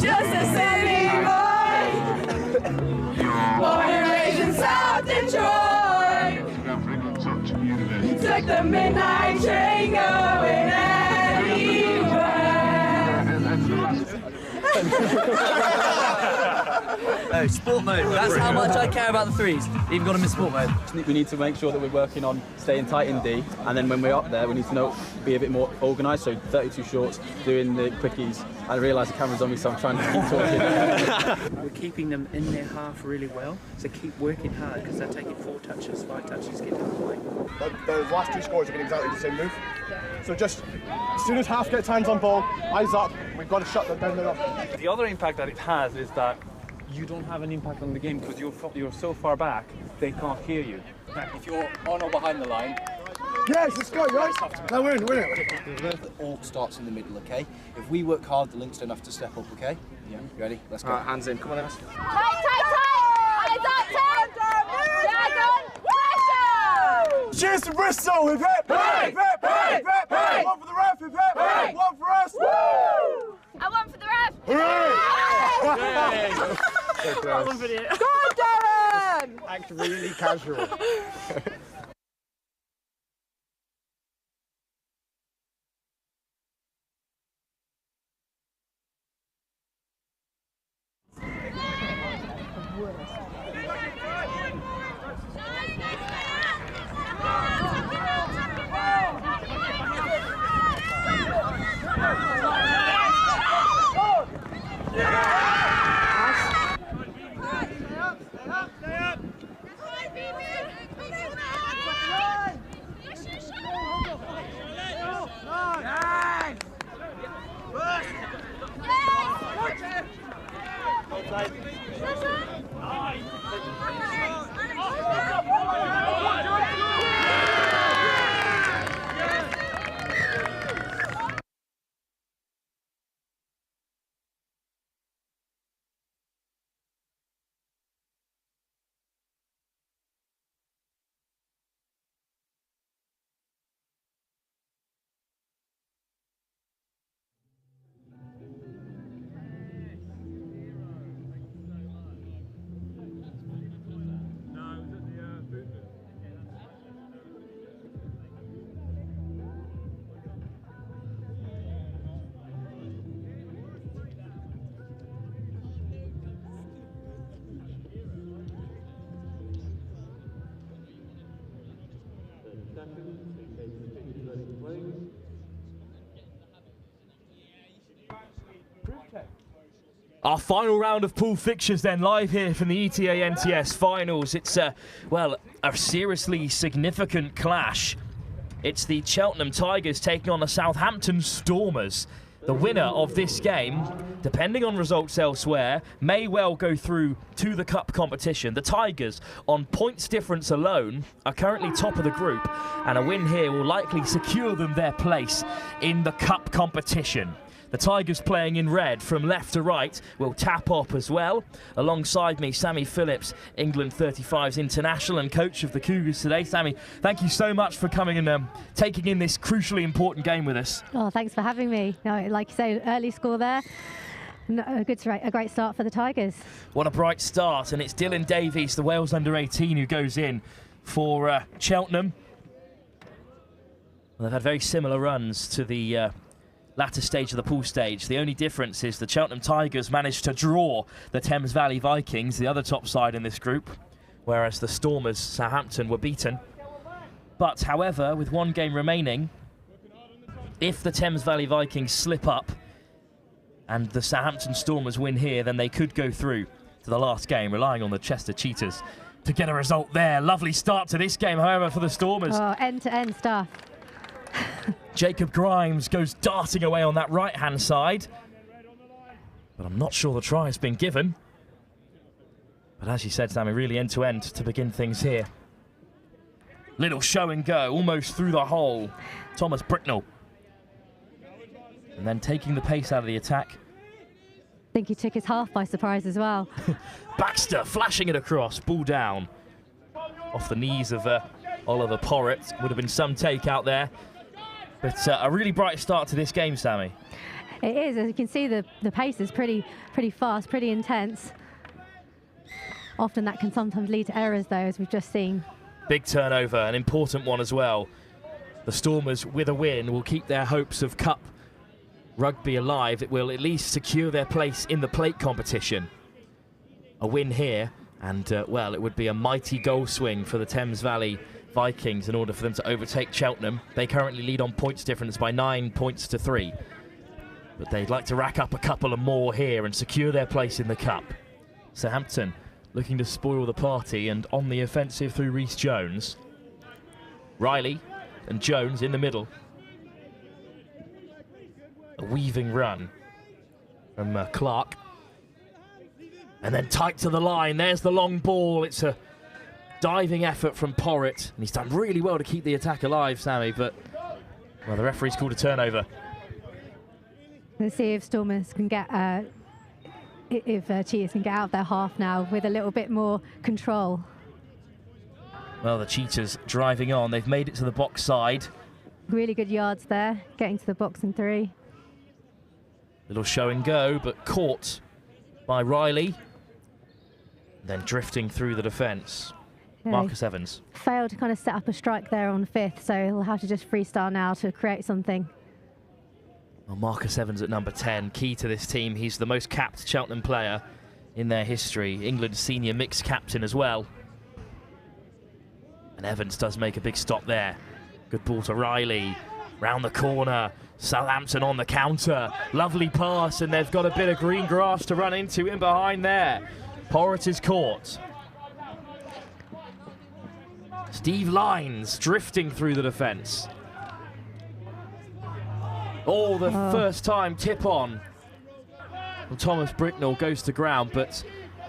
Just a city boy, born and raised in South Detroit. Took the midnight train going Oh, sport mode. That's how much I care about the threes. Even got them in sport mode. We need to make sure that we're working on staying tight in D, and then when we're up there, we need to be a bit more organised. So 32 shorts, doing the quickies. I realise the camera's on me, so I'm trying to keep talking. We're keeping them in their half really well, so keep working hard because they're taking 4 touches, 5 touches, get to the play. Those last 2 scores are getting exactly the same move. So just as soon as half gets hands on ball, eyes up, we've got to shut them down. The other impact that it has is that you don't have an impact on the game because you're so far back, they can't hear you. If you're on or behind the line, yes, let's go, right? No, we're in it. It all starts in the middle, okay? If we work hard, the links don't have to step up, okay? Yeah. Ready? Let's go. All right, hands in. Come on, then. Tight, tight, tight! Eyes up, tight! Dragon, pressure! Cheers to Bristol! Hip hip! Hip hip! Hip hip! Hip! One for the ref! Hip hip! Hip! One for us! Woo! And one for the ref! Hooray! Well done, video. Go on, Darren! Act really casual. Our final round of pool fixtures then, live here from the ETA NTS finals. It's, well, a seriously significant clash. It's the Cheltenham Tigers taking on the Southampton Stormers. The winner of this game, depending on results elsewhere, may well go through to the cup competition. The Tigers, on points difference alone, are currently top of the group, and a win here will likely secure them their place in the cup competition. The Tigers playing in red from left to right will tap up as well. Alongside me, Sammy Phillips, England 35's international and coach of the Cougars today. Sammy, thank you so much for coming and taking in this crucially important game with us. Oh, thanks for having me. No, like you say, early score there. A great start for the Tigers. What a bright start, and it's Dylan Davies, the Wales under-18, who goes in for Cheltenham. Well, they've had very similar runs to the latter stage of the pool stage. The only difference is the Cheltenham Tigers managed to draw the Thames Valley Vikings, the other top side in this group, whereas the Stormers, Southampton, were beaten. But, however, with one game remaining, if the Thames Valley Vikings slip up and the Southampton Stormers win here, then they could go through to the last game, relying on the Chester Cheetahs to get a result there. Lovely start to this game, however, for the Stormers. Oh, end-to-end stuff. Jacob Grimes goes darting away on that right-hand side. But I'm not sure the try has been given. But as you said, Sammy, really end-to-end to begin things here. Little show and go, almost through the hole. Thomas Bricknell. And then taking the pace out of the attack. I think he took his half by surprise as well. Baxter flashing it across, ball down. Off the knees of Oliver Porritt. Would have been some take out there. But a really bright start to this game, Sammy. It is, as you can see, the pace is pretty fast, pretty intense. Often that can sometimes lead to errors, though, as we've just seen. Big turnover, an important one as well. The Stormers, with a win, will keep their hopes of Cup rugby alive. It will at least secure their place in the plate competition. A win here, and, well, it would be a mighty goal swing for the Thames Valley Vikings in order for them to overtake Cheltenham. They currently lead on points difference by 9 points to 3. But they'd like to rack up a couple of more here and secure their place in the cup. Southampton looking to spoil the party and on the offensive through Rhys Jones. Riley and Jones in the middle. A weaving run from Clark. And then tight to the line. There's the long ball. It's a diving effort from Porritt, and he's done really well to keep the attack alive, Sammy, but well, the referee's called a turnover. Let's see if Stormers can get, if Cheetahs can get out of their half now with a little bit more control. Well, the Cheetahs driving on. They've made it to the box side. Really good yards there, getting to the box in 3. Little show and go, but caught by Riley. Then drifting through the defence. Marcus Evans. Failed to kind of set up a strike there on 5th, so he'll have to just freestyle now to create something. Well, Marcus Evans at number 10, key to this team. He's the most capped Cheltenham player in their history. England's senior mixed captain as well. And Evans does make a big stop there. Good ball to Riley. Round the corner. Southampton on the counter. Lovely pass, and they've got a bit of green grass to run into in behind there. Porritt is caught. Steve Lines drifting through the defence. Oh, the first time tip on. Well, Thomas Bricknell goes to ground, but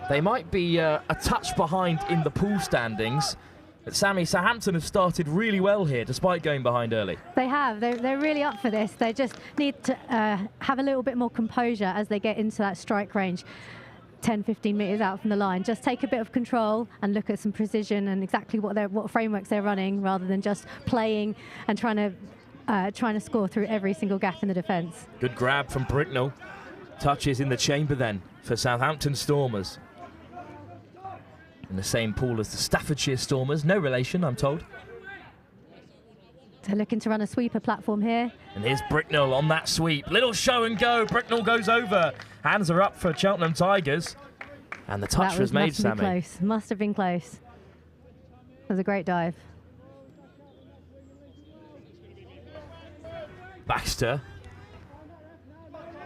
they might be a touch behind in the pool standings. But Sammy, Southampton have started really well here, despite going behind early. They have. They're really up for this. They just need to have a little bit more composure as they get into that strike range, 10, 15 metres out from the line. Just take a bit of control and look at some precision and exactly what frameworks they're running, rather than just playing and trying to score through every single gap in the defence. Good grab from Bricknell. Touches in the chamber then for Southampton Stormers. In the same pool as the Staffordshire Stormers. No relation, I'm told. They're looking to run a sweeper platform here. And here's Bricknell on that sweep. Little show and go. Bricknell goes over. Hands are up for Cheltenham Tigers. And the touch was made, Sammy. Close. Must have been close. It was a great dive. Baxter.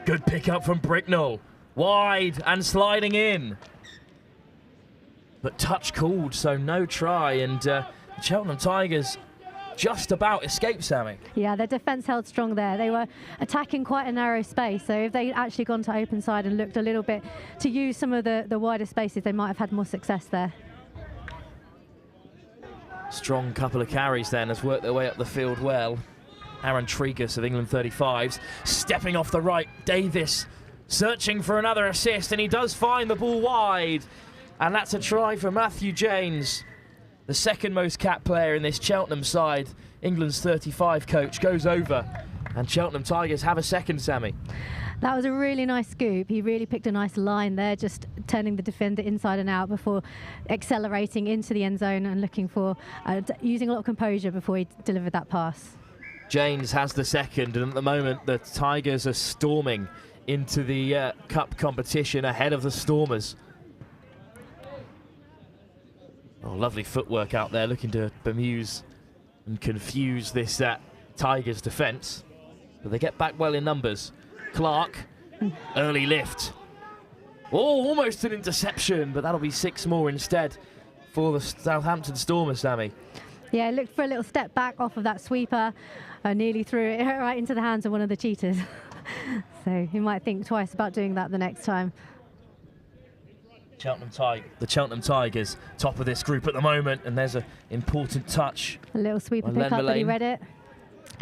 Good pick up from Bricknell. Wide and sliding in. But touch called, so no try. And the Cheltenham Tigers just about escaped, Sammy. Yeah, their defence held strong there. They were attacking quite a narrow space, so if they'd actually gone to open side and looked a little bit to use some of the wider spaces, they might have had more success there. Strong couple of carries then, has worked their way up the field well. Aaron Tregus of England 35s stepping off the right. Davis searching for another assist, and he does find the ball wide. And that's a try for Matthew Janes, the second most capped player in this Cheltenham side. England's 35 coach goes over, and Cheltenham Tigers have a second, Sammy. That was a really nice scoop. He really picked a nice line there, just turning the defender inside and out before accelerating into the end zone and looking for, using a lot of composure before he delivered that pass. Janes has the second, and at the moment the Tigers are storming into the cup competition ahead of the Stormers. Oh, lovely footwork out there, looking to bemuse and confuse this Tigers defence. But they get back well in numbers. Clark, early lift. Oh, almost an interception, but that'll be 6 more instead for the Southampton Stormers, Sammy. Yeah, looked for a little step back off of that sweeper, nearly threw it right into the hands of one of the cheaters. So he might think twice about doing that the next time. The Cheltenham Tigers, top of this group at the moment, and there's an important touch. A little sweeper pick up, but he read it.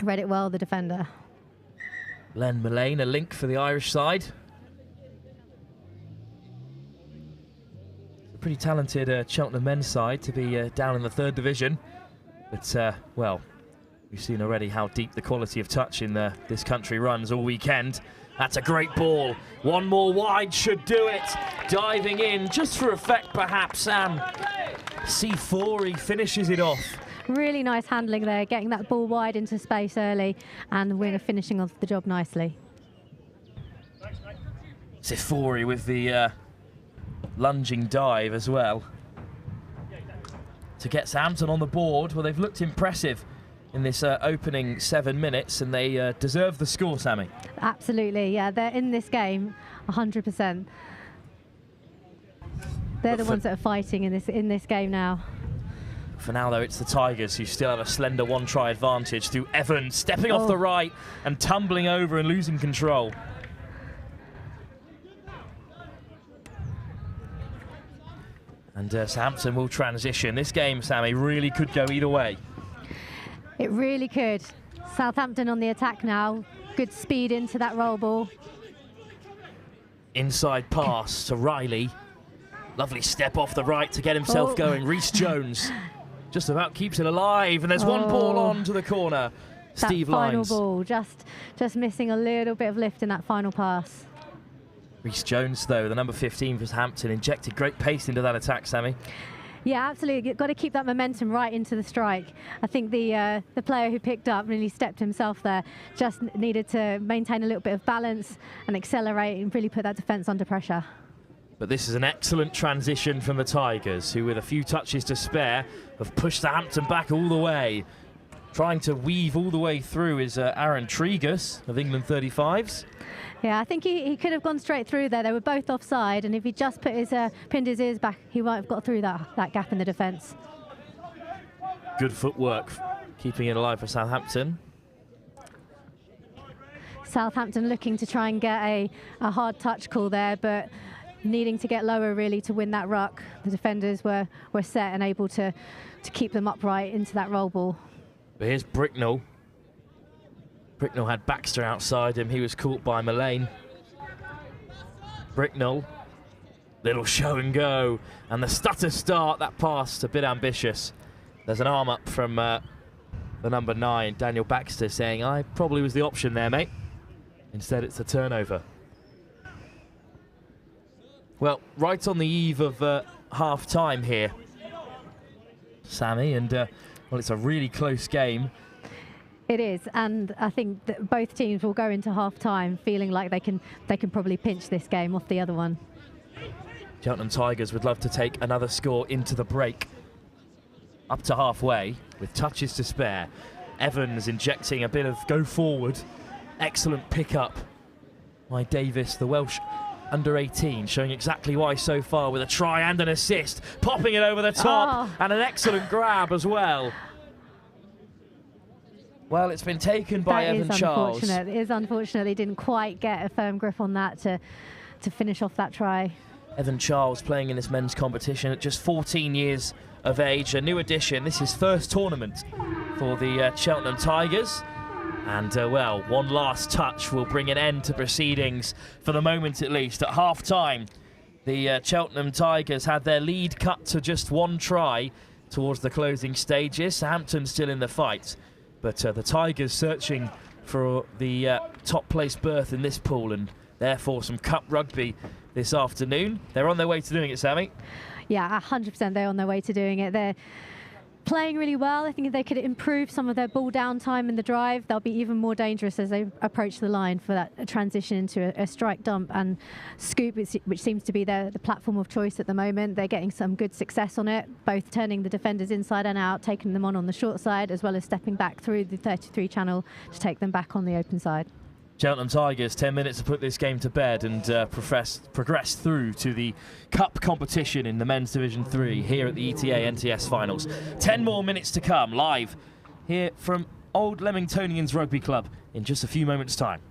Read it well, the defender. Len Mullane, a link for the Irish side. A pretty talented Cheltenham men's side to be down in the 3rd division. But, well, we've seen already how deep the quality of touch in this country runs all weekend. That's a great ball. One more wide should do it. Diving in, just for effect perhaps, Sam. C4, he finishes it off. Really nice handling there, getting that ball wide into space early, and the winger finishing off the job nicely. Sifori with the lunging dive as well. To get Southampton on the board, well, they've looked impressive in this opening 7 minutes, and they deserve the score, Sammy. Absolutely, yeah, they're in this game 100%. They're the ones that are fighting in this game now. For now, though, it's the Tigers who still have a slender 1-try advantage through Evans stepping off the right and tumbling over and losing control. And Southampton will transition. This game, Sammy, really could go either way. It really could. Southampton on the attack now. Good speed into that roll ball. Inside pass to Riley. Lovely step off the right to get himself going. Reece Jones just about keeps it alive. And there's one ball on to the corner. Steve Lyons. That final ball, just missing a little bit of lift in that final pass. Reece Jones, though, the number 15 for Southampton, injected great pace into that attack, Sammy. Yeah, absolutely. You've got to keep that momentum right into the strike. I think the player who picked up really stepped himself there, just needed to maintain a little bit of balance and accelerate and really put that defence under pressure. But this is an excellent transition from the Tigers, who with a few touches to spare have pushed Southampton back all the way. Trying to weave all the way through is Aaron Tregus of England 35s. Yeah, I think he could have gone straight through there. They were both offside, and if he just put pinned his ears back, he might have got through that gap in the defence. Good footwork, keeping it alive for Southampton. Southampton looking to try and get a hard touch call there, but needing to get lower really to win that ruck. The defenders were set and able to keep them upright into that roll ball. But here's Bricknell. Bricknell had Baxter outside him. He was caught by Mullane. Bricknell, little show and go. And the stutter start, that pass a bit ambitious. There's an arm up from the number 9, Daniel Baxter, saying, I probably was the option there, mate. Instead, it's a turnover. Well, right on the eve of half-time here, Sammy, and well, it's a really close game. It is, and I think that both teams will go into half-time feeling like they can probably pinch this game off the other one. Cheltenham Tigers would love to take another score into the break. Up to halfway, with touches to spare. Evans injecting a bit of go forward. Excellent pickup by Davis, the Welsh under 18, showing exactly why so far with a try and an assist. Popping it over the top, and an excellent grab as well. Well, it's been taken by Evan Charles. It is unfortunate he didn't quite get a firm grip on that to finish off that try. Evan Charles playing in this men's competition at just 14 years of age, a new addition. This is first tournament for the Cheltenham Tigers. And, well, one last touch will bring an end to proceedings, for the moment at least. At half-time, the Cheltenham Tigers had their lead cut to just one try towards the closing stages. Southampton still in the fight. But the Tigers searching for the top place berth in this pool, and therefore some cup rugby this afternoon. They're on their way to doing it, Sammy. Yeah, 100% they're on their way to doing it. They're playing really well. I think if they could improve some of their ball down time in the drive, they'll be even more dangerous as they approach the line for that transition into a strike dump and scoop, which seems to be the platform of choice at the moment. They're getting some good success on it, both turning the defenders inside and out, taking them on the short side, as well as stepping back through the 33 channel to take them back on the open side. Cheltenham Tigers, 10 minutes to put this game to bed and progress through to the Cup competition in the Men's Division 3 here at the ETA NTS Finals. 10 more minutes to come, live here from Old Leamingtonians Rugby Club in just a few moments' time.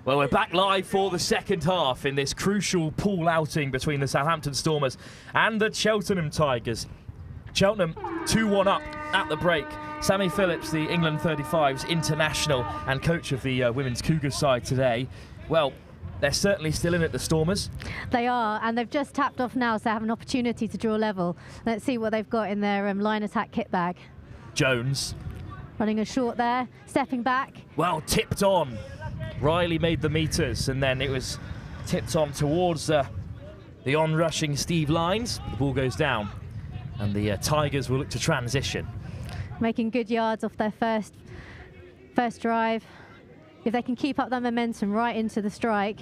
Well, we're back live for the second half in this crucial pool outing between the Southampton Stormers and the Cheltenham Tigers. Cheltenham 2-1 up at the break. Sammy Phillips, the England 35's international and coach of the women's Cougars side today. Well, they're certainly still in it, the Stormers. They are, and they've just tapped off now, so they have an opportunity to draw level. Let's see what they've got in their line attack kit bag. Jones. Running a short there, stepping back. Well, tipped on. Riley made the meters, and then it was tipped on towards the on-rushing Steve Lines. The ball goes down, and the Tigers will look to transition. Making good yards off their first First drive, if they can keep up that momentum right into the strike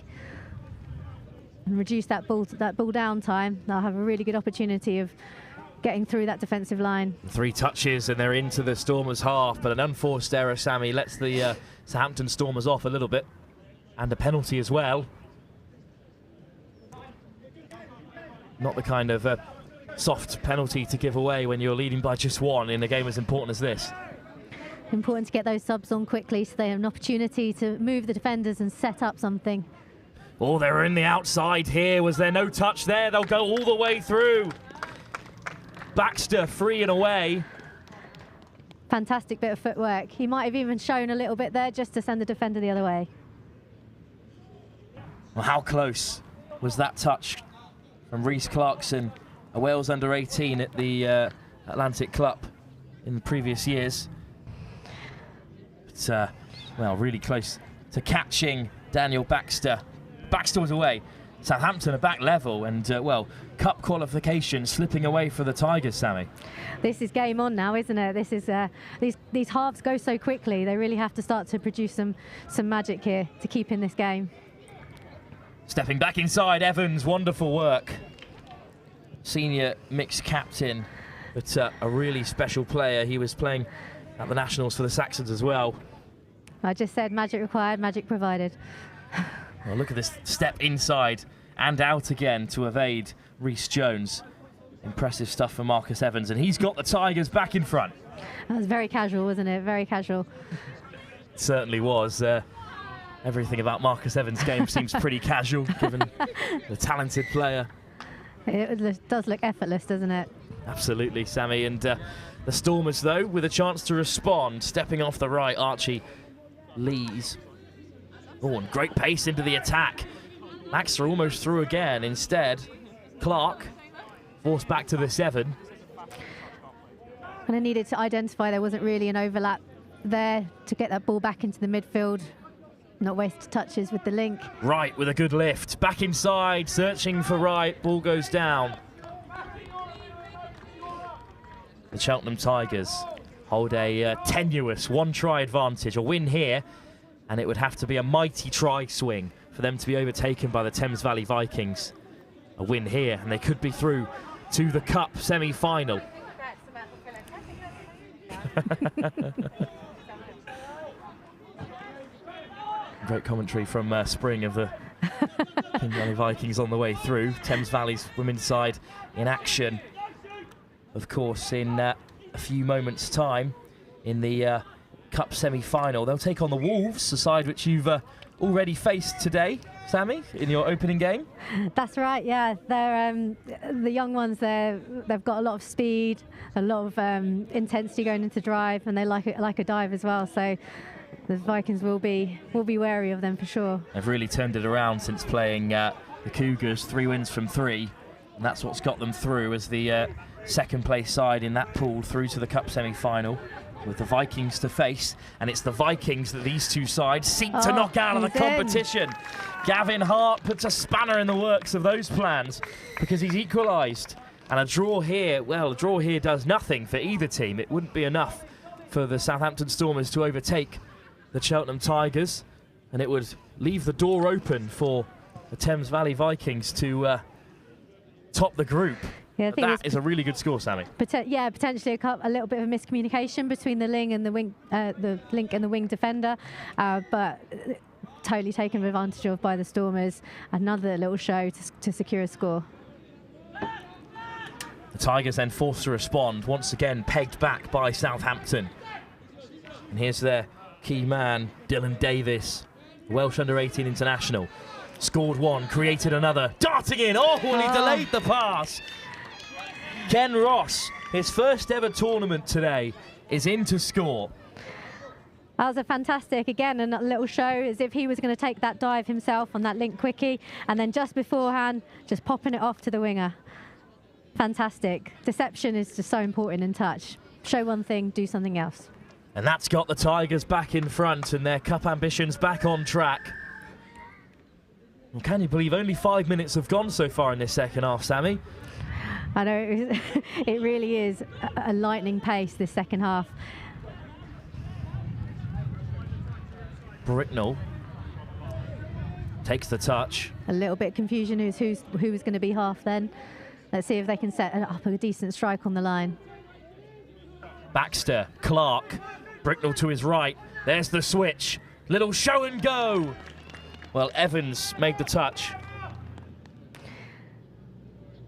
and reduce that ball down time, they'll have a really good opportunity of getting through that defensive line. 3 touches and they're into the Stormers' half, but an unforced error, Sammy, lets the Southampton Stormers off a little bit, and a penalty as well. Not the kind of soft penalty to give away when you're leading by just 1 in a game as important as this. Important to get those subs on quickly so they have an opportunity to move the defenders and set up something. Oh, they're in the outside here. Was there no touch there? They'll go all the way through. Baxter free and away. Fantastic bit of footwork. He might have even shown a little bit there just to send the defender the other way. Well, how close was that touch from Reece Clarkson, a Wales under-18 at the Atlantic Club in the previous years. But, well, really close to catching Daniel Baxter. Baxter was away. Southampton are back level and, well, cup qualification slipping away for the Tigers, Sammy. This is game on now, isn't it? This is these halves go so quickly. They really have to start to produce some magic here to keep in this game. Stepping back inside, Evans, wonderful work. Senior mixed captain, but a really special player. He was playing at the Nationals for the Saxons as well. I just said magic required, magic provided. Well, look at this step inside and out again to evade Reece Jones. Impressive stuff for Marcus Evans, and he's got the Tigers back in front. That was very casual, wasn't it? Very casual. It certainly was. Everything about Marcus Evans' game seems pretty casual, given the talented player. It does look effortless, doesn't it? Absolutely, Sammy. And the Stormers, though, with a chance to respond. Stepping off the right, Archie Lees. Oh, and great pace into the attack. Baxter almost through again. Instead, Clark forced back to the 7. And I needed to identify there wasn't really an overlap there to get that ball back into the midfield. Not waste touches with the link. Right with a good lift. Back inside, searching for right. Ball goes down. The Cheltenham Tigers hold a tenuous 1-try advantage. A win here, and it would have to be a mighty try swing for them to be overtaken by the Thames Valley Vikings. A win here, and they could be through to the Cup semi-final. Great commentary from Spring of the Thames Valley Vikings on the way through. Thames Valley's women's side in action, of course, in a few moments' time in the Cup semi-final. They'll take on the Wolves, a side which you've already faced today, Sammy, in your opening game. That's right, yeah. They're the young ones. They've got a lot of speed, a lot of intensity going into drive, and they like a dive as well. So the Vikings will be wary of them for sure. They've really turned it around since playing the Cougars. 3 wins from 3, and that's what's got them through as the second place side in that pool through to the Cup semi-final, with the Vikings to face. And it's the Vikings that these two sides seek to knock out of the competition. Gavin Hart puts a spanner in the works of those plans because he's equalised. And a draw here, well, a draw here does nothing for either team. It wouldn't be enough for the Southampton Stormers to overtake the Cheltenham Tigers, and it would leave the door open for the Thames Valley Vikings to top the group. Yeah, I think that is a really good score, Sammy. Yeah, potentially a little bit of a miscommunication between the link and the wing defender, but totally taken advantage of by the Stormers. Another little show to secure a score. The Tigers then forced to respond, once again pegged back by Southampton. And here's their key man, Dylan Davis, Welsh under-18 international. Scored 1, created another, darting in, and he delayed the pass. Ken Ross, his first ever tournament today, is in to score. That was a fantastic, again, a little show as if he was going to take that dive himself on that link quickie, and then just beforehand, just popping it off to the winger. Fantastic. Deception is just so important in touch. Show one thing, do something else. And that's got the Tigers back in front and their cup ambitions back on track. Well, can you believe only 5 minutes have gone so far in this second half, Sammy? I know, it really is a lightning pace, this second half. Bricknell takes the touch. A little bit of confusion who was going to be half then. Let's see if they can set up a decent strike on the line. Baxter, Clark, Bricknell to his right. There's the switch. Little show and go. Well, Evans made the touch.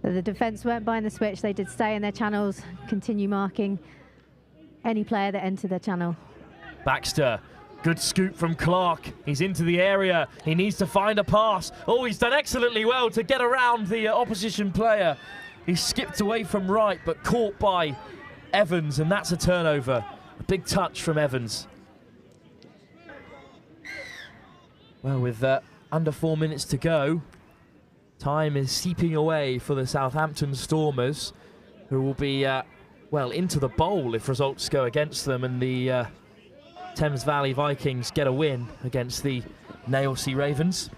The defence weren't buying the switch. They did stay in their channels, continue marking any player that entered their channel. Baxter, good scoop from Clark. He's into the area. He needs to find a pass. Oh, he's done excellently well to get around the opposition player. He skipped away from right, but caught by Evans, and that's a turnover. A big touch from Evans. Well, with under 4 minutes to go, time is seeping away for the Southampton Stormers, who will be, well, into the bowl if results go against them, and the Thames Valley Vikings get a win against the Nailsea Ravens.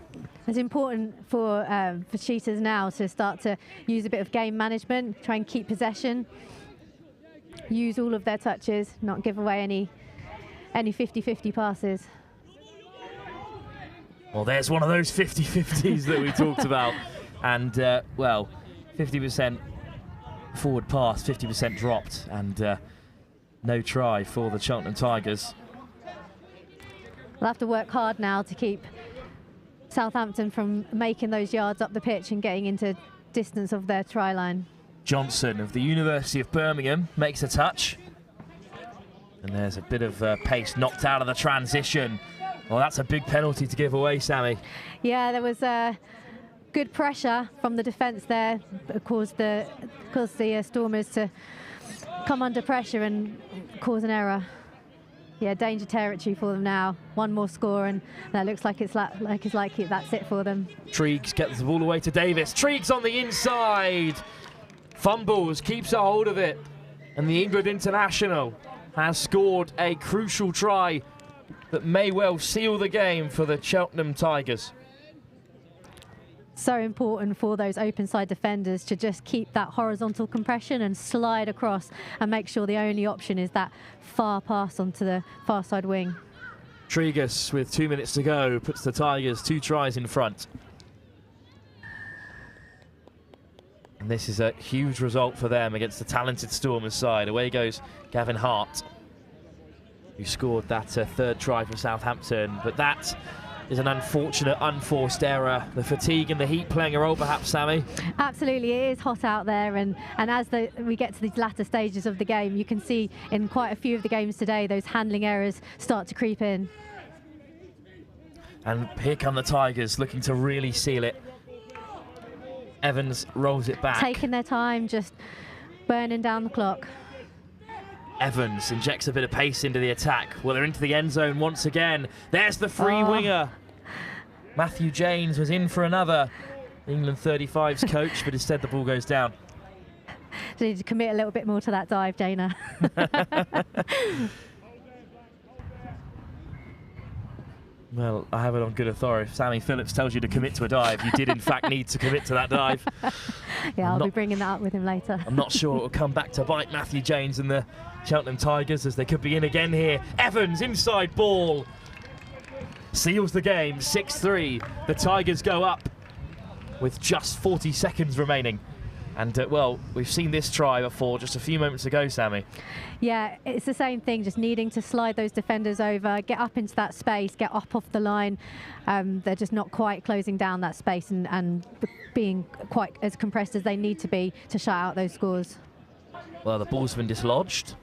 It's important for Cheetahs now to start to use a bit of game management, try and keep possession, use all of their touches, not give away any 50-50 passes. Well, there's one of those 50-50s that we talked about. And, well, 50% forward pass, 50% dropped, and no try for the Cheltenham Tigers. They'll have to work hard now to keep Southampton from making those yards up the pitch and getting into distance of their try line. Johnson of the University of Birmingham makes a touch. And there's a bit of pace knocked out of the transition. Well, that's a big penalty to give away, Sammy. Yeah, there was good pressure from the defence there. It caused the Stormers to come under pressure and cause an error. Yeah, danger territory for them now. One more score, and that looks like it's likely that's it for them. Triggs gets the ball away to Davis. Triggs on the inside. Fumbles, keeps a hold of it. And the England international has scored a crucial try that may well seal the game for the Cheltenham Tigers. So important for those open side defenders to just keep that horizontal compression and slide across and make sure the only option is that far pass onto the far side wing. Tregus, with 2 minutes to go, puts the Tigers 2 tries in front. And this is a huge result for them against the talented Stormers side. Away goes Gavin Hart, who scored that third try for Southampton. But that is an unfortunate, unforced error. The fatigue and the heat playing a role, perhaps, Sammy? Absolutely, it is hot out there, and as we get to these latter stages of the game, you can see in quite a few of the games today, those handling errors start to creep in. And here come the Tigers, looking to really seal it. Evans rolls it back. Taking their time, just burning down the clock. Evans injects a bit of pace into the attack. Well, they're into the end zone once again. There's the free winger. Matthew James was in for another. England 35's coach, but instead the ball goes down. So you need to commit a little bit more to that dive, Dana. Well, I have it on good authority. If Sammy Phillips tells you to commit to a dive, you did in fact need to commit to that dive. Yeah, I'll be bringing that up with him later. I'm not sure it will come back to bite Matthew James and the Cheltenham Tigers, as they could be in again here. Evans, inside ball. Seals the game, 6-3. The Tigers go up with just 40 seconds remaining. And, well, we've seen this try before just a few moments ago, Sammy. Yeah, it's the same thing, just needing to slide those defenders over, get up into that space, get up off the line. They're just not quite closing down that space and being quite as compressed as they need to be to shut out those scores. Well, the ball's been dislodged.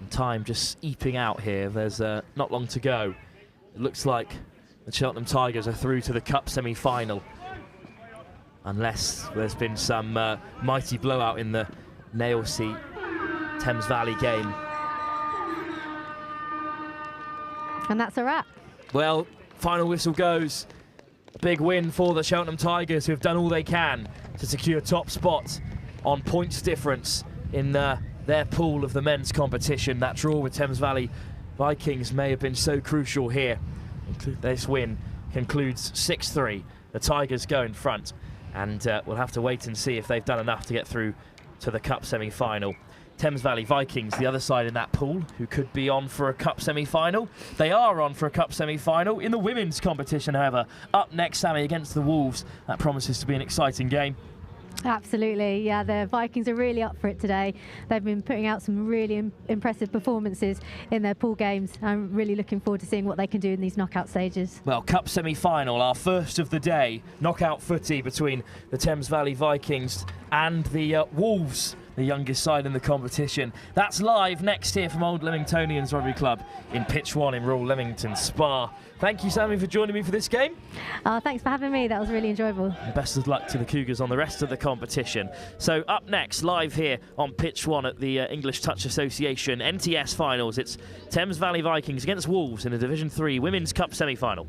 And time just eeping out here. There's not long to go. It looks like the Cheltenham Tigers are through to the Cup semi-final. Unless there's been some mighty blowout in the Nailsea Thames Valley game. And that's a wrap. Well, final whistle goes. A big win for the Cheltenham Tigers, who have done all they can to secure top spot on points difference in their pool of the men's competition. That draw with Thames Valley Vikings may have been so crucial here. This win concludes 6-3. The Tigers go in front. And we'll have to wait and see if they've done enough to get through to the Cup semi-final. Thames Valley Vikings, the other side in that pool, who could be on for a cup semi-final. They are on for a cup semi-final in the women's competition, however. Up next, Sammy, against the Wolves. That promises to be an exciting game. Absolutely, yeah, the Vikings are really up for it today. They've been putting out some really impressive performances in their pool games. I'm really looking forward to seeing what they can do in these knockout stages. Well, cup semi-final, our first of the day, knockout footy between the Thames Valley Vikings and the Wolves, the youngest side in the competition. That's live next here from Old Leamingtonians Rugby Club in Pitch 1 in Royal Leamington Spa. Thank you, Sammy, for joining me for this game. Thanks for having me. That was really enjoyable. And best of luck to the Cougars on the rest of the competition. So up next, live here on Pitch 1 at the English Touch Association NTS Finals, it's Thames Valley Vikings against Wolves in the Division 3 Women's Cup semi-final.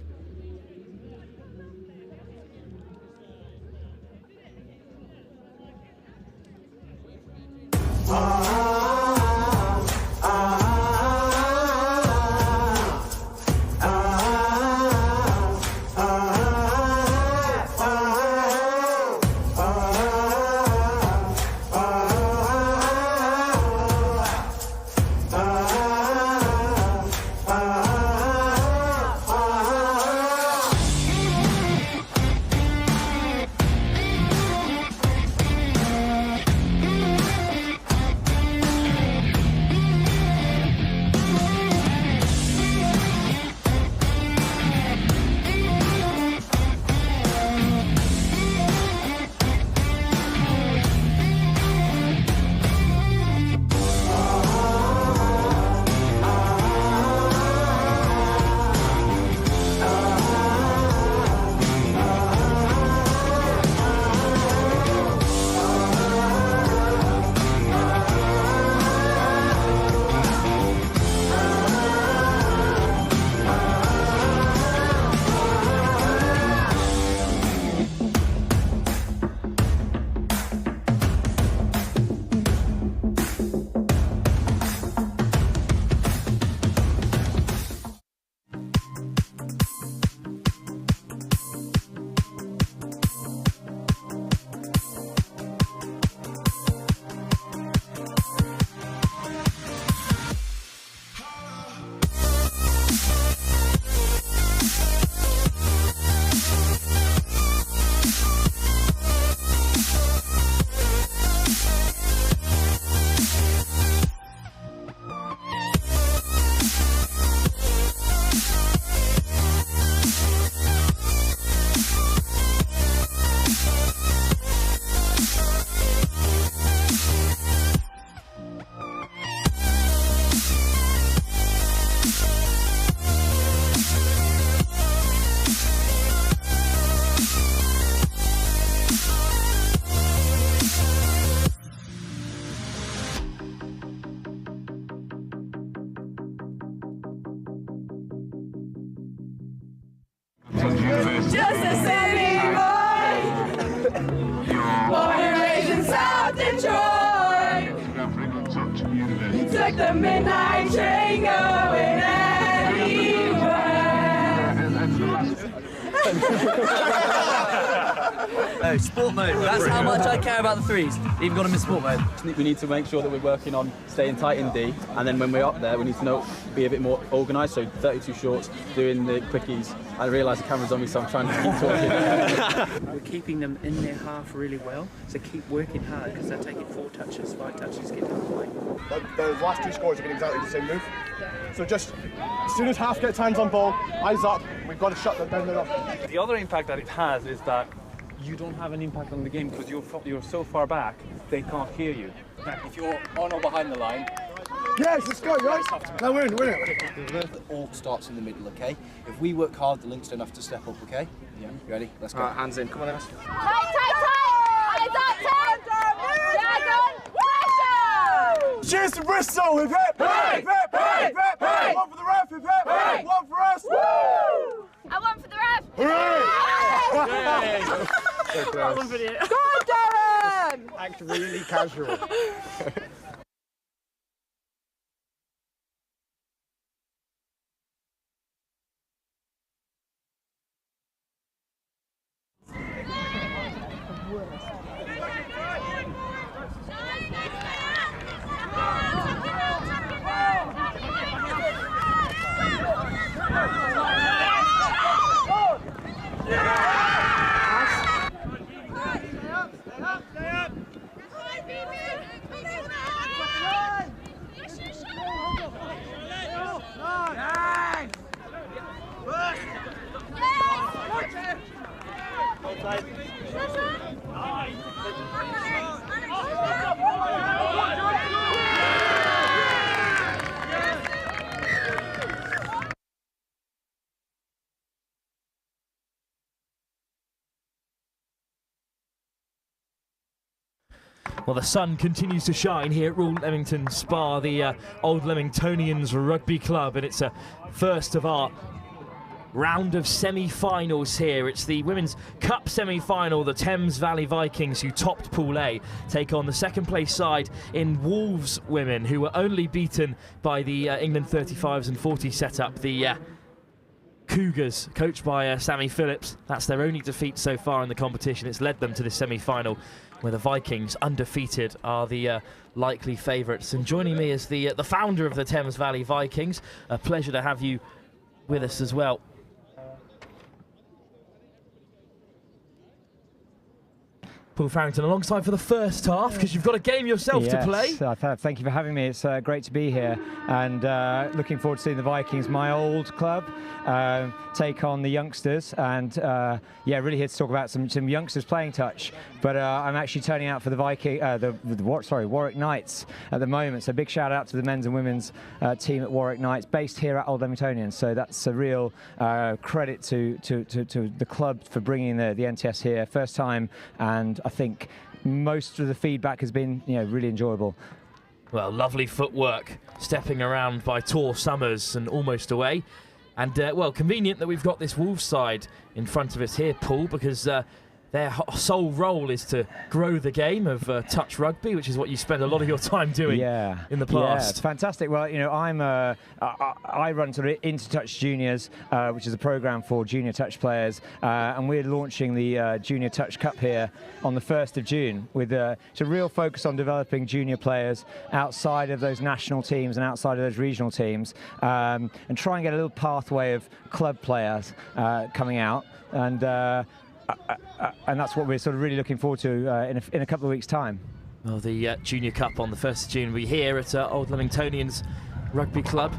Just a city boy, born and raised in South Detroit. Took the midnight train going Oh, sport mode. That's how much I care about the threes. Even got them in sport mode. We need to make sure that we're working on staying tight in D, and then when we're up there, we need to be a bit more organised. So 32 shorts, doing the quickies. I realise the camera's on me, so I'm trying to keep talking. We're keeping them in their half really well, so keep working hard because they're taking 4 touches, 5 touches, get out of the way. The last 2 scores have been exactly the same move. So just as soon as half gets hands on ball, eyes up, we've got to shut them down the middle. The other impact that it has is that you don't have an impact on the game because you're so far back, they can't hear you. If you're on or behind the line, yes, let's go, guys. Now we're in. It all starts in the middle, okay? If we work hard, the links don't have to step up, okay? Yeah. You ready? Let's go. Hands in. Come on, Emma. Tight, tight, tight! Hands up, Tim! Dragon, pressure! Cheers to Bristol! Hip hip! Hip hip! Hip hip! Hip! One for the ref! Hip hip! Hip! One for us! Woo! And one for the ref! Hooray! That was video. Go on, Darren! Act really casual. Well, the sun continues to shine here at Royal Leamington Spa, the Old Leamingtonians Rugby Club, and it's a first of our round of semi-finals here. It's the Women's Cup semi-final. The Thames Valley Vikings, who topped Pool A, take on the second place side in Wolves women, who were only beaten by the England 35s and 40 setup. The Cougars, coached by Sammy Phillips, that's their only defeat so far in the competition. It's led them to the semi-final, where the Vikings, undefeated, are the likely favourites. And joining me is the founder of the Thames Valley Vikings. A pleasure to have you with us as well. Paul Farrington alongside for the first half, because you've got a game yourself to play. Thank you for having me. It's great to be here, and looking forward to seeing the Vikings, my old club, take on the youngsters. And yeah, really here to talk about some youngsters playing touch. But I'm actually turning out for the Warwick Knights at the moment. So big shout out to the men's and women's team at Warwick Knights, based here at Old Leamingtonians. So that's a real credit to the club for bringing the NTS here, first time, and I think most of the feedback has been, really enjoyable. Well, lovely footwork, stepping around by Tor Summers and almost away. And, well, convenient that we've got this Wolves side in front of us here, Paul, because their sole role is to grow the game of touch rugby, which is what you spend a lot of your time doing in the past. Yeah, it's fantastic. Well, I run sort of Into Touch Juniors, which is a program for junior touch players, and we're launching the Junior Touch Cup here on the 1st of June with it's a real focus on developing junior players outside of those national teams and outside of those regional teams, and try and get a little pathway of club players coming out. And that's what we're sort of really looking forward to in a couple of weeks' time. Well, the Junior Cup on the 1st of June, we're here at Old Leamingtonians Rugby Club.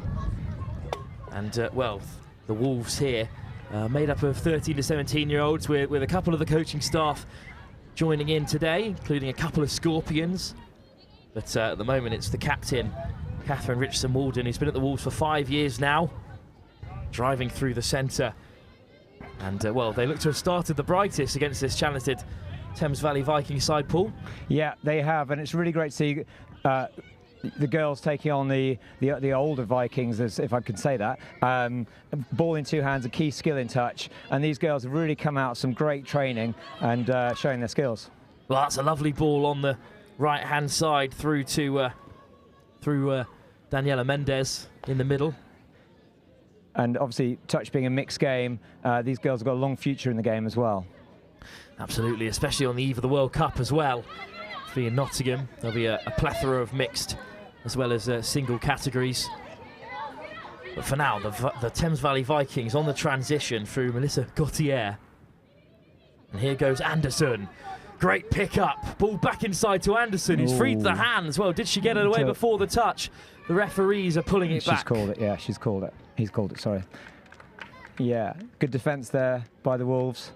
And, well, the Wolves here, made up of 13 to 17-year-olds with a couple of the coaching staff joining in today, including a couple of Scorpions. But at the moment, it's the captain, Catherine Richardson-Walden, who's been at the Wolves for 5 years now, driving through the centre. And, well, they look to have started the brightest against this talented Thames Valley Viking side, Paul. Yeah, they have, and it's really great to see the girls taking on the older Vikings, if I could say that. Ball in two hands, a key skill in touch, and these girls have really come out some great training and showing their skills. Well, that's a lovely ball on the right-hand side through to Daniela Mendez in the middle. And obviously, touch being a mixed game, these girls have got a long future in the game as well. Absolutely, especially on the eve of the World Cup as well. Being in Nottingham, there'll be a plethora of mixed as well as single categories. But for now, the Thames Valley Vikings on the transition through Melissa Gauthier. And here goes Anderson. Great pick up. Ball back inside to Anderson, who's freed the hands. Well, did she get it away before the touch? The referees are pulling it back. She's called it, yeah, she's called it. He's called it, sorry. Yeah, good defence there by the Wolves.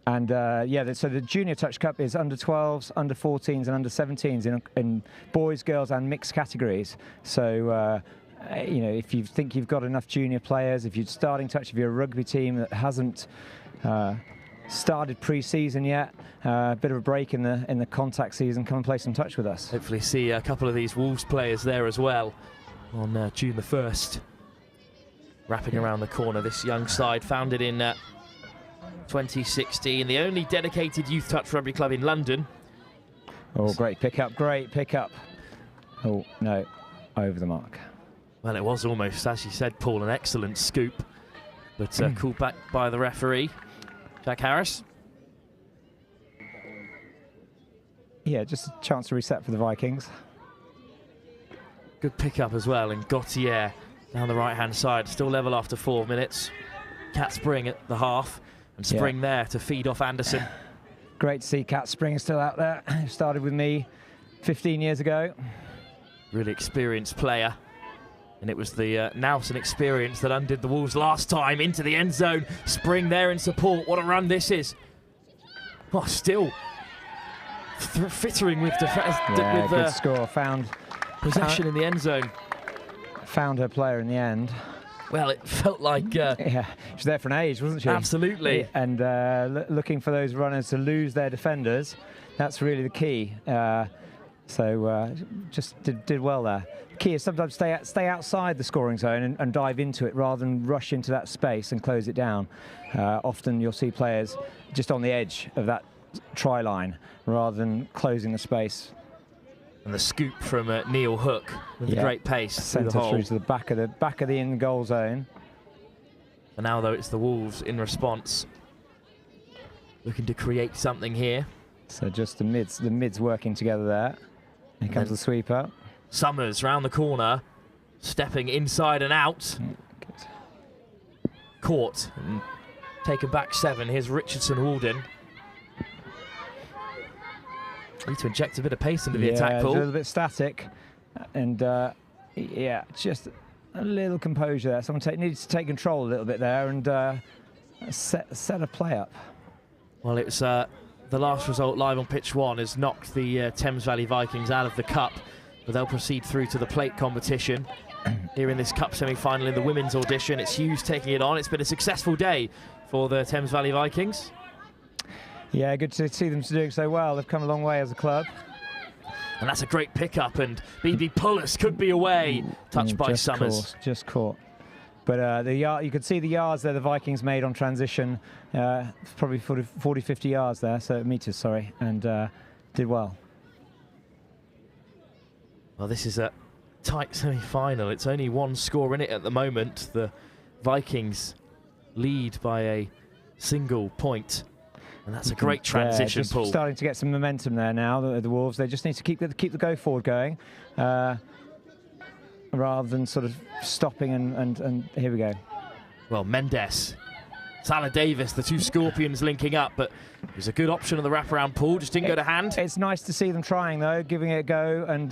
And yeah, so the Junior Touch Cup is under 12s, under 14s and under 17s in boys, girls and mixed categories. So, if you think you've got enough junior players, if you're starting touch, if you're a rugby team that hasn't started pre-season yet, a bit of a break in the contact season, come and play some touch with us. Hopefully see a couple of these Wolves players there as well on June the 1st. Wrapping around the corner, this young side founded in 2016, the only dedicated youth touch rugby club in London. Oh, great pickup, great pickup. Oh, no, over the mark. Well, it was almost, as you said, Paul, an excellent scoop, but called back by the referee, Jack Harris. Yeah, just a chance to reset for the Vikings. Good pickup as well, and Gauthier down the right-hand side, still level after 4 minutes. Kat Spring at the half, and Spring there to feed off Anderson. Great to see Kat Spring still out there. Started with me 15 years ago. Really experienced player. And it was the Nelson experience that undid the Wolves last time into the end zone. Spring there in support. What a run this is. Oh, still fittering with good score. Found possession in the end zone. Found her player in the end. Well, it felt like... yeah, she was there for an age, wasn't she? Absolutely. And looking for those runners to lose their defenders, that's really the key. Just did well there. The key is sometimes stay outside the scoring zone and dive into it rather than rush into that space and close it down. Often you'll see players just on the edge of that try line rather than closing the space. And the scoop from Neil Hook with great pace Centre through to the back of the in goal zone. And now though it's the Wolves in response, looking to create something here. So just the mids working together there. Here comes the sweeper. Summers round the corner, stepping inside and out. Caught and taken back 7. Here's Richardson Walden. Need to inject a bit of pace into the attack pool. A little bit static, and just a little composure there. Someone needs to take control a little bit there and set a play up. Well, it's the last result live on pitch 1 has knocked the Thames Valley Vikings out of the cup, but they'll proceed through to the plate competition. Here in this cup semi-final in the women's audition, it's Hughes taking it on. It's been a successful day for the Thames Valley Vikings. Yeah, good to see them doing so well. They've come a long way as a club. And that's a great pickup, and BB Pullis could be away. Touched by Summers. Just caught. But you could see the yards there the Vikings made on transition. Probably 40, 50 yards there, so meters, sorry, and did well. Well, this is a tight semi-final. It's only 1 score in it at the moment. The Vikings lead by a single point. And that's a great transition, just Paul. Starting to get some momentum there now, the Wolves. They just need to keep the go forward going, rather than sort of stopping and here we go. Well, Mendes, Salah Davis, the 2 Scorpions linking up, but it was a good option on the wraparound, Paul, just didn't go to hand. It's nice to see them trying, though, giving it a go, and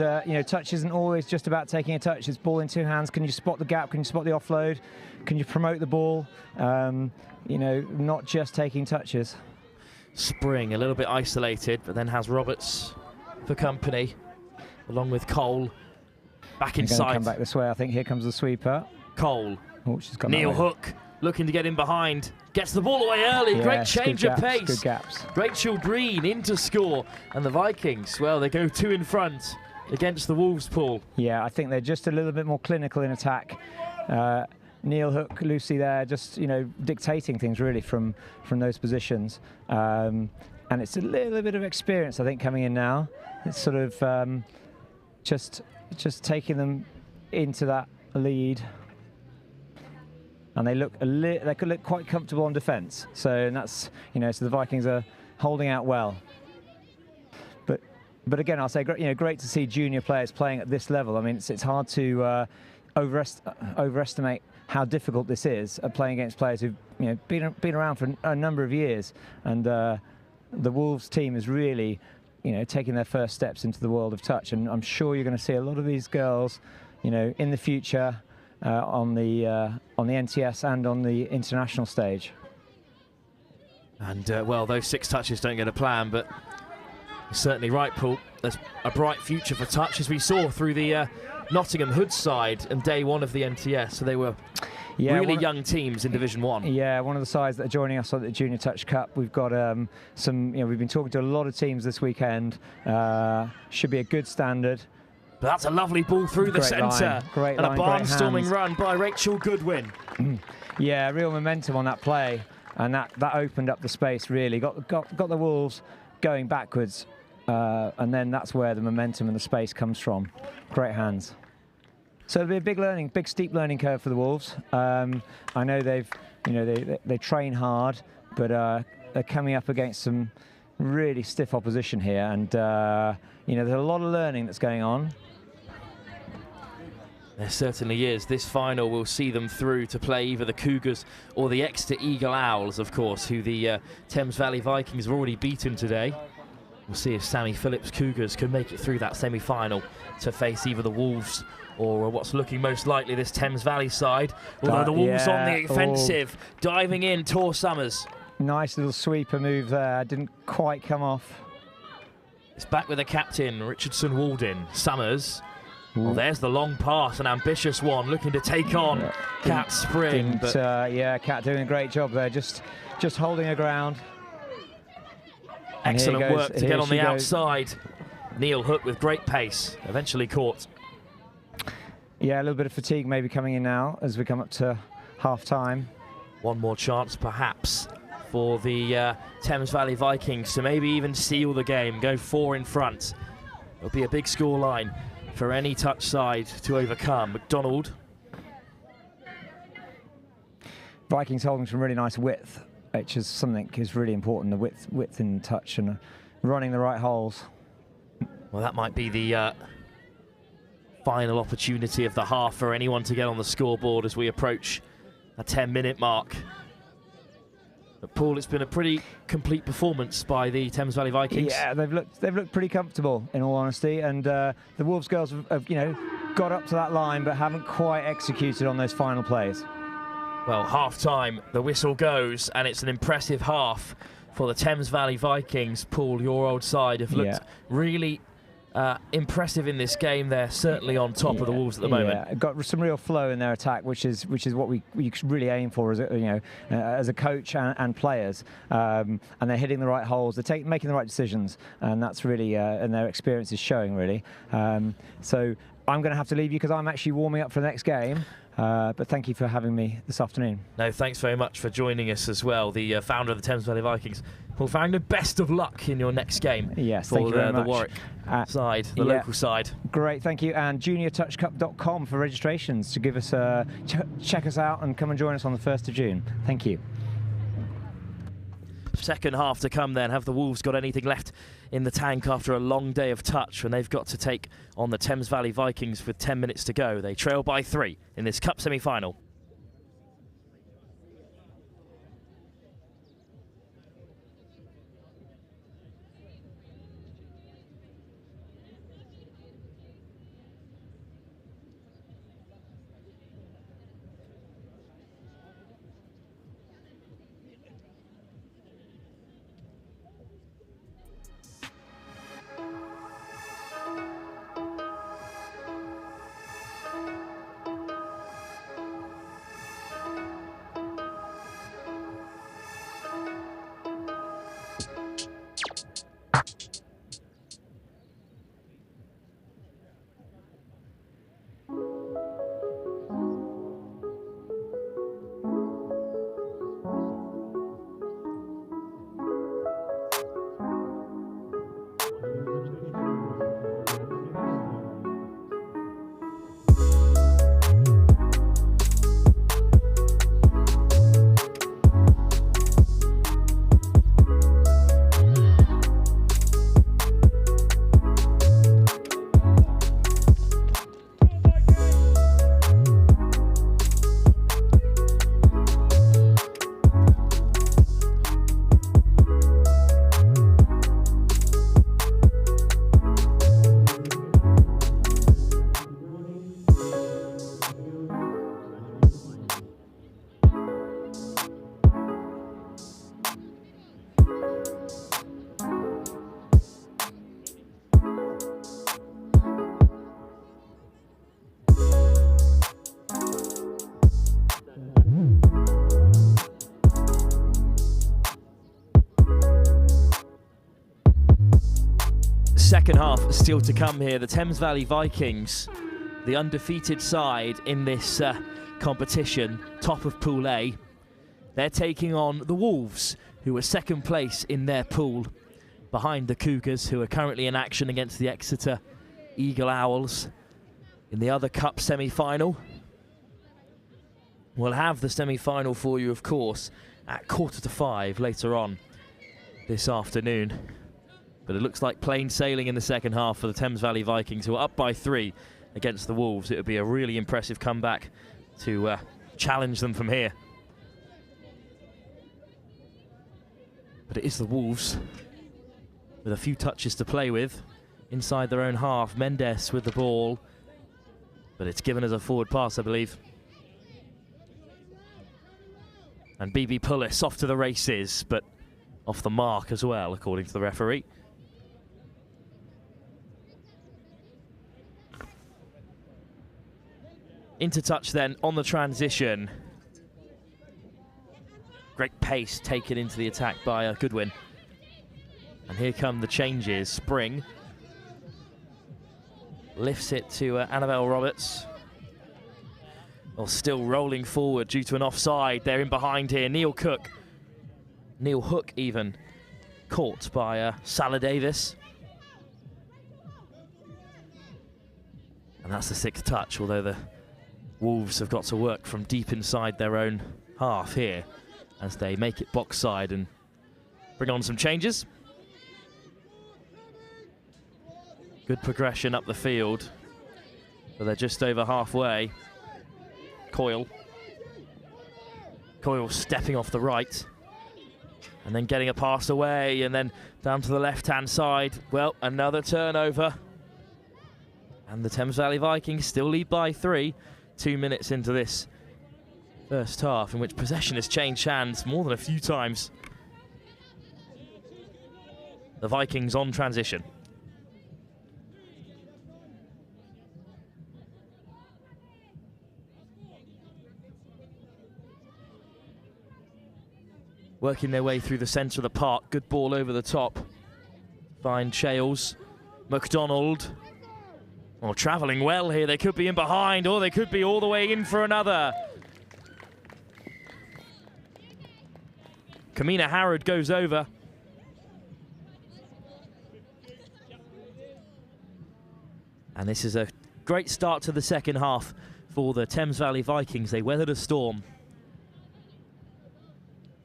touch isn't always just about taking a touch. It's ball in 2 hands. Can you spot the gap? Can you spot the offload? Can you promote the ball? Not just taking touches. Spring a little bit isolated, but then has Roberts for company, along with Cole. Back inside. Come back this way, I think. Here comes the sweeper. Cole. Oh, she's got Neil Hook looking to get in behind. Gets the ball away early. Yes, great change of pace. Good gaps. Rachel Green in to score. And the Vikings, well, they go 2 in front against the Wolves, Paul. Yeah, I think they're just a little bit more clinical in attack. Neil Hook, Lucy there, just dictating things really from those positions, and it's a little bit of experience I think coming in now. It's sort of just taking them into that lead, and they could look quite comfortable on defence. So that's so the Vikings are holding out well. But again, I'll say great to see junior players playing at this level. I mean, it's hard to overestimate how difficult this is playing against players who've been around for a number of years, and the Wolves team is really taking their first steps into the world of touch, and I'm sure you're going to see a lot of these girls in the future on the NTS and on the international stage. And well, those 6 touches don't get a plan, but you're certainly right, Paul. There's a bright future for touch, as we saw through the Nottingham Hood side and day 1 of the NTS. So they were really young teams in Division 1. Yeah, one of the sides that are joining us on the Junior Touch Cup. We've got we've been talking to a lot of teams this weekend. Should be a good standard. But that's a lovely ball through the centre. Great and line, a barnstorming run by Rachel Goodwin. Yeah, real momentum on that play, and that opened up the space really. Got the Wolves going backwards. And then that's where the momentum and the space comes from. Great hands. So it'll be a big steep learning curve for the Wolves. I know they train hard, but they're coming up against some really stiff opposition here, and there's a lot of learning that's going on. There certainly is. This final will see them through to play either the Cougars or the Exeter Eagle Owls, of course, who the Thames Valley Vikings have already beaten today. We'll see if Sammy Phillips Cougars can make it through that semi-final to face either the Wolves or what's looking most likely this Thames Valley side. Although the Wolves on the offensive, diving in, Tor Summers. Nice little sweeper move there, didn't quite come off. It's back with the captain, Richardson Walden. Summers. Well, there's the long pass, an ambitious one, looking to take on Kat Spring. Yeah, Kat doing a great job there, just holding her ground. Excellent work to get on the outside. Neil Hook with great pace, eventually caught. Yeah, a little bit of fatigue maybe coming in now as we come up to half-time. One more chance, perhaps, for the Thames Valley Vikings to maybe even seal the game, go 4 in front. It'll be a big score line for any touch side to overcome. McDonald. Vikings holding some really nice width, which is something is really important, the width in touch and running the right holes. Well, that might be the final opportunity of the half for anyone to get on the scoreboard as we approach a 10-minute mark. But Paul, it's been a pretty complete performance by the Thames Valley Vikings. Yeah, they've looked pretty comfortable, in all honesty, and the Wolves girls have got up to that line but haven't quite executed on those final plays. Well, half-time, the whistle goes, and it's an impressive half for the Thames Valley Vikings. Paul, your old side have looked really impressive in this game. They're certainly on top of the Wolves at the moment. Yeah, got some real flow in their attack, which is what we really aim for as as a coach and players. And they're hitting the right holes. They're making the right decisions, and that's really and their experience is showing really. So I'm going to have to leave you because I'm actually warming up for the next game. But thank you for having me this afternoon. No, thanks very much for joining us as well. The founder of the Thames Valley Vikings, Paul Farrington, best of luck in your next game. Yes, for thank you very much. The Warwick side, the local side. Great, thank you. And juniortouchcup.com for registrations to give us check us out and come and join us on the 1st of June. Thank you. Second half to come then. Have the Wolves got anything left in the tank after a long day of touch when they've got to take on the Thames Valley Vikings with 10 minutes to go? They trail by 3 in this cup semi-final. Second half still to come here. The Thames Valley Vikings, the undefeated side in this competition, top of Pool A. They're taking on the Wolves, who are second place in their pool, behind the Cougars, who are currently in action against the Exeter Eagle Owls in the other cup semi-final. We'll have the semi-final for you, of course, at 4:45 later on this afternoon. But it looks like plain sailing in the second half for the Thames Valley Vikings, who are up by 3 against the Wolves. It would be a really impressive comeback to challenge them from here. But it is the Wolves with a few touches to play with inside their own half. Mendes with the ball, but it's given as a forward pass, I believe. And BB Pullis off to the races, but off the mark as well, according to the referee. Into touch then on the transition. Great pace taken into the attack by Goodwin. And here come the changes. Spring lifts it to Annabelle Roberts. Well, still rolling forward due to an offside. They're in behind here. Neil Hook even, caught by Salah Davis. And that's the 6th touch, although the Wolves have got to work from deep inside their own half here as they make it box side and bring on some changes. Good progression up the field, but they're just over halfway. Coyle stepping off the right and then getting a pass away and then down to the left-hand side. Well, another turnover. And the Thames Valley Vikings still lead by 3, 2 minutes into this first half, in which possession has changed hands more than a few times. The Vikings on transition. Working their way through the centre of the park. Good ball over the top. Find Shales. McDonald. Oh, travelling well here. They could be in behind, or they could be all the way in for another. Kamina Harrod goes over. And this is a great start to the second half for the Thames Valley Vikings. They weathered a storm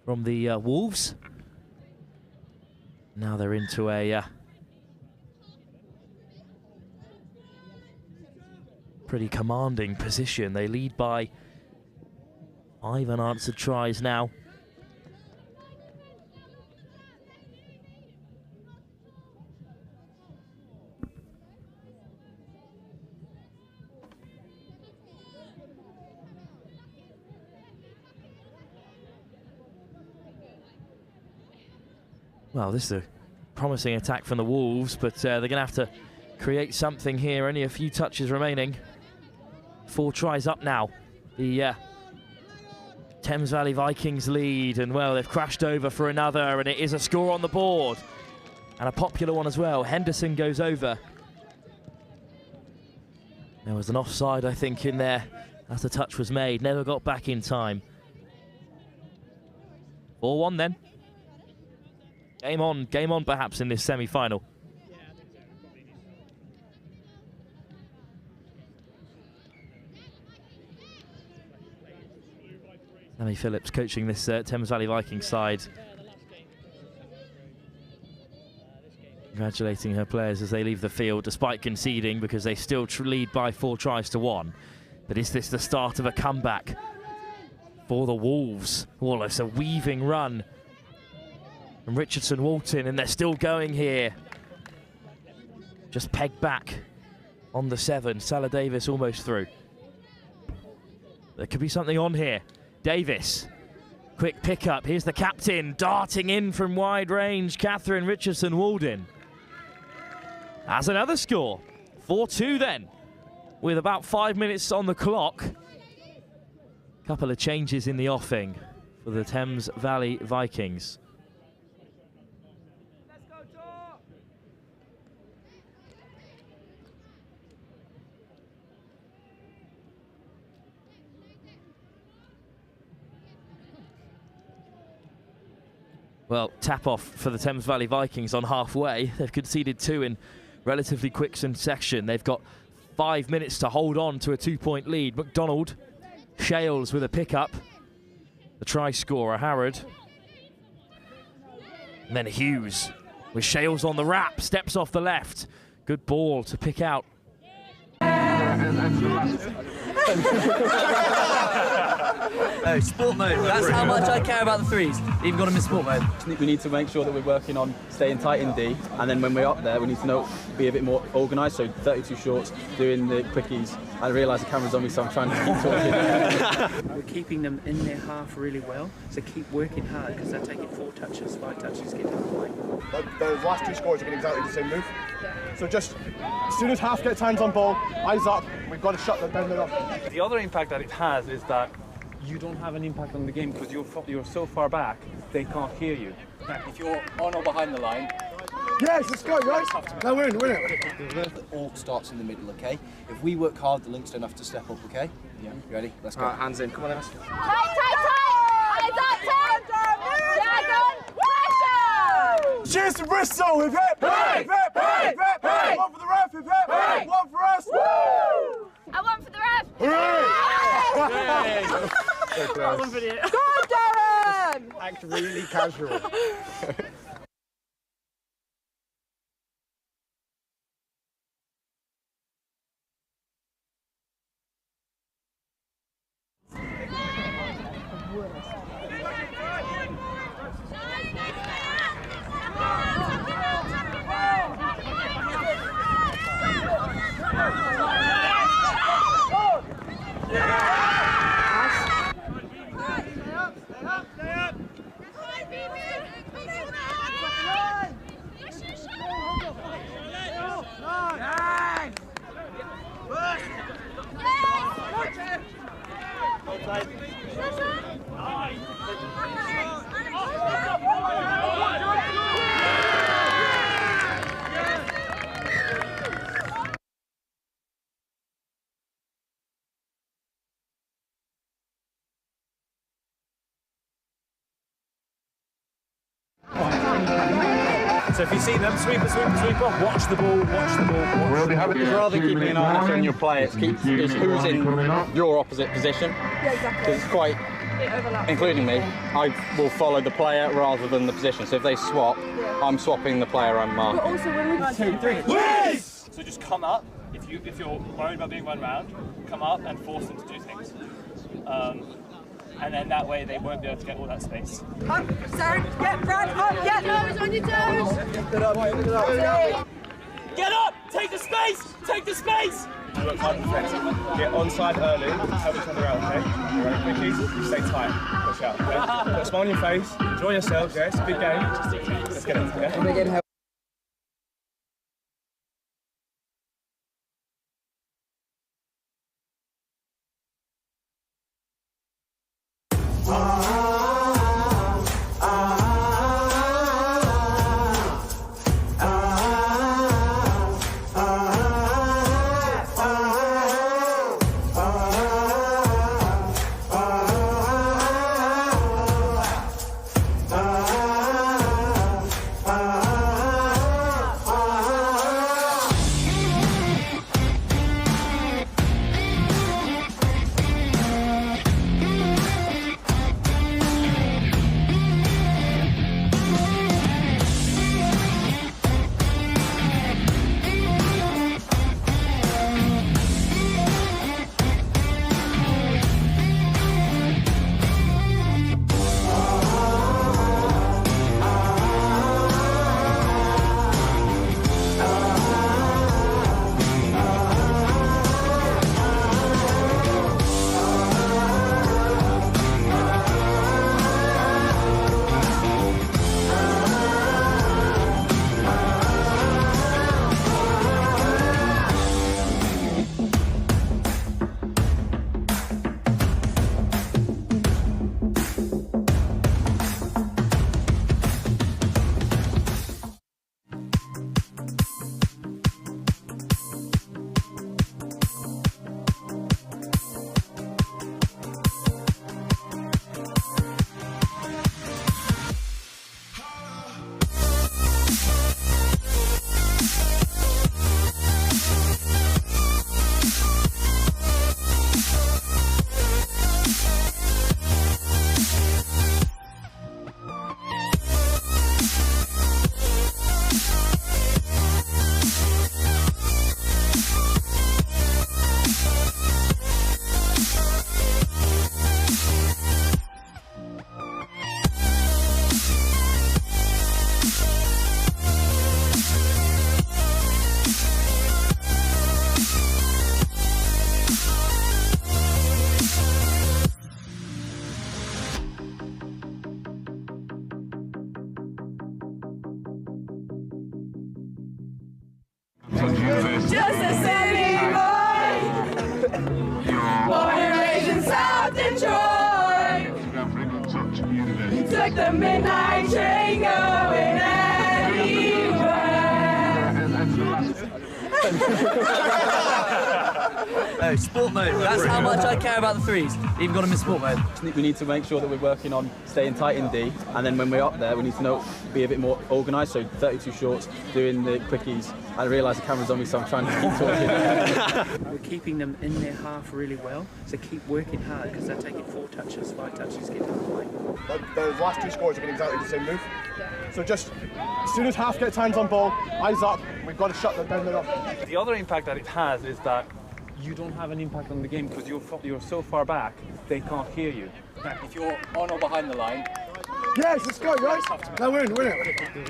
from the Wolves. Now they're into a pretty commanding position. They lead by 5 unanswered tries now. Well, this is a promising attack from the Wolves, but they're going to have to create something here. Only a few touches remaining. 4 tries up now. The Thames Valley Vikings lead, and well, they've crashed over for another, and it is a score on the board. And a popular one as well. Henderson goes over. There was an offside, I think, in there as the touch was made. Never got back in time. 4-1 then. Game on perhaps in this semi-final. Sammy Phillips coaching this Thames Valley Vikings side. Congratulating her players as they leave the field despite conceding, because they still lead by 4 tries to 1. But is this the start of a comeback for the Wolves? Well, it's a weaving run from Richardson Walton, and they're still going here. Just pegged back on the 7. Salah Davis almost through. There could be something on here. Davis, quick pickup. Here's the captain darting in from wide range. Catherine Richardson Walden. That's another score. 4-2 then, with about 5 minutes on the clock. Couple of changes in the offing for the Thames Valley Vikings. Well, tap off for the Thames Valley Vikings on halfway. They've conceded 2 in relatively quick succession. They've got 5 minutes to hold on to a 2-point lead. McDonald, Shales with a pickup. The try scorer, Harrod. And then Hughes with Shales on the wrap, steps off the left. Good ball to pick out. Oh, sport mode. That's how much I care about the threes. Even got them in sport mode. We need to make sure that we're working on staying tight in D, and then when we're up there, we need to be a bit more organised. So 32 shorts, doing the quickies. I realise the camera's on me, so I'm trying to keep talking. We're keeping them in their half really well, so keep working hard because they're taking 4 touches, 5 touches to get to the line. Those last 2 scores are getting exactly the same move. So just as soon as half gets hands on ball, eyes up, we've got to shut them down. The other impact that it has is that you don't have an impact on the game because you're so far back, they can't hear you. If you're on or behind the line, yes, let's go, guys. No, win it. The orc starts in the middle, okay? If we work hard, the links don't have to step up, okay? Yeah. You ready? Let's go. All right, hands in. Come on, Ems. Tight! Eyes up, pressure! Cheers to Bristol! Hip hip! Hip hip! Hip hip! One for the ref! Hip hip! One for us! Woo! And one for the ref! Hooray! That one for you. Go on, Darren! Act really casual. So if you see them, sweep off, watch the ball. We'll be having rather than keeping an eye on your play, it's who's in your opposite position. Yeah, exactly. Because it's quite, including me, I will follow the player rather than the position. So if they swap, I'm swapping the player I'm marking. But also when we 2, 3. Yes! So just come up. If you're worried about being run round, come up and force them to do things. And then that way they won't be able to get all that space. Up, Sarah, get Brad, up, get toes on your toes. Get up! Take the space! Take the space! You work hard defence. Get onside early, help each other out, okay? Alright, quickies, you stay tight, push out, okay? Put a smile on your face, enjoy yourselves, yeah? It's a big game. Let's get it, okay? just a city boy, born and raised in South Detroit. Took the midnight train going No, sport mode. That's how much I care about the threes. Even got them in sport mode. We need to make sure that we're working on staying tight in D, and then when we're up there, we need to be a bit more organised. So 32 shorts, doing the quickies. I realise the camera's on me, so I'm trying to keep talking. We're keeping them in their half really well, so keep working hard because they're taking 4 touches, 5 touches, get to the line. Those last 2 scores are getting exactly the same move. So just as soon as half gets hands on ball, eyes up, we've got to shut them down. The other impact that it has is that you don't have an impact on the game because you're so far back, they can't hear you. If you're on or behind the line, yes, let's go, guys. Now win it.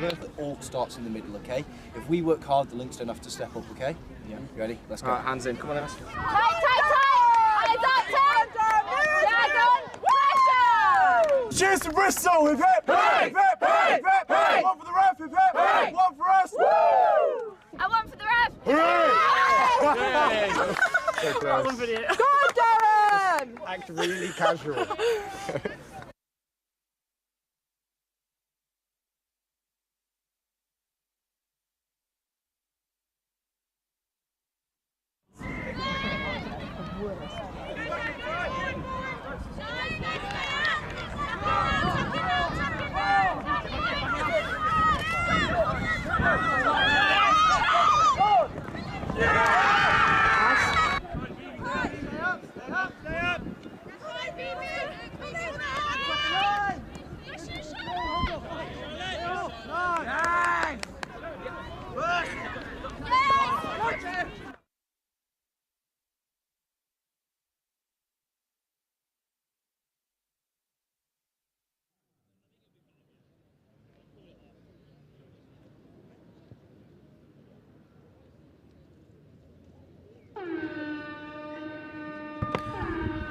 The all starts in the middle, okay? If we work hard, the links don't have to step up, okay? Yeah. You ready? Let's go. Hands in. Come on, Alex. Tight! Eyes up, Tim! Dragon! Pressure! Cheers to Bristol! Hip hip! Hip hip! Hip hip! One for the ref! Hip hip! One for us! Woo! And one for the ref! Hooray! One for you. Go on, Darren! Act really casual.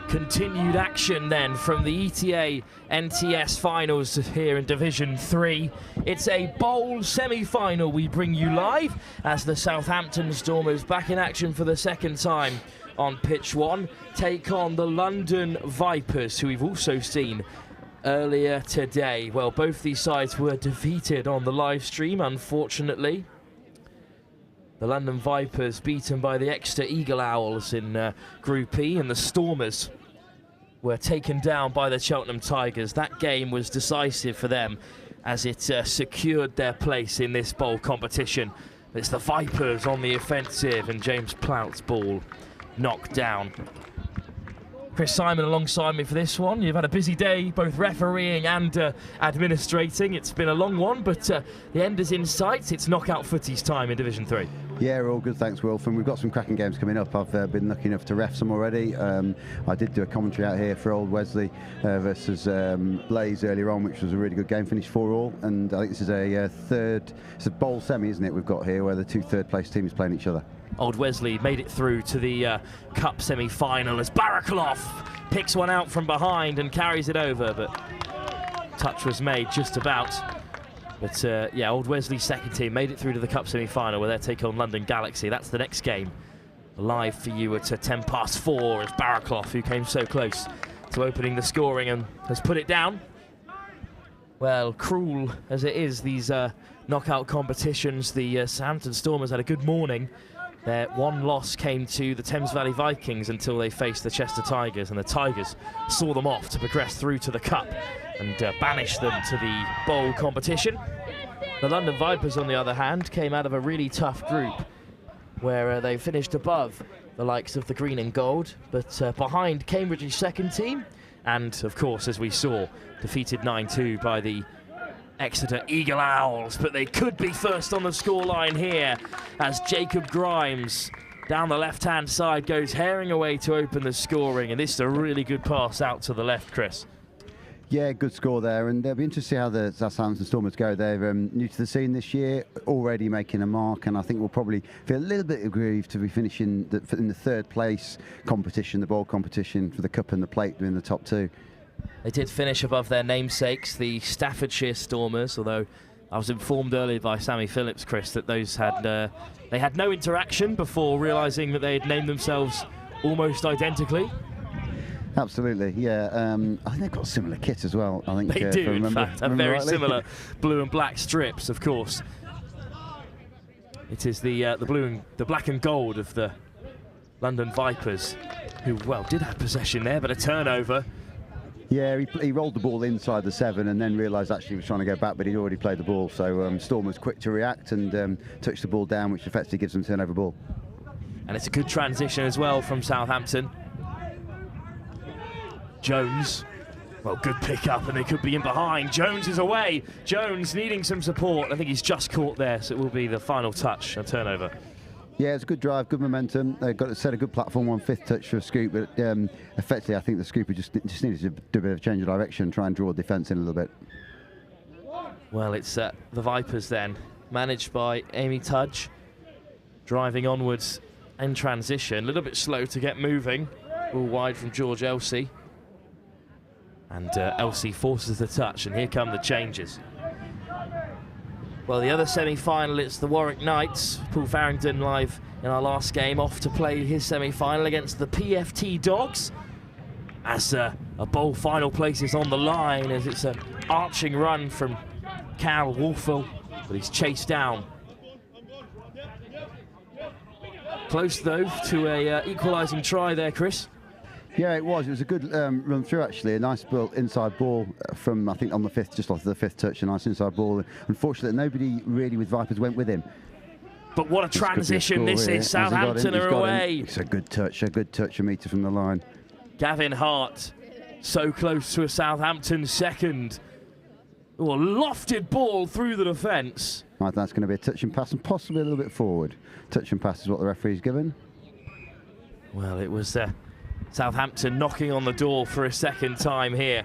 Continued action then from the ETA NTS finals here in Division 3. It's a bowl semi-final we bring you live as the Southampton Stormers, back in action for the second time on pitch 1, take on the London Vipers, who we've also seen earlier today. Well, both these sides were defeated on the live stream, unfortunately. The London Vipers beaten by the Exeter Eagle Owls in Group E, and the Stormers were taken down by the Cheltenham Tigers. That game was decisive for them as it secured their place in this bowl competition. It's the Vipers on the offensive, and James Plout's ball knocked down. Chris Simon alongside me for this one. You've had a busy day, both refereeing and administrating. It's been a long one, but the end is in sight. It's knockout footy's time in Division 3. Yeah, we're all good, thanks, Wilf. And we've got some cracking games coming up. I've been lucky enough to ref some already. I did do a commentary out here for Old Wesley versus Blaze earlier on, which was a really good game, finished 4-4. And I think this is it's a bowl semi, isn't it, we've got here, where the 2 third-place teams playing each other. Old Wesley made it through to the Cup semi-final as Barakalov picks one out from behind and carries it over, but touch was made just about. But yeah, Old Wesley's second team made it through to the Cup semi-final where they take on London Galaxy. That's the next game. Live for you at 4:10 as Barakalov, who came so close to opening the scoring and has put it down. Well, cruel as it is, these knockout competitions, the Southampton Stormers had a good morning. Their one loss came to the Thames Valley Vikings until they faced the Chester Tigers, and the Tigers saw them off to progress through to the Cup and banish them to the bowl competition. The London Vipers, on the other hand, came out of a really tough group where they finished above the likes of the Green and Gold, but behind Cambridge's second team, and of course, as we saw, defeated 9-2 by the Exeter Eagle Owls. But they could be first on the scoreline here as Jacob Grimes down the left-hand side goes herring away to open the scoring, and this is a really good pass out to the left, Chris. Yeah, good score there, and it'll be interesting to see how the Southampton Stormers go. They're new to the scene this year, already making a mark, and I think we'll probably feel a little bit aggrieved to be finishing in the third place competition, the bowl competition for the Cup and the Plate in the top 2. They did finish above their namesakes, the Staffordshire Stormers, although I was informed earlier by Sammy Phillips, Chris, that those had they had no interaction before realising that they had named themselves almost identically. Absolutely, yeah. I think they've got similar kit as well. I think They do, in fact, have very rightly. similar blue and black strips, of course. It is the black and gold of the London Vipers, who, well, did have possession there, but a turnover. Yeah, he rolled the ball inside the 7 and then realised actually he was trying to go back, but he'd already played the ball. So Storm was quick to react and touched the ball down, which effectively gives them a turnover ball. And it's a good transition as well from Southampton. Jones, well, good pick up, and they could be in behind. Jones is away. Jones needing some support. I think he's just caught there, so it will be the final touch, a turnover. Yeah, it's a good drive, good momentum. They've got to set a good platform on 5th touch for a scoop, but effectively I think the scooper just needed to do a bit of change of direction, try and draw defence in a little bit. Well, it's the Vipers then, managed by Amy Tudge, driving onwards in transition. A little bit slow to get moving. All wide from George Elsey. And Elsey forces the touch, and here come the changes. Well, the other semi-final, it's the Warwick Knights. Paul Farrington live in our last game, off to play his semi-final against the PFT Dogs. As a bowl final places on the line, as it's an arching run from Cal Wolfel, but he's chased down. Close, though, to a equalising try there, Chris. Yeah, it was. It was a good run through, actually. A nice inside ball from, I think, on the 5th, just off the 5th touch, a nice inside ball. Unfortunately, nobody really with Vipers went with him. But what a transition this is. Southampton are away. It's a good touch a metre from the line. Gavin Hart, so close to a Southampton second. Oh, a lofted ball through the defence. Right, that's going to be a touch and pass and possibly a little bit forward. Touch and pass is what the referee's given. Well, it was Southampton knocking on the door for a second time here.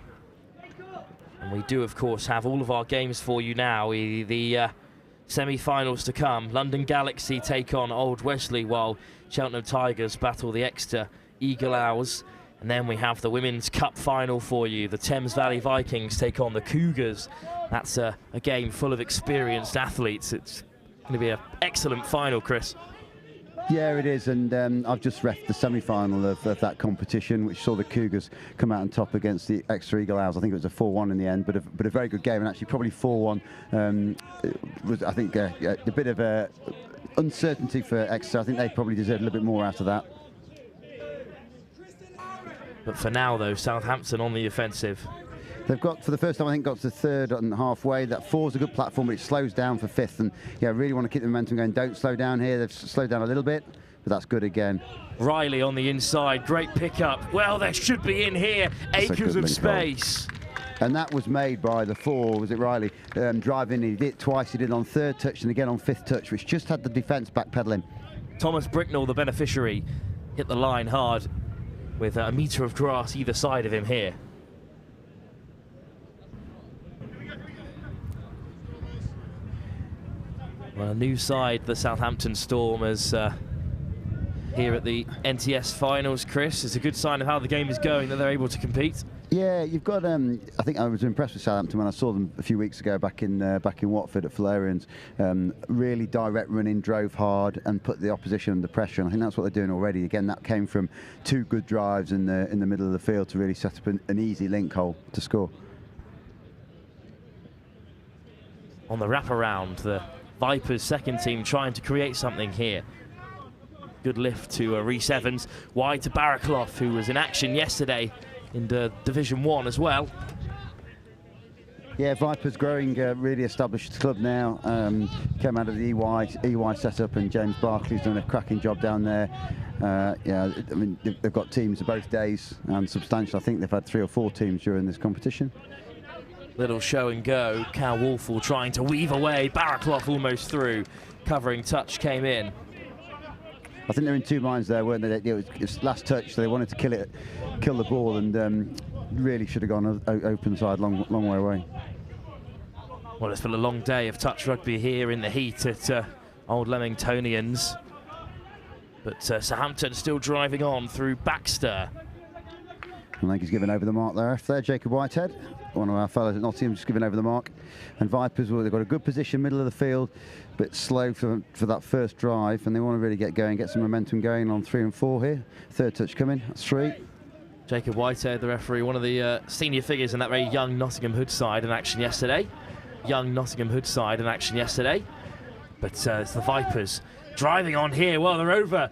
And we do, of course, have all of our games for you now. The semi-finals to come. London Galaxy take on Old Wesley, while Cheltenham Tigers battle the Exeter Eagle Owls. And then we have the Women's Cup final for you. The Thames Valley Vikings take on the Cougars. That's a game full of experienced athletes. It's going to be an excellent final, Chris. Yeah, it is, and I've just reffed the semi-final of that competition, which saw the Cougars come out on top against the Exeter Eagle Owls. I think it was a 4-1 in the end, but a very good game, and actually probably 4-1 was, I think, a bit of uncertainty for Exeter. I think they probably deserved a little bit more out of that. But for now, though, Southampton on the offensive. They've got, for the first time, I think, got to 3rd and halfway. That 4's a good platform, but it slows down for 5th. And, yeah, really want to keep the momentum going. Don't slow down here. They've slowed down a little bit, but that's good again. Riley on the inside. Great pickup. Well, there should be in here acres of space. And that was made by the 4, was it Riley, driving. He did it twice. He did it on 3rd touch and again on 5th touch, which just had the defence backpedaling. Thomas Bricknell, the beneficiary, hit the line hard with a metre of grass either side of him here. Well, a new side, the Southampton Storm, as here at the NTS finals, Chris. It's a good sign of how the game is going that they're able to compete. Yeah, you've got. I think I was impressed with Southampton when I saw them a few weeks ago back in Watford at Florian's. Really direct running, drove hard, and put the opposition under pressure. And I think that's what they're doing already. Again, that came from 2 good drives in the middle of the field to really set up an easy link hole to score. On the wraparound, the Vipers' second team trying to create something here. Good lift to Rhys Evans, wide to Barraclough, who was in action yesterday in Division 1 as well. Yeah, Vipers growing, really established club now. Came out of the EY setup, and James Barclay's done a cracking job down there. Yeah, I mean, they've got teams of both days and substantial. I think they've had 3 or 4 teams during this competition. Little show and go. Cal Wolfel trying to weave away. Barraclough almost through. Covering touch came in. I think they're in 2 minds there, weren't they? It was last touch, so they wanted to kill the ball, and really should have gone open side, long way away. Well, it's been a long day of touch rugby here in the heat at Old Leamingtonians. But Southampton still driving on through Baxter. I think he's given over the mark there. After there, Jacob Whitehead, one of our fellows at Nottingham, just given over the mark. And Vipers, well, they've got a good position, middle of the field, but slow for that first drive, and they want to really get going, get some momentum going on 3 and 4 here. Third touch coming, that's 3. Jacob Whitehead, the referee, one of the senior figures in that very young Nottingham Hood side in action yesterday. Young Nottingham Hood side in action yesterday. But it's the Vipers driving on here. Well, they're over.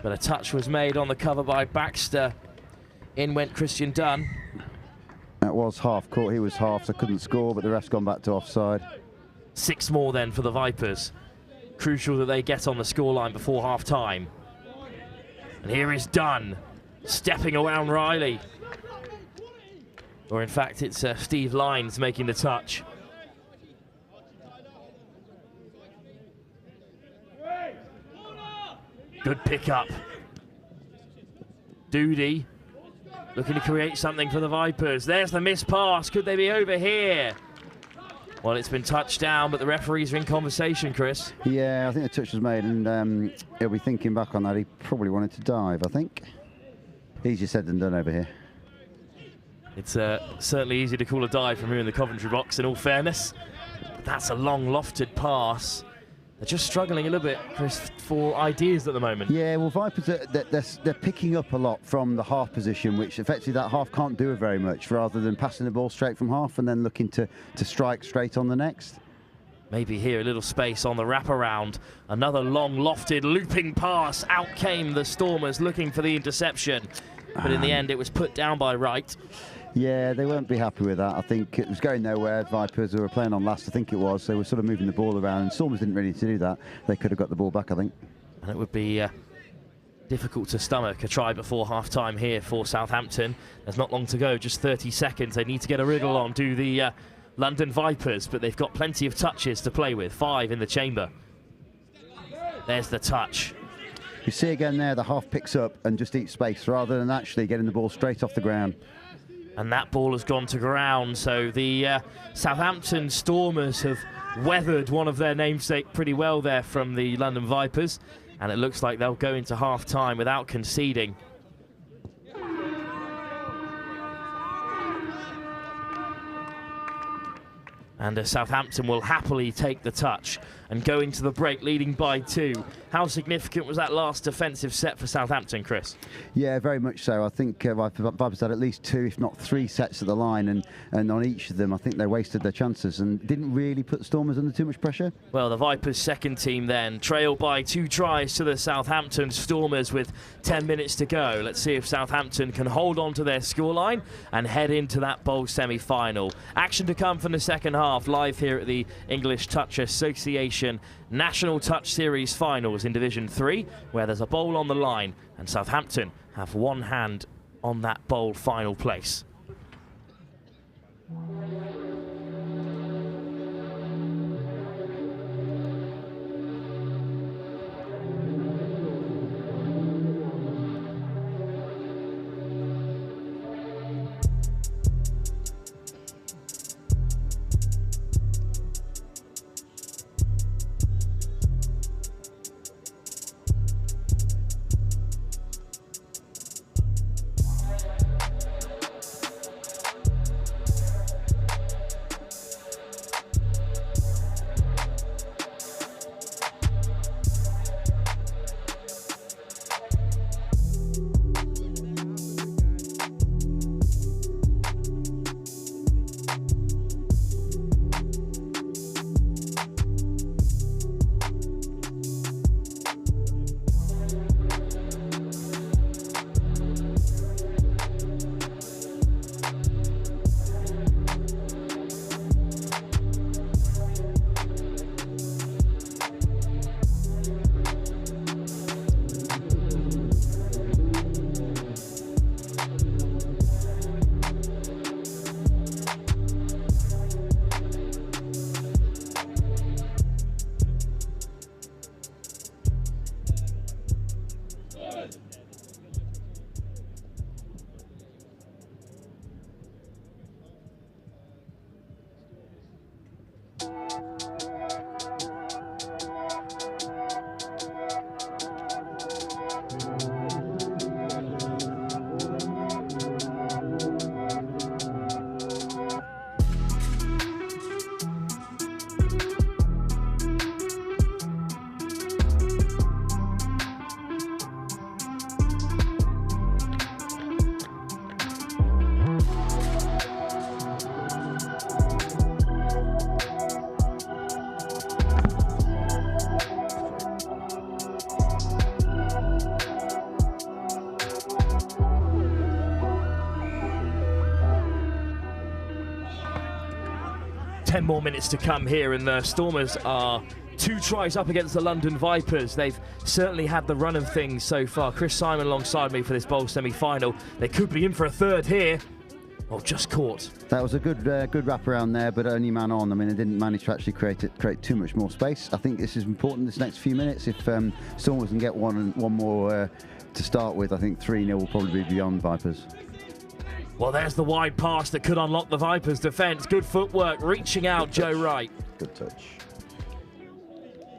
But a touch was made on the cover by Baxter. In went Christian Dunn. That was half court. He was half, so couldn't score, but the ref's gone back to offside. 6 more then for the Vipers. Crucial that they get on the scoreline before half-time. And here is Dunn, stepping around Riley. Or in fact, it's Steve Lines making the touch. Good pick-up. Doody looking to create something for the Vipers. There's the missed pass. Could they be over here? Well, it's been touched down, but the referees are in conversation, Chris. Yeah, I think the touch was made, and he'll be thinking back on that. He probably wanted to dive, I think. Easier said than done over here. It's certainly easy to call a dive from here in the Coventry box, in all fairness. But that's a long lofted pass. They're just struggling a little bit, Chris, for ideas at the moment. Yeah, well, Vipers, they're picking up a lot from the half position, which effectively that half can't do very much, rather than passing the ball straight from half and then looking to strike straight on the next. Maybe here a little space on the wraparound. Another long lofted looping pass. Out came the Stormers looking for the interception. But in the end, it was put down by Wright. Yeah, they won't be happy with that. I think it was going nowhere. Vipers, who were playing on last, I think it was, they were sort of moving the ball around, and Stormers didn't really need to do that. They could have got the ball back, I think. And it would be difficult to stomach a try before half-time here for Southampton. There's not long to go, just 30 seconds. They need to get a wriggle on to the London Vipers, but they've got plenty of touches to play with. 5 in the chamber. There's the touch. You see again there, the half picks up and just eats space rather than actually getting the ball straight off the ground. And that ball has gone to ground, so the Southampton Stormers have weathered one of their namesake pretty well there from the London Vipers, and it looks like they'll go into half-time without conceding. And Southampton will happily take the touch and go into the break leading by 2. How significant was that last defensive set for Southampton, Chris? Yeah, very much so. I think Vipers had at least 2, if not 3 sets at the line, and on each of them I think they wasted their chances and didn't really put Stormers under too much pressure. Well, the Vipers' second team then trailed by 2 tries to the Southampton Stormers with 10 minutes to go. Let's see if Southampton can hold on to their scoreline and head into that bowl semi-final. Action to come from the second half, live here at the English Touch Association National Touch Series Finals in Division 3, where there's a bowl on the line, and Southampton have one hand on that bowl final place. 10 more minutes to come here, and the Stormers are 2 tries up against the London Vipers. They've certainly had the run of things so far. Chris Simon alongside me for this bowl semi-final. They could be in for a third here. Oh, just caught. That was a good wrap around there, but only man on. I mean, it didn't manage to actually create too much more space. I think this is important this next few minutes. If Stormers can get one more to start with, I think 3-0 will probably be beyond Vipers. Well, there's the wide pass that could unlock the Vipers' defence. Good footwork, reaching out, Joe Wright. Good touch.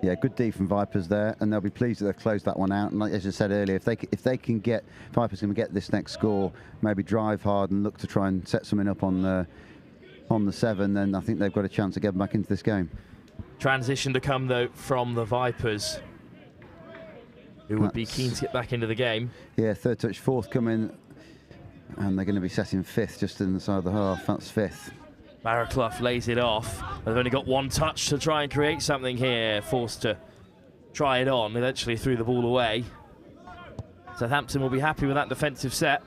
Yeah, good D from Vipers there, and they'll be pleased that they've closed that one out. And like as I said earlier, if they can get Vipers can get this next score, maybe drive hard and look to try and set something up on the 7, then I think they've got a chance to get back into this game. Transition to come though from the Vipers, who would be keen to get back into the game. Yeah, third touch, fourth coming, and they're going to be setting 5th just inside the half. That's 5th. Barraclough lays it off. They've only got 1 touch to try and create something here. Forced to try it on, eventually threw the ball away. Southampton will be happy with that defensive set.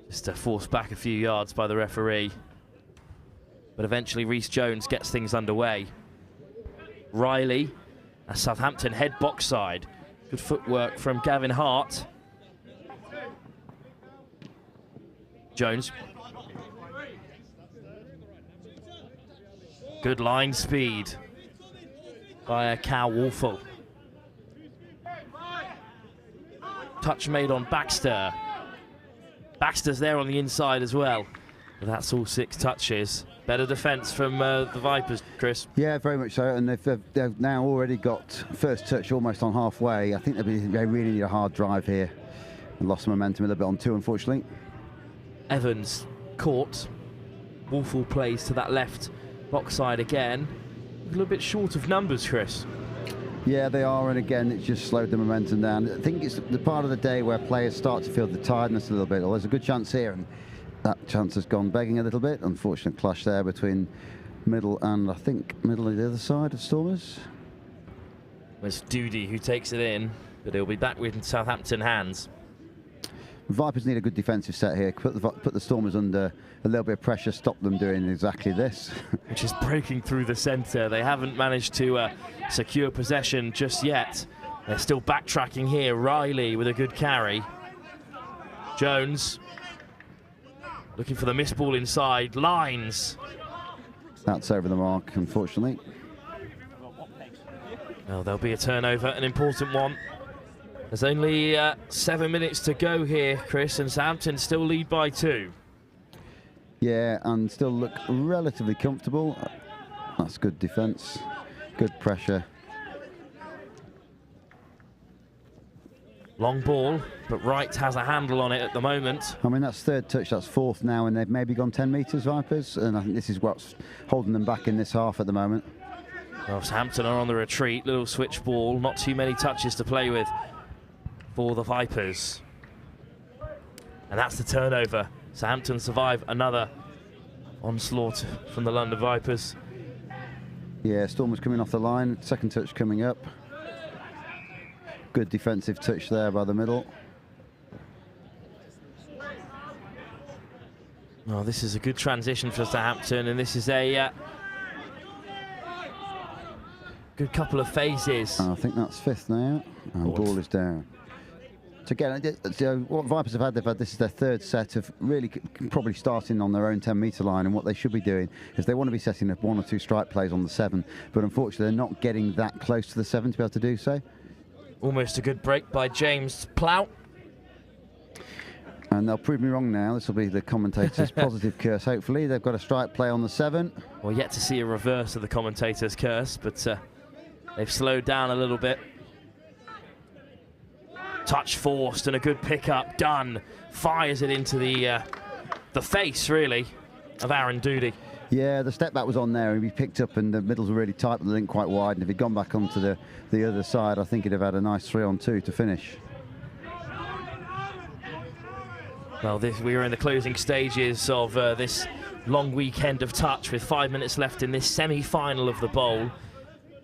Just forced back a few yards by the referee. But eventually Rhys Jones gets things underway. Riley, a Southampton head box side. Good footwork from Gavin Hart. Jones. Good line speed by Cal Wolfel. Touch made on Baxter. Baxter's there on the inside as well. But that's all 6 touches. Better defence from the Vipers, Chris. Yeah, very much so. And they've now already got first touch almost on halfway. I think they really need a hard drive here. And lost momentum a little bit on 2, unfortunately. Evans caught. Wolfel plays to that left box side again. A little bit short of numbers, Chris. Yeah, they are, and again, it's just slowed the momentum down. I think it's the part of the day where players start to feel the tiredness a little bit. Well, there's a good chance here, and that chance has gone begging a little bit. Unfortunate clash there between middle and I think middle of the other side of Stormers. It's Doody who takes it in, but he'll be back with Southampton hands. Vipers need a good defensive set here. Put the Stormers under a little bit of pressure, stop them doing exactly this. Which is breaking through the centre. They haven't managed to secure possession just yet. They're still backtracking here. Riley with a good carry. Jones looking for the missed ball inside. Lines. That's over the mark, unfortunately. Well, there'll be a turnover, an important one. There's only 7 minutes to go here, Chris, and Southampton still lead by 2. Yeah, and still look relatively comfortable. That's good defence, good pressure. Long ball, but Wright has a handle on it at the moment. I mean, that's 3rd touch, that's 4th now, and they've maybe gone 10 metres, Vipers, and I think this is what's holding them back in this half at the moment. Well, Southampton are on the retreat, little switch ball, not too many touches to play with for the Vipers. And that's the turnover. Southampton survive another onslaught from the London Vipers. Yeah, Stormers coming off the line, 2nd touch coming up. Good defensive touch there by the middle. Oh, this is a good transition for Southampton, and this is a good couple of phases. I think that's 5th now, and ball is down. So again, what Vipers have had, this is their 3rd set of really probably starting on their own 10-metre line, and what they should be doing is they want to be setting up 1 or 2 strike plays on the 7, but unfortunately they're not getting that close to the 7 to be able to do so. Almost a good break by James Plout. And they'll prove me wrong now. This will be the commentator's positive curse, hopefully. They've got a strike play on the 7. Well, yet to see a reverse of the commentator's curse, but they've slowed down a little bit. Touch forced and a good pickup done. Fires it into the face, really, of Aaron Doody. Yeah, the step back was on there, and he picked up, and the middles were really tight, but the link quite wide. And if he'd gone back onto the other side, I think he'd have had a nice 3-on-2 to finish. Well, we are in the closing stages of this long weekend of touch, with 5 minutes left in this semi-final of the bowl.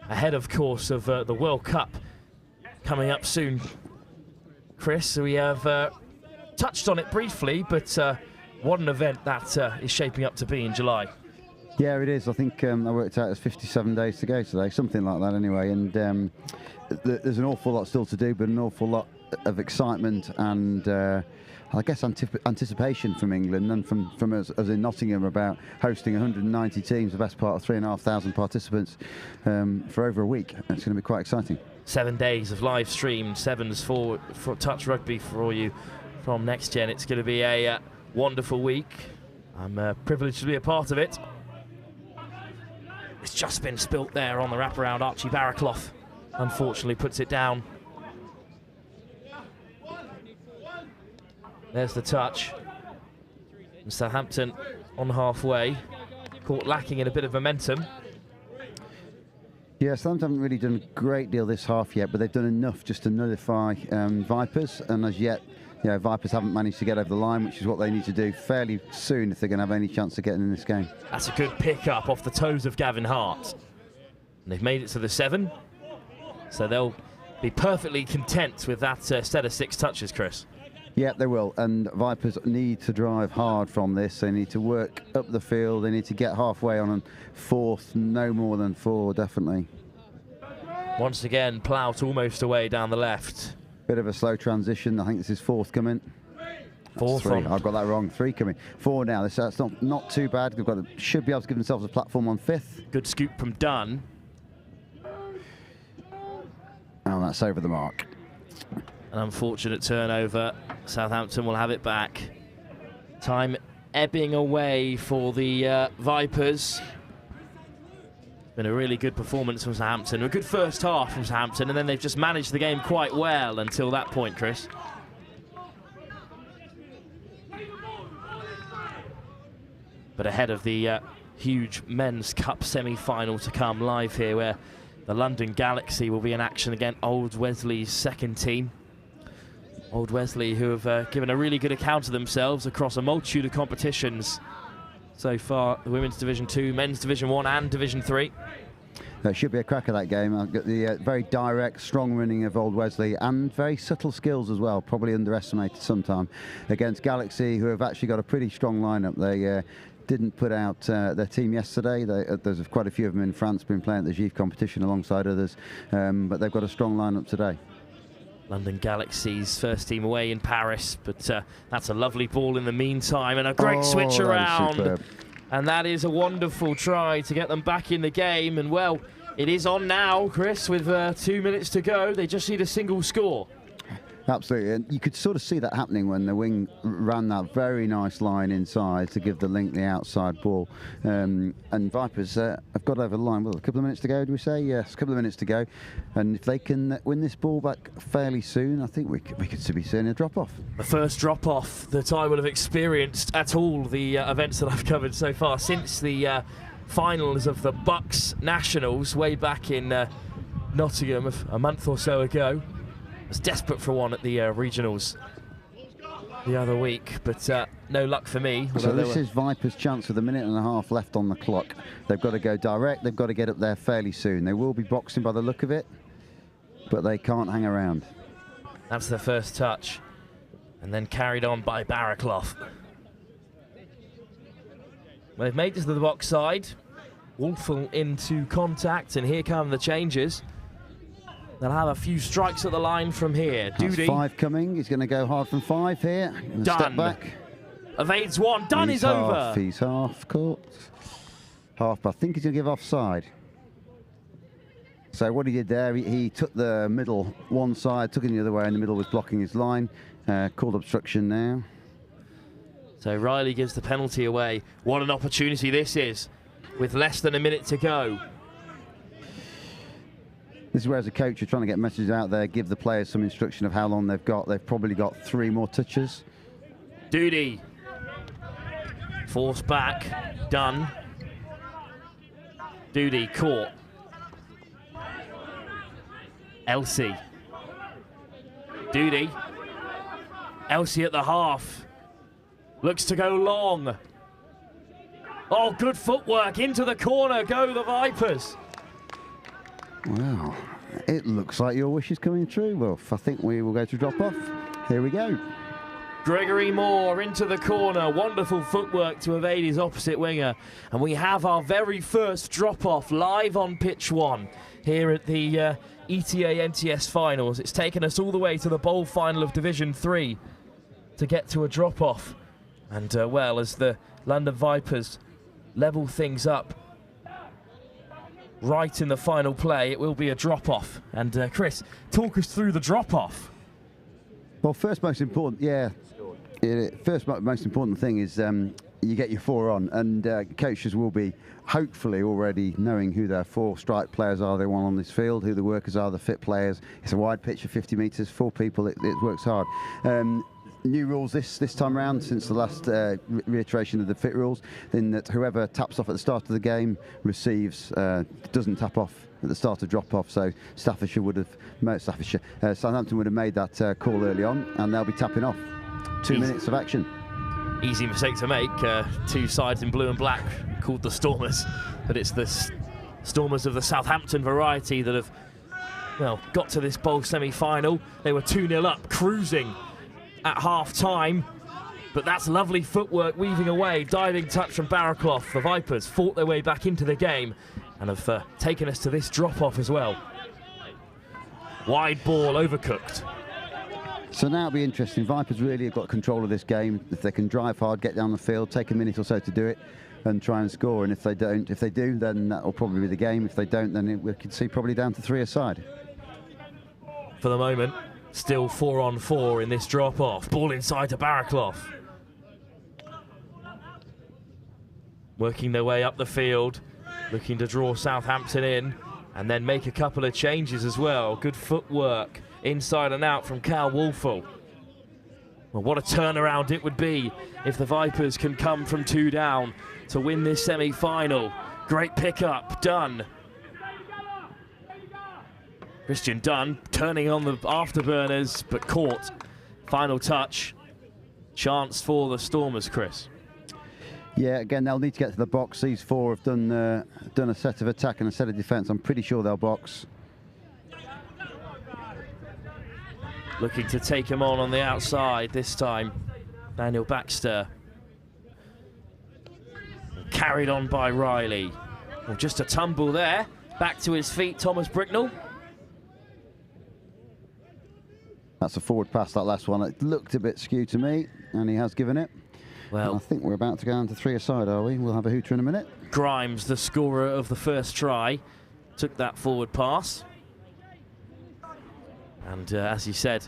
Ahead, of course, of the World Cup coming up soon. Chris, we have touched on it briefly, but What an event that is shaping up to be in July. Yeah, it is. I think I worked out it's 57 days to go today, something like that anyway. And there's an awful lot still to do, but an awful lot of excitement and I guess anticipation from England and from us in Nottingham about hosting 190 teams, the best part of 3,500 participants for over a week. It's going to be quite exciting. 7 days of live stream, sevens for touch rugby for you from Next Gen. It's going to be a wonderful week. I'm privileged to be a part of it. It's just been spilt there on the wraparound. Archie Barraclough unfortunately puts it down. There's the touch. And Southampton on halfway, caught lacking in a bit of momentum. Yeah, Southampton haven't really done a great deal this half yet, but they've done enough just to nullify Vipers, and as yet, Vipers haven't managed to get over the line, which is what they need to do fairly soon if they're going to have any chance of getting in this game. That's a good pick-up off the toes of Gavin Hart. And they've made it to the 7, so they'll be perfectly content with that set of 6 touches, Chris. Yeah, they will, and Vipers need to drive hard from this. They need to work up the field, they need to get halfway on 4th, no more than 4, definitely. Once again, Plout almost away down the left. Bit of a slow transition. I think this is 4th coming. 4th 3. on. I've got that wrong. 3 coming. 4 now. That's not too bad. They've got should be able to give themselves a platform on 5th. Good scoop from Dunn. And that's over the mark. An unfortunate turnover. Southampton will have it back. Time ebbing away for the Vipers. Been a really good performance from Southampton. A good first half from Southampton, and then they've just managed the game quite well until that point, Chris. But ahead of the huge Men's Cup semi-final to come live here, where the London Galaxy will be in action against Old Wesley's second team. Old Wesley, who have given a really good account of themselves across a multitude of competitions so far, the Women's Division 2, Men's Division 1 and Division 3. There should be a crack of that game. I've got the very direct, strong running of Old Wesley and very subtle skills as well, probably underestimated sometime, against Galaxy, who have actually got a pretty strong lineup. They didn't put out their team yesterday. There's quite a few of them in France, been playing at the GIF competition alongside others, but they've got a strong lineup today. London Galaxy's first team away in Paris, but that's a lovely ball in the meantime, and a great switch around. And that is a wonderful try to get them back in the game. And well, it is on now, Chris, with 2 minutes to go. They just need a single score. Absolutely, and you could sort of see that happening when the wing ran that very nice line inside to give the link the outside ball. And Vipers have got over the line. Well, a couple of minutes to go, do we say? Yes, a couple of minutes to go. And if they can win this ball back fairly soon, I think we could be seeing a drop-off. The first drop-off that I will have experienced at all the events that I've covered so far since the finals of the Bucks Nationals way back in Nottingham a month or so ago. Was desperate for one at the regionals the other week, but no luck for me. So this is Vipers' chance with 1.5 minutes left on the clock. They've got to go direct. They've got to get up there fairly soon. They will be boxing by the look of it, but they can't hang around. That's their first touch, and then carried on by Barraclough. Well, they've made it to the box side. Wolfel into contact, and here come the changes. They'll have a few strikes at the line from here. That's Doody. 5 coming. He's going to go hard from 5 here. Dunn. Step back. Evades one. Dunn is over. He's half caught. Half, but I think he's going to give offside. So what he did there, he took the middle one side, took it the other way, and the middle was blocking his line. Called obstruction now. So Riley gives the penalty away. What an opportunity this is, with less than a minute to go. This is where, as a coach, you're trying to get messages out there, give the players some instruction of how long they've got. They've probably got 3 more touches. Doody. Force back. Dunn. Doody caught. Elsie. Doody. Elsie at the half. Looks to go long. Oh, good footwork. Into the corner go the Vipers. Well, it looks like your wish is coming true, Wolf. I think we will go to drop-off. Here we go. Gregory Moore into the corner. Wonderful footwork to evade his opposite winger. And we have our very first drop-off live on pitch 1 here at the ETA NTS finals. It's taken us all the way to the bowl final of Division 3 to get to a drop-off. And well, as the London Vipers level things up right in the final play, it will be a drop-off. And Chris, talk us through the drop-off. Well, first most important thing is you get your 4 on, and coaches will be hopefully already knowing who their 4 strike players are they want on this field, who the workers are, the fit players. It's a wide pitch of 50 metres, 4 people, it works hard. New rules this time round since the last reiteration of the fit rules, then that whoever taps off at the start of the game receives, doesn't tap off at the start of drop-off. So Southampton would have made that call early on, and they'll be tapping off. 2 minutes of action. Easy mistake to make. 2 sides in blue and black called the Stormers, but it's the Stormers of the Southampton variety that have, well, got to this bowl semi-final. They were 2-0 up, cruising at half-time, but that's lovely footwork weaving away, diving touch from Barraclough. The Vipers fought their way back into the game and have taken us to this drop-off as well. Wide ball, overcooked. So now it'll be interesting. Vipers really have got control of this game. If they can drive hard, get down the field, take a minute or so to do it, and try and score. And if they do, then that will probably be the game. If they don't, then we could see probably down to 3 aside. For the moment, still 4 on 4 in this drop-off. Ball inside to Barraclough. Working their way up the field, looking to draw Southampton in, and then make a couple of changes as well. Good footwork, inside and out from Cal Wolfel. Well, what a turnaround it would be if the Vipers can come from 2 down to win this semi-final. Great pickup, Dunn. Christian Dunn turning on the afterburners, but caught. Final touch. Chance for the Stormers, Chris. Yeah, again, they'll need to get to the box. These 4 have done a set of attack and a set of defence. I'm pretty sure they'll box. Looking to take him on the outside this time. Daniel Baxter. Carried on by Riley. Well, just a tumble there. Back to his feet, Thomas Bricknell. That's a forward pass, that last one. It looked a bit skewed to me, and he has given it. Well, I think we're about to go down to 3 aside, are we? We'll have a hooter in a minute. Grimes, the scorer of the first try, took that forward pass. And as you said,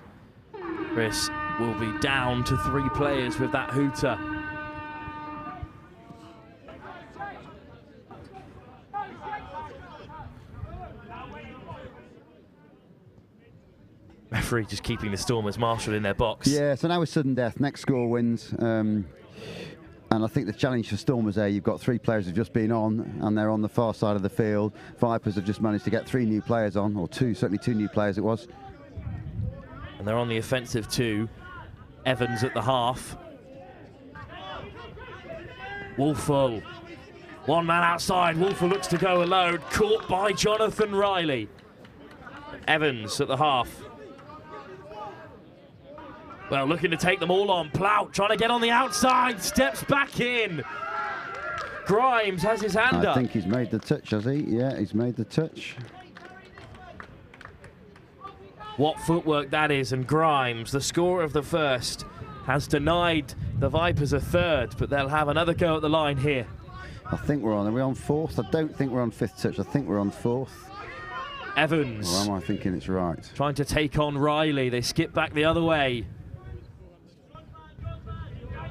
Chris will be down to 3 players with that hooter. Referee just keeping the Stormers marshalled in their box. Yeah, so now it's sudden death. Next score wins. And I think the challenge for Stormers there, you've got 3 players who've just been on, and they're on the far side of the field. Vipers have just managed to get 3 new players on, or 2, certainly 2 new players it was. And they're on the offensive too. Evans at the half. Wolfel. 1 man outside. Wolfel looks to go alone. Caught by Jonathan Riley. Evans at the half. Well, looking to take them all on. Plout trying to get on the outside. Steps back in. Grimes has his hand up. I think he's made the touch, has he? Yeah, he's made the touch. What footwork that is, and Grimes, the scorer of the first, has denied the Vipers a third, but they'll have another go at the line here. I think are we on 4th? I don't think we're on 5th touch. I think we're on 4th. Evans. Or am I thinking it's right? Trying to take on Riley. They skip back the other way.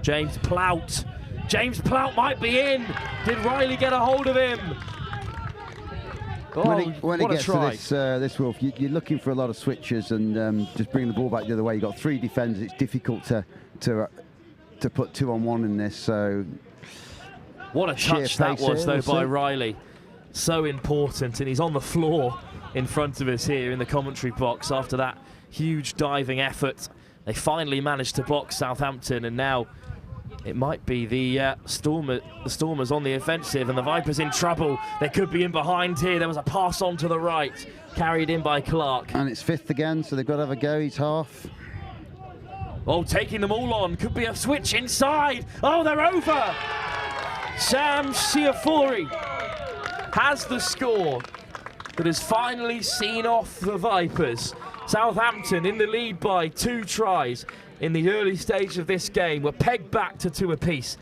James Plout. James Plout might be in. Did Riley get a hold of him? When it gets to this Wolf, you're looking for a lot of switches and just bringing the ball back the other way. You've got 3 defenders. It's difficult to put 2 on 1 in this. So what a touch that was, though, by Riley. So important, and he's on the floor in front of us here in the commentary box after that huge diving effort. They finally managed to box Southampton, and now it might be the Stormers on the offensive, and the Vipers in trouble. They could be in behind here. There was a pass on to the right, carried in by Clark. And it's 5th again, so they've got to have a go. He's half. Oh, taking them all on. Could be a switch inside. Oh, they're over. Sam Siafori has the score that has finally seen off the Vipers. Southampton in the lead by 2 tries in the early stage of this game. Were pegged back to 2 apiece.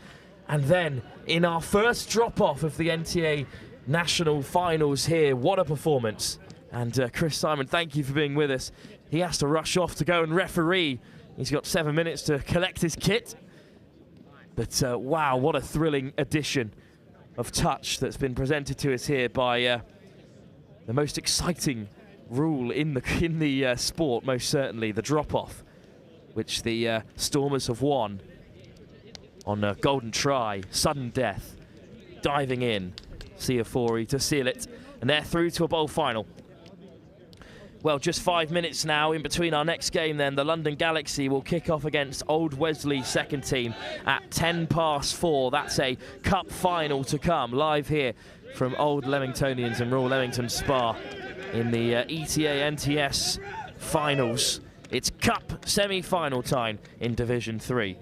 And then in our first drop-off of the NTA National Finals here, what a performance. And Chris Simon, thank you for being with us. He has to rush off to go and referee. He's got 7 minutes to collect his kit. But wow, what a thrilling edition of touch that's been presented to us here by the most exciting rule in the sport, most certainly, the drop-off, which the Stormers have won on a golden try, sudden death, diving in, Siafori to seal it, and they're through to a bowl final. Well, just 5 minutes now in between our next game then. The London Galaxy will kick off against Old Wesley second team at 4:10. That's a cup final to come, live here from Old Leamingtonians and Royal Leamington Spa in the ETA NTS finals. It's cup semi-final time in Division 3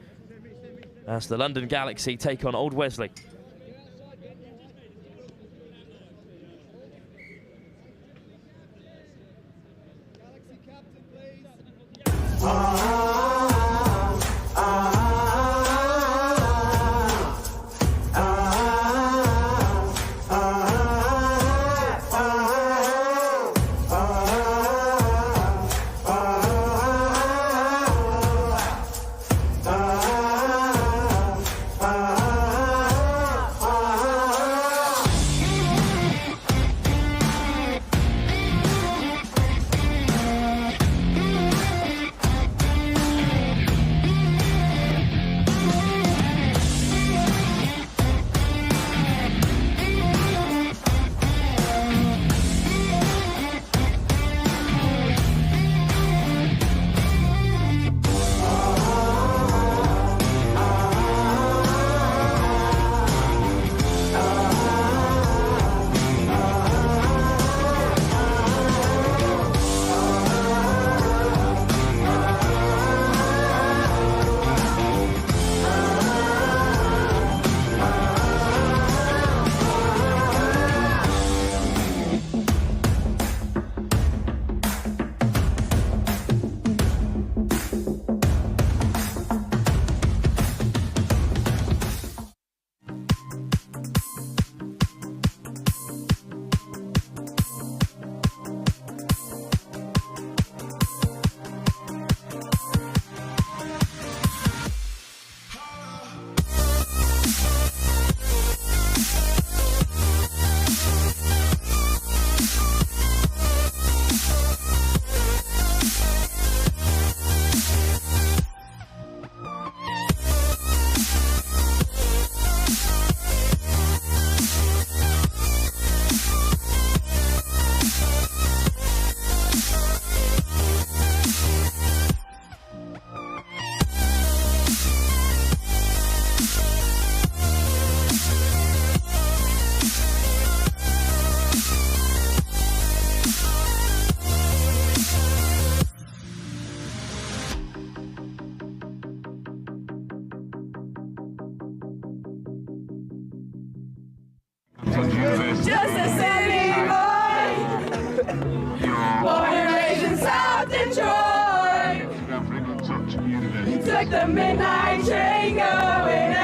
as the London Galaxy take on Old Wesley. Just a city boy, born and raised in South Detroit. Took the midnight train going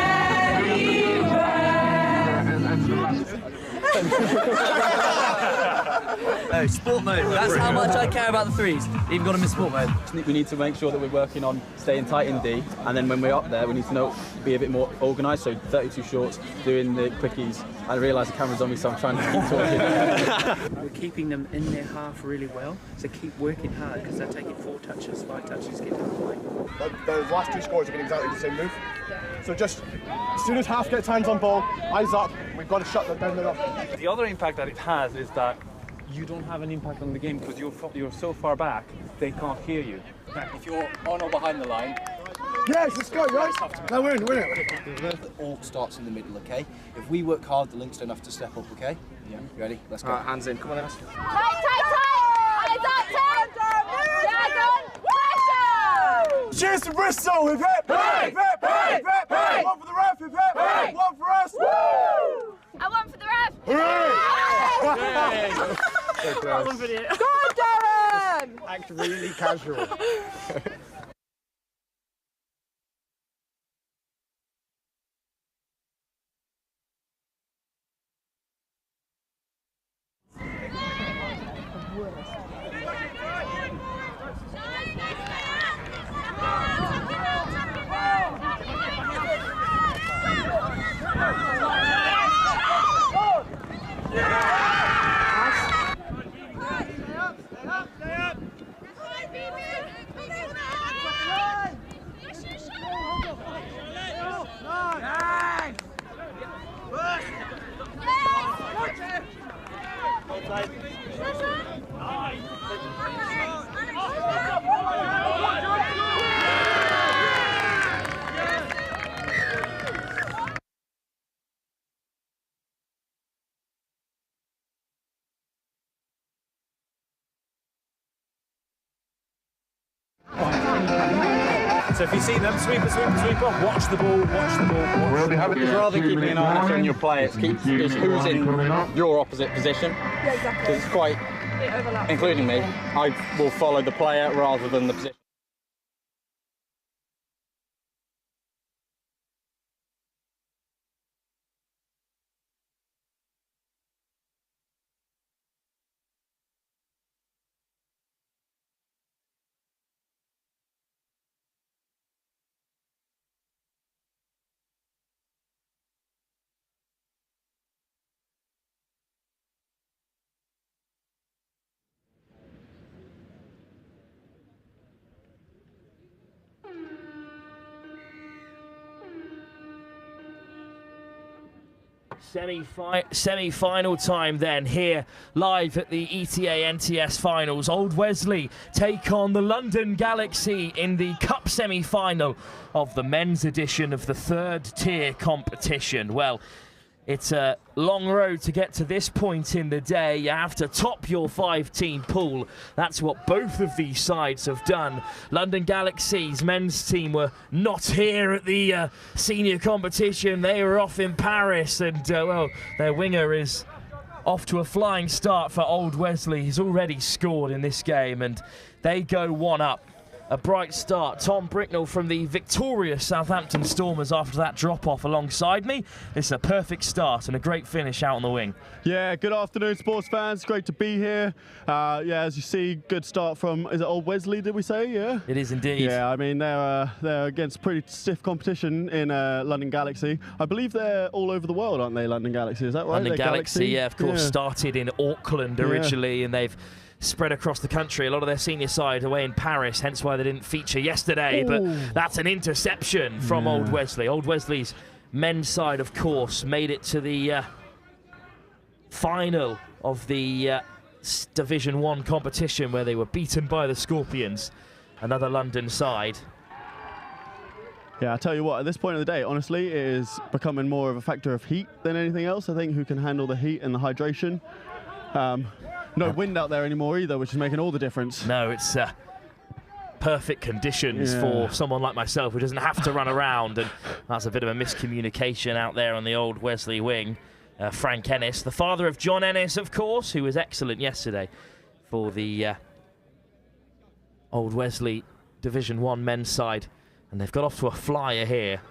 Oh, sport mode. That's how much I care about the threes. Even got them in sport mode. We need to make sure that we're working on staying tight in D, and then when we're up there, we need to be a bit more organised. So 32 shorts, doing the quickies. I realise the camera's on me, so I'm trying to keep talking. We're keeping them in their half really well, so keep working hard because they're taking 4 touches, 5 touches to get to the line. Those last 2 scores are getting exactly the same move. So just as soon as half gets hands on ball, eyes up, we've got to shut them down off. The other impact that it has is that you don't have an impact on the game because you're so far back, they can't hear you. If you're on or behind the line, yes, let's go, guys. No, we're in it. The orc starts in the middle, okay? If we work hard, the links don't have to step up, okay? Yeah. You ready? Let's go. All right, hands in. Come on, Ems. Tight, tight, tight! Eyes up, tight! Yeah, go on! Pressure! Cheers to Bristol! Hip hip! Hip hip! Hip hip! Hip! One for the ref! Hip hip! Hip! One for us! Woo! And one for the ref. Hooray! That one for you. Go on, Darren! Act really casual. So if you see them, sweeper, sweeper, sweeper, watch the ball, watch the ball, watch the ball. It's rather keeping an eye on your play, it's who's in your opposite position. Yeah, exactly. Because it's quite, It overlaps. including me, I will follow the player rather than the position. Semi-final time then here live at the ETA NTS finals. Old Wesley take on the London Galaxy in the cup semi-final of the men's edition of the third tier competition. Well, it's a long road to get to this point in the day. You have to top your 5-team pool. That's what both of these sides have done. London Galaxy's men's team were not here at the senior competition. They were off in Paris, and well, their winger is off to a flying start for Old Wesley. He's already scored in this game, and they go one up. A bright start. Tom Bricknell from the victorious Southampton Stormers after that drop-off alongside me. It's a perfect start and a great finish out on the wing. Yeah, good afternoon, sports fans. Great to be here. Yeah, as you see, good start from, is it Old Wesley, did we say? Yeah. It is indeed. Yeah, I mean, they're against pretty stiff competition in London Galaxy. I believe they're all over the world, aren't they, London Galaxy? Is that right? London Galaxy, yeah, of course, started in Auckland originally, and they've spread across the country. A lot of their senior side away in Paris, hence why they didn't feature yesterday. Ooh. But that's an interception from Old Wesley. Old Wesley's men's side, of course, made it to the final of the Division 1 competition where they were beaten by the Scorpions, another London side. Yeah, I tell you what, at this point of the day, honestly, it is becoming more of a factor of heat than anything else. I think who can handle the heat and the hydration. No wind out there anymore either, which is making all the difference. No, it's perfect conditions for someone like myself who doesn't have to run around, and that's a bit of a miscommunication out there on the Old Wesley wing. Frank Ennis, the father of John Ennis, of course, who was excellent yesterday for the Old Wesley Division 1 men's side. And they've got off to a flyer here.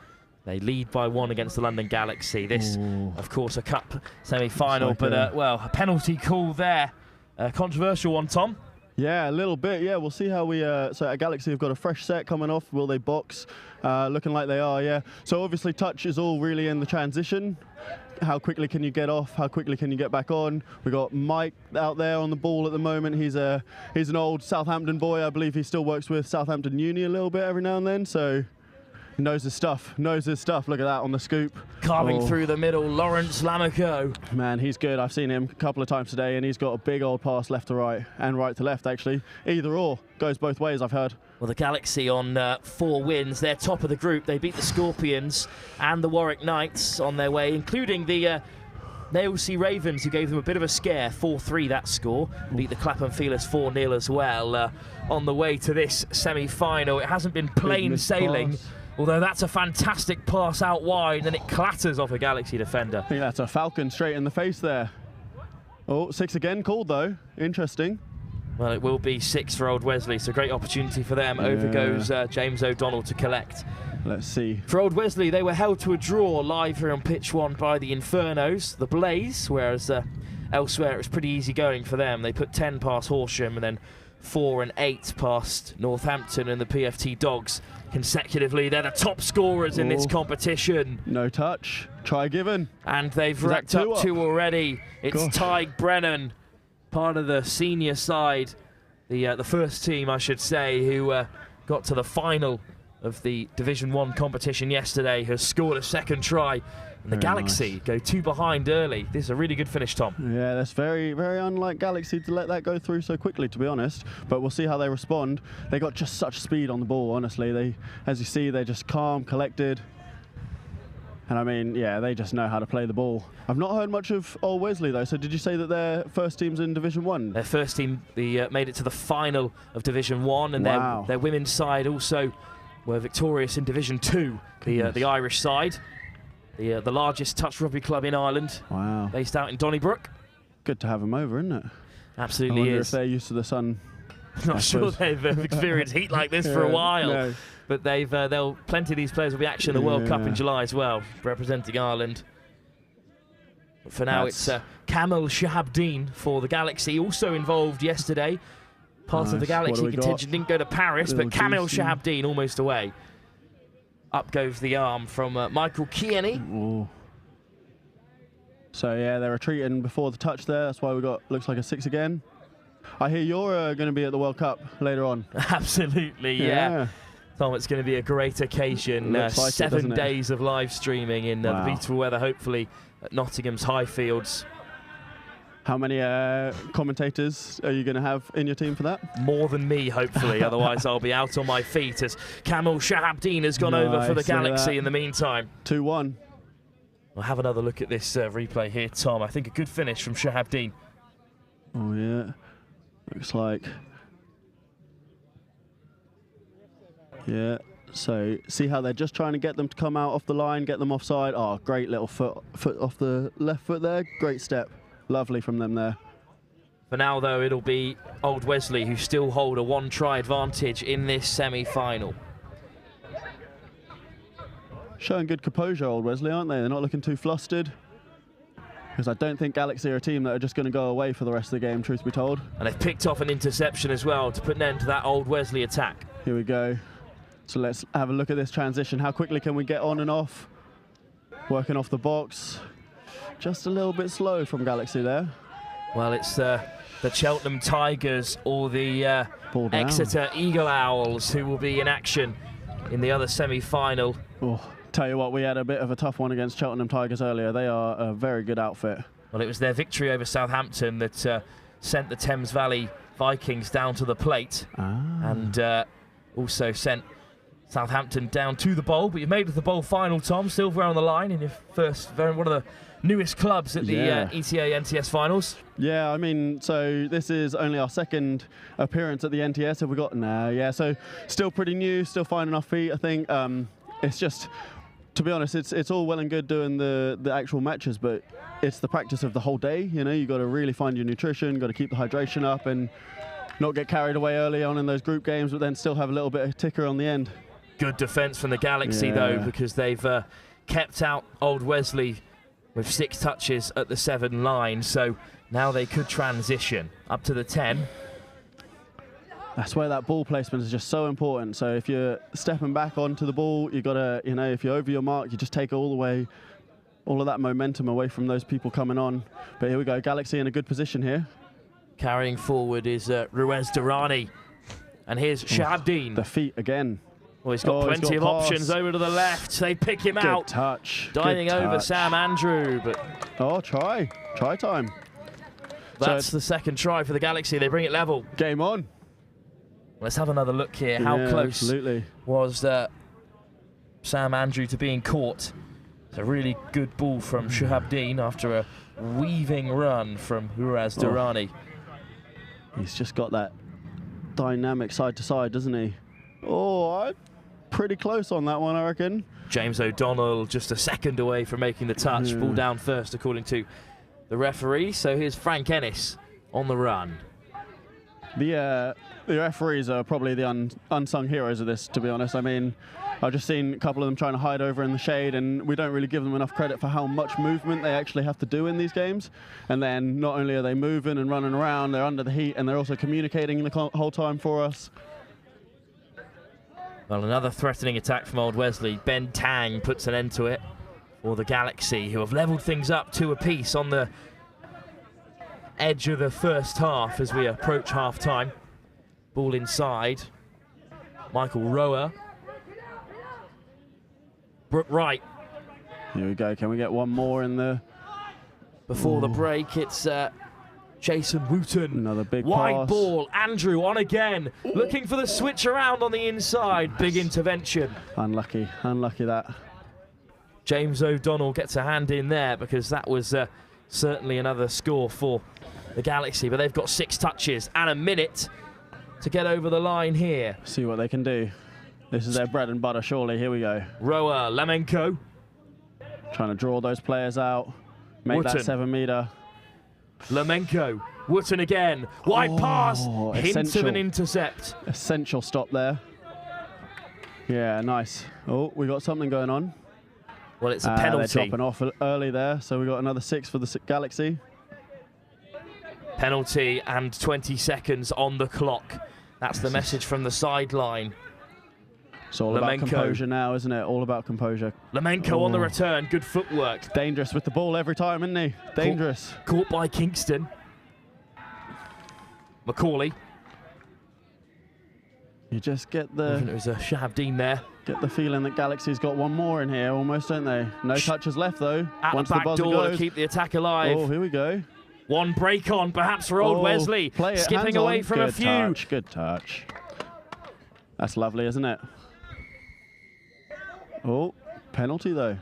They lead by 1 against the London Galaxy. This, of course, a cup semi-final, but, well, a penalty call there. A controversial one, Tom. Yeah, a little bit. Yeah, we'll see how we... so at Galaxy have got a fresh set coming off. Will they box? Looking like they are, yeah. So obviously touch is all really in the transition. How quickly can you get off? How quickly can you get back on? We've got Mike out there on the ball at the moment. He's an old Southampton boy. I believe he still works with Southampton Uni a little bit every now and then. So he knows his stuff. Knows his stuff. Look at that on the scoop. Carving through the middle, Lawrence Lamico. Man, he's good. I've seen him a couple of times today, and he's got a big old pass left to right and right to left, actually. Either or. Goes both ways, I've heard. Well, the Galaxy on 4 wins. They're top of the group. They beat the Scorpions and the Warwick Knights on their way, including the Nailsea Ravens, who gave them a bit of a scare, 4-3 that score. Beat the Clapham Feelers 4-0 as well. On the way to this semi-final, it hasn't been plain sailing. Although that's a fantastic pass out wide, and it clatters off a Galaxy defender. I think that's a Falcon straight in the face there. Oh, 6 again called though. Interesting. Well, it will be 6 for Old Wesley, so great opportunity for them. Over goes James O'Donnell to collect. Let's see. For Old Wesley, they were held to a draw live here on pitch 1 by the Infernos, the Blaze, whereas elsewhere it was pretty easy going for them. They put 10 past Horsham and then 4 and 8 past Northampton and the PFT Dogs consecutively. They're the top scorers in this competition. No touch. Try given. And they've racked up 2 already. It's Tyg Brennan, part of the senior side, the first team, I should say, who got to the final of the Division 1 competition yesterday, has scored a second try. And the Galaxy go 2 behind early. This is a really good finish, Tom. Yeah, that's very, very unlike Galaxy to let that go through so quickly, to be honest. But we'll see how they respond. They got just such speed on the ball, honestly. They, as you see, they're just calm, collected. And I mean, yeah, they just know how to play the ball. I've not heard much of Old Wesley, though. So did you say that their first team's in Division 1? Their first team made it to the final of Division 1, and their women's side also were victorious in Division 2, the Irish side. The largest touch rugby club in Ireland, based out in Donnybrook. Good to have them over, isn't it? Absolutely I wonder is. if they're used to the sun. Not sure they've experienced heat like this for a while, but plenty of these players will be actually in the World Cup in July as well, representing Ireland. But for now, it's Kamil Shahabdeen for the Galaxy, also involved yesterday. Part of the Galaxy contingent didn't go to Paris, but Kamil Shahabdeen almost away. Up goes the arm from Michael Kearney. So yeah, they're retreating before the touch there. That's why we got, looks like a 6 again. I hear you're going to be at the World Cup later on. Absolutely, yeah. Tom, it's going to be a great occasion. Like 7 days of live streaming in the beautiful weather, hopefully at Nottingham's Highfields. How many commentators are you going to have in your team for that? More than me, hopefully. Otherwise, I'll be out on my feet as Kamil Shahabdeen has gone over for the Galaxy in the meantime. 2-1. We'll have another look at this replay here, Tom. I think a good finish from Shahabdeen. Oh, yeah. Looks like... Yeah. So, see how they're just trying to get them to come out off the line, get them offside. Oh, great little foot off the left foot there. Great step. Lovely from them there. For now, though, it'll be Old Wesley who still hold a 1-try advantage in this semi-final. Showing good composure, Old Wesley, aren't they? They're not looking too flustered. Because I don't think Galaxy are a team that are just going to go away for the rest of the game, truth be told. And they've picked off an interception as well to put an end to that Old Wesley attack. Here we go. So let's have a look at this transition. How quickly can we get on and off? Working off the box. Just a little bit slow from Galaxy there. Well, it's the Cheltenham Tigers or the Exeter Eagle Owls who will be in action in the other semi-final. Oh, tell you what, we had a bit of a tough one against Cheltenham Tigers earlier. They are a very good outfit. Well, it was their victory over Southampton that sent the Thames Valley Vikings down to the plate and also sent Southampton down to the bowl. But you made it to the bowl final, Tom. Silverware on the line in your first, one of the newest clubs at the ETA NTS finals. Yeah, I mean, so this is only our second appearance at the NTS. Have we got? No, yeah, so still pretty new, still finding our feet, I think. It's just, to be honest, it's all well and good doing the actual matches, but it's the practice of the whole day. You know, you got to really find your nutrition, got to keep the hydration up and not get carried away early on in those group games, but then still have a little bit of ticker on the end. Good defence from the Galaxy, though, because they've kept out Old Wesley with 6 touches at the 7 line, so now they could transition up to the 10. That's where that ball placement is just so important. So if you're stepping back onto the ball, you got to, you know, if you're over your mark, you just take all of that momentum away from those people coming on. But here we go, Galaxy in a good position here. Carrying forward is Ruiz Durrani, and here's Shahabdeen. The feet again. Well, he's got plenty of options over to the left. They pick him out. Good touch. Diving over Sam Andrew, but... Oh, try time. That's the second try for the Galaxy. They bring it level. Game on. Let's have another look here. How close was Sam Andrew to being caught It's a really good ball from Shahabdeen after a weaving run from Uraz Durrani. He's just got that dynamic side to side, doesn't he? Oh, pretty close on that one, I reckon. James O'Donnell just a second away from making the touch. Ball down first, according to the referee. So here's Frank Ennis on the run. The referees are probably the unsung heroes of this, to be honest. I mean, I've just seen a couple of them trying to hide over in the shade, and we don't really give them enough credit for how much movement they actually have to do in these games. And then not only are they moving and running around, they're under the heat, and they're also communicating the whole time for us. Well, another threatening attack from Old Wesley. Ben Tang puts an end to it for the Galaxy, who have levelled things up 2 apiece on the edge of the first half as we approach half-time. Ball inside. Michael Rower. Brooke Wright. Here we go. Can we get one more in the... Before the break, it's Jason Wooten. Another big wide pass. Ball. Andrew on again. Looking for the switch around on the inside. Big intervention. Unlucky. Unlucky that. James O'Donnell gets a hand in there because that was certainly another score for the Galaxy. But they've got 6 touches and a minute to get over the line here. See what they can do. This is their bread and butter, surely. Here we go. Rower, Lamenko. Trying to draw those players out. Make Wooten. that 7 metre. Lamenko. Wooten again. Wide pass. Hint essential. of an intercept. Essential stop there. Yeah, nice. Oh, we got something going on. Well, it's a penalty. They're dropping off early there, so we got another 6 for the Galaxy. Penalty and 20 seconds on the clock. That's the message from the sideline. It's all about composure now, isn't it? All about composure. Lamenko on the return. Good footwork. Dangerous with the ball every time, isn't he? Dangerous. Caught by Kingston. Macaulay. You just get the... It was a Shahabdeen there. Get the feeling that Galaxy's got one more in here, almost, don't they? No touches left, though. At Once the back buzzer door goes. to keep the attack alive. Oh, here we go. One break on, perhaps for Old Wesley. Play it, Skipping hands away on. from Good a few. Touch, good touch. That's lovely, isn't it? Oh, penalty, though.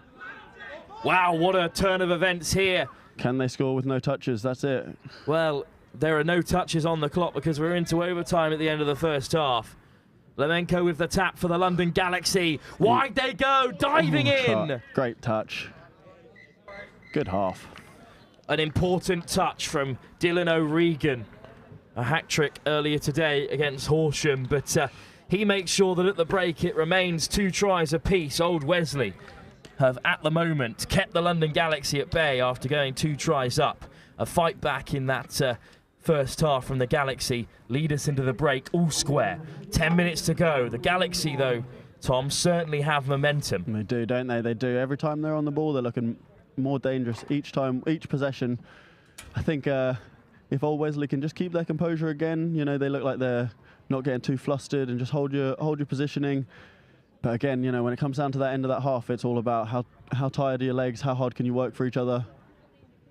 Wow, what a turn of events here. Can they score with no touches? That's it. Well, there are no touches on the clock because we're into overtime at the end of the first half. Lamenko with the tap for the London Galaxy. Wide they go, diving in. Great touch. Good half. An important touch from Dylan O'Regan. A hat-trick earlier today against Horsham, but he makes sure that at the break it remains 2 tries apiece. Old Wesley have, at the moment, kept the London Galaxy at bay after going 2 tries up. A fight back in that first half from the Galaxy lead us into the break, all square. 10 minutes to go. The Galaxy, though, Tom, certainly have momentum. They do, don't they? They do. Every time they're on the ball, they're looking more dangerous each time, each possession. I think if Old Wesley can just keep their composure again, you know, they look like they're not getting too flustered and just hold your positioning. But again, you know, when it comes down to that end of that half, it's all about how tired are your legs, how hard can you work for each other.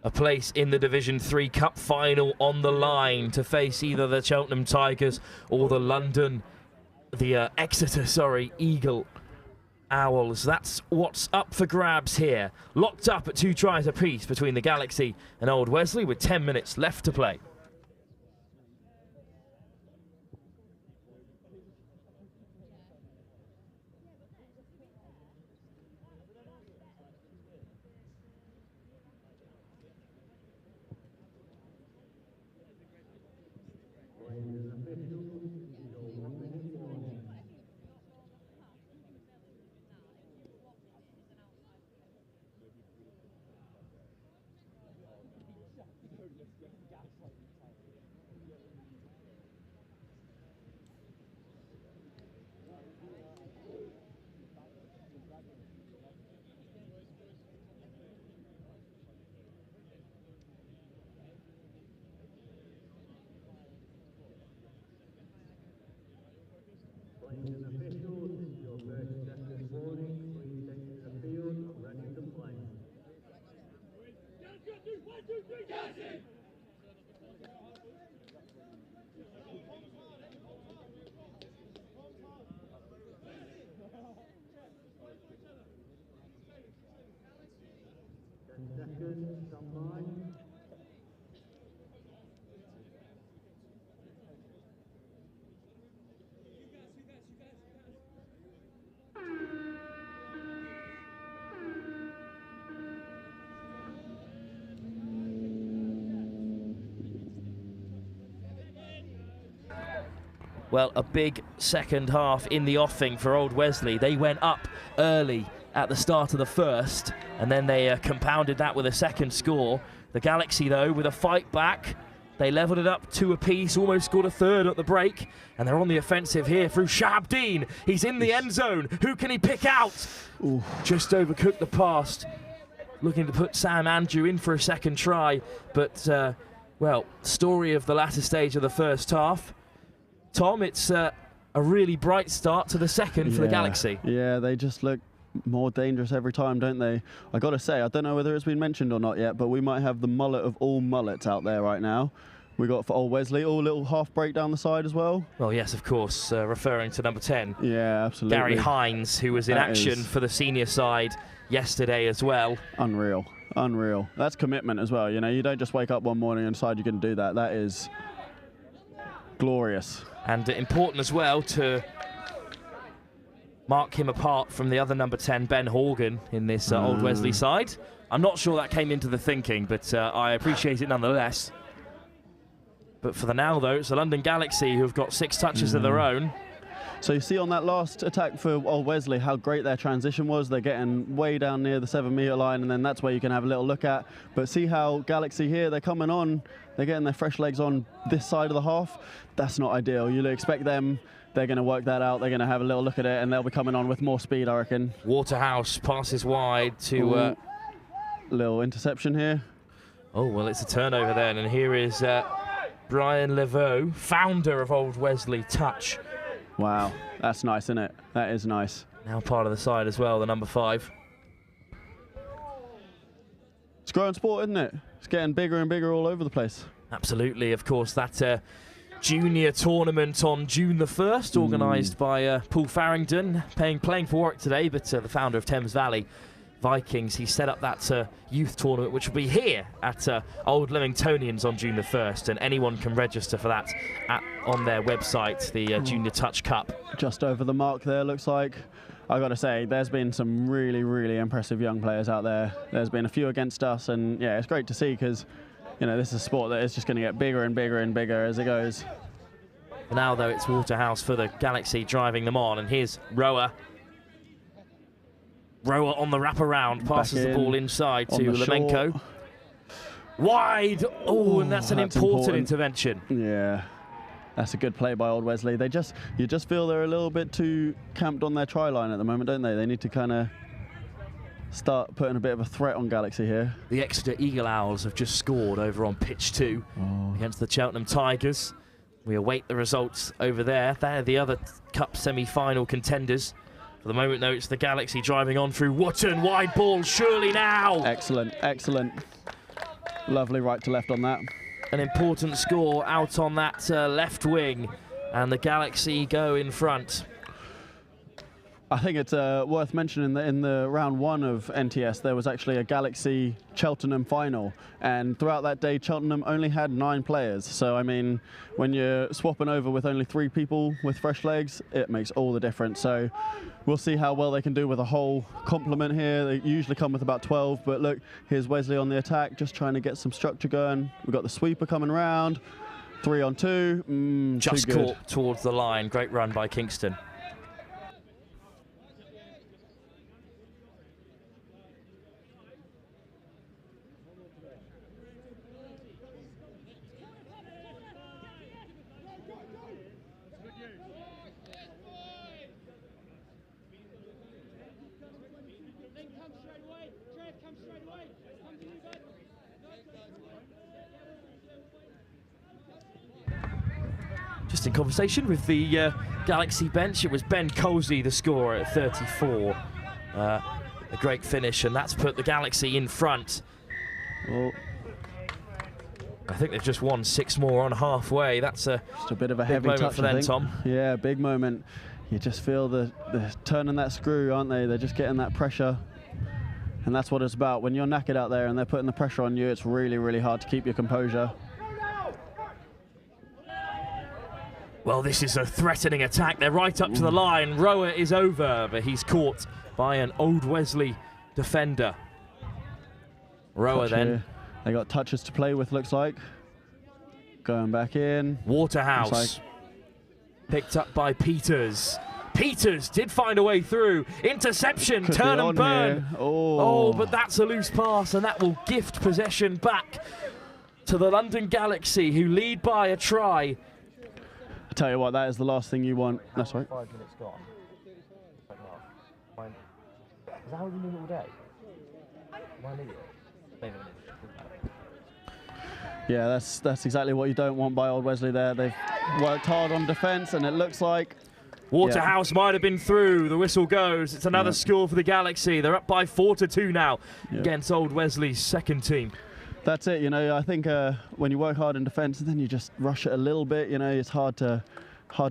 A place in the Division 3 Cup final on the line to face either the Cheltenham Tigers or the Exeter Eagle Owls. That's what's up for grabs here. Locked up at 2 tries apiece between the Galaxy and Old Wesley with 10 minutes left to play. Well, a big second half in the offing for Old Wesley. They went up early at the start of the first, and then they compounded that with a second score. The Galaxy, though, with a fight back, they levelled it up 2 apiece, almost scored a third at the break, and they're on the offensive here through Shahabdeen. He's in the end zone. Who can he pick out? Ooh. Just overcooked the pass. Looking to put Sam Andrew in for a second try, but, well, story of the latter stage of the first half. Tom, it's a really bright start to the second for the Galaxy. Yeah, they just look more dangerous every time, don't they? I got to say, I don't know whether it's been mentioned or not yet, but we might have the mullet of all mullets out there right now. We got for Old Wesley, all little half break down the side as well. Well, yes, of course, referring to number 10. Yeah, absolutely. Gary Hines, who was in action for the senior side yesterday as well. Unreal, unreal. That's commitment as well. You know, you don't just wake up one morning and decide you can do that. That is glorious. And important as well to mark him apart from the other number 10, Ben Horgan, in this Old Wesley side. I'm not sure that came into the thinking, but I appreciate it nonetheless. But for the now, though, it's the London Galaxy who have got 6 touches of their own. So you see on that last attack for Old Wesley how great their transition was. They're getting way down near the 7-metre line, and then that's where you can have a little look at. But see how Galaxy here, they're coming on, they're getting their fresh legs on this side of the half. That's not ideal. You'll expect them, they're going to work that out, they're going to have a little look at it, and they'll be coming on with more speed, I reckon. Waterhouse passes wide to... little interception here. Oh, well, it's a turnover then, and here is Brian Leveau, founder of Old Wesley Touch. Wow, that's nice, isn't it? That is nice. Now part of the side as well, the number 5. It's growing sport, isn't it? It's getting bigger and bigger all over the place. Absolutely, of course, that junior tournament on June the 1st, organised by Paul Farrington, playing for Warwick today, but the founder of Thames Valley Vikings. He set up that youth tournament, which will be here at Old Livingtonians on June the 1st, and anyone can register for that on their website, the Junior Touch Cup. Just over the mark there, looks like. I got to say, there's been some really, really impressive young players out there. There's been a few against us, and yeah, it's great to see because, you know, this is a sport that is just going to get bigger and bigger and bigger as it goes. For now, though, it's Waterhouse for the Galaxy driving them on, and here's Rower. Rower on the wraparound, passes the ball inside to Lemenko. Wide! Oh, and that's an important intervention. Yeah, that's a good play by Old Wesley. You just feel they're a little bit too camped on their try line at the moment, don't they? They need to kind of start putting a bit of a threat on Galaxy here. The Exeter Eagle Owls have just scored over on pitch 2 against the Cheltenham Tigers. We await the results over there. They're the other cup semi-final contenders. For the moment, though, it's the Galaxy driving on through Wootton. Wide ball, surely now. Excellent, excellent. Lovely right to left on that. An important score out on that left wing, and the Galaxy go in front. I think it's worth mentioning that in the round 1 of NTS, there was actually a Galaxy Cheltenham final. And throughout that day, Cheltenham only had 9 players. So, I mean, when you're swapping over with only 3 people with fresh legs, it makes all the difference. So we'll see how well they can do with a whole complement here. They usually come with about 12. But look, here's Wesley on the attack, just trying to get some structure going. We've got the sweeper coming round. 3 on 2. Just caught towards the line. Great run by Kingston. Just in conversation with the Galaxy bench, it was Ben Colsey, the scorer, at 34. A great finish, and that's put the Galaxy in front. Oh. I think they've just won 6 more on halfway. That's just a bit of a big heavy moment touch for them, I think. Tom. Yeah, big moment. You just feel they're turning that screw, aren't they? They're just getting that pressure. And that's what it's about. When you're knackered out there and they're putting the pressure on you, it's really, really hard to keep your composure. Well, this is a threatening attack. They're right up to the line. Rower is over, but he's caught by an Old Wesley defender. Rower then. Here. They got touches to play with, looks like. Going back in. Waterhouse. Picked up by Peters. Peters did find a way through. Interception, turn and burn. Oh, but that's a loose pass, and that will gift possession back to the London Galaxy, who lead by a try. I tell you what, that is the last thing you want. That's right. 5 minutes gone. Is that how we do it all day? Why leave it? Yeah, that's exactly what you don't want by Old Wesley there. They've worked hard on defence, and it looks like Waterhouse might have been through. The whistle goes. It's another score for the Galaxy. They're up by 4-2 now against Old Wesley's second team. That's it, you know. I think when you work hard in defence and then you just rush it a little bit, you know, it's hard to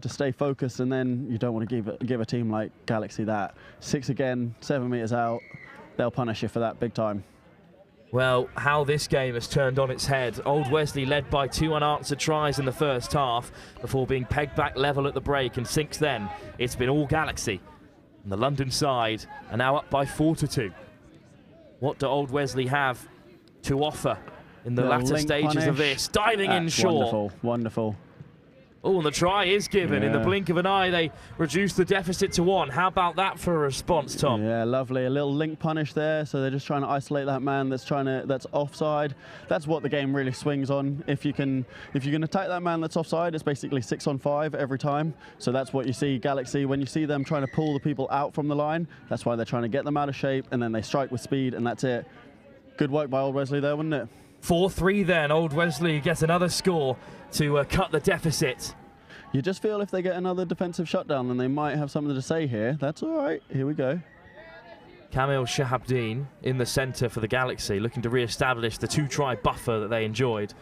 stay focused, and then you don't want to give a team like Galaxy that. 6 again, 7 metres out. They'll punish you for that big time. Well, how this game has turned on its head. Old Wesley led by 2 unanswered tries in the first half before being pegged back level at the break, and since then it's been all Galaxy. And the London side are now up by 4-2. What do Old Wesley have to offer in the latter stages of this? Diving in short. Wonderful, wonderful. Oh, and the try is given. In the blink of an eye, they reduce the deficit to 1. How about that for a response, Tom? Yeah, lovely. A little link punish there. So they're just trying to isolate that man that's offside. That's what the game really swings on. If you can attack that man that's offside, it's basically 6 on 5 every time. So that's what you see Galaxy when you see them trying to pull the people out from the line. That's why they're trying to get them out of shape, and then they strike with speed, and that's it. Good work by Old Wesley there, wasn't it? 4-3 then. Old Wesley gets another score to cut the deficit. You just feel if they get another defensive shutdown, then they might have something to say here. That's all right. Here we go. Kamil Shahabdeen in the centre for the Galaxy, looking to re-establish the 2-try buffer that they enjoyed.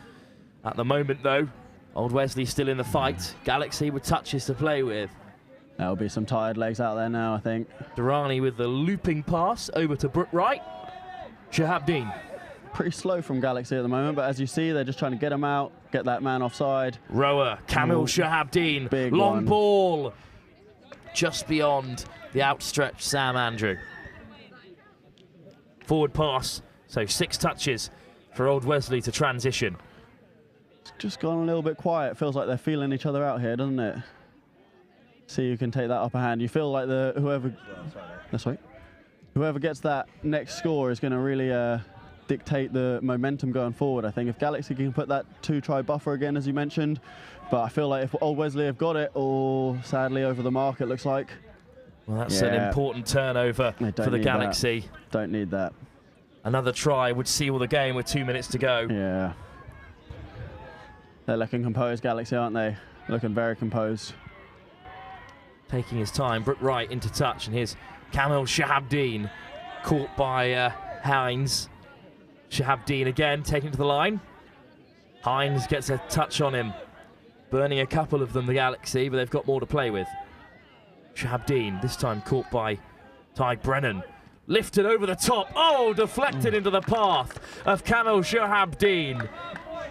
At the moment, though, Old Wesley still in the fight. Galaxy with touches to play with. There'll be some tired legs out there now, I think. Durrani with the looping pass over to Brooke Wright. Shahabdeen. Pretty slow from Galaxy at the moment, but as you see, they're just trying to get him out, get that man offside. Rower, Kamil Shahabdeen. Big long one. ball. Just beyond the outstretched Sam Andrew. Forward pass, so 6 touches for Old Wesley to transition. It's just gone a little bit quiet. Feels like they're feeling each other out here, doesn't it? See who can take that upper hand. You feel like whoever gets that next score is going to really dictate the momentum going forward. I think if Galaxy can put that 2-try buffer again, as you mentioned, but I feel like if Old Wesley have got it, sadly over the mark it looks like. Well, that's an important turnover for the Galaxy. Don't need that. Another try would seal the game with 2 minutes to go. Yeah. They're looking composed, Galaxy, aren't they? Looking very composed. Taking his time, Brooke Wright into touch, and here's Kamil Shahabdeen caught by Hines. Shahabdeen again taken to the line. Hines gets a touch on him. Burning a couple of them, the Galaxy, but they've got more to play with. Shahabdeen, this time caught by Ty Brennan. Lifted over the top. Oh, deflected into the path of Kamil Shahabdeen.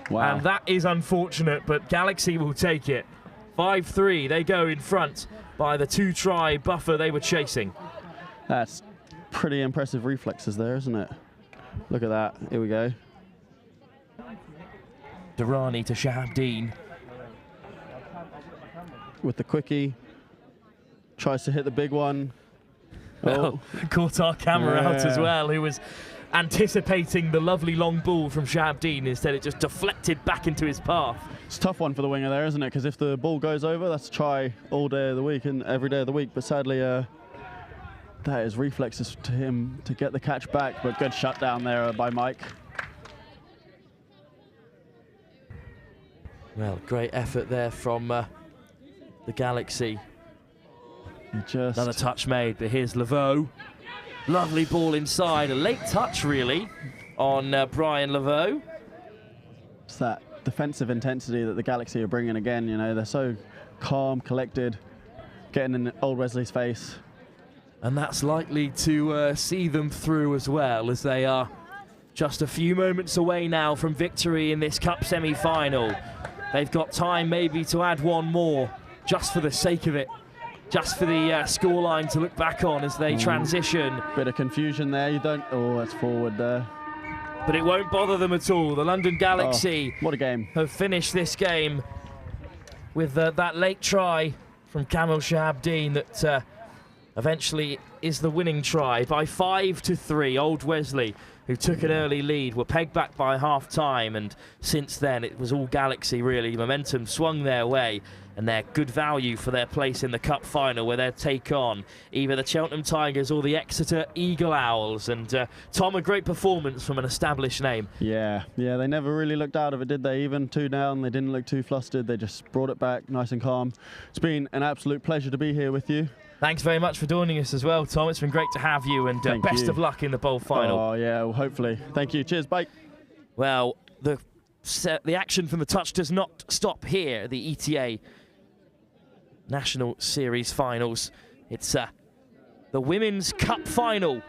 Wow. And that is unfortunate, but Galaxy will take it. 5-3, they go in front by the 2-try buffer they were chasing. That's pretty impressive reflexes there, isn't it? Look at that. Here we go. Durrani to Shahabdeen. With the quickie. Tries to hit the big one. Well, caught our camera out as well, who was anticipating the lovely long ball from Shahabdeen. Instead, it just deflected back into his path. It's a tough one for the winger there, isn't it? Because if the ball goes over, that's a try all day of the week and every day of the week. But sadly, that is reflexes to him to get the catch back, but good shutdown there by Mike. Well, great effort there from the Galaxy. Another touch made, but here's Laveau. Lovely ball inside, a late touch really on Brian Laveau. It's that defensive intensity that the Galaxy are bringing again, you know, they're so calm, collected, getting in Old Wesley's face. And that's likely to see them through as well, as they are just a few moments away now from victory in this Cup semi-final. They've got time maybe to add one more, just for the sake of it, just for the scoreline to look back on as they transition. Bit of confusion there, you don't, oh, that's forward there. But it won't bother them at all. The London Galaxy what a game. Have finished this game with that late try from Kamil Shahabdeen that eventually is the winning try by 5-3. Old Wesley, who took an early lead, were pegged back by half-time, and since then it was all Galaxy really. Momentum swung their way, and they're good value for their place in the Cup final, where they'll take on either the Cheltenham Tigers or the Exeter Eagle Owls. And Tom, a great performance from an established name. Yeah, they never really looked out of it, did they? Even 2 down, they didn't look too flustered. They just brought it back nice and calm. It's been an absolute pleasure to be here with you. Thanks very much for joining us as well, Tom. It's been great to have you, and best of luck in the bowl final. Oh, yeah, well, hopefully. Thank you. Cheers, bye. Well, the action from the touch does not stop here. The ETA National Series finals. It's the Women's Cup final.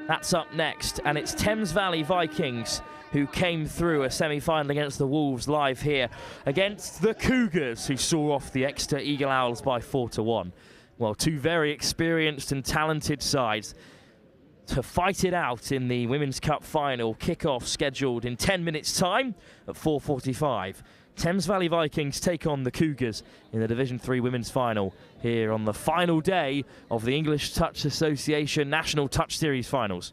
That's up next, and it's Thames Valley Vikings who came through a semi-final against the Wolves live here against the Cougars, who saw off the Exeter Eagle Owls by 4-1. Well, 2 very experienced and talented sides to fight it out in the Women's Cup final. Kick-off scheduled in 10 minutes' time at 4:45. Thames Valley Vikings take on the Cougars in the Division 3 Women's Final here on the final day of the English Touch Association National Touch Series Finals.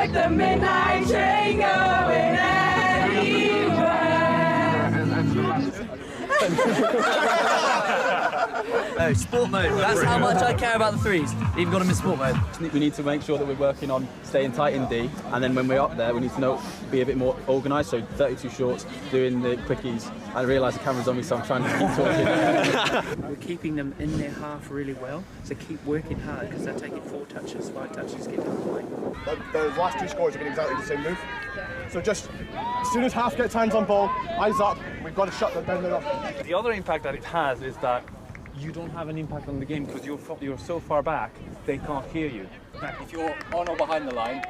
like the midnight train going No, sport mode. That's how much I care about the threes. Even got them in sport mode. We need to make sure that we're working on staying tight in D, and then when we're up there, we need to be a bit more organised. So 32 shorts, doing the quickies. I realise the camera's on me, so I'm trying to keep talking. We're keeping them in their half really well, so keep working hard because they're taking 4 touches, 5 touches, get down the line. Those last 2 scores have been exactly the same move. So just as soon as half gets hands on ball, eyes up, we've got to shut them down there. The other impact that it has is that you don't have an impact on the game because you're so far back, they can't hear you. If you're on or behind the line,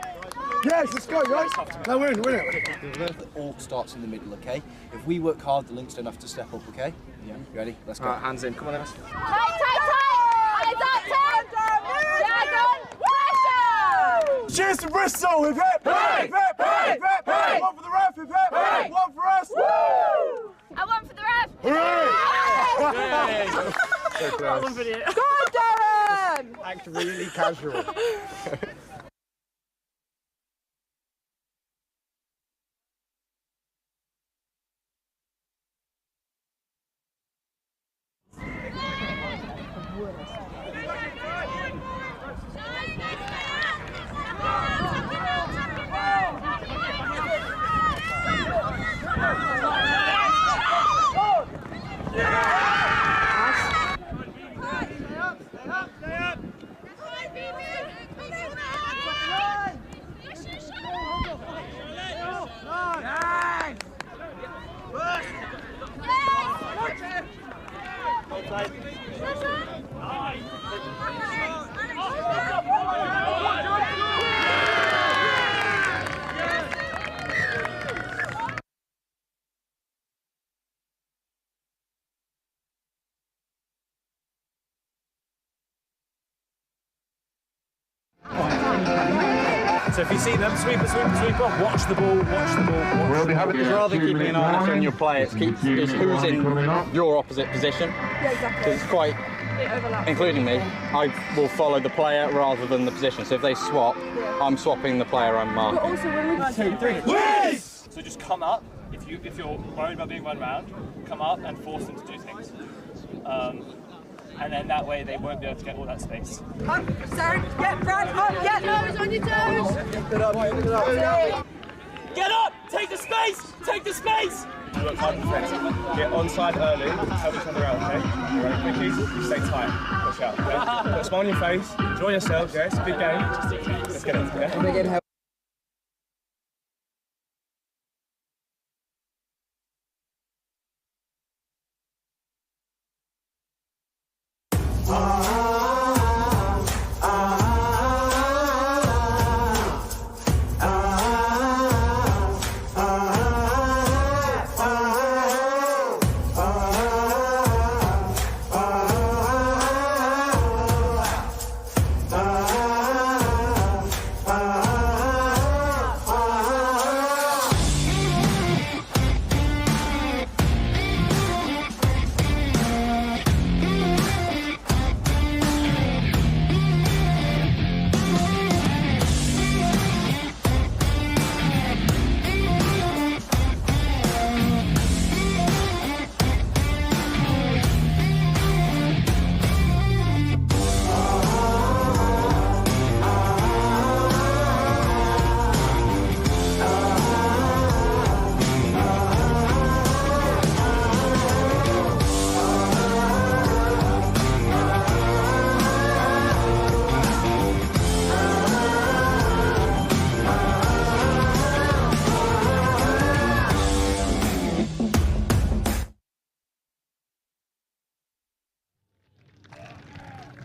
yes, let's go, guys. Now win it. The all starts in the middle, okay? If we work hard, the links don't have to step up, okay? Yeah. You ready? Let's go. Hands in. Come on, Emma. Tight! Eyes up, Tim! Drag on! Pressure! Cheers to Bristol! Hip hip! Hip hip! Hip hip! Hip! One for the ref! Hip hip! Hip! One for us! Woo! And one for the ref! Hooray! So close. Go on, Darren! Act really casual. So if you see them, sweeper, watch the ball, We'll be having rather than keeping an eye on your players, keep who's in your opposite position. Yeah, exactly. Because it's quite, including me, I will follow the player rather than the position. So if they swap, I'm swapping the player I'm marking. But also when we 2, 3. Yes! So just come up. If you're worried about being run round, come up and force them to do things. And then that way they won't be able to get all that space. Up, Sarah, get Brad, up, get toes on your toes! Get up! Take the space! Take the space! You work hard defence. Get onside early, help each other out, okay? You ready? Quickies, you stay tight. Push out, okay? Put a smile on your face, enjoy yourselves, yeah? It's a big game. Let's get it, okay?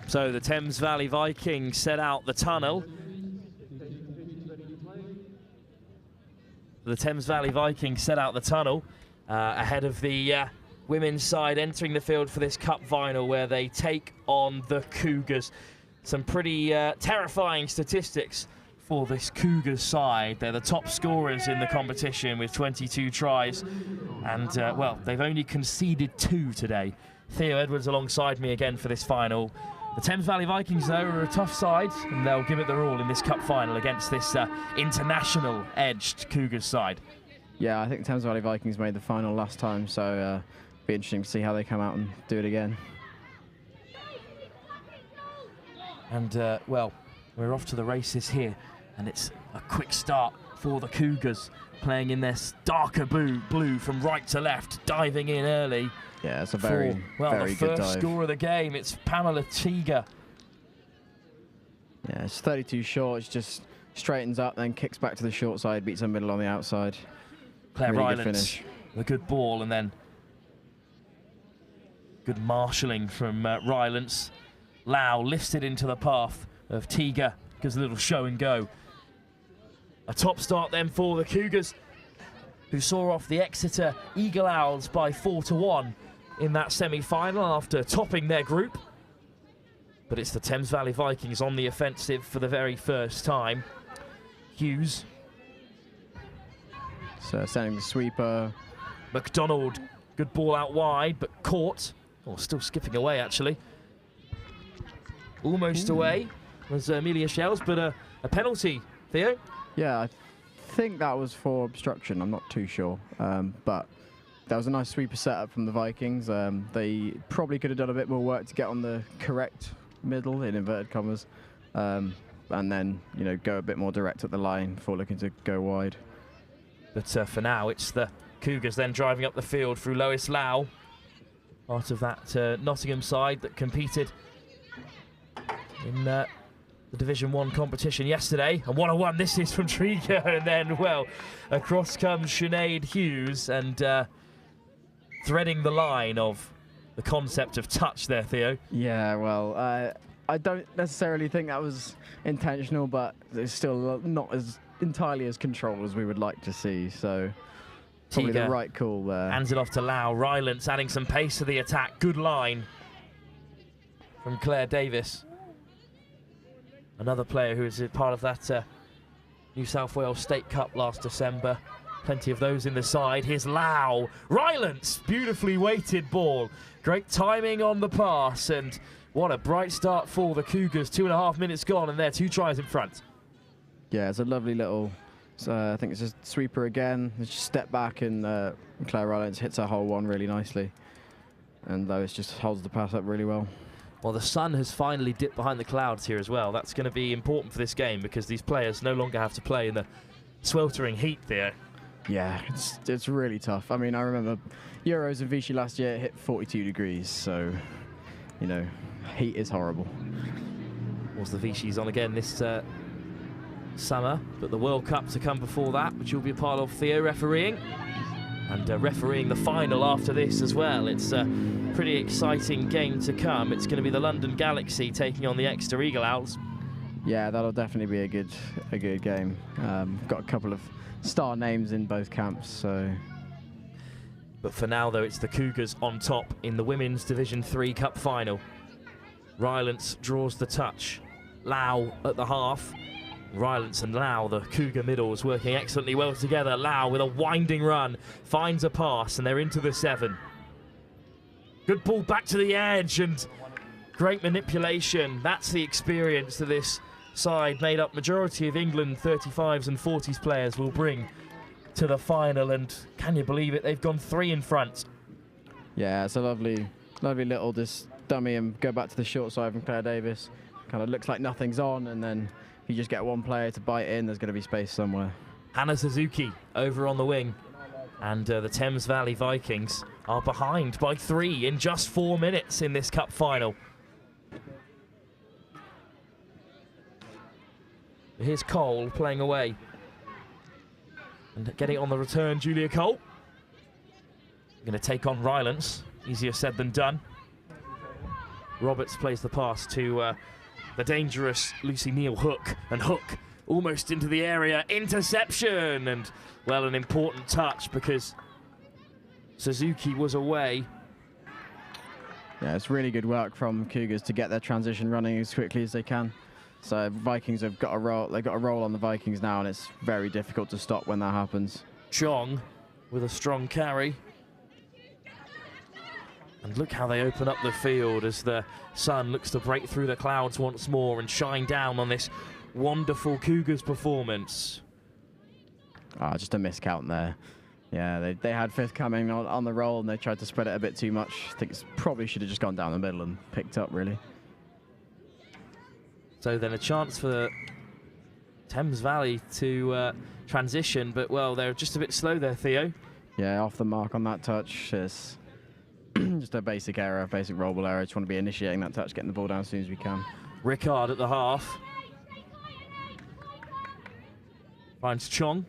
So the Thames Valley Vikings set out the tunnel. The Thames Valley Vikings set out the tunnel ahead of the women's side entering the field for this cup final where they take on the Cougars. Some pretty terrifying statistics for this Cougars side. They're the top scorers in the competition with 22 tries. And, well, they've only conceded 2 today. Theo Edwards alongside me again for this final. The Thames Valley Vikings, though, are a tough side, and they'll give it their all in this cup final against this international-edged Cougars side. Yeah, I think Thames Valley Vikings made the final last time, so be interesting to see how they come out and do it again. And, well, we're off to the races here, and it's a quick start for the Cougars, playing in their darker blue from right to left, diving in early. Yeah, it's a very the good first dive. score of the game, it's Pamela Tiga. Yeah, it's 32 short, it just straightens up, then kicks back to the short side, beats her middle on the outside. Claire really good Rylance, finish. a good ball, and then good marshalling from Rylance. Lau lifts it into the path of Tiga, gives a little show and go. A top start then for the Cougars, who saw off the Exeter Eagle Owls by 4-1 in that semi-final after topping their group. But it's the Thames Valley Vikings on the offensive for the very first time. Hughes. So sending the sweeper. McDonald, good ball out wide, but caught. Oh, still skipping away, actually. Almost away was Amelia Shells, but a penalty, Theo? Yeah, I think that was for obstruction. I'm not too sure. But that was a nice sweeper setup from the Vikings. They probably could have done a bit more work to get on the correct middle, in inverted commas, and then, you know, go a bit more direct at the line before looking to go wide. But for now, it's the Cougars then driving up the field through Lois Lau, part of that Nottingham side that competed in the Division 1 competition yesterday. And 1-1 this is from Triga, and then, well, across comes Sinead Hughes, and threading the line of the concept of touch there, Theo. Yeah, well, I don't necessarily think that was intentional, but it's still not as entirely as controlled as we would like to see, so probably Tiga the right call there. hands it off to Lau. Rylance adding some pace to the attack. Good line from Claire Davis. Another player who is a part of that New South Wales State Cup last December. Plenty of those in the side. Here's Lau. Rylance, beautifully weighted ball. Great timing on the pass, and what a bright start for the Cougars. 2.5 minutes gone, and they're 2 tries in front. Yeah, it's a lovely little, I think it's a sweeper again. It's just step back, and Claire Rylance hits her hole one really nicely. And Lois just holds the pass up really well. Well, the sun has finally dipped behind the clouds here as well. That's going to be important for this game because these players no longer have to play in the sweltering heat there. Yeah, it's really tough. I mean, I remember Euros in Vichy last year, it hit 42 degrees, so, you know, heat is horrible. Was the Vichy's on again this summer, but the World Cup to come before that, which you'll be a part of, Theo, refereeing. And refereeing the final after this as well. It's a pretty exciting game to come. It's going to be the London Galaxy taking on the Exeter Eagle Owls. Yeah, that'll definitely be a good game. Got a couple of star names in both camps, so. But for now, though, it's the Cougars on top in the Women's Division 3 Cup final. Rylance draws the touch. Lau at the half. Rylance and Lau, the Cougar middles, working excellently well together. Lau with a winding run, finds a pass, and they're into the 7. Good ball back to the edge, and great manipulation. That's the experience that this side, made up majority of England 35s and 40s players, will bring to the final. And can you believe it? They've gone 3 in front. Yeah, it's a lovely little just dummy and go back to the short side from Claire Davis. Kind of looks like nothing's on, and then if you just get one player to bite in, there's going to be space somewhere. Hannah Suzuki over on the wing. And the Thames Valley Vikings are behind by 3 in just 4 minutes in this cup final. Here's Cole playing away. And getting on the return, Julia Cole. Going to take on Rylance. Easier said than done. Roberts plays the pass to the dangerous Lucy Neal Hook. And Hook almost into the area. Interception! And, well, an important touch because Suzuki was away. Yeah, it's really good work from Cougars to get their transition running as quickly as they can. So Vikings have got a roll. They've got a roll on the Vikings now, and it's very difficult to stop when that happens. Chong with a strong carry. And look how they open up the field as the sun looks to break through the clouds once more and shine down on this wonderful Cougars performance. Just a miscount there. Yeah, they had fifth coming on the roll and they tried to spread it a bit too much. I think it probably should have just gone down the middle and picked up, really. So then a chance for Thames Valley to transition, but, well, they're just a bit slow there, Theo. Yeah, off the mark on that touch. It's just a basic error, basic roll ball error. Just want to be initiating that touch, getting the ball down as soon as we can. Rickard at the half. Finds Chong.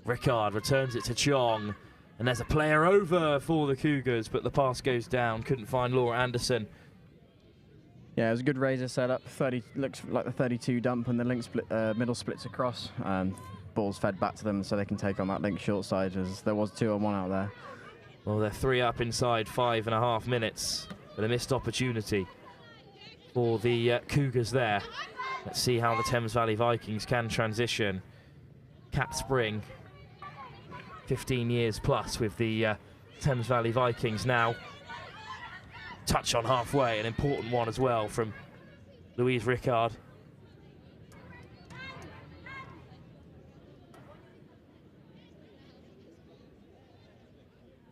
Rickard returns it to Chong. And there's a player over for the Cougars, but the pass goes down. Couldn't find Laura Anderson. Yeah, it was a good razor setup. 30 looks like the 32 dump, and the link split, middle splits across. Ball's fed back to them so they can take on that link short side, as there was 2-on-1 out there. Well, they're 3 up inside 5.5 minutes, but a missed opportunity for the Cougars there. Let's see how the Thames Valley Vikings can transition. Cap Spring, 15 years plus with the Thames Valley Vikings now. Touch on halfway, an important one as well from Louise Rickard.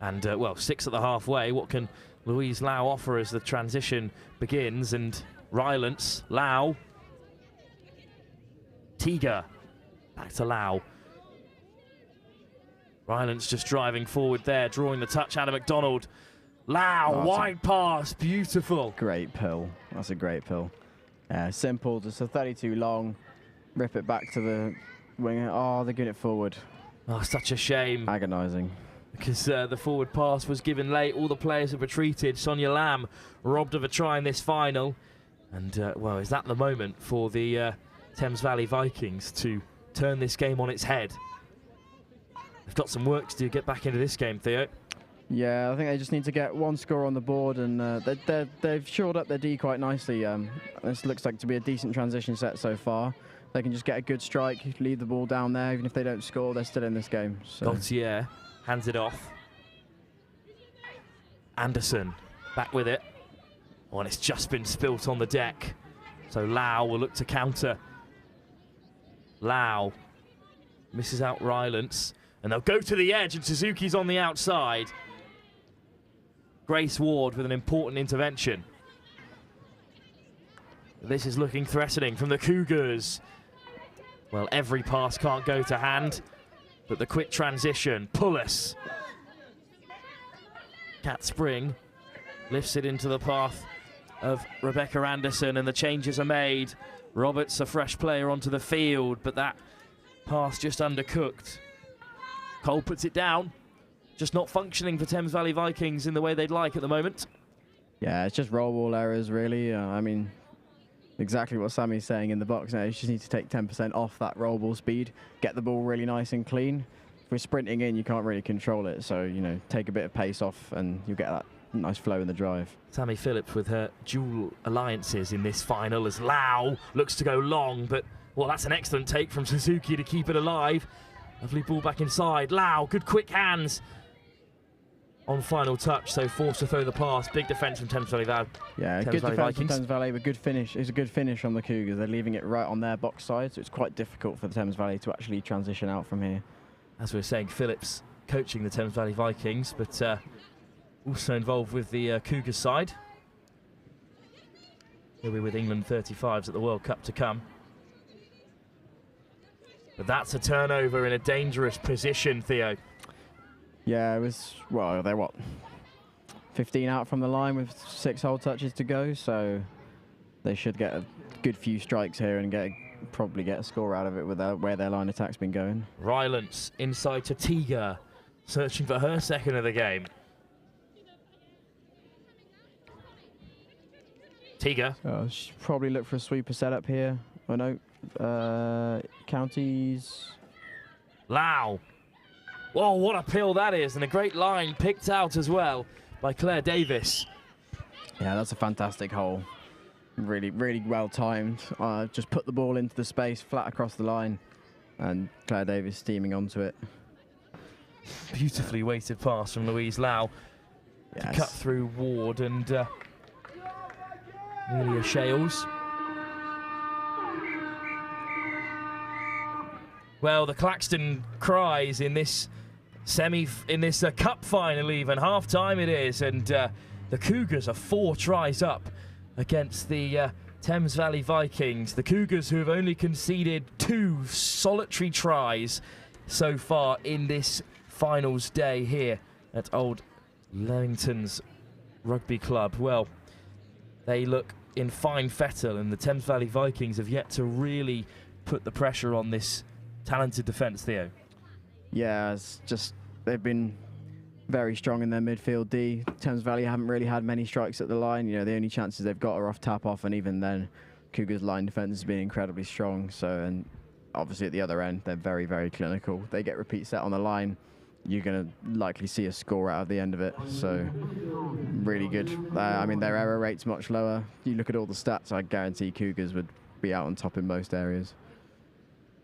And, well, 6 at the halfway. What can Louise Lau offer as the transition begins? And Rylance, Lau, Tiga, back to Lau. Rylance just driving forward there, drawing the touch out of McDonald. Lau, wide pass, beautiful. Great pill. That's a great pill. Simple, just a 32 long. Rip it back to the winger. Oh, they're getting it forward. Oh, such a shame. Agonising. Because the forward pass was given late. All the players have retreated. Sonia Lamb robbed of a try in this final. And, well, is that the moment for the Thames Valley Vikings to turn this game on its head? They've got some work to do, get back into this game, Theo. Yeah, I think they just need to get one score on the board, and they've shored up their D quite nicely. This looks like to be a decent transition set so far. They can just get a good strike, leave the ball down there. Even if they don't score, they're still in this game. So. Gaultier hands it off. Anderson back with it. Oh, and it's just been spilt on the deck. So Lau will look to counter. Lau misses out Rylance. And they'll go to the edge, and Suzuki's on the outside. Grace Ward with an important intervention. This is looking threatening from the Cougars. Well, every pass can't go to hand, but the quick transition, Pullis. Cat Spring lifts it into the path of Rebecca Anderson, and the changes are made. Roberts, a fresh player, onto the field, but that pass just undercooked. Cole puts it down. Just not functioning for Thames Valley Vikings in the way they'd like at the moment. Yeah, it's just roll ball errors, really. I mean, exactly what Sammy's saying in the box now. You just need to take 10% off that roll ball speed, get the ball really nice and clean. If we're sprinting in, you can't really control it. So, you know, take a bit of pace off and you'll get that nice flow in the drive. Sammy Phillips with her dual alliances in this final as Lau looks to go long, but, well, that's an excellent take from Suzuki to keep it alive. Lovely ball back inside. Lau, good quick hands on final touch, so forced to throw the pass. Big defence from Thames Valley. Yeah, good defence from Thames Valley, but good finish. It's a good finish on the Cougars. They're leaving it right on their box side, so it's quite difficult for the Thames Valley to actually transition out from here. As we were saying, Phillips coaching the Thames Valley Vikings, but also involved with the Cougars side. He'll be with England 35s at the World Cup to come. But that's a turnover in a dangerous position, Theo. Yeah, it was, well, they're what, 15 out from the line with 6 hole touches to go, so they should get a good few strikes here and probably get a score out of it with where their line attack's been going. Rylance inside to Tiga, searching for her second of the game. Tiga. Should probably look for a sweeper setup here. Oh no. Counties. Lau. Whoa, what a pill that is, and a great line picked out as well by Claire Davis. Yeah, that's a fantastic hole. Really, really well timed. Just put the ball into the space, flat across the line, and Claire Davis steaming onto it. Beautifully weighted pass from Louise Lau to cut through Ward and Amelia Shales. Well, the Claxton cries in this cup final, even half-time it is, and the Cougars are 4 tries up against the Thames Valley Vikings. The Cougars, who have only conceded 2 solitary tries so far in this finals day here at Old Leamington's Rugby Club. Well, they look in fine fettle, and the Thames Valley Vikings have yet to really put the pressure on this talented defence, Theo. Yeah, it's just they've been very strong in their midfield D. Thames Valley haven't really had many strikes at the line. You know, the only chances they've got are off tap-off, and even then, Cougars' line defence has been incredibly strong. So, and obviously at the other end, they're very, very clinical. They get repeat set on the line, you're going to likely see a score out of the end of it. So, really good. I mean, their error rate's much lower. You look at all the stats, I guarantee Cougars would be out on top in most areas.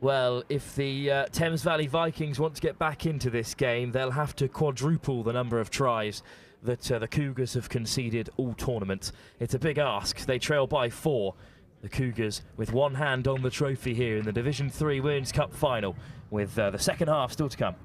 Well, if the Thames Valley Vikings want to get back into this game, they'll have to quadruple the number of tries that the Cougars have conceded all tournament. It's a big ask. They trail by 4. The Cougars with one hand on the trophy here in the Division 3 Women's Cup final, with the second half still to come.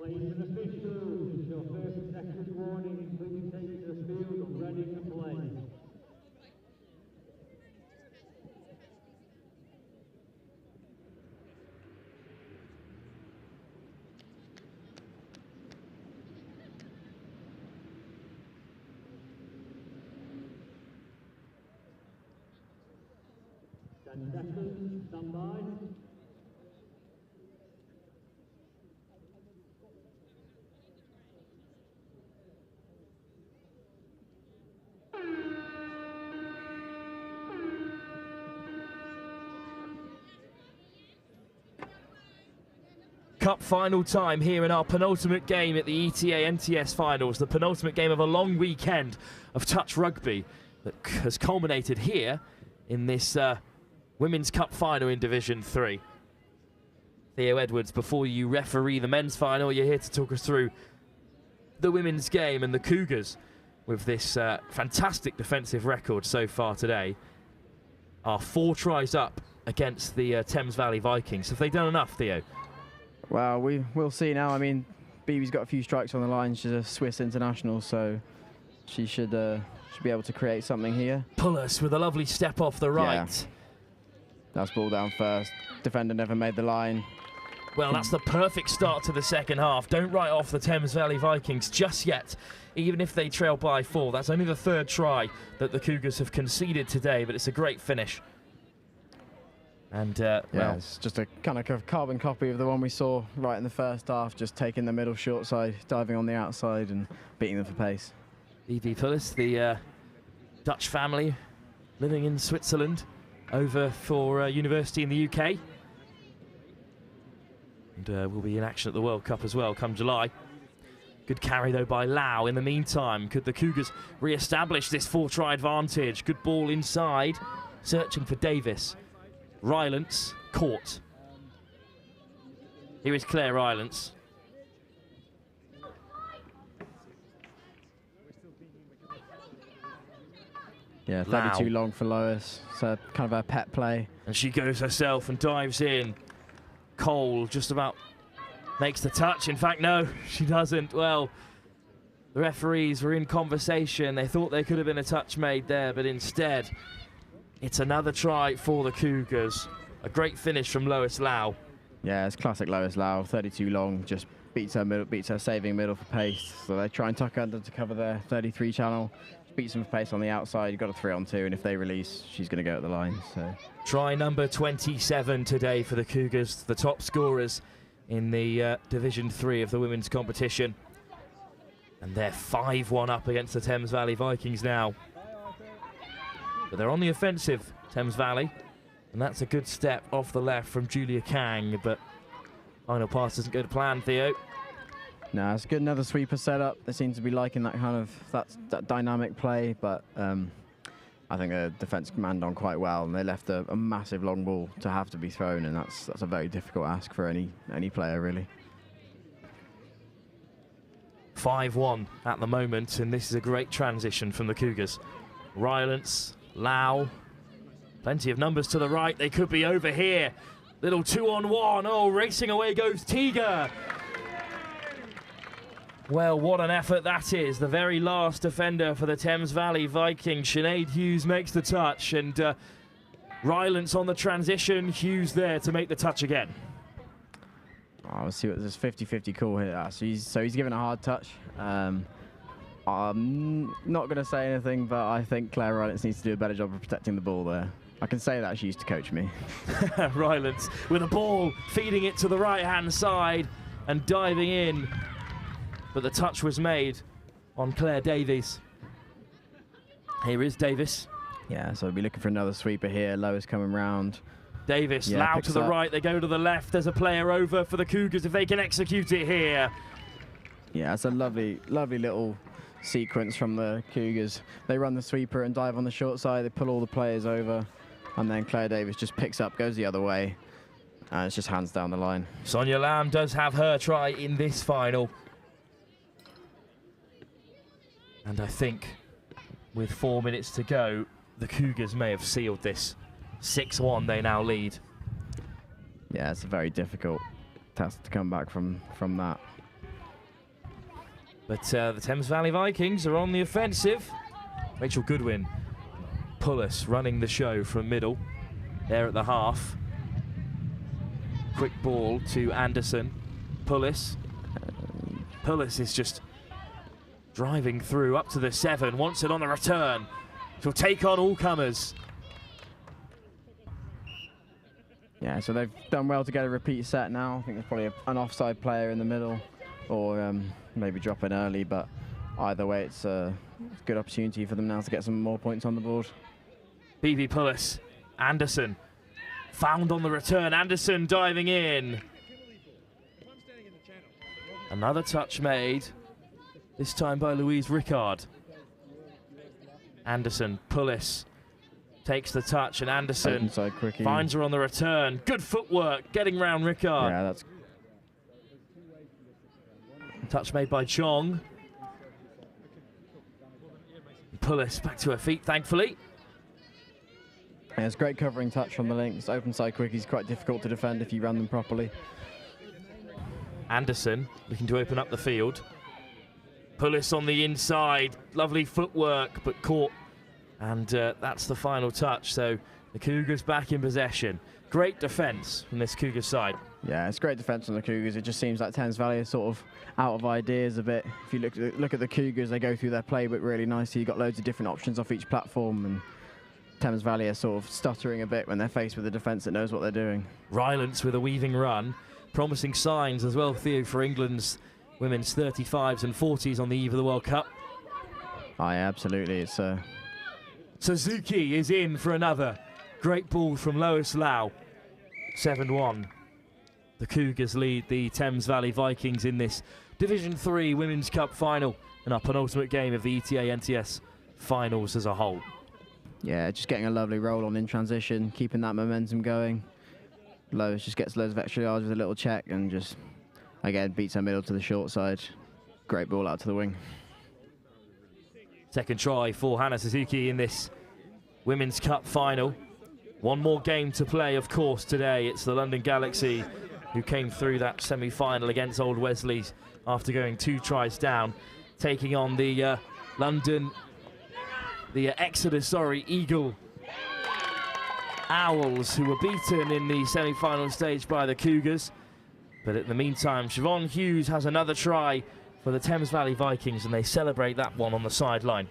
Ladies and officials, this is your first and second warning. Please take to the field and ready to play. Seconds, stand by. Cup final time here in our penultimate game at the ETA NTS finals, the penultimate game of a long weekend of touch rugby that has culminated here in this Women's Cup final in Division 3. Theo Edwards, before you referee the men's final, you're here to talk us through the women's game and the Cougars with this fantastic defensive record so far today are 4 tries up against the Thames Valley Vikings. Have they done enough, Theo? Well, we'll see now. I mean, Bibi's got a few strikes on the line. She's a Swiss international, so she should be able to create something here. Pulis with a lovely step off the right. Yeah. That's ball down first. Defender never made the line. Well, that's the perfect start to the second half. Don't write off the Thames Valley Vikings just yet, even if they trail by 4. That's only the 3rd try that the Cougars have conceded today, but it's a great finish. And, well, it's just a kind of carbon copy of the one we saw right in the first half, just taking the middle short side, diving on the outside and beating them for pace. Bibi Pulis, the Dutch family living in Switzerland, over for university in the UK. And will be in action at the World Cup as well come July. Good carry, though, by Lau. In the meantime, could the Cougars re-establish this 4-try advantage? Good ball inside, searching for Davis. Rylance caught. Here is Claire Rylance. Yeah, 32 long for Lois. So kind of a pet play. And she goes herself and dives in. Cole just about makes the touch. In fact, no, she doesn't. Well, the referees were in conversation. They thought there could have been a touch made there, but instead, it's another try for the Cougars. A great finish from Lois Lau. Yeah, it's classic Lois Lau, 32 long, just beats her saving middle for pace. So they try and tuck under to cover their 33 channel. Beats them for pace on the outside. You've got a 3-on-2, and if they release, she's going to go at the line. So try number 27 today for the Cougars, the top scorers in the Division 3 of the women's competition. And they're 5-1 up against the Thames Valley Vikings now. But they're on the offensive, Thames Valley. And that's a good step off the left from Julia Kang, but final pass doesn't go to plan, Theo. No, it's good. Another sweeper setup. They seem to be liking that kind of that dynamic play, but I think the defence manned on quite well, and they left a massive long ball to have to be thrown, and that's a very difficult ask for any player, really. 5-1 at the moment, and this is a great transition from the Cougars. Rylance, Lau, plenty of numbers to the right. They could be over here. Little 2-on-1. Oh, racing away goes Tiga. Well, what an effort that is. The very last defender for the Thames Valley Vikings. Sinead Hughes makes the touch, and Rylance on the transition. Hughes there to make the touch again. Oh, let's see what this 50-50 call here. So he's given a hard touch. I'm not going to say anything, but I think Claire Rylance needs to do a better job of protecting the ball there. I can say that, she used to coach me. Rylance with a ball, feeding it to the right-hand side and diving in. But the touch was made on Claire Davies. Here is Davis. Yeah, so we'll be looking for another sweeper here. Lois coming round. Davis, yeah, Lau to the right, they go to the left. There's a player over for the Cougars if they can execute it here. Yeah, it's a lovely, lovely little sequence from the Cougars. They run the sweeper and dive on the short side. They pull all the players over, and then Claire Davis just picks up, goes the other way, and it's just hands down the line. Sonia Lamb does have her try in this final. And I think with 4 minutes to go, the Cougars may have sealed this. 6-1 they now lead. Yeah, it's a very difficult task to come back from that. But the Thames Valley Vikings are on the offensive. Rachel Goodwin, Pullis running the show from middle. There at the half. Quick ball to Anderson. Pullis. Pullis is just driving through up to the 7. Wants it on the return. She'll take on all comers. Yeah, so they've done well to get a repeat set now. I think there's probably an offside player in the middle, or maybe drop in early, but either way, it's a good opportunity for them now to get some more points on the board. BB Pullis, Anderson, found on the return. Anderson diving in. Another touch made, this time by Louise Rickard. Anderson, Pullis takes the touch, and Anderson finds her on the return. Good footwork, getting round Rickard. Yeah, that's... Touch made by Chong. Pullis back to her feet, thankfully. Yeah, it's great covering touch from the links. Open side quickies quite difficult to defend if you run them properly. Anderson looking to open up the field. Pullis on the inside, lovely footwork, but caught. And that's the final touch, so the Cougars back in possession. Great defence from this Cougars side. Yeah, it's great defence from the Cougars. It just seems like Thames Valley is sort of out of ideas a bit. If you look at the Cougars, they go through their playbook really nicely. You've got loads of different options off each platform, and Thames Valley are sort of stuttering a bit when they're faced with a defence that knows what they're doing. Rylance with a weaving run. Promising signs as well, Theo, for England's women's 35s and 40s on the eve of the World Cup. Oh, yeah, absolutely. It's Suzuki is in for another. Great ball from Lois Lau. 7-1. The Cougars lead the Thames Valley Vikings in this Division 3 Women's Cup final and our penultimate game of the ETA NTS finals as a whole. Yeah, just getting a lovely roll on in transition, keeping that momentum going. Lois just gets loads of extra yards with a little check and just, again, beats her middle to the short side. Great ball out to the wing. Second try for Hannah Suzuki in this Women's Cup final. One more game to play, of course, today. It's the London Galaxy who came through that semi-final against Old Wesley's after going 2 tries down, taking on the Exeter, Eagle Owls, who were beaten in the semi-final stage by the Cougars. But in the meantime, Siobhan Hughes has another try for the Thames Valley Vikings, and they celebrate that one on the sideline.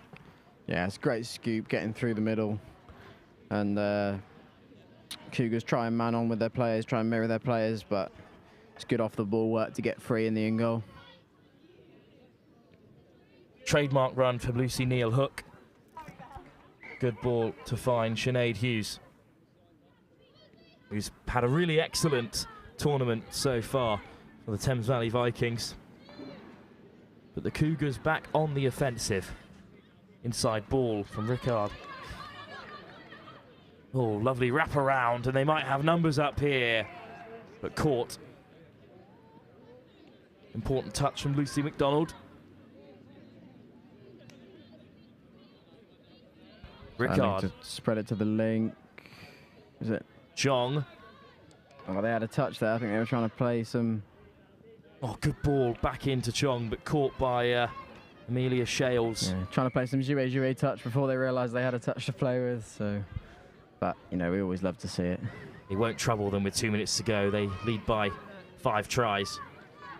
Yeah, it's a great scoop getting through the middle. And Cougars try and man on with their players, try and mirror their players, but it's good off the ball work to get free in the in goal. Trademark run from Lucy Neal Hook. Good ball to find Sinead Hughes, who's had a really excellent tournament so far for the Thames Valley Vikings. But the Cougars back on the offensive. Inside ball from Rickard. Oh, lovely wraparound, and they might have numbers up here, but caught. Important touch from Lucy McDonald. Rickard. To spread it to the link. Is it? Jong. Oh, they had a touch there. I think they were trying to play some... Oh, good ball back into Chong, but caught by Amelia Shales. Yeah, trying to play some jouet touch before they realised they had a touch to play with. So, but, you know, we always love to see it. He won't trouble them with 2 minutes to go. They lead by 5 tries.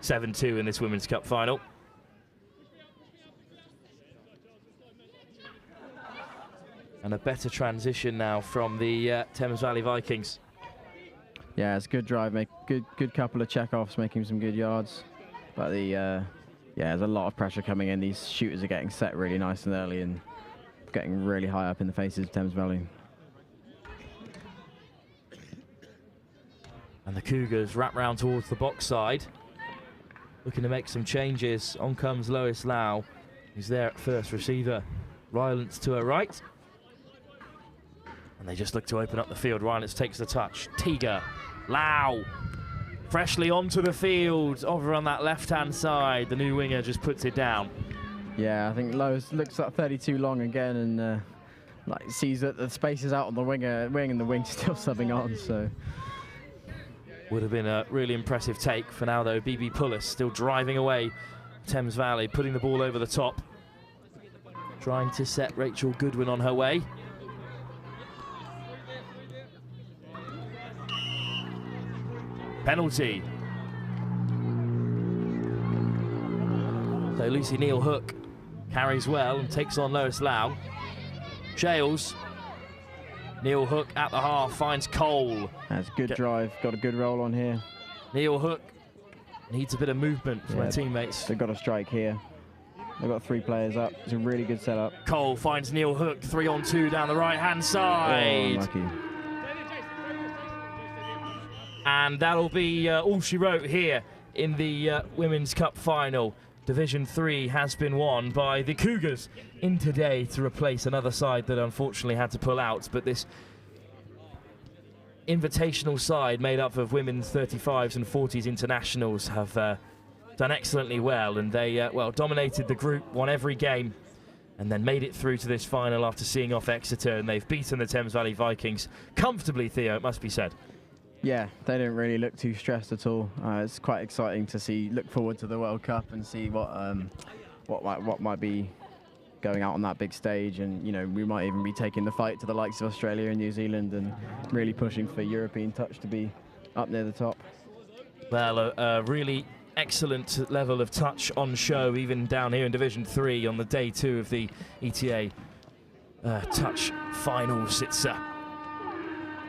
7-2 in this Women's Cup final. And a better transition now from the Thames Valley Vikings. Yeah, it's a good drive, good couple of check-offs, making some good yards. But yeah, there's a lot of pressure coming in. These shooters are getting set really nice and early and getting really high up in the faces of Thames Valley. And the Cougars wrap round towards the box side, looking to make some changes. On comes Lois Lau, who's there at first receiver. Rylance to her right. And they just look to open up the field. Rylance takes the touch. Tiga, Lau, freshly onto the field, over on that left-hand side. The new winger just puts it down. Yeah, I think Lois looks like 32 long again, and like sees that the space is out on the wing, and the wing's still subbing on. So would have been a really impressive take. For now, though, BB Pullis still driving away Thames Valley, putting the ball over the top, trying to set Rachel Goodwin on her way. Penalty. So Lucy Neal Hook carries well and takes on Lois Lau. Shales. Neal Hook at the half finds Cole. That's a good drive, got a good roll on here. Neal Hook needs a bit of movement from her teammates. They've got a strike here. They've got 3 players up. It's a really good setup. Cole finds Neal Hook, 3-on-2 down the right-hand side. Oh, lucky. And that'll be all she wrote here in the Women's Cup final. Division 3 has been won by the Cougars in today to replace another side that unfortunately had to pull out. But this invitational side made up of women's 35s and 40s internationals have done excellently well. And they, well, dominated the group, won every game, and then made it through to this final after seeing off Exeter. And they've beaten the Thames Valley Vikings comfortably, Theo, it must be said. Yeah, they didn't really look too stressed at all. It's quite exciting to look forward to the World Cup and see what might be going out on that big stage. And you know, we might even be taking the fight to the likes of Australia and New Zealand and really pushing for European touch to be up near the top. Well, a really excellent level of touch on show, even down here in Division 3 on the day 2 of the ETA touch finals. It's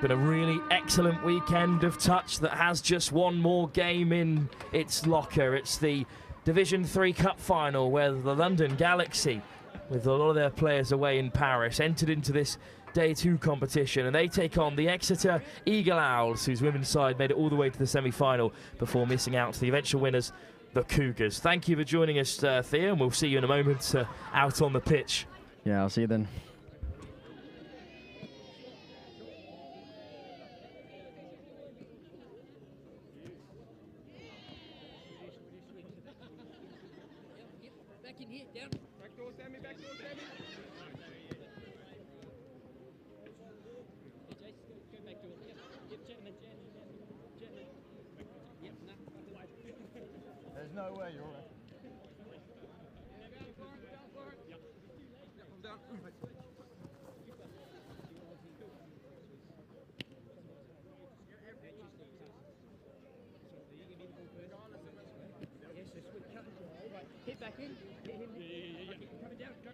been a really excellent weekend of touch that has just one more game in its locker. It's the Division 3 Cup final where the London Galaxy, with a lot of their players away in Paris, entered into this Day 2 competition, and they take on the Exeter Eagle Owls, whose women's side made it all the way to the semi-final before missing out to the eventual winners, the Cougars. Thank you for joining us, Theo, and we'll see you in a moment out on the pitch. Yeah, I'll see you then. No way, you're all right. Hit back in. Hit him. Yeah. Coming down. Go.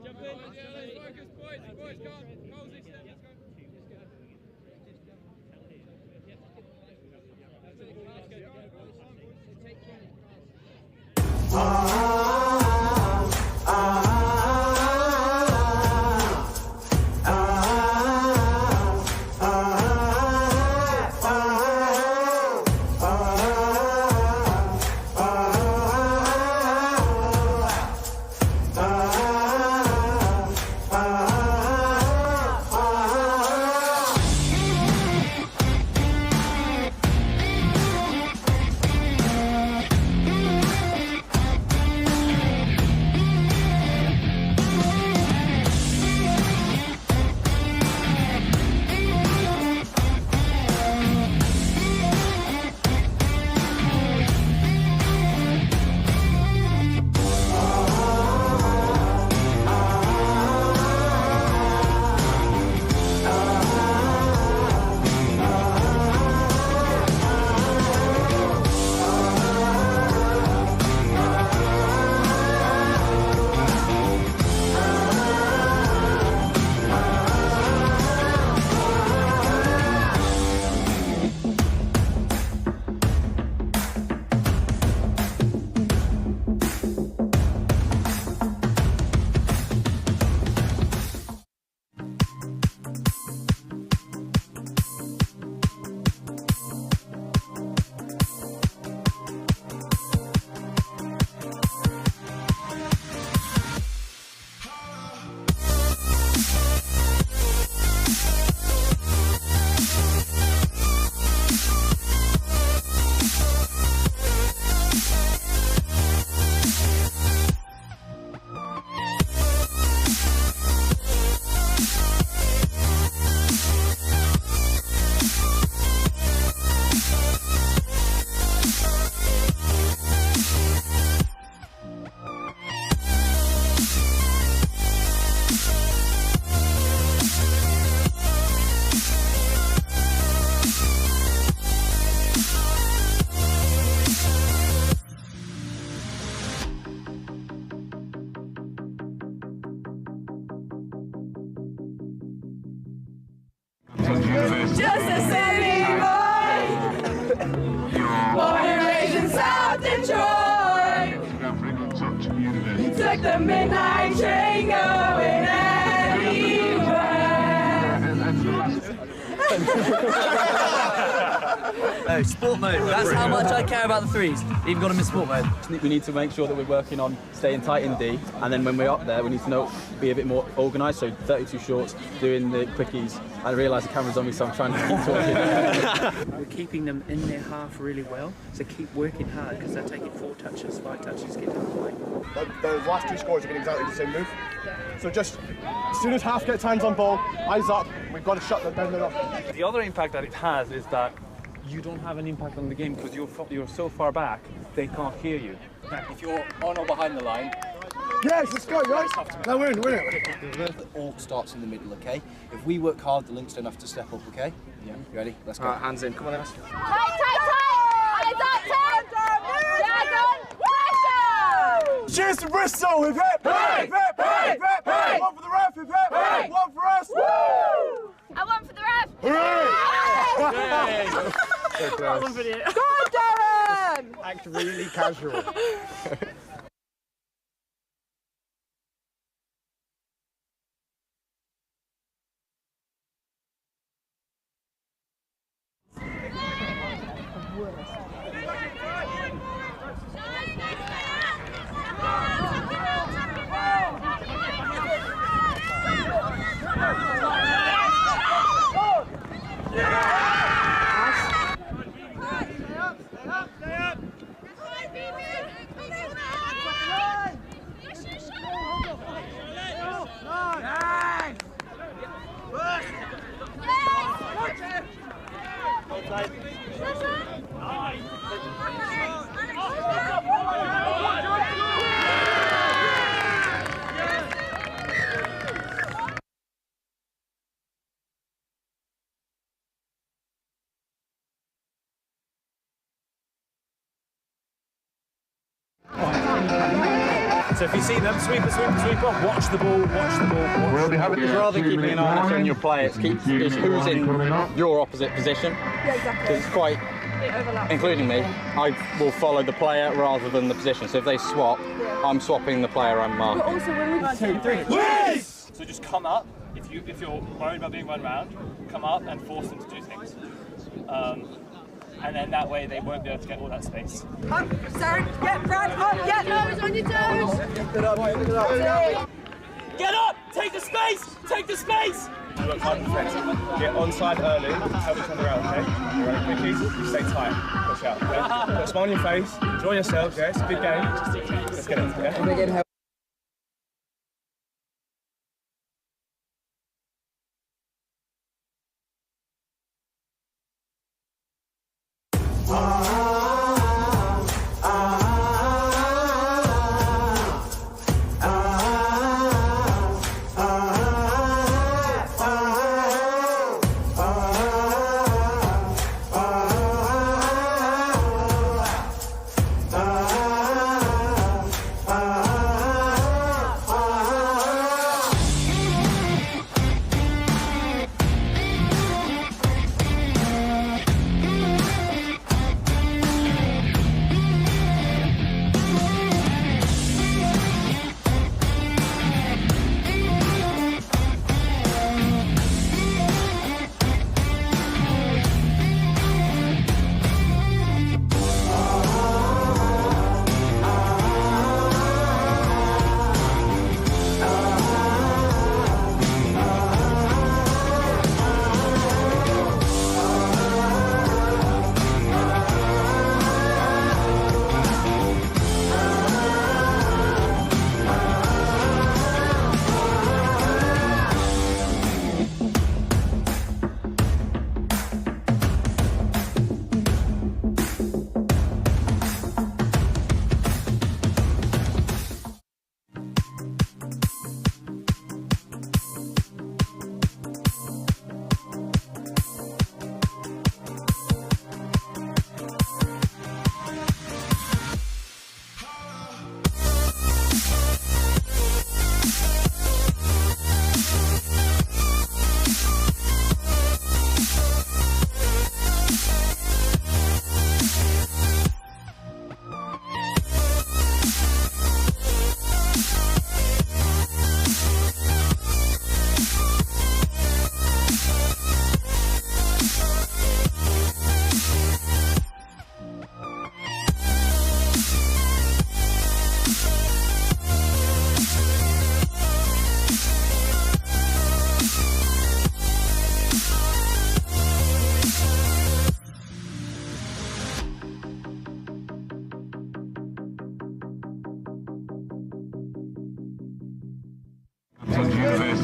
Jump in. Let's focus, boys. Boys, go on. Goals this time. Let's go. Just a city boy, born and raised in South Detroit. Took the midnight train going Oh, sport mode. That's how much I care about the threes. Even got them in sport mode. We need to make sure that we're working on staying tight in D, and then when we're up there, we need to be a bit more organised. So 32 shorts, doing the quickies. I realise the camera's on me, so I'm trying to keep talking. We're keeping them in their half really well, so keep working hard because they're taking 4 touches, 5 touches to get to the line. The last 2 scores have been exactly the same move. So just as soon as half gets hands on ball, eyes up, we've got to shut them down enough. The other impact that it has is that you don't have an impact on the game because you're so far back, they can't hear you. If you're on or behind the line, yes, let's go, guys. Now win it. The alt starts in the middle, okay? If we work hard, the links don't have to step up, okay? Yeah. You ready? Let's go. Hands in. Come on, Emma. Tight! Eyes up, yeah, go on, pressure! Cheers to Bristol! Hip hip! Hip hip! Hip hip! Hip! One for the ref! Hip hip! One for us! Woo! And one for the ref! Hooray! Well done for you. Go on, Darren! Act really casual. Stay up! outside. So if you see them, sweeper, watch the ball, watch the ball. We'll be having rather than keeping an eye on your play, it's who's in your opposite position. Yeah, exactly. Because it's quite, including me, I will follow the player rather than the position. So if they swap, I'm swapping the player I'm marking. But also when we 2, 3. Yes! So just come up. If you're worried about being run round, come up and force them to do things. And then that way they won't be able to get all that space. Up, Sarah, get Brad, up, get toes on your toes. Get up! Take the space! Take the space! You work hard defence. Get onside early, help each other out, okay? You're right, quickies, you stay tight, push out, okay? Put a smile on your face, enjoy yourselves, yeah? It's a big game. Let's get it, yeah?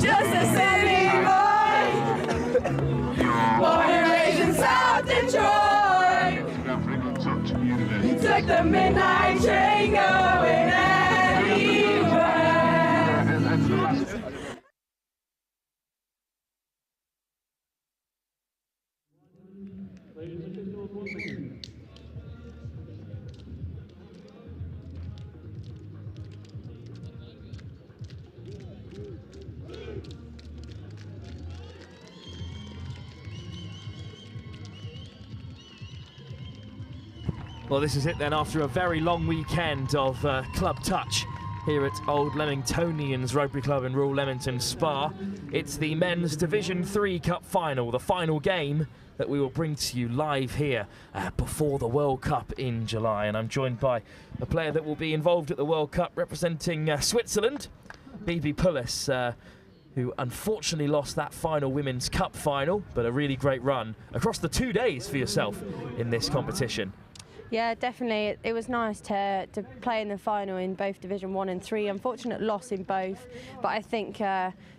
Just a city boy, born and raised in South Detroit. Took the midnight train going anywhere. Well, this is it then after a very long weekend of club touch here at Old Leamingtonians Rugby Club in rural Leamington Spa. It's the Men's Division 3 Cup Final, the final game that we will bring to you live here before the World Cup in July. And I'm joined by a player that will be involved at the World Cup representing Switzerland, Bibi Pulis, who unfortunately lost that final Women's Cup final, but a really great run across the 2 days for yourself in this competition. Yeah, definitely. It was nice to play in the final in both Division 1 and 3. Unfortunate loss in both, but I think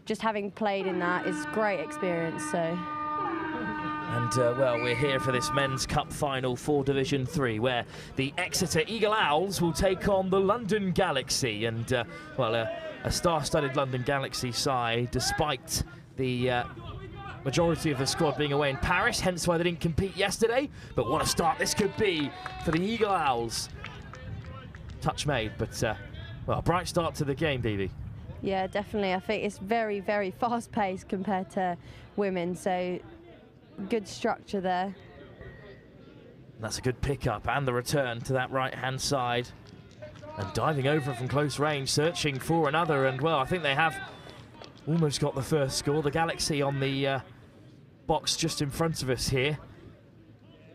just having played in that is great experience. So. And, well, we're here for this Men's Cup final for Division 3, where the Exeter Eagle Owls will take on the London Galaxy. And, well, a star-studded London Galaxy side, despite the majority of the squad being away in Paris, hence why they didn't compete yesterday. But what a start this could be for the Eagle Owls. Touch made, but, well, a bright start to the game, Vivi. Yeah, definitely. I think it's very, very fast-paced compared to women, so good structure there. That's a good pickup and the return to that right-hand side. And diving over from close range, searching for another. And, well, I think they have almost got the first score. The Galaxy on the box just in front of us here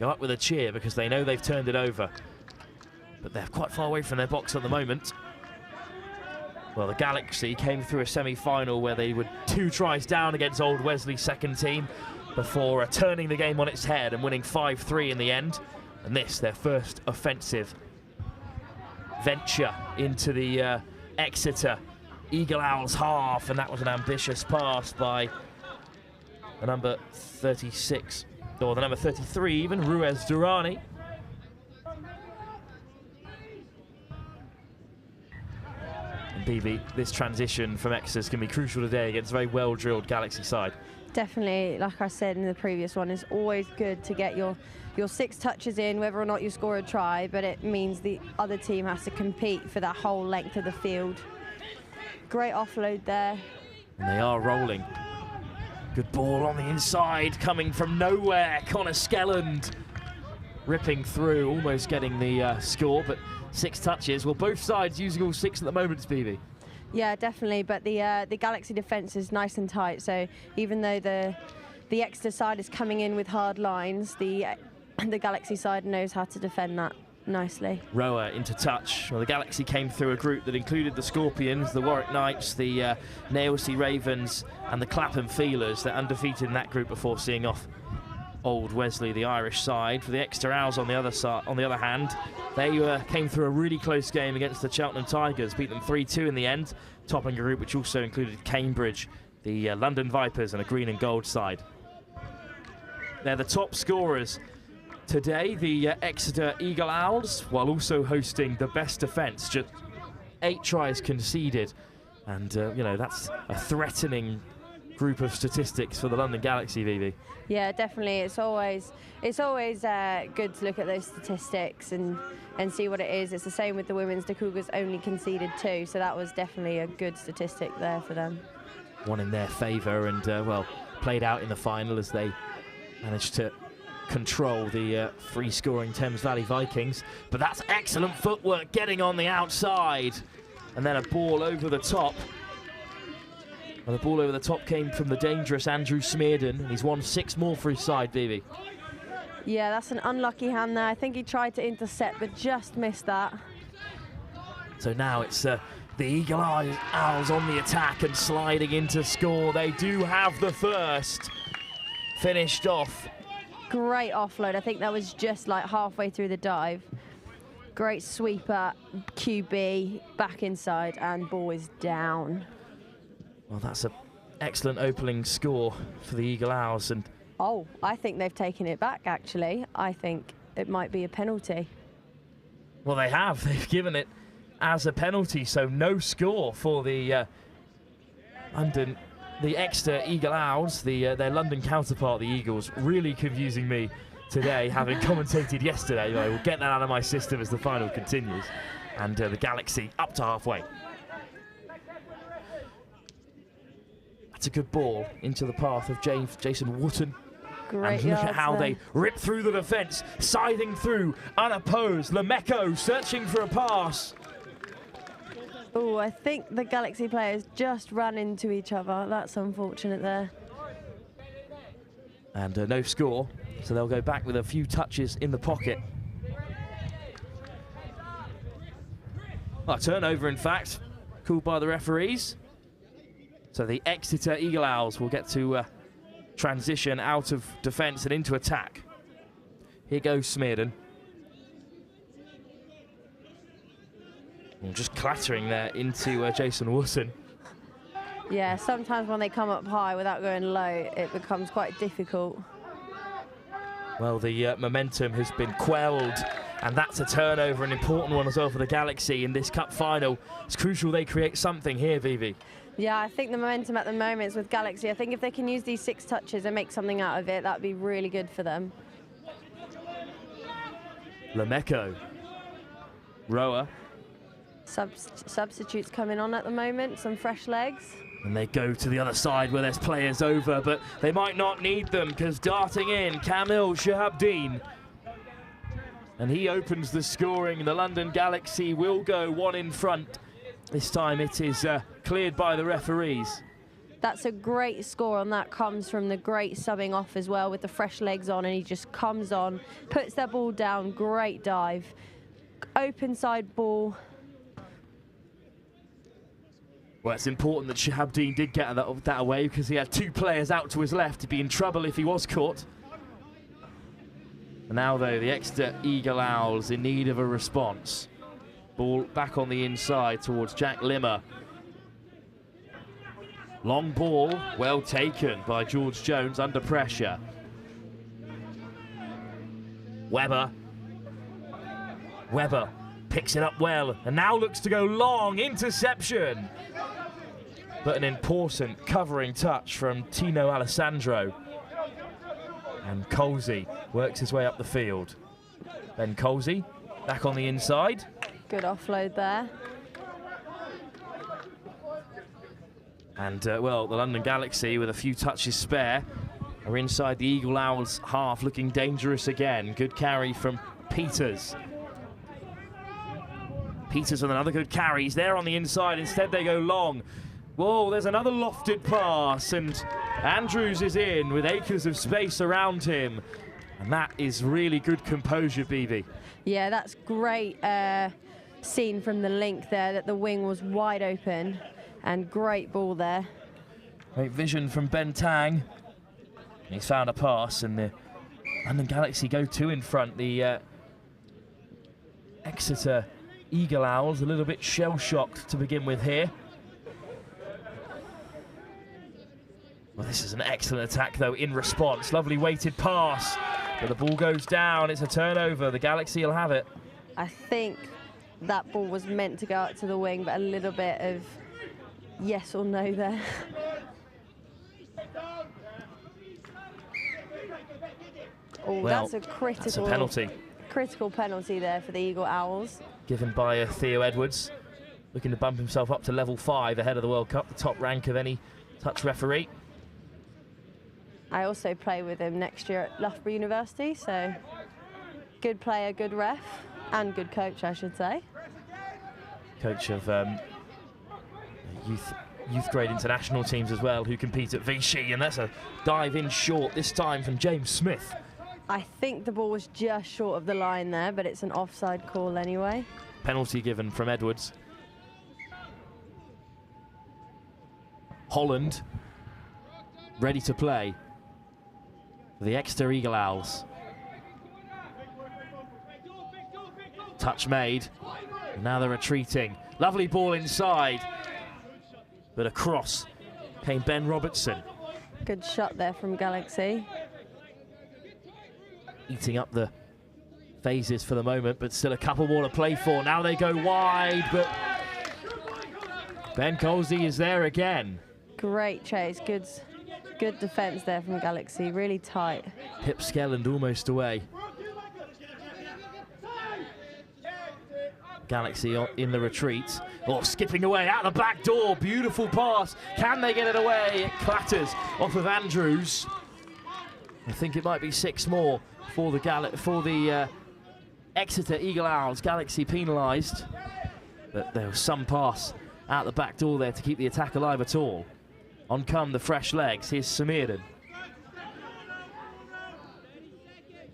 go up with a cheer because they know they've turned it over. But they're quite far away from their box at the moment. Well, the Galaxy came through a semi-final where they were 2 tries down against Old Wesley's second team before turning the game on its head and winning 5-3 in the end. And this, their first offensive venture into the Exeter Eagle Owls half, and that was an ambitious pass by the number 36, or the number 33 even, Ruiz Durrani. And BB, this transition from Exeter is going to be crucial today against a very well-drilled Galaxy side. Definitely, like I said in the previous one, it's always good to get your 6 touches in, whether or not you score a try, but it means the other team has to compete for that whole length of the field. Great offload there. And they are rolling. Good ball on the inside, coming from nowhere. Connor Skelland ripping through, almost getting the score, but 6 touches. Well, both sides using all 6 at the moment, Stevie. Yeah, definitely, but the Galaxy defence is nice and tight, so even though the Exeter side is coming in with hard lines, the Galaxy side knows how to defend that nicely. Rower into touch. Well, the Galaxy came through a group that included the Scorpions, the Warwick Knights, the Nailsea Ravens and the Clapham Feelers. They're undefeated in that group before seeing off Old Wesley, the Irish side. For the Exeter Owls on the other side, on the other hand, they came through a really close game against the Cheltenham Tigers, beat them 3-2 in the end, topping a group which also included Cambridge, the London Vipers and a green and gold side. They're the top scorers today, the Exeter Eagle Owls, while also hosting the best defence, just 8 tries conceded. And, you know, that's a threatening group of statistics for the London Galaxy, Vivi. Yeah, definitely. It's always good to look at those statistics and see what it is. It's the same with the women's. The Cougars only conceded 2, so that was definitely a good statistic there for them. One in their favour and, well, played out in the final as they managed to control the free-scoring Thames Valley Vikings. But that's excellent footwork getting on the outside. And then a ball over the top. Well, the ball over the top came from the dangerous Andrew Smearden, and he's won 6 more for his side, Vivi. Yeah, that's an unlucky hand there. I think he tried to intercept, but just missed that. So now it's the Eagle Owls on the attack and sliding in to score. They do have the first. Finished off. Great offload. I think that was just like halfway through the dive. Great sweeper, QB, back inside, and ball is down. Well, that's an excellent opening score for the Eagle Owls. And oh, I think they've taken it back, actually. I think it might be a penalty. Well, they have. They've given it as a penalty, so no score for the Exeter Eagle Owls, their London counterpart, the Eagles. Really confusing me today, having commentated yesterday. I will get that out of my system as the final continues. And the Galaxy up to halfway. That's a good ball into the path of Jason Wotton. Great and look at how they rip through the defence, scything through, unopposed. Lamecco searching for a pass. Oh, I think the Galaxy players just ran into each other. That's unfortunate there. And no score, so they'll go back with a few touches in the pocket. A turnover, in fact, called by the referees. So the Exeter Eagle Owls will get to transition out of defence and into attack. Here goes Smearden. Just clattering there into Jason Wilson. Yeah, sometimes when they come up high without going low, it becomes quite difficult. Well, the momentum has been quelled, and that's a turnover, an important one as well for the Galaxy in this cup final. It's crucial they create something here, Vivi. Yeah, I think the momentum at the moment is with Galaxy. I think if they can use these 6 touches and make something out of it, that would be really good for them. Lameko, rower. Substitutes coming on at the moment, some fresh legs. And they go to the other side where there's players over, but they might not need them because darting in, Kamil Shahabdeen. And he opens the scoring. The London Galaxy will go 1 in front. This time it is cleared by the referees. That's a great score, and that comes from the great subbing off as well with the fresh legs on, and he just comes on, puts that ball down, great dive. Open side ball. Well, it's important that Shahabdeen did get that away because he had 2 players out to his left. He'd be in trouble if he was caught. And now, though, the Exeter Eagle Owls in need of a response. Ball back on the inside towards Jack Limmer. Long ball, well taken by George Jones under pressure. Webber picks it up well and now looks to go long, interception. But an important covering touch from Tino Alessandro. And Colsey works his way up the field. Ben Colsey back on the inside. Good offload there. And, well, the London Galaxy, with a few touches spare, are inside the Eagle Owls half, looking dangerous again. Good carry from Peters. Peters with another good carry. He's there on the inside. Instead, they go long. Whoa, there's another lofted pass, and Andrews is in with acres of space around him. And that is really good composure, BB. Yeah, that's great seen from the link there, that the wing was wide open. And great ball there. Great vision from Ben Tang. He's found a pass, and the London Galaxy go 2 in front. The Exeter Eagle Owls a little bit shell-shocked to begin with here. Well, this is an excellent attack, though, in response. Lovely weighted pass, but the ball goes down. It's a turnover. The Galaxy will have it. I think that ball was meant to go out to the wing, but a little bit of yes or no there. Oh, well, that's a critical penalty. Critical penalty there for the Eagle Owls. Given by Theo Edwards, looking to bump himself up to level 5 ahead of the World Cup, the top rank of any touch referee. I also play with him next year at Loughborough University, so good player, good ref, and good coach, I should say. Coach of youth grade international teams as well, who compete at Vichy, and that's a dive in short, this time from James Smith. I think the ball was just short of the line there, but it's an offside call anyway. Penalty given from Edwards. Holland ready to play for the Exeter Eagle Owls. Touch made, and now they're retreating. Lovely ball inside, but across came Ben Robertson. Good shot there from Galaxy. Eating up the phases for the moment, but still a couple more to play for. Now they go wide, but Ben Colsey is there again. Great chase, good defence there from Galaxy, really tight. Pip Skelland almost away. Galaxy in the retreat. Oh, skipping away out the back door. Beautiful pass. Can they get it away? It clatters off of Andrews. I think it might be 6 more for the Exeter Eagle Owls. Galaxy penalised, but there was some pass out the back door there to keep the attack alive at all. On come the fresh legs. Here's Smearden.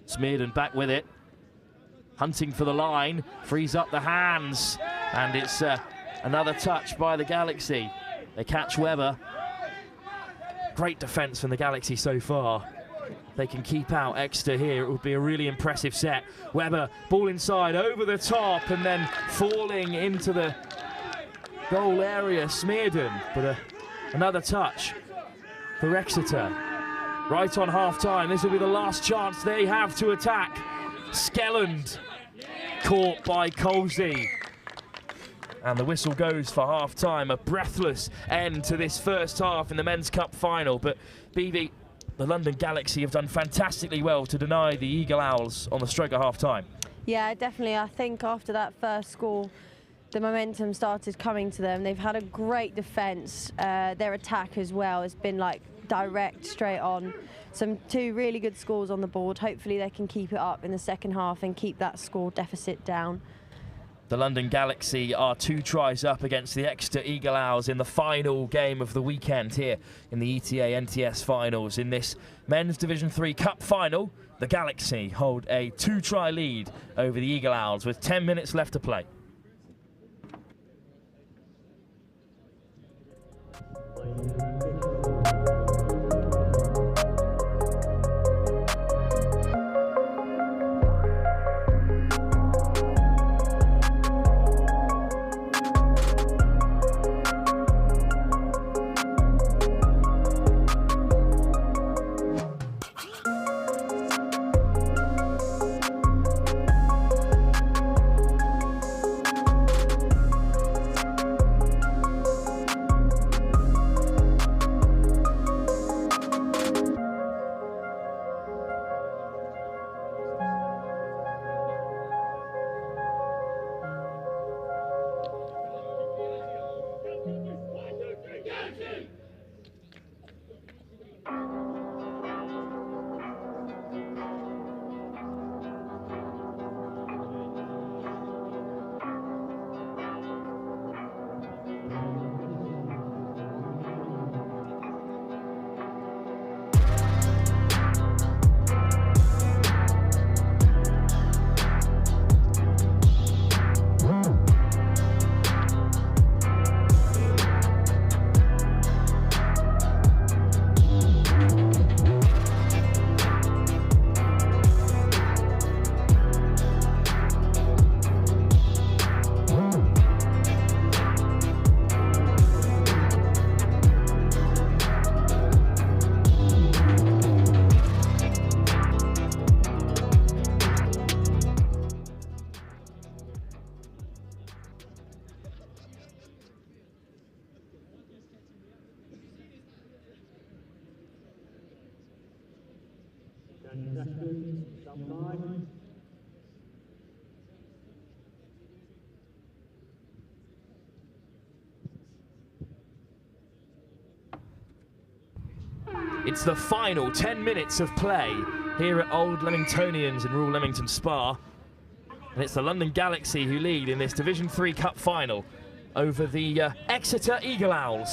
Smearden back with it. Hunting for the line. Frees up the hands. And it's another touch by the Galaxy. They catch Webber. Great defence from the Galaxy so far. They can keep out Exeter here. It would be a really impressive set. Webber, ball inside, over the top, and then falling into the goal area. Smearden, but another touch for Exeter. right on half-time. This will be the last chance they have to attack. Skelland caught by Colsey. And the whistle goes for half-time. A breathless end to this first half in the Men's Cup final. But BB, the London Galaxy have done fantastically well to deny the Eagle Owls on the stroke of half-time. Yeah, definitely. I think after that first score, the momentum started coming to them. They've had a great defence. Their attack as well has been like direct, straight on. Two really good scores on the board. Hopefully they can keep it up in the second half and keep that score deficit down. The London Galaxy are 2 tries up against the Exeter Eagle Owls in the final game of the weekend here in the ETA NTS finals. In this Men's Division 3 Cup final, the Galaxy hold a 2-try lead over the Eagle Owls with 10 minutes left to play. It's the final 10 minutes of play here at Old Leamingtonians in Royal Leamington Spa. And it's the London Galaxy who lead in this Division 3 Cup final over the Exeter Eagle Owls.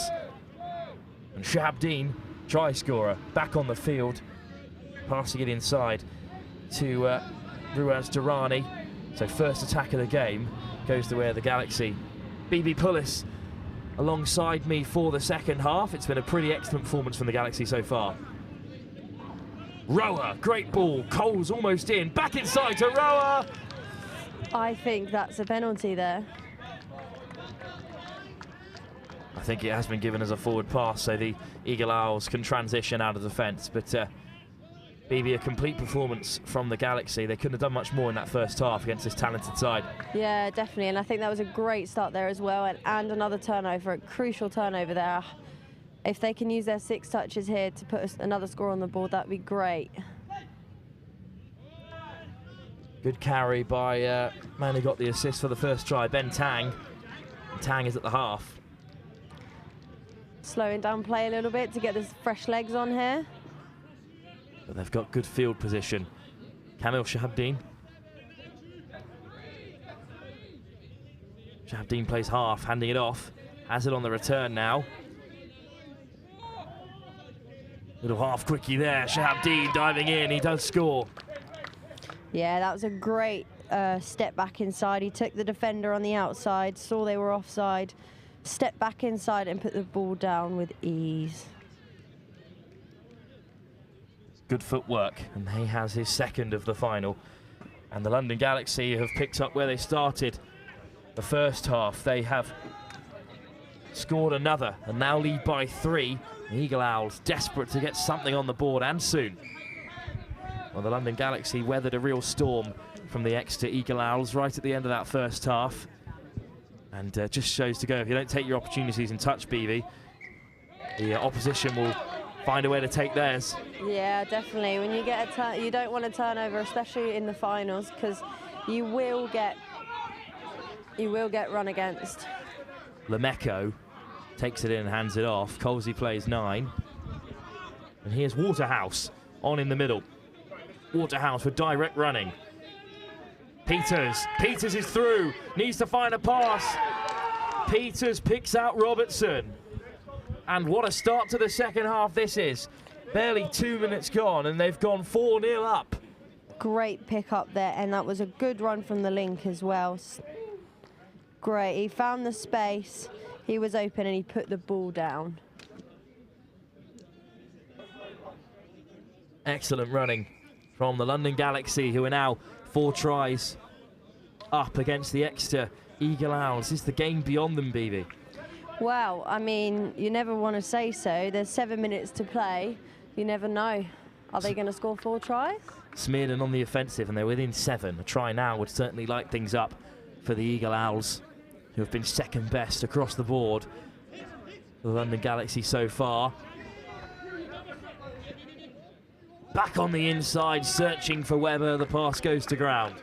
And Shahabdeen, try scorer, back on the field, passing it inside to Ruaz Durrani. So first attack of the game goes the way of the Galaxy. BB Pullis alongside me for the second half. It's been a pretty excellent performance from the Galaxy so far. Rower, great ball. Cole's almost in. Back inside to Rower. I think that's a penalty there. I think it has been given as a forward pass, so the Eagle Owls can transition out of defence. But BB, a complete performance from the Galaxy. They couldn't have done much more in that first half against this talented side. Yeah, definitely, and I think that was a great start there as well, and another turnover, a crucial turnover there. If they can use their 6 touches here to put another score on the board, that'd be great. Good carry by man who got the assist for the first try, Ben Tang. Tang is at the half. Slowing down play a little bit to get the fresh legs on here. But they've got good field position. Kamil Shahabdeen. Shahabdeen plays half, handing it off. Has it on the return now. Little half quickie there. Shahabdeen diving in. He does score. Yeah, that was a great step back inside. He took the defender on the outside, saw they were offside, stepped back inside and put the ball down with ease. Good footwork, and he has his second of the final. And the London Galaxy have picked up where they started the first half. They have scored another and now lead by 3. The Eagle Owls desperate to get something on the board, and soon. Well, the London Galaxy weathered a real storm from the Exeter Eagle Owls right at the end of that first half. And just shows to go, if you don't take your opportunities in touch, BV, the opposition will find a way to take theirs. Yeah, definitely. When you get a turn, you don't want a turnover, especially in the finals, because you will get run against. Lemecco takes it in and hands it off. Colsey plays 9. And here's Waterhouse on in the middle. Waterhouse with direct running. Peters is through, needs to find a pass. Peters picks out Robertson. And what a start to the second half this is. Barely 2 minutes gone and they've gone 4-0 up. Great pick up there, and that was a good run from the link as well. Great, he found the space, he was open and he put the ball down. Excellent running from the London Galaxy, who are now 4 tries up against the Exeter Eagle Owls. Is the game beyond them, BB? Well, I mean, you never want to say so. There's 7 minutes to play. You never know. Are they going to score 4 tries? Smearden on the offensive, and they're within 7. A try now would certainly light things up for the Eagle Owls, who have been second best across the board for the London Galaxy so far. Back on the inside, searching for Webber. The pass goes to ground.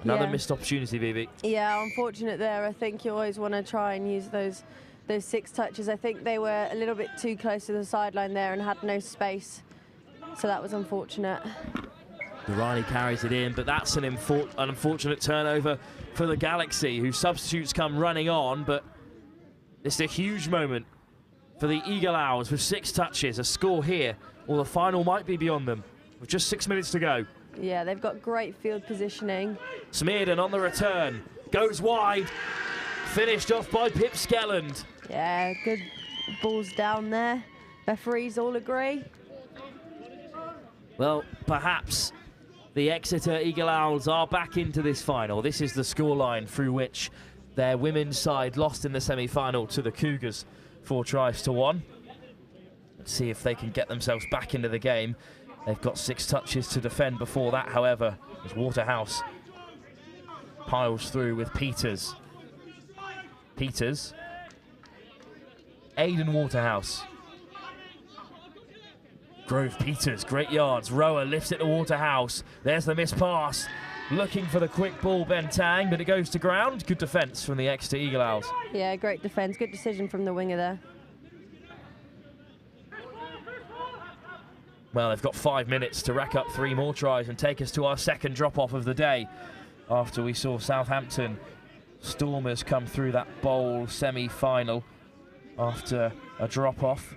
Another missed opportunity, BB. Yeah, unfortunate there. I think you always want to try and use those 6 touches. I think they were a little bit too close to the sideline there and had no space. So that was unfortunate. Durrani carries it in, but that's an unfortunate turnover for the Galaxy, whose substitutes come running on, but it's a huge moment for the Eagle Owls with 6 touches. A score here, or the final might be beyond them, with just 6 minutes to go. Yeah, they've got great field positioning. Smearden on the return, goes wide, finished off by Pip Skelland. Yeah, good balls down there. Referees all agree. Well, perhaps the Exeter Eagle Owls are back into this final. This is the scoreline through which their women's side lost in the semi-final to the Cougars, 4 tries to 1. Let's see if they can get themselves back into the game. They've got 6 touches to defend before that, however, as Waterhouse piles through with Peters. Aidan Waterhouse. Grove Peters, great yards. Rower lifts it to Waterhouse. There's the missed pass. Looking for the quick ball, Bentang, but it goes to ground. Good defence from the Exeter Eagle Owls. Yeah, great defence. Good decision from the winger there. Well, they've got 5 minutes to rack up 3 more tries and take us to our second drop-off of the day, after we saw Southampton Stormers come through that bowl semi-final after a drop-off.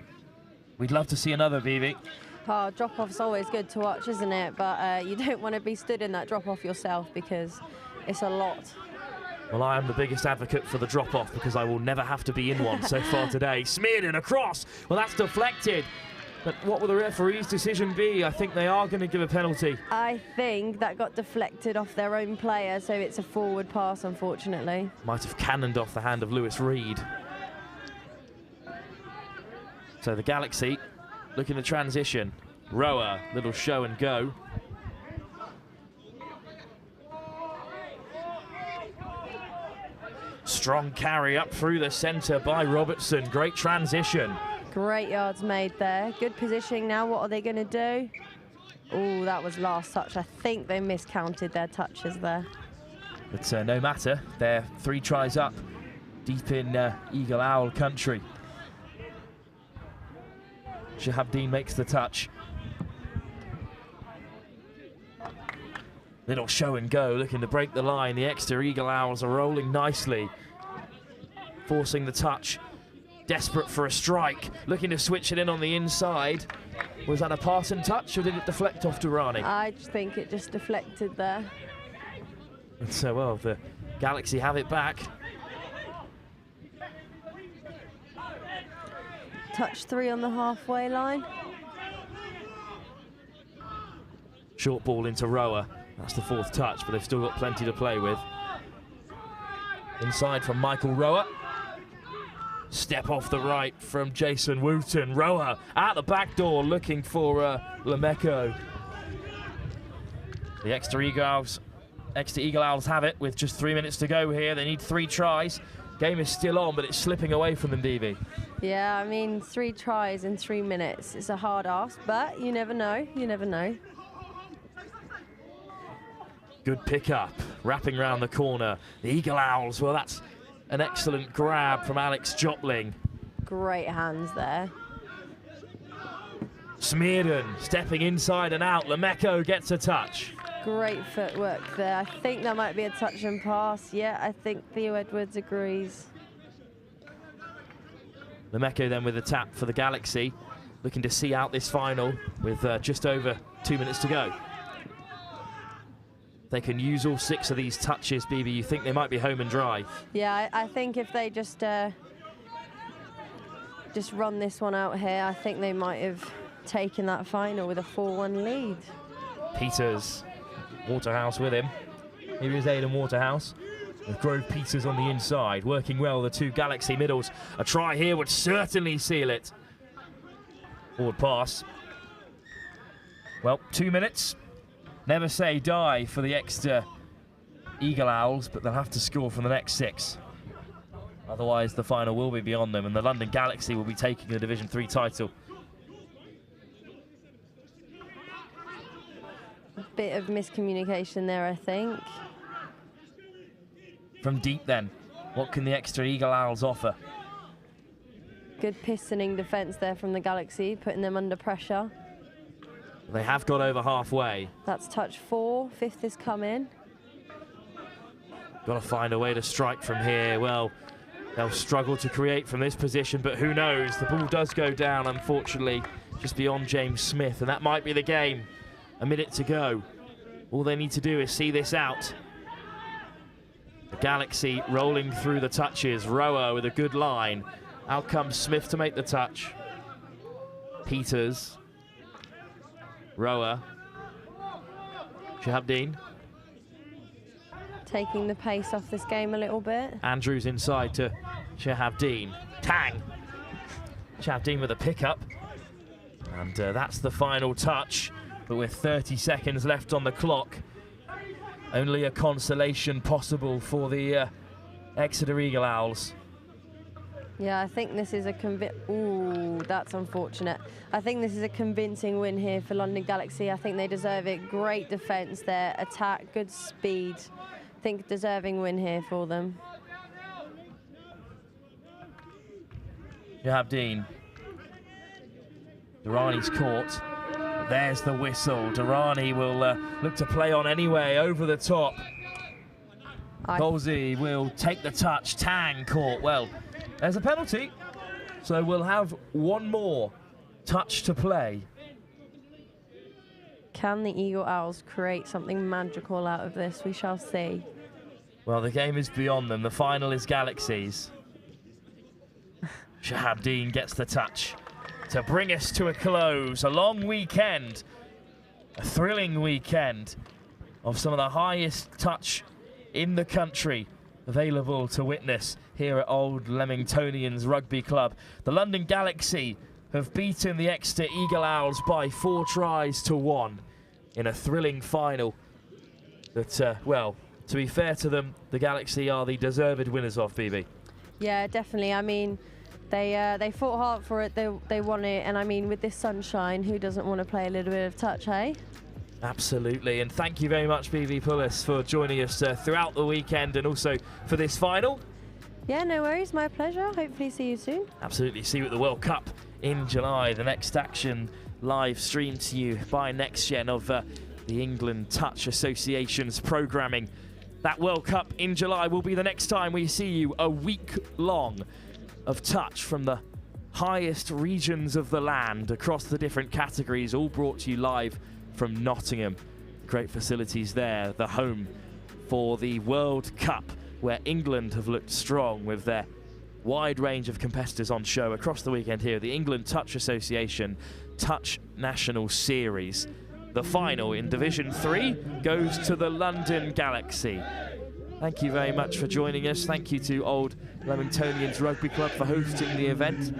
We'd love to see another, BB. Oh, drop-off's always good to watch, isn't it? But you don't want to be stood in that drop-off yourself, because it's a lot. Well, I am the biggest advocate for the drop-off, because I will never have to be in one so far today. Smearden across. Well, that's deflected. But what will the referee's decision be? I think they are going to give a penalty. I think that got deflected off their own player, so it's a forward pass, unfortunately. Might have cannoned off the hand of Lewis Reed. So the Galaxy looking to transition. Rower, little show and go. Strong carry up through the centre by Robertson. Great transition. Great yards made there. Good positioning now. What are they going to do? Oh, that was last touch. I think they miscounted their touches there. But no matter. They're 3 tries up deep in Eagle Owl country. Shahabdeen makes the touch. Little show and go, looking to break the line. The Exeter Eagle Owls are rolling nicely, forcing the touch. Desperate for a strike, looking to switch it in on the inside. Was that a pass and touch, or did it deflect off Durrani? I just think it just deflected there. And so, well, the Galaxy have it back. Touch 3 on the halfway line. Short ball into Rower. That's the 4th touch, but they've still got plenty to play with. Inside from Michael Rower. Step off the right from Jason Wooten. Rower out the back door looking for Lameko. The Exeter Eagle Owls have it with just 3 minutes to go here. They need 3 tries. Game is still on, but it's slipping away from them, DB. Yeah, I mean, 3 tries in 3 minutes. It's a hard ask, but you never know. You never know. Good pick up, wrapping round the corner. The Eagle Owls, well, that's an excellent grab from Alex Jopling. Great hands there. Smearden stepping inside and out. Lameko gets a touch. Great footwork there. I think that might be a touch and pass. Yeah, I think Theo Edwards agrees. Lameko then with a tap for the Galaxy, looking to see out this final with just over 2 minutes to go. They can use all 6 of these touches, BB. You think they might be home and dry? Yeah, I think if they just run this one out here, I think they might have taken that final with a 4-1 lead. Peters, Waterhouse with him. Here is Aidan Waterhouse with Grove Peters on the inside, working well the 2 Galaxy middles. A try here would certainly seal it. Forward pass. Well, 2 minutes. Never say die for the Exeter Eagle Owls, but they'll have to score from the next 6. Otherwise, the final will be beyond them, and the London Galaxy will be taking the Division 3 title. A bit of miscommunication there, I think. From deep then, what can the Exeter Eagle Owls offer? Good pistoning defence there from the Galaxy, putting them under pressure. They have got over halfway. That's touch 4, 5th is coming. Got to find a way to strike from here. Well, they'll struggle to create from this position, but who knows? The ball does go down, unfortunately, just beyond James Smith, and that might be the game. A minute to go. All they need to do is see this out. The Galaxy rolling through the touches. Rower with a good line. Out comes Smith to make the touch. Peters. Rower. Shahabdeen. Taking the pace off this game a little bit. Andrews inside to Shahabdeen. Tang! Shahabdeen with a pickup. And that's the final touch. But with 30 seconds left on the clock, only a consolation possible for the Exeter Eagle Owls. Yeah, I think this is a ooh, that's unfortunate. I think this is a convincing win here for London Galaxy. I think they deserve it. Great defence there, attack, good speed. I think deserving win here for them. Shahabdeen. Durrani's caught. There's the whistle. Durrani will look to play on anyway, over the top. Colsey will take the touch. Tang caught. Well, there's a penalty, so we'll have one more touch to play. Can the Eagle Owls create something magical out of this? We shall see. Well, the game is beyond them. The final is Galaxies. Shahabdeen gets the touch to bring us to a close. A long weekend, a thrilling weekend of some of the highest touch in the country available to witness here at Old Leamingtonians Rugby Club. The London Galaxy have beaten the Exeter Eagle Owls by 4 tries to 1 in a thrilling final that, well, to be fair to them, the Galaxy are the deserved winners of, BB. Yeah, definitely. I mean, they fought hard for it, they won it, and I mean, with this sunshine, who doesn't want to play a little bit of touch, hey? Absolutely, and thank you very much, BB Pullis, for joining us throughout the weekend and also for this final. Yeah, no worries, my pleasure. Hopefully see you soon. Absolutely, see you at the World Cup in July. The next action live streamed to you by NextGen of the England Touch Association's programming. That World Cup in July will be the next time we see you, a week long of touch from the highest regions of the land across the different categories, all brought to you live from Nottingham. Great facilities there, the home for the World Cup, where England have looked strong with their wide range of competitors on show across the weekend here. The England Touch Association Touch National Series. The final in Division 3 goes to the London Galaxy. Thank you very much for joining us. Thank you to Old Leamingtonians Rugby Club for hosting the event.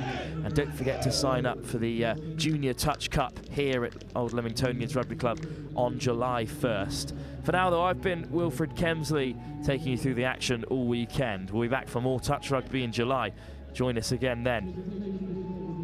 And don't forget to sign up for the Junior Touch Cup here at Old Leamingtonians Rugby Club on July 1st. For now, though, I've been Wilfred Kemsley, taking you through the action all weekend. We'll be back for more touch rugby in July. Join us again then.